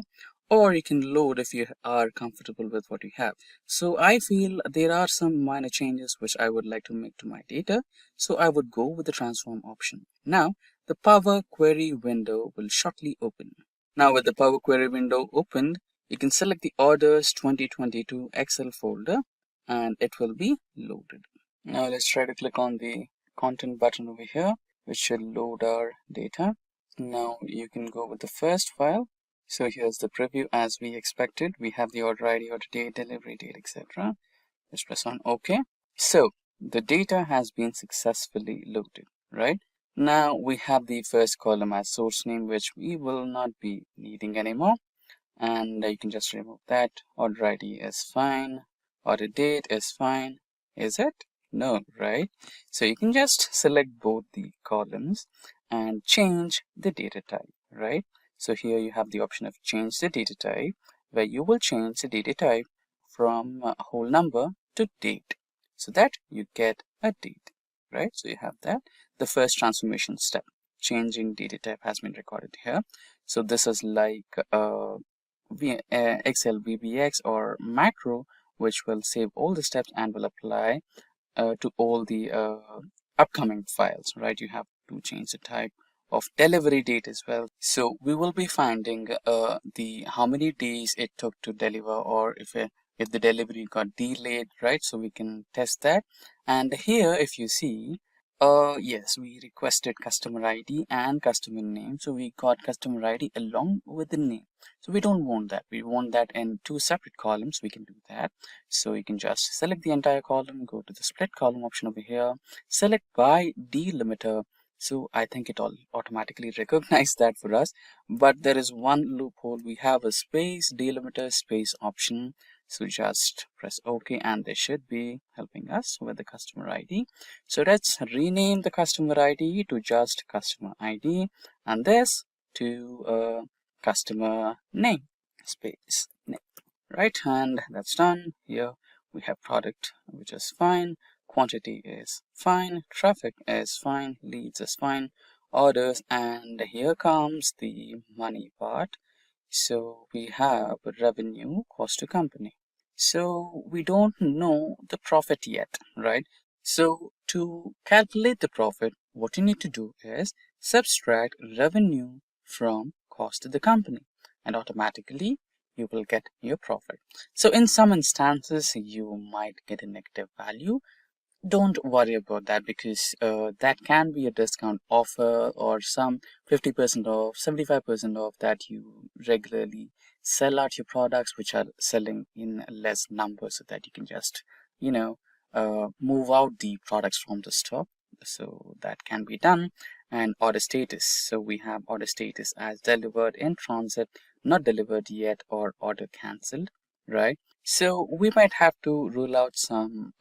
or you can load if you are comfortable with what you have. So I feel there are some minor changes which I would like to make to my data. So I would go with the transform option. Now, the Power Query window will shortly open. Now with the Power Query window opened, you can select the orders 2022 Excel folder and it will be loaded. Now let's try to click on the content button over here, which should load our data. Now you can go with the first file. So here's the preview as we expected. We have the order ID, order date, delivery date, etc. Let's press on OK. So the data has been successfully loaded, right? Now we have the first column as source name, which we will not be needing anymore. And you can just remove that. Order ID is fine. Order date is fine. Is it? No, right? So you can just select both the columns and change the data type, right? So here you have the option of change the data type, where you will change the data type from a whole number to date, so that you get a date, right? So you have that. The first transformation step, changing data type, has been recorded here. So this is like Excel VBX or macro, which will save all the steps and will apply to all the upcoming files, right? You have to change the type of delivery date as well. So we will be finding the how many days it took to deliver, or if the delivery got delayed, right? So we can test that. And here, if you see, yes, we requested customer ID and customer name. So we got customer ID along with the name. So we don't want that. We want that in two separate columns. We can do that. So you can just select the entire column, go to the split column option over here, select by delimiter. So I think it all automatically recognized that for us. But there is one loophole. We have a space delimiter space option. So just press OK, and they should be helping us with the customer ID. So let's rename the customer ID to just customer ID, and this to customer name space name, right? And that's done. Here we have product, which is fine, quantity is fine, traffic is fine, leads is fine, orders, and here comes the money part. So we have revenue, cost to company. So we don't know the profit yet, right? So to calculate the profit, what you need to do is subtract revenue from cost to the company, and automatically you will get your profit. So in some instances, you might get a negative value. Don't worry about that, because that can be a discount offer or some 50% off, 75% off that you regularly sell out your products which are selling in less numbers, so that you can just, move out the products from the stock. So that can be done. And order status. So we have order status as delivered, in transit, not delivered yet, or order cancelled, right? So we might have to rule out some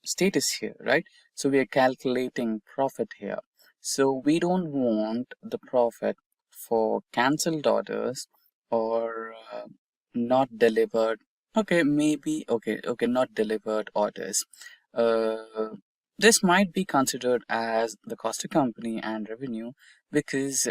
status here, right? So we are calculating profit here. So we don't want the profit for cancelled orders or not delivered. Okay, maybe okay, not delivered orders. This might be considered as the cost to company and revenue, because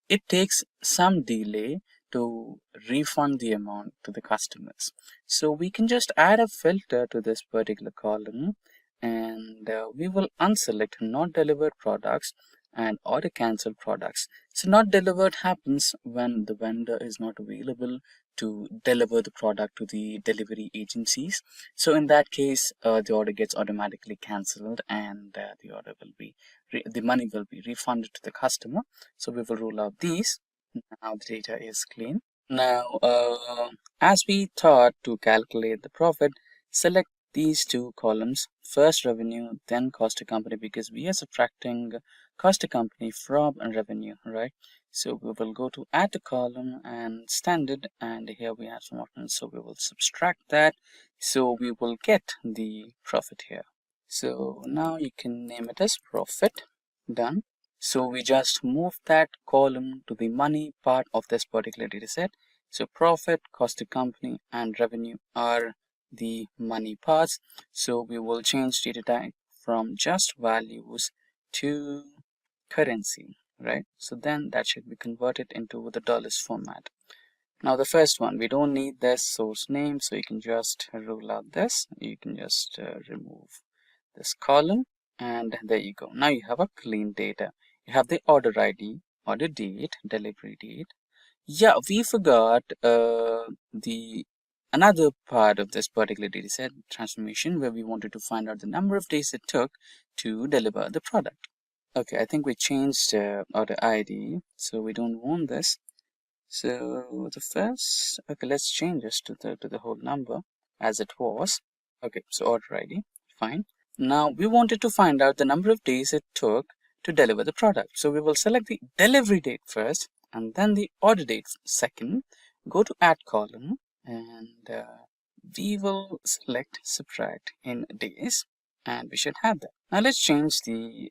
it takes some delay to refund the amount to the customers. So we can just add a filter to this particular column, and we will unselect not delivered products and order cancelled products. So not delivered happens when the vendor is not available to deliver the product to the delivery agencies. So in that case, the order gets automatically cancelled, and the order will be the money will be refunded to the customer. So we will rule out these. Now the data is clean. Now, as we thought to calculate the profit, select these two columns, first revenue, then cost to company, because we are subtracting cost to company from revenue, right? So we will go to add to column and standard, and here we have some options. So we will subtract that. So we will get the profit here. So now you can name it as profit. Done. So we just move that column to the money part of this particular data set. So profit, cost to company, and revenue are the money parts. So we will change data type from just values to currency, right? So then that should be converted into the dollars format. Now the first one, we don't need this source name, so you can just rule out this. You can just remove this column, and there you go. Now you have a clean data. You have the order ID, order date, delivery date. Yeah, we forgot the another part of this particular data set, transformation, where we wanted to find out the number of days it took to deliver the product. Okay, I think we changed order ID, so we don't want this. So the first, okay, let's change this to the whole number as it was. Okay, so order ID, fine. Now we wanted to find out the number of days it took to deliver the product. So we will select the delivery date first, and then the order date second. Go to add column, and we will select subtract in days, and we should have that. Now let's change the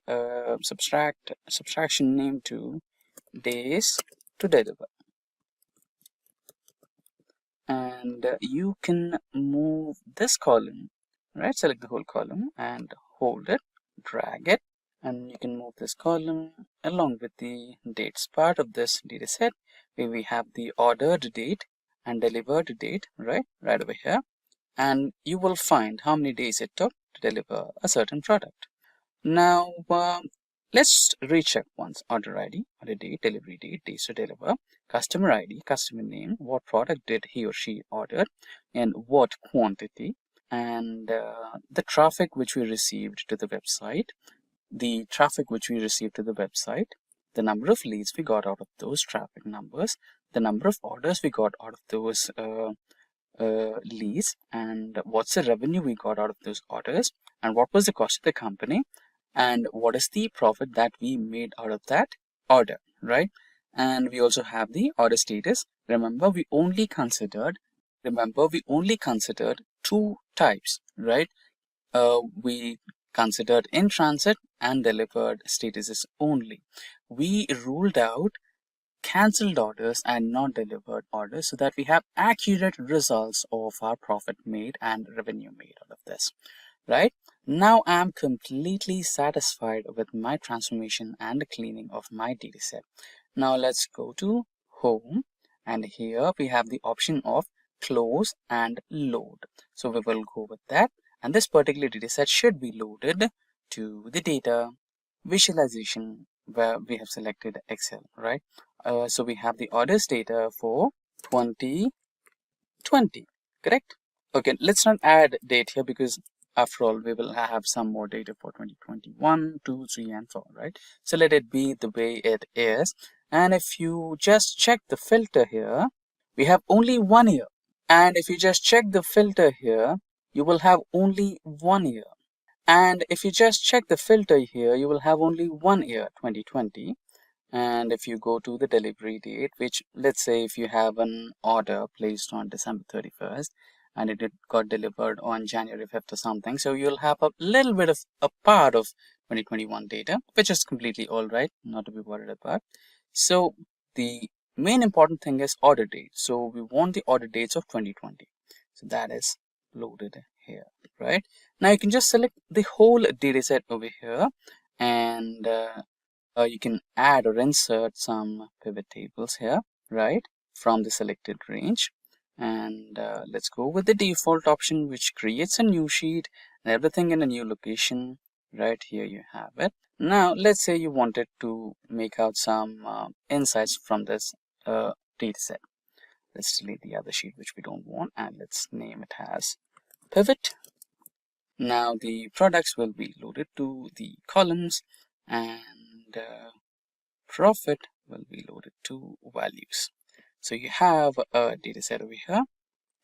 subtraction name to days to deliver. And you can move this column, right? Select the whole column and hold it, drag it, and you can move this column along with the dates part of this data set, where we have the ordered date and delivered date, right over here. And you will find how many days it took to deliver a certain product. Now let's recheck once. Order ID, order date, delivery date, days to deliver, customer ID, customer name, what product did he or she order, and what quantity, and the traffic which we received to the website, the number of leads we got out of those traffic numbers, the number of orders we got out of those leads, and what's the revenue we got out of those orders, and what was the cost of the company, and what is the profit that we made out of that order, right? And we also have the order status. Remember, we only considered remember, we only considered two types, right? We considered in transit and delivered statuses only. We ruled out cancelled orders and not delivered orders so that we have accurate results of our profit made and revenue made out of this, right? Now I'm completely satisfied with my transformation and the cleaning of my dataset. Now let's go to home, and here we have the option of close and load. So we will go with that, and this particular dataset should be loaded to the data visualization where we have selected Excel, right? So we have the orders data for 2020, correct? Okay, let's not add date here because after all we will have some more data for 2021, 2, 3 and 4, right? So let it be the way it is. And if you just check the filter here, we have only 1 year. And if you just check the filter here, you will have only 1 year. And if you just check the filter here, you will have only 1 year, 2020. And if you go to the delivery date, which let's say if you have an order placed on December 31st and it got delivered on January 5th or something, so you'll have a little bit of a part of 2021 data, which is completely all right, not to be worried about. So the main important thing is order date. So we want the order dates of 2020. So that is loaded here, right? Now you can just select the whole data set over here, and you can add or insert some pivot tables here, right, from the selected range. And let's go with the default option, which creates a new sheet and everything in a new location. Right here you have it. Now let's say you wanted to make out some insights from this data set. Let's delete the other sheet which we don't want, and let's name it as pivot. Now the products will be loaded to the columns, and profit will be loaded to values. So you have a data set over here,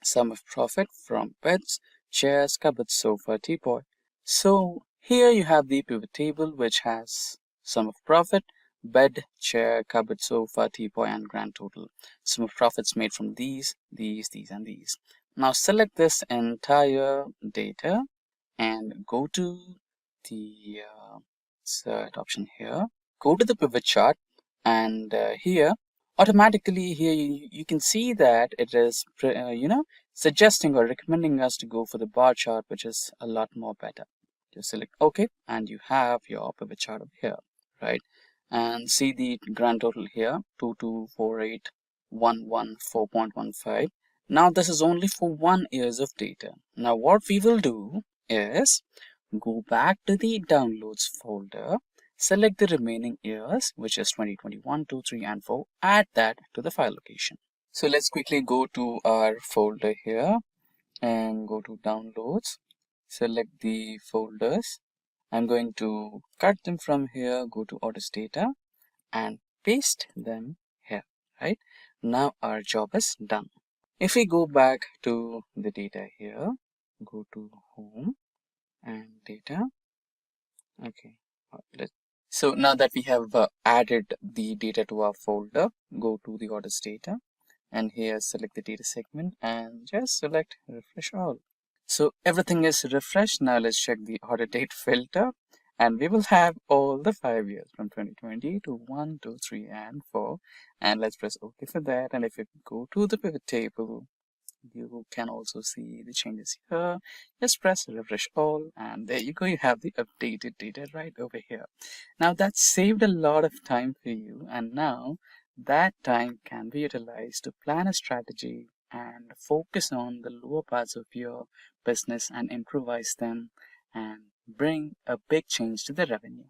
sum of profit from beds, chairs, cupboards, sofa, teapot. So here you have the pivot table which has sum of profit, bed, chair, cupboard, sofa, teapot and grand total. Sum of profits made from these and these. Now select this entire data and go to the insert option here. Go to the pivot chart, and here automatically here you can see that it is suggesting or recommending us to go for the bar chart, which is a lot more better. Just select OK, and you have your pivot chart over here, right? And see the grand total here, 224811.4.15. Now this is only for 1 year of data. Now what we will do is go back to the downloads folder, select the remaining years, which is 2021, 2, 3 and 4, add that to the file location. So let's quickly go to our folder here and go to downloads, select the folders. I'm going to cut them from here, go to orders data and paste them here, right? Now our job is done. If we go back to the data here, go to home and data. Okay, so now that we have added the data to our folder, go to the orders data and here select the data segment and just select refresh all. So everything is refreshed. Now let's check the order date filter, and we will have all the 5 years from 2020 to 1, 2, 3 and 4, and let's press OK for that. And if you go to the pivot table, you can also see the changes here. Just press refresh all, and there you go, you have the updated data right over here. Now that saved a lot of time for you, and now that time can be utilized to plan a strategy and focus on the lower parts of your business and improvise them and bring a big change to the revenue.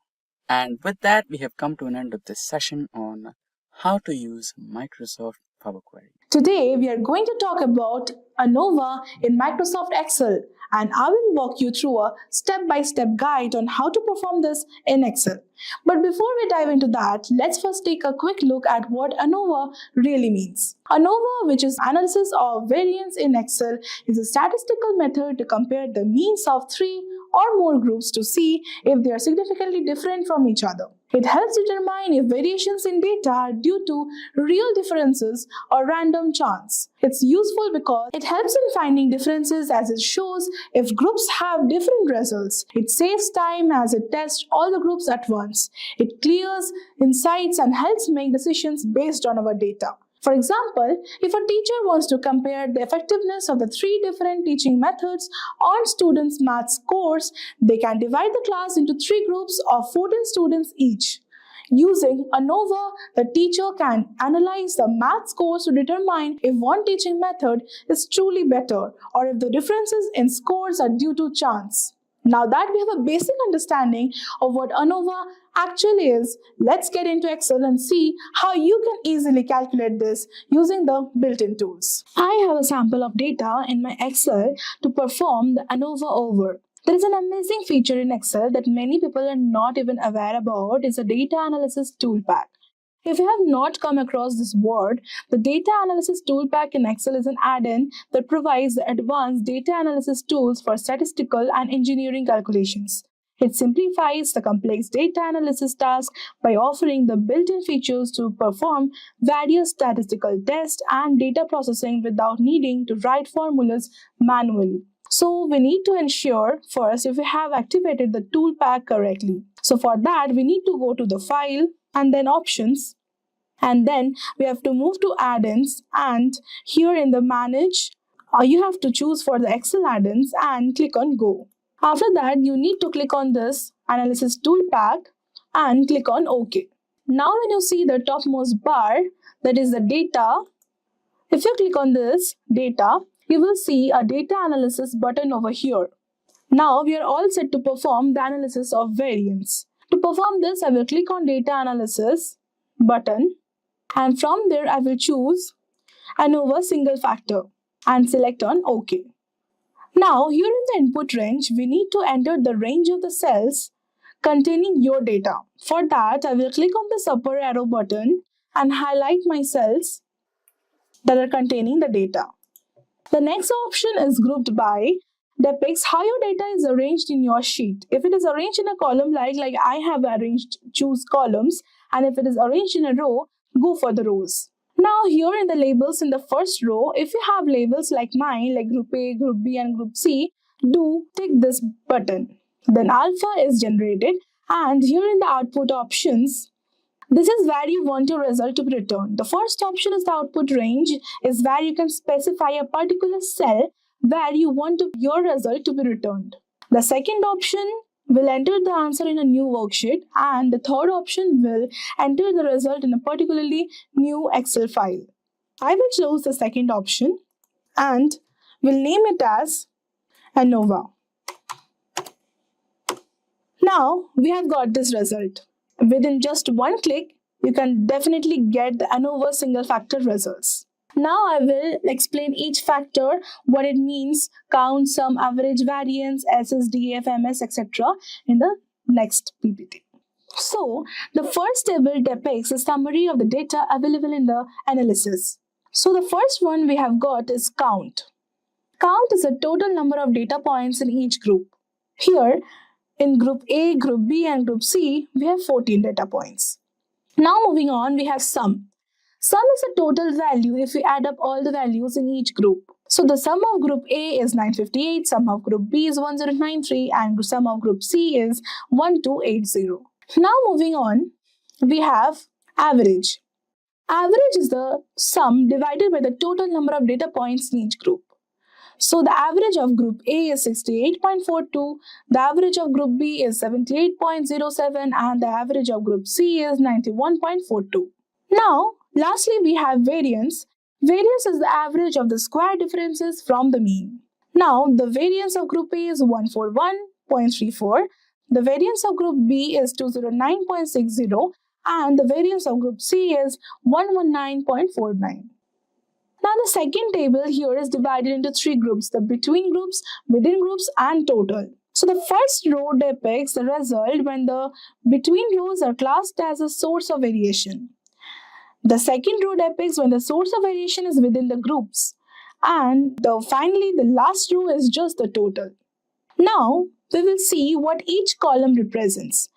And with that, we have come to an end of this session on how to use Microsoft Power Query. Today, we are going to talk about ANOVA in Microsoft Excel, and I will walk you through a step-by-step guide on how to perform this in Excel. But before we dive into that, let's first take a quick look at what ANOVA really means. ANOVA, which is Analysis of Variance in Excel, is a statistical method to compare the means of 3 or more groups to see if they are significantly different from each other. It helps determine if variations in data are due to real differences or random chance. It's useful because it helps in finding differences as it shows if groups have different results. It saves time as it tests all the groups at once. It clears insights and helps make decisions based on our data. For example, if a teacher wants to compare the effectiveness of the 3 different teaching methods on students' math scores, they can divide the class into 3 groups of 14 students each. Using ANOVA, the teacher can analyze the math scores to determine if one teaching method is truly better or if the differences in scores are due to chance. Now that we have a basic understanding of what ANOVA actually is, let's get into Excel and see how you can easily calculate this using the built-in tools. I have a sample of data in my Excel to perform the ANOVA over. There is an amazing feature in Excel that many people are not even aware about. It's a data analysis tool pack. If you have not come across this word, the Data Analysis Toolpack in Excel is an add-in that provides the advanced data analysis tools for statistical and engineering calculations. It simplifies the complex data analysis task by offering the built-in features to perform various statistical tests and data processing without needing to write formulas manually. So we need to ensure first if we have activated the tool pack correctly. So for that, we need to go to the File and then Options. And then we have to move to add-ins, and here in the Manage, you have to choose for the Excel add-ins and click on Go. After that, you need to click on this Analysis Tool Pack and click on OK. Now when you see the topmost bar, that is the data, if you click on this data, you will see a data analysis button over here. Now we are all set to perform the analysis of variance. To perform this, I will click on Data Analysis button, and from there I will choose ANOVA single factor and select on OK. Now here in the input range, we need to enter the range of the cells containing your data. For that, I will click on this upper arrow button and highlight my cells that are containing the data. The next option is grouped by, depicts how your data is arranged in your sheet. If it is arranged in a column like I have arranged, choose columns, and if it is arranged in a row, go for the rows. Now here in the labels in the first row, if you have labels like mine, like group A, group B and group C, do tick this button. Then alpha is generated, and here in the output options, this is where you want your result to be returned. The first option is the output range, is where you can specify a particular cell where you want your result to be returned. The second option will enter the answer in a new worksheet, and the third option will enter the result in a particularly new Excel file. I will choose the second option and will name it as ANOVA. Now we have got this result. Within just one click, you can definitely get the ANOVA single factor results. Now I will explain each factor, what it means, count, sum, average, variance, SS, DF, MS, etc. in the next PPT. So the first table depicts a summary of the data available in the analysis. So the first one we have got is count. Count is the total number of data points in each group. Here, in group A, group B and group C, we have 14 data points. Now moving on, we have sum. Sum is the total value if we add up all the values in each group. So the sum of group A is 958, sum of group B is 1093 and sum of group C is 1280. Now moving on, we have average. Average is the sum divided by the total number of data points in each group. So the average of group A is 68.42, the average of group B is 78.07 and the average of group C is 91.42. Now, lastly we have variance. Variance is the average of the square differences from the mean. Now, the variance of group A is 141.34, the variance of group B is 209.60 and the variance of group C is 119.49. Now the second table here is divided into 3 groups, the between groups, within groups and total. So the first row depicts the result when the between rows are classed as a source of variation. The second row depicts when the source of variation is within the groups. And finally the last row is just the total. Now we will see what each column represents.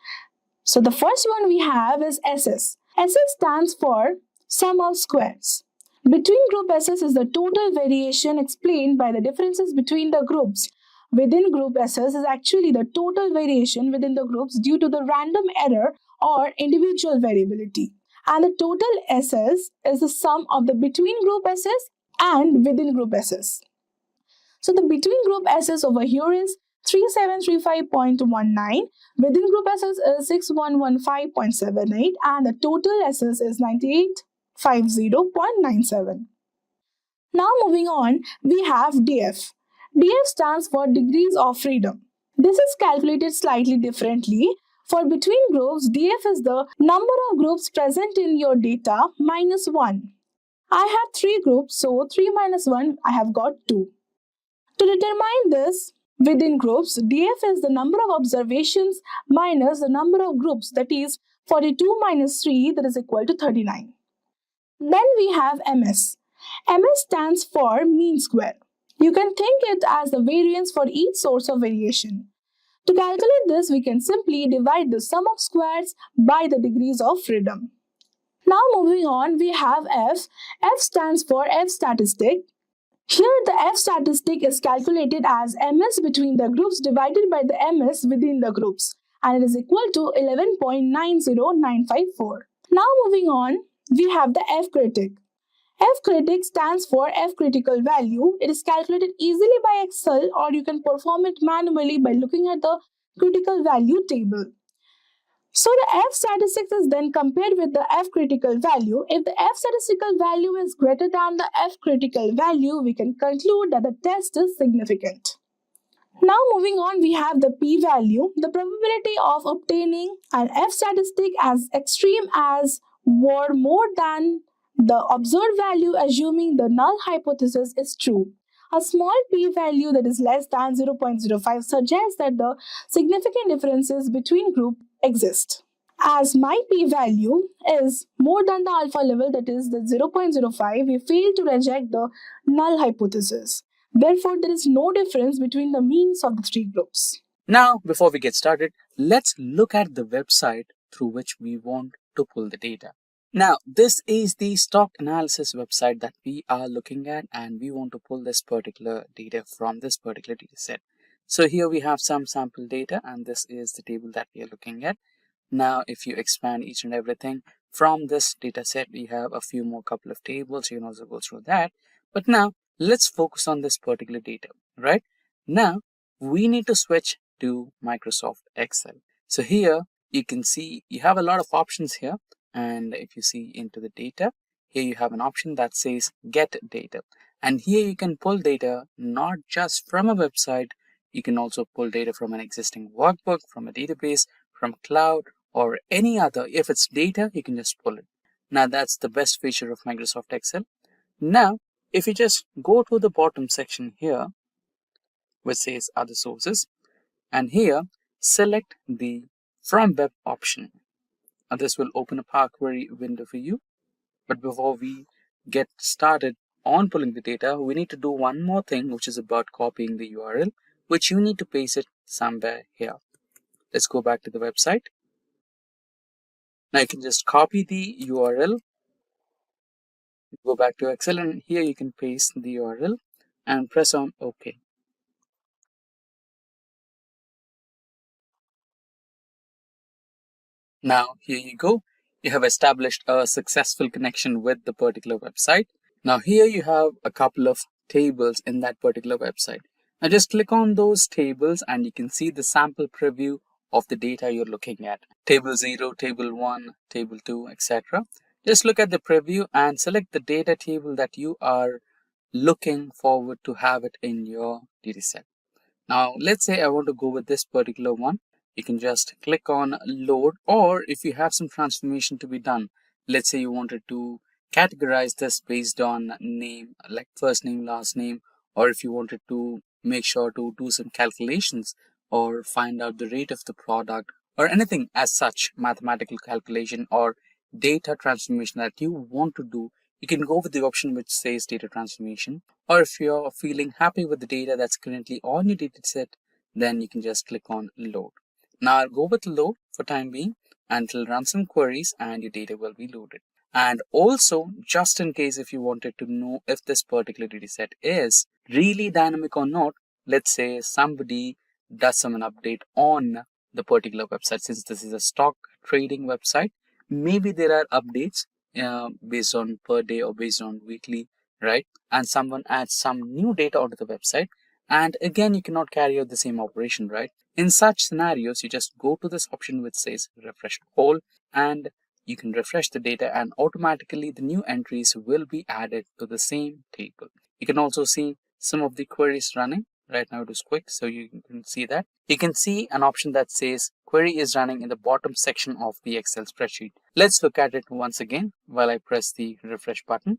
So the first one we have is SS. SS stands for sum of squares. Between group SS is the total variation explained by the differences between the groups. Within group SS is actually the total variation within the groups due to the random error or individual variability. And the total SS is the sum of the between group SS and within group SS. So the between group SS over here is 3735.19, within group SS is 6115.78, and the total SS is 9850.97. Now moving on, we have DF. DF stands for degrees of freedom. This is calculated slightly differently. For between groups, DF is the number of groups present in your data minus 1. I have 3 groups, so 3 minus 1, I have got 2. To determine this, within groups, DF is the number of observations minus the number of groups, that is 42 minus 3, that is equal to 39. Then we have MS. MS stands for mean square. You can think it as the variance for each source of variation. To calculate this, we can simply divide the sum of squares by the degrees of freedom. Now moving on, we have F. F stands for F statistic. Here the F statistic is calculated as MS between the groups divided by the MS within the groups, and it is equal to 11.90954. Now moving on, we have the F critic. F critic stands for F critical value. It is calculated easily by Excel, or you can perform it manually by looking at the critical value table. So the F statistics is then compared with the F critical value. If the F statistical value is greater than the F critical value, we can conclude that the test is significant. Now moving on, we have the p-value. The probability of obtaining an F statistic as extreme as or more than the observed value assuming the null hypothesis is true. A small p-value that is less than 0.05 suggests that the significant differences between groups exist. As my p-value is more than the alpha level, that is the 0.05, we fail to reject the null hypothesis. Therefore, there is no difference between the means of the 3 groups. Now, before we get started, let's look at the website through which we want to pull the data. Now, this is the stock analysis website that we are looking at, and we want to pull this particular data from this particular data set. So here we have some sample data, and this is the table that we are looking at. Now, if you expand each and everything from this data set, we have a few more couple of tables. You can also go through that. But now, let's focus on this particular data, right? Now, we need to switch to Microsoft Excel. So here, you can see you have a lot of options here. And if you see into the data, here you have an option that says Get Data. And here you can pull data not just from a website, you can also pull data from an existing workbook, from a database, from cloud, or any other. If it's data, you can just pull it. Now that's the best feature of Microsoft Excel. Now, if you just go to the bottom section here, which says Other Sources, and here select the From Web option. Now this will open a Power Query window for you. But before we get started on pulling the data, we need to do one more thing, which is about copying the URL, which you need to paste it somewhere here. Let's go back to the website. Now you can just copy the URL, go back to Excel, and here you can paste the URL and press on OK. Now here you go. You have established a successful connection with the particular website. Now here you have a couple of tables in that particular website. Now just click on those tables and you can see the sample preview of the data you're looking at. Table 0, Table 1, Table 2, etc. Just look at the preview and select the data table that you are looking forward to have it in your dataset. Now let's say I want to go with this particular one. You can just click on Load, or if you have some transformation to be done, let's say you wanted to categorize this based on name, like first name, last name, or if you wanted to make sure to do some calculations or find out the rate of the product or anything as such, mathematical calculation or data transformation that you want to do, you can go with the option which says data transformation. Or if you're feeling happy with the data that's currently on your data set, then you can just click on load. Now I'll go with load for time being and it'll run some queries and your data will be loaded. And also, just in case if you wanted to know if this particular data set is really dynamic or not, let's say somebody does some update on the particular website. Since this is a stock trading website, maybe there are updates based on per day or based on weekly, right? And someone adds some new data onto the website, and again you cannot carry out the same operation, right? In such scenarios, you just go to this option which says refresh all, and you can refresh the data and automatically the new entries will be added to the same table. You can also see some of the queries running. Right now it is quick, so you can see that. You can see an option that says query is running in the bottom section of the Excel spreadsheet. Let's look at it once again while I press the refresh button.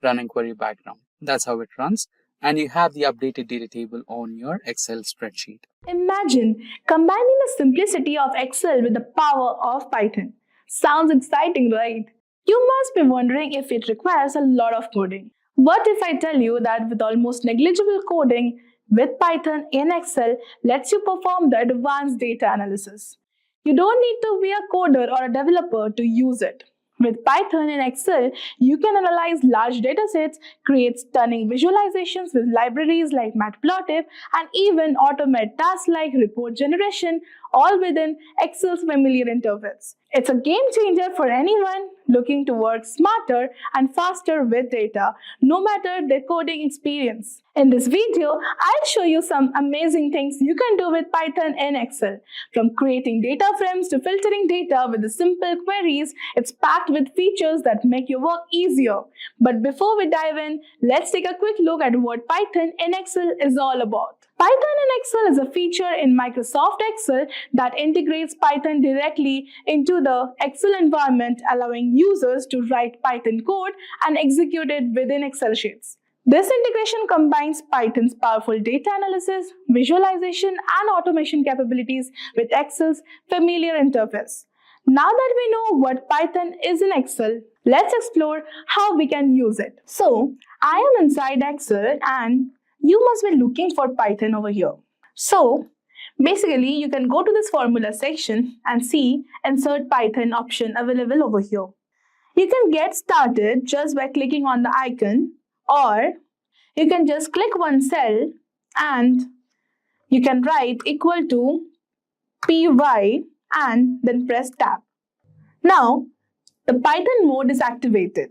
Running query background. That's how it runs. And you have the updated data table on your Excel spreadsheet. Imagine combining the simplicity of Excel with the power of Python. Sounds exciting, right? You must be wondering if it requires a lot of coding. What if I tell you that with almost negligible coding, with Python in Excel lets you perform the advanced data analysis? You don't need to be a coder or a developer to use it. With Python in Excel, you can analyze large datasets, create stunning visualizations with libraries like Matplotlib, and even automate tasks like report generation, all within Excel's familiar interface. It's a game changer for anyone looking to work smarter and faster with data, no matter their coding experience. In this video, I'll show you some amazing things you can do with Python in Excel. From creating data frames to filtering data with the simple queries, it's packed with features that make your work easier. But before we dive in, let's take a quick look at what Python in Excel is all about. Python in Excel is a feature in Microsoft Excel that integrates Python directly into the Excel environment, allowing users to write Python code and execute it within Excel sheets. This integration combines Python's powerful data analysis, visualization, and automation capabilities with Excel's familiar interface. Now that we know what Python is in Excel, let's explore how we can use it. So, I am inside Excel and you must be looking for Python over here. So, basically, you can go to this formula section and see Insert Python option available over here. You can get started just by clicking on the icon, or you can just click one cell and you can write equal to py and then press tab. Now, the Python mode is activated.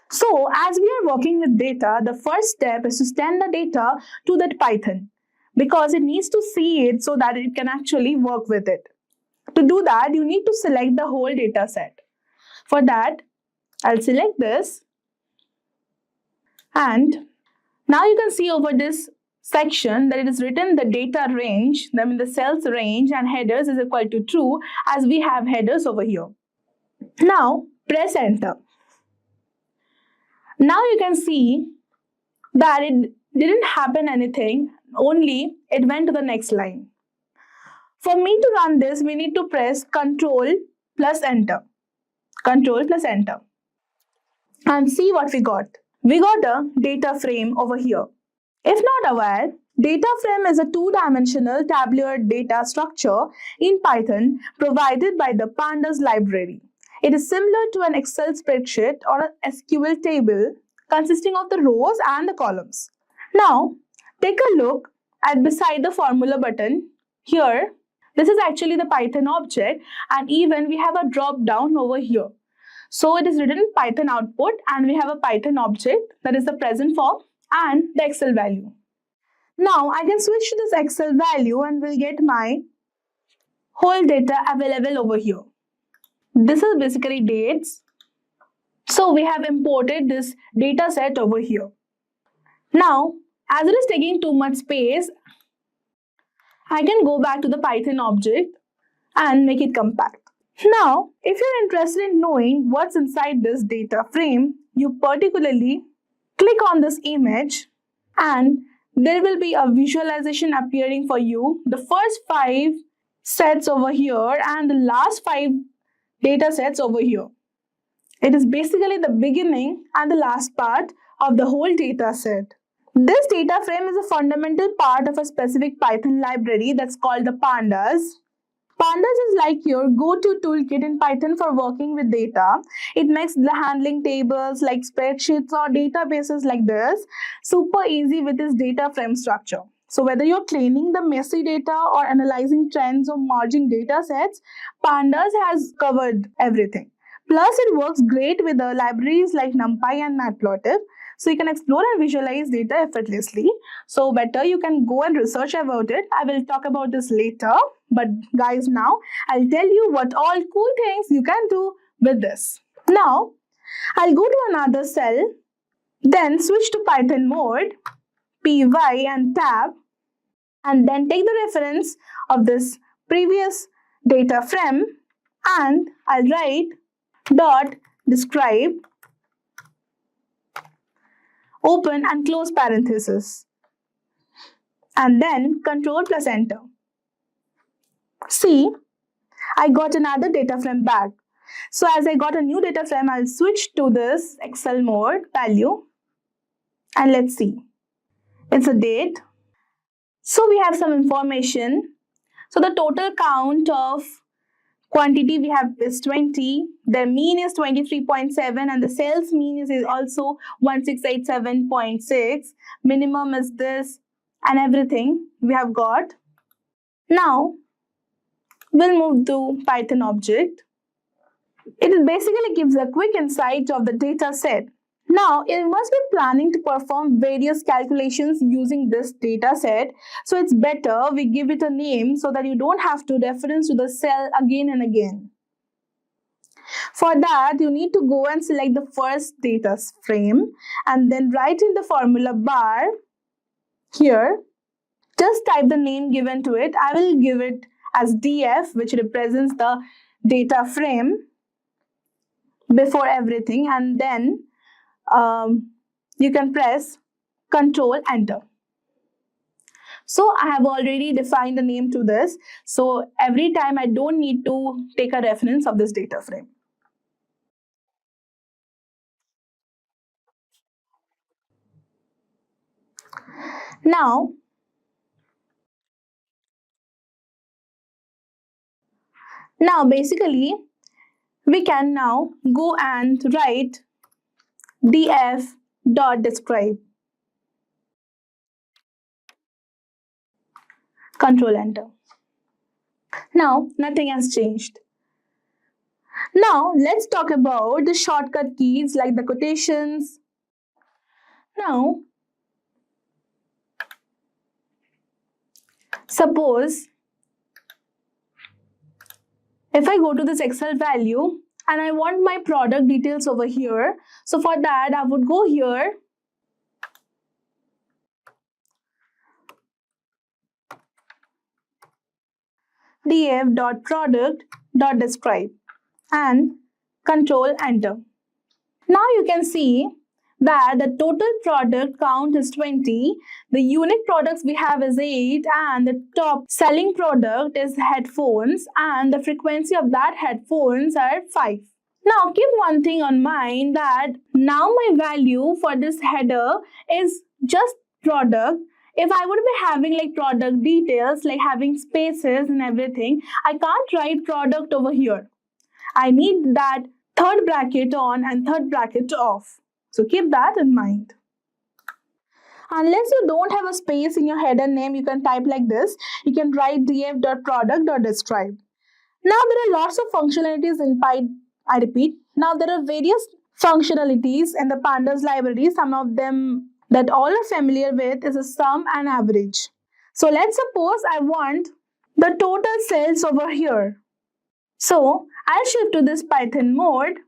So, as we are working with data, the first step is to send the data to that Python because it needs to see it so that it can actually work with it. To do that, you need to select the whole data set. For that, I'll select this, and now you can see over this section that it is written the data range, I mean the cells range and headers is equal to true, as we have headers over here. Now, press enter. Now you can see that it didn't happen anything, only it went to the next line. For me to run this, we need to press Ctrl plus enter. Ctrl plus enter. And see what we got. We got a data frame over here. If not aware, data frame is a two-dimensional tabular data structure in Python provided by the Pandas library. It is similar to an Excel spreadsheet or an SQL table consisting of the rows and the columns. Now, take a look at beside the formula button. Here, this is actually the Python object, and even we have a drop down over here. So it is written Python output, and we have a Python object that is the present form and the Excel value. Now I can switch to this Excel value and will get my whole data available over here. This is basically dates. So we have imported this data set over here. Now, as it is taking too much space, I can go back to the Python object and make it compact. Now, if you're interested in knowing what's inside this data frame, you particularly click on this image and there will be a visualization appearing for you. The first 5 sets over here and the last 5 data sets over here. It is basically the beginning and the last part of the whole data set. This data frame is a fundamental part of a specific Python library that's called the pandas. Pandas is like your go-to toolkit in Python for working with data. It makes the handling tables like spreadsheets or databases like this super easy with its data frame structure. So whether you're cleaning the messy data or analyzing trends or merging data sets, Pandas has covered everything. Plus, it works great with the libraries like NumPy and Matplotlib. So you can explore and visualize data effortlessly. So better you can go and research about it. I will talk about this later. But guys, now I'll tell you what all cool things you can do with this. Now, I'll go to another cell, then switch to Python mode, py and tab, and then take the reference of this previous data frame, and I'll write dot describe, open and close parenthesis, and then control plus enter. See, I got another data frame back. So as I got a new data frame, I'll switch to this Excel mode value, and let's see. It's a date. So we have some information. So the total count of quantity we have is 20. The mean is 23.7 and the sales mean is also 1687.6. Minimum is this and everything we have got. Now we'll move to Python object. It basically gives a quick insight of the data set. Now, it must be planning to perform various calculations using this data set. So it's better we give it a name so that you don't have to reference to the cell again and again. For that, you need to go and select the first data frame and then write in the formula bar here. Just type the name given to it. I will give it as DF, which represents the data frame before everything, and then you can press Control Enter. So I have already defined the name to this. So every time I don't need to take a reference of this data frame. Now basically we can now go and write df.describe. Control Enter. Now nothing has changed. Now let's talk about the shortcut keys like the quotations. Now suppose if I go to this Excel value and I want my product details over here, so for that I would go here, df.product.describe and Control Enter. Now you can see that the total product count is 20, the unique products we have is 8, and the top selling product is headphones, and the frequency of that headphones are 5. Now keep one thing on mind, that now my value for this header is just product. If I would be having like product details, like having spaces and everything, I can't write product over here. I need that third bracket on and third bracket off. So keep that in mind. Unless you don't have a space in your header name, you can type like this. You can write df.product.describe. Now there are lots of functionalities in Python. I repeat, now there are various functionalities in the pandas library. Some of them that all are familiar with is a sum and average. So let's suppose I want the total sales over here. So I'll shift to this Python mode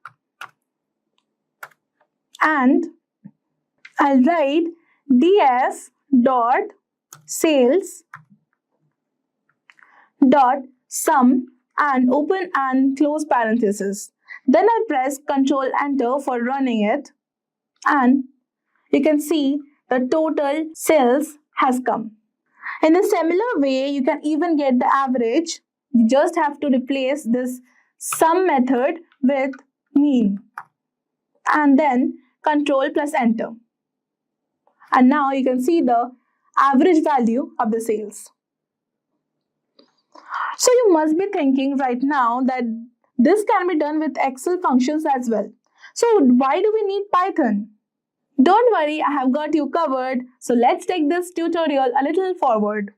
and I'll write df.sales.sum and open and close parenthesis. Then I press Control Enter for running it, and you can see the total sales has come. In a similar way, you can even get the average. You just have to replace this sum method with mean and then Control plus Enter. And now you can see the average value of the sales. So you must be thinking right now that this can be done with Excel functions as well. So why do we need Python? Don't worry, I have got you covered. So let's take this tutorial a little forward.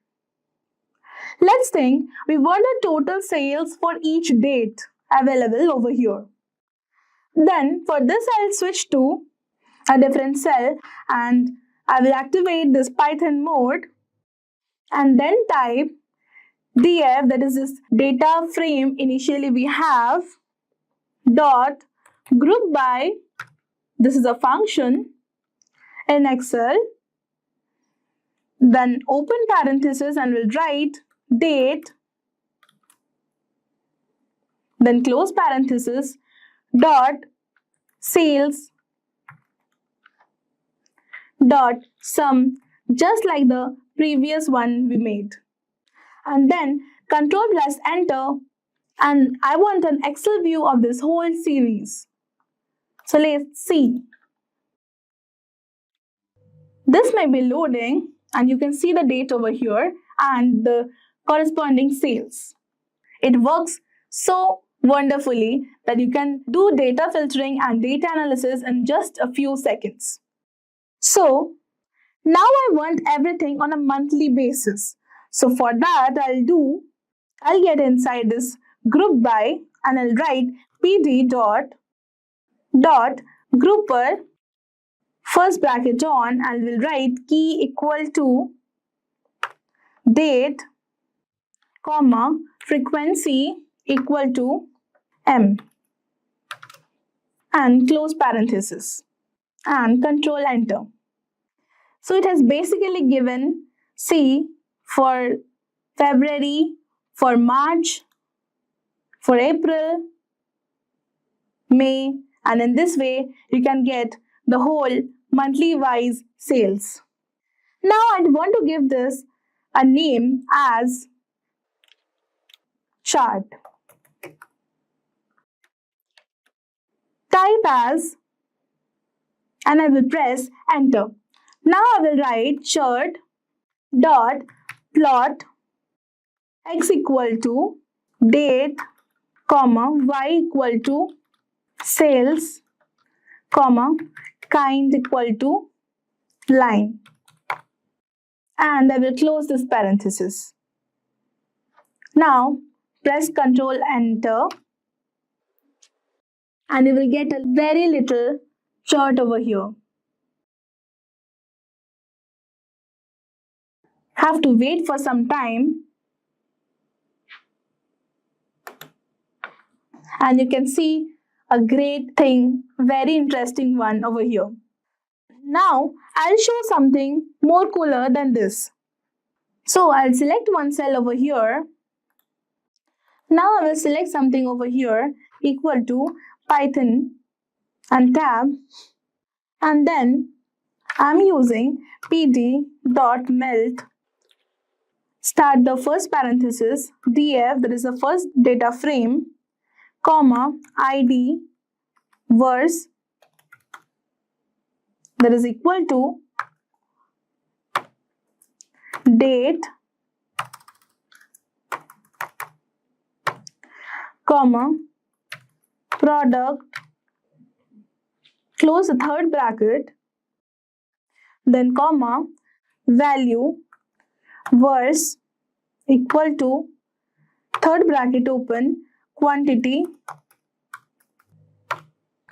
Let's think we want the total sales for each date available over here. Then for this I'll switch to a different cell and I will activate this Python mode and then type df, that is this data frame initially we have, dot group by, this is a function in Excel, then open parenthesis and we'll write date, then close parenthesis, dot sales dot sum, just like the previous one we made. And then control plus enter, and I want an Excel view of this whole series. So let's see. This may be loading and you can see the date over here and the corresponding sales. It works so wonderfully that you can do data filtering and data analysis in just a few seconds. So now I want everything on a monthly basis. So for that I'll get inside this group by and I'll write pd dot grouper, first bracket on, and we'll write key equal to date, comma, frequency equal to m, and close parenthesis and control enter. So it has basically given C for February, for March, for April, May, and in this way you can get the whole monthly wise sales. Now I want to give this a name as chart. Type as, and I will press enter. Now I will write chart dot plot x equal to date, comma, y equal to sales, comma, kind equal to line, and I will close this parenthesis. Now press Ctrl Enter and you will get a very little chart over here. Have to wait for some time and you can see a great thing, very interesting one over here. Now I'll show something more cooler than this. So I'll select one cell over here. Now I will select something over here equal to Python and tab, and then I'm using pd.melt, start the first parenthesis, df, that is the first data frame, comma, id, verse, that is equal to date, comma, product, close the third bracket, then comma, value, verse, equal to, third bracket open, quantity,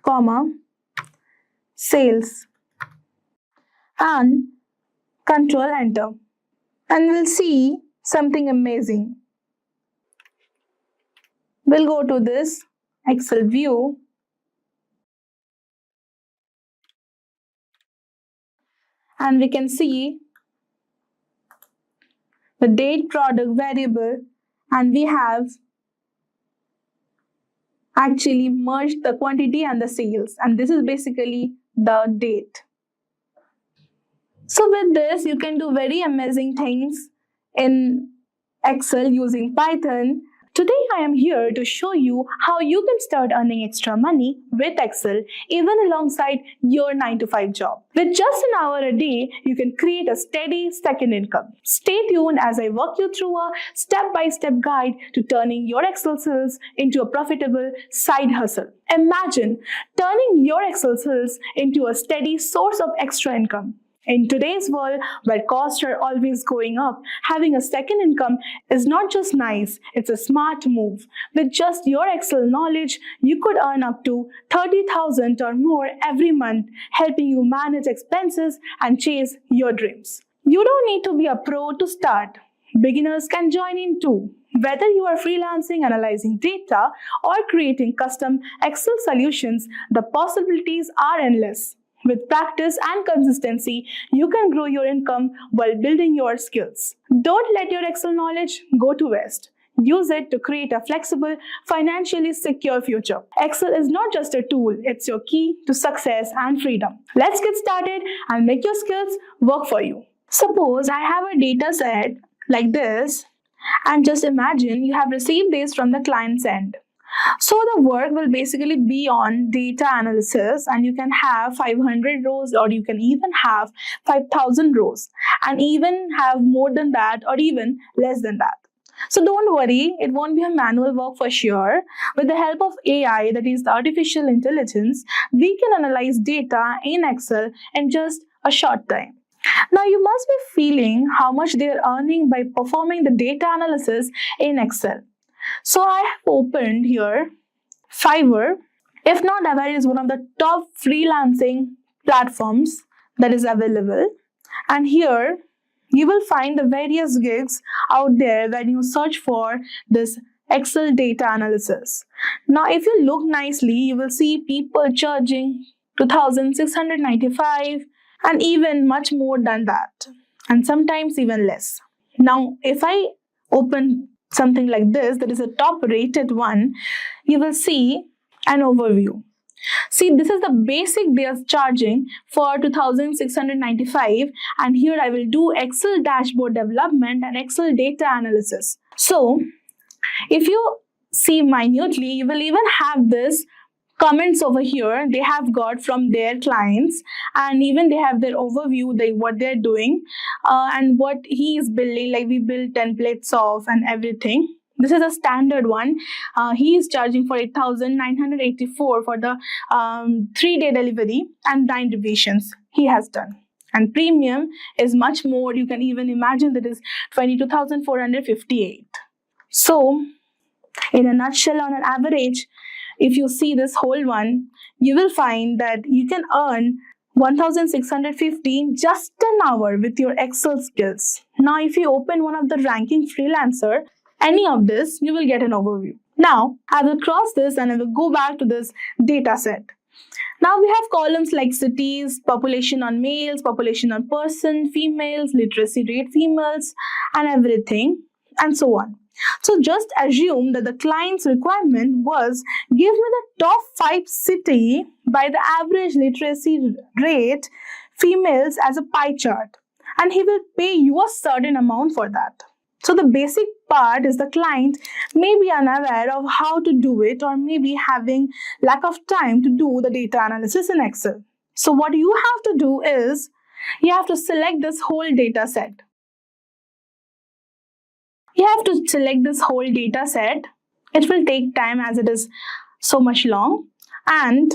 comma, sales, and control enter. And we'll see something amazing. We'll go to this Excel view and we can see the date product variable, and we have actually merged the quantity and the sales, and this is basically the date. So with this you can do very amazing things in Excel using Python. Today I am here to show you how you can start earning extra money with Excel even alongside your 9 to 5 job. With just an hour a day, you can create a steady second income. Stay tuned as I walk you through a step-by-step guide to turning your Excel skills into a profitable side hustle. Imagine turning your Excel skills into a steady source of extra income. In today's world, where costs are always going up, having a second income is not just nice, it's a smart move. With just your Excel knowledge, you could earn up to 30,000 or more every month, helping you manage expenses and chase your dreams. You don't need to be a pro to start. Beginners can join in too. Whether you are freelancing, analyzing data, or creating custom Excel solutions, the possibilities are endless. With practice and consistency, you can grow your income while building your skills. Don't let your Excel knowledge go to waste. Use it to create a flexible, financially secure future. Excel is not just a tool, it's your key to success and freedom. Let's get started and make your skills work for you. Suppose I have a data set like this, and just imagine you have received this from the client's end. So the work will basically be on data analysis, and you can have 500 rows or you can even have 5,000 rows and even have more than that or even less than that. So don't worry, it won't be a manual work for sure. With the help of AI, that is the artificial intelligence, we can analyze data in Excel in just a short time. Now you must be feeling how much they are earning by performing the data analysis in Excel. So I have opened here Fiverr. If not aware, is one of the top freelancing platforms that is available. And here you will find the various gigs out there when you search for this Excel data analysis. Now if you look nicely, you will see people charging 2,695 and even much more than that, and sometimes even less. Now if I open something like this, that is a top rated one, you will see an overview. See, this is the basic they are charging for 2,695, and here I will do Excel dashboard development and Excel data analysis. So if you see minutely, you will even have this comments over here they have got from their clients, and even they have their overview, what they're doing and what he is building, like we build templates of and everything. This is a standard one. He is charging for 8,984 for the 3-day delivery and 9 revisions he has done. And premium is much more. You can even imagine that is 22,458. So in a nutshell, on an average, if you see this whole one, you will find that you can earn 1,615 just an hour with your Excel skills. Now, if you open one of the ranking freelancer, any of this, you will get an overview. Now, I will cross this and I will go back to this data set. Now we have columns like cities, population on males, population on person, females, literacy rate females, and everything, and so on. So just assume that the client's requirement was, give me the top 5 city by the average literacy rate females as a pie chart, and he will pay you a certain amount for that. So the basic part is the client may be unaware of how to do it, or maybe having lack of time to do the data analysis in Excel. So what you have to do is, you have to select this whole data set. You have to select this whole data set. It will take time as it is so much long. And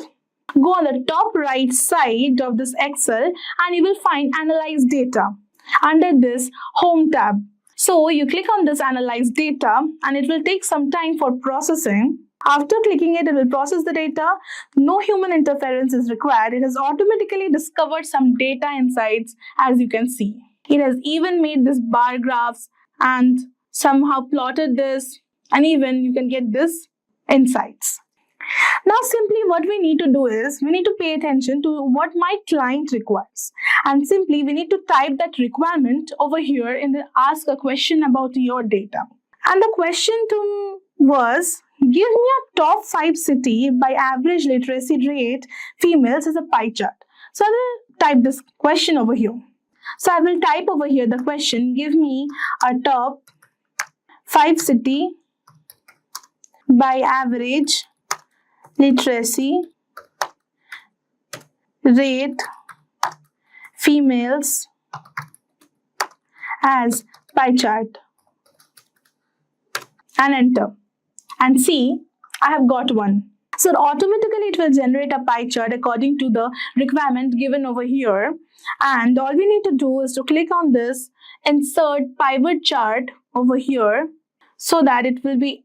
go on the top right side of this Excel and you will find Analyze Data under this Home tab. So you click on this Analyze Data and it will take some time for processing. After clicking it, it will process the data. No human interference is required. It has automatically discovered some data insights, as you can see. It has even made this bar graphs and somehow plotted this, and even you can get this insights. Now simply what we need to do is, we need to pay attention to what my client requires, and simply we need to type that requirement over here in the ask a question about your data. And the question was, give me a top 5 city by average literacy rate females as a pie chart. So I will type this question over here. So I will type over here the question, give me a top 5 city by average literacy rate females as pie chart and enter and see I have got one. So automatically it will generate a pie chart according to the requirement given over here, and all we need to do is to click on this insert pivot chart over here so that it will be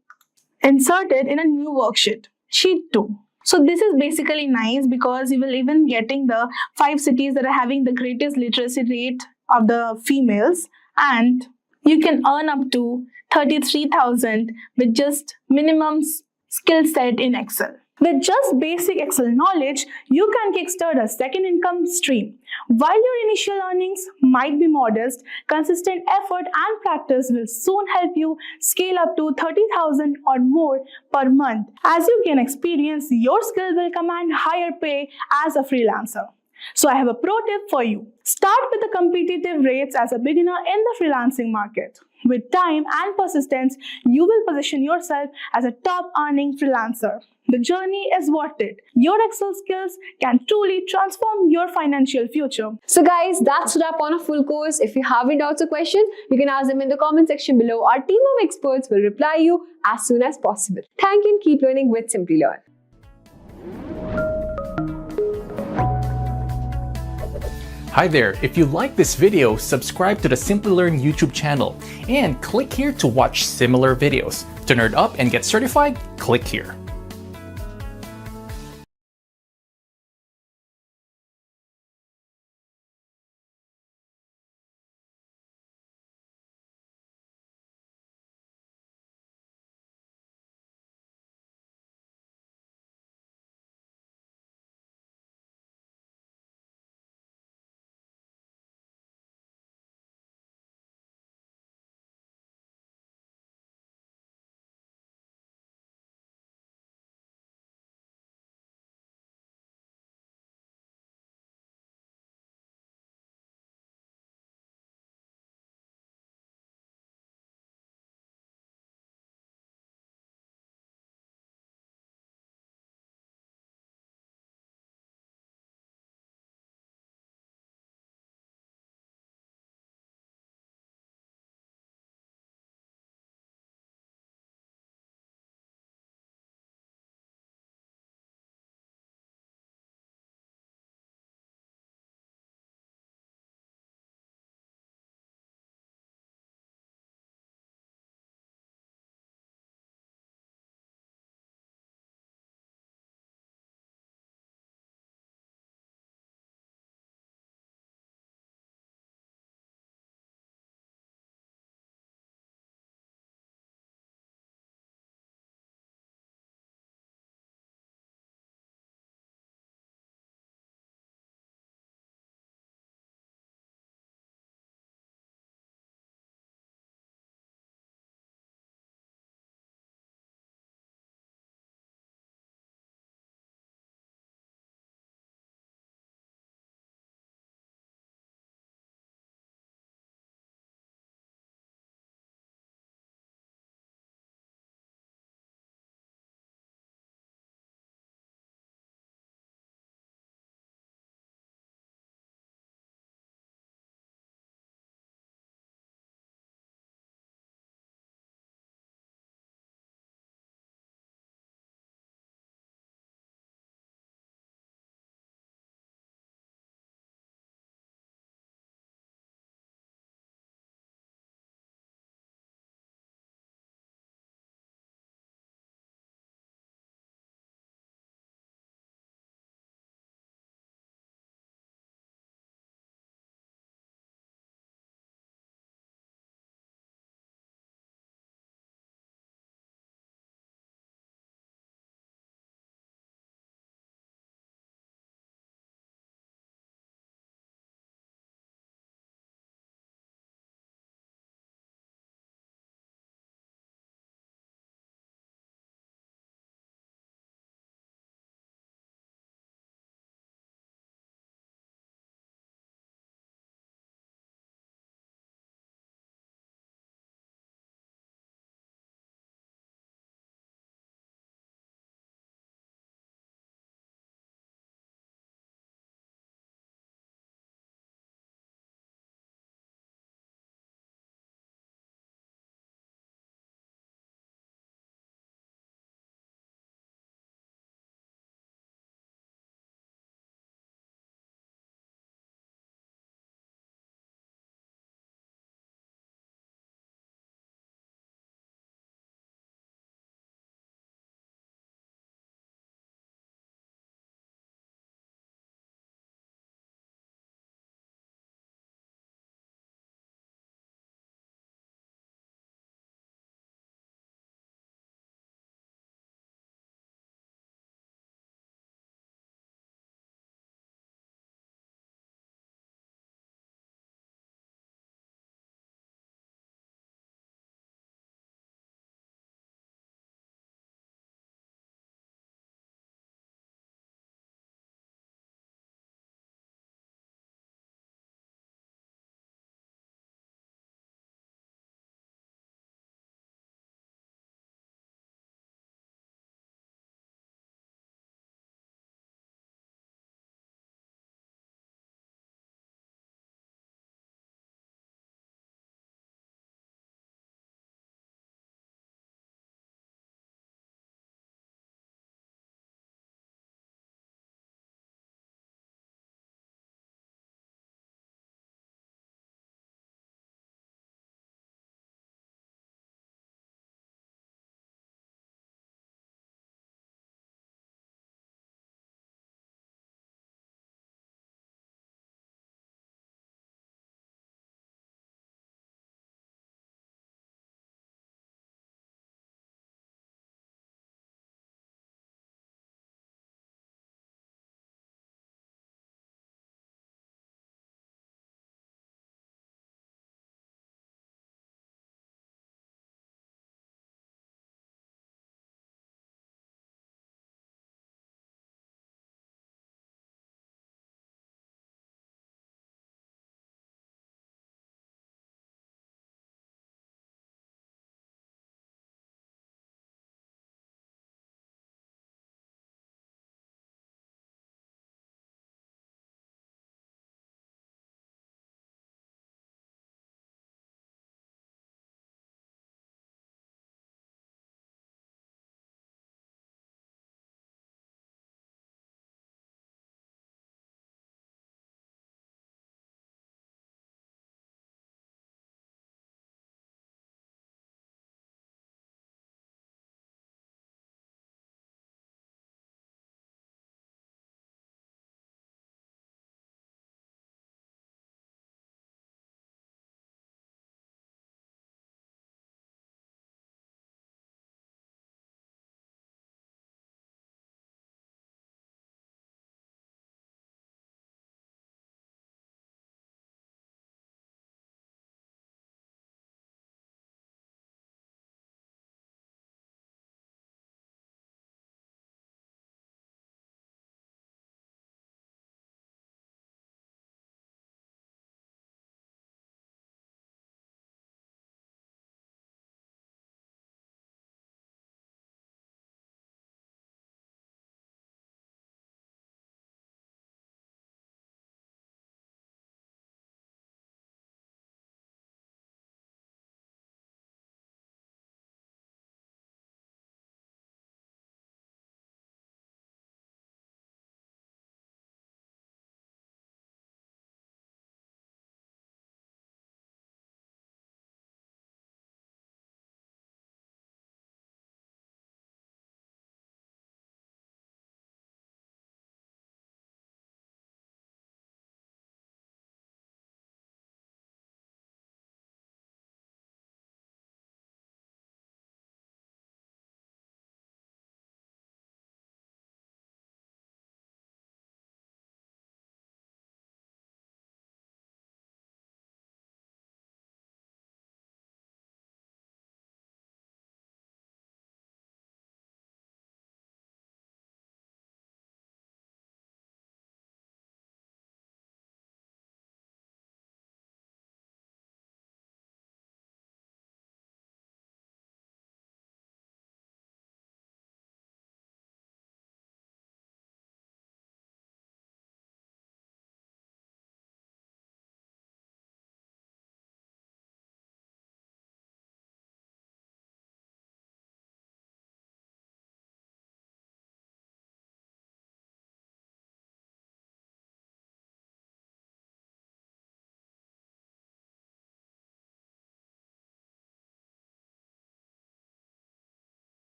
inserted in a new worksheet, sheet 2. So this is basically nice because you will even getting the 5 cities that are having the greatest literacy rate of the females, and you can earn up to 33,000 with just minimum skill set in Excel. With just basic Excel knowledge, you can kickstart a second income stream. While your initial earnings might be modest, consistent effort and practice will soon help you scale up to 30,000 or more per month. As you gain experience, your skill will command higher pay as a freelancer. So I have a pro tip for you. Start with the competitive rates as a beginner in the freelancing market. With time and persistence, you will position yourself as a top earning freelancer. The journey is worth it. Your Excel skills can truly transform your financial future. So guys, that's a wrap on a full course. If you have any doubts or questions, you can ask them in the comment section below. Our team of experts will reply you as soon as possible. Thank you and keep learning with Simplilearn. Hi there, if you like this video, subscribe to the Simplilearn YouTube channel and click here to watch similar videos. To nerd up and get certified, click here.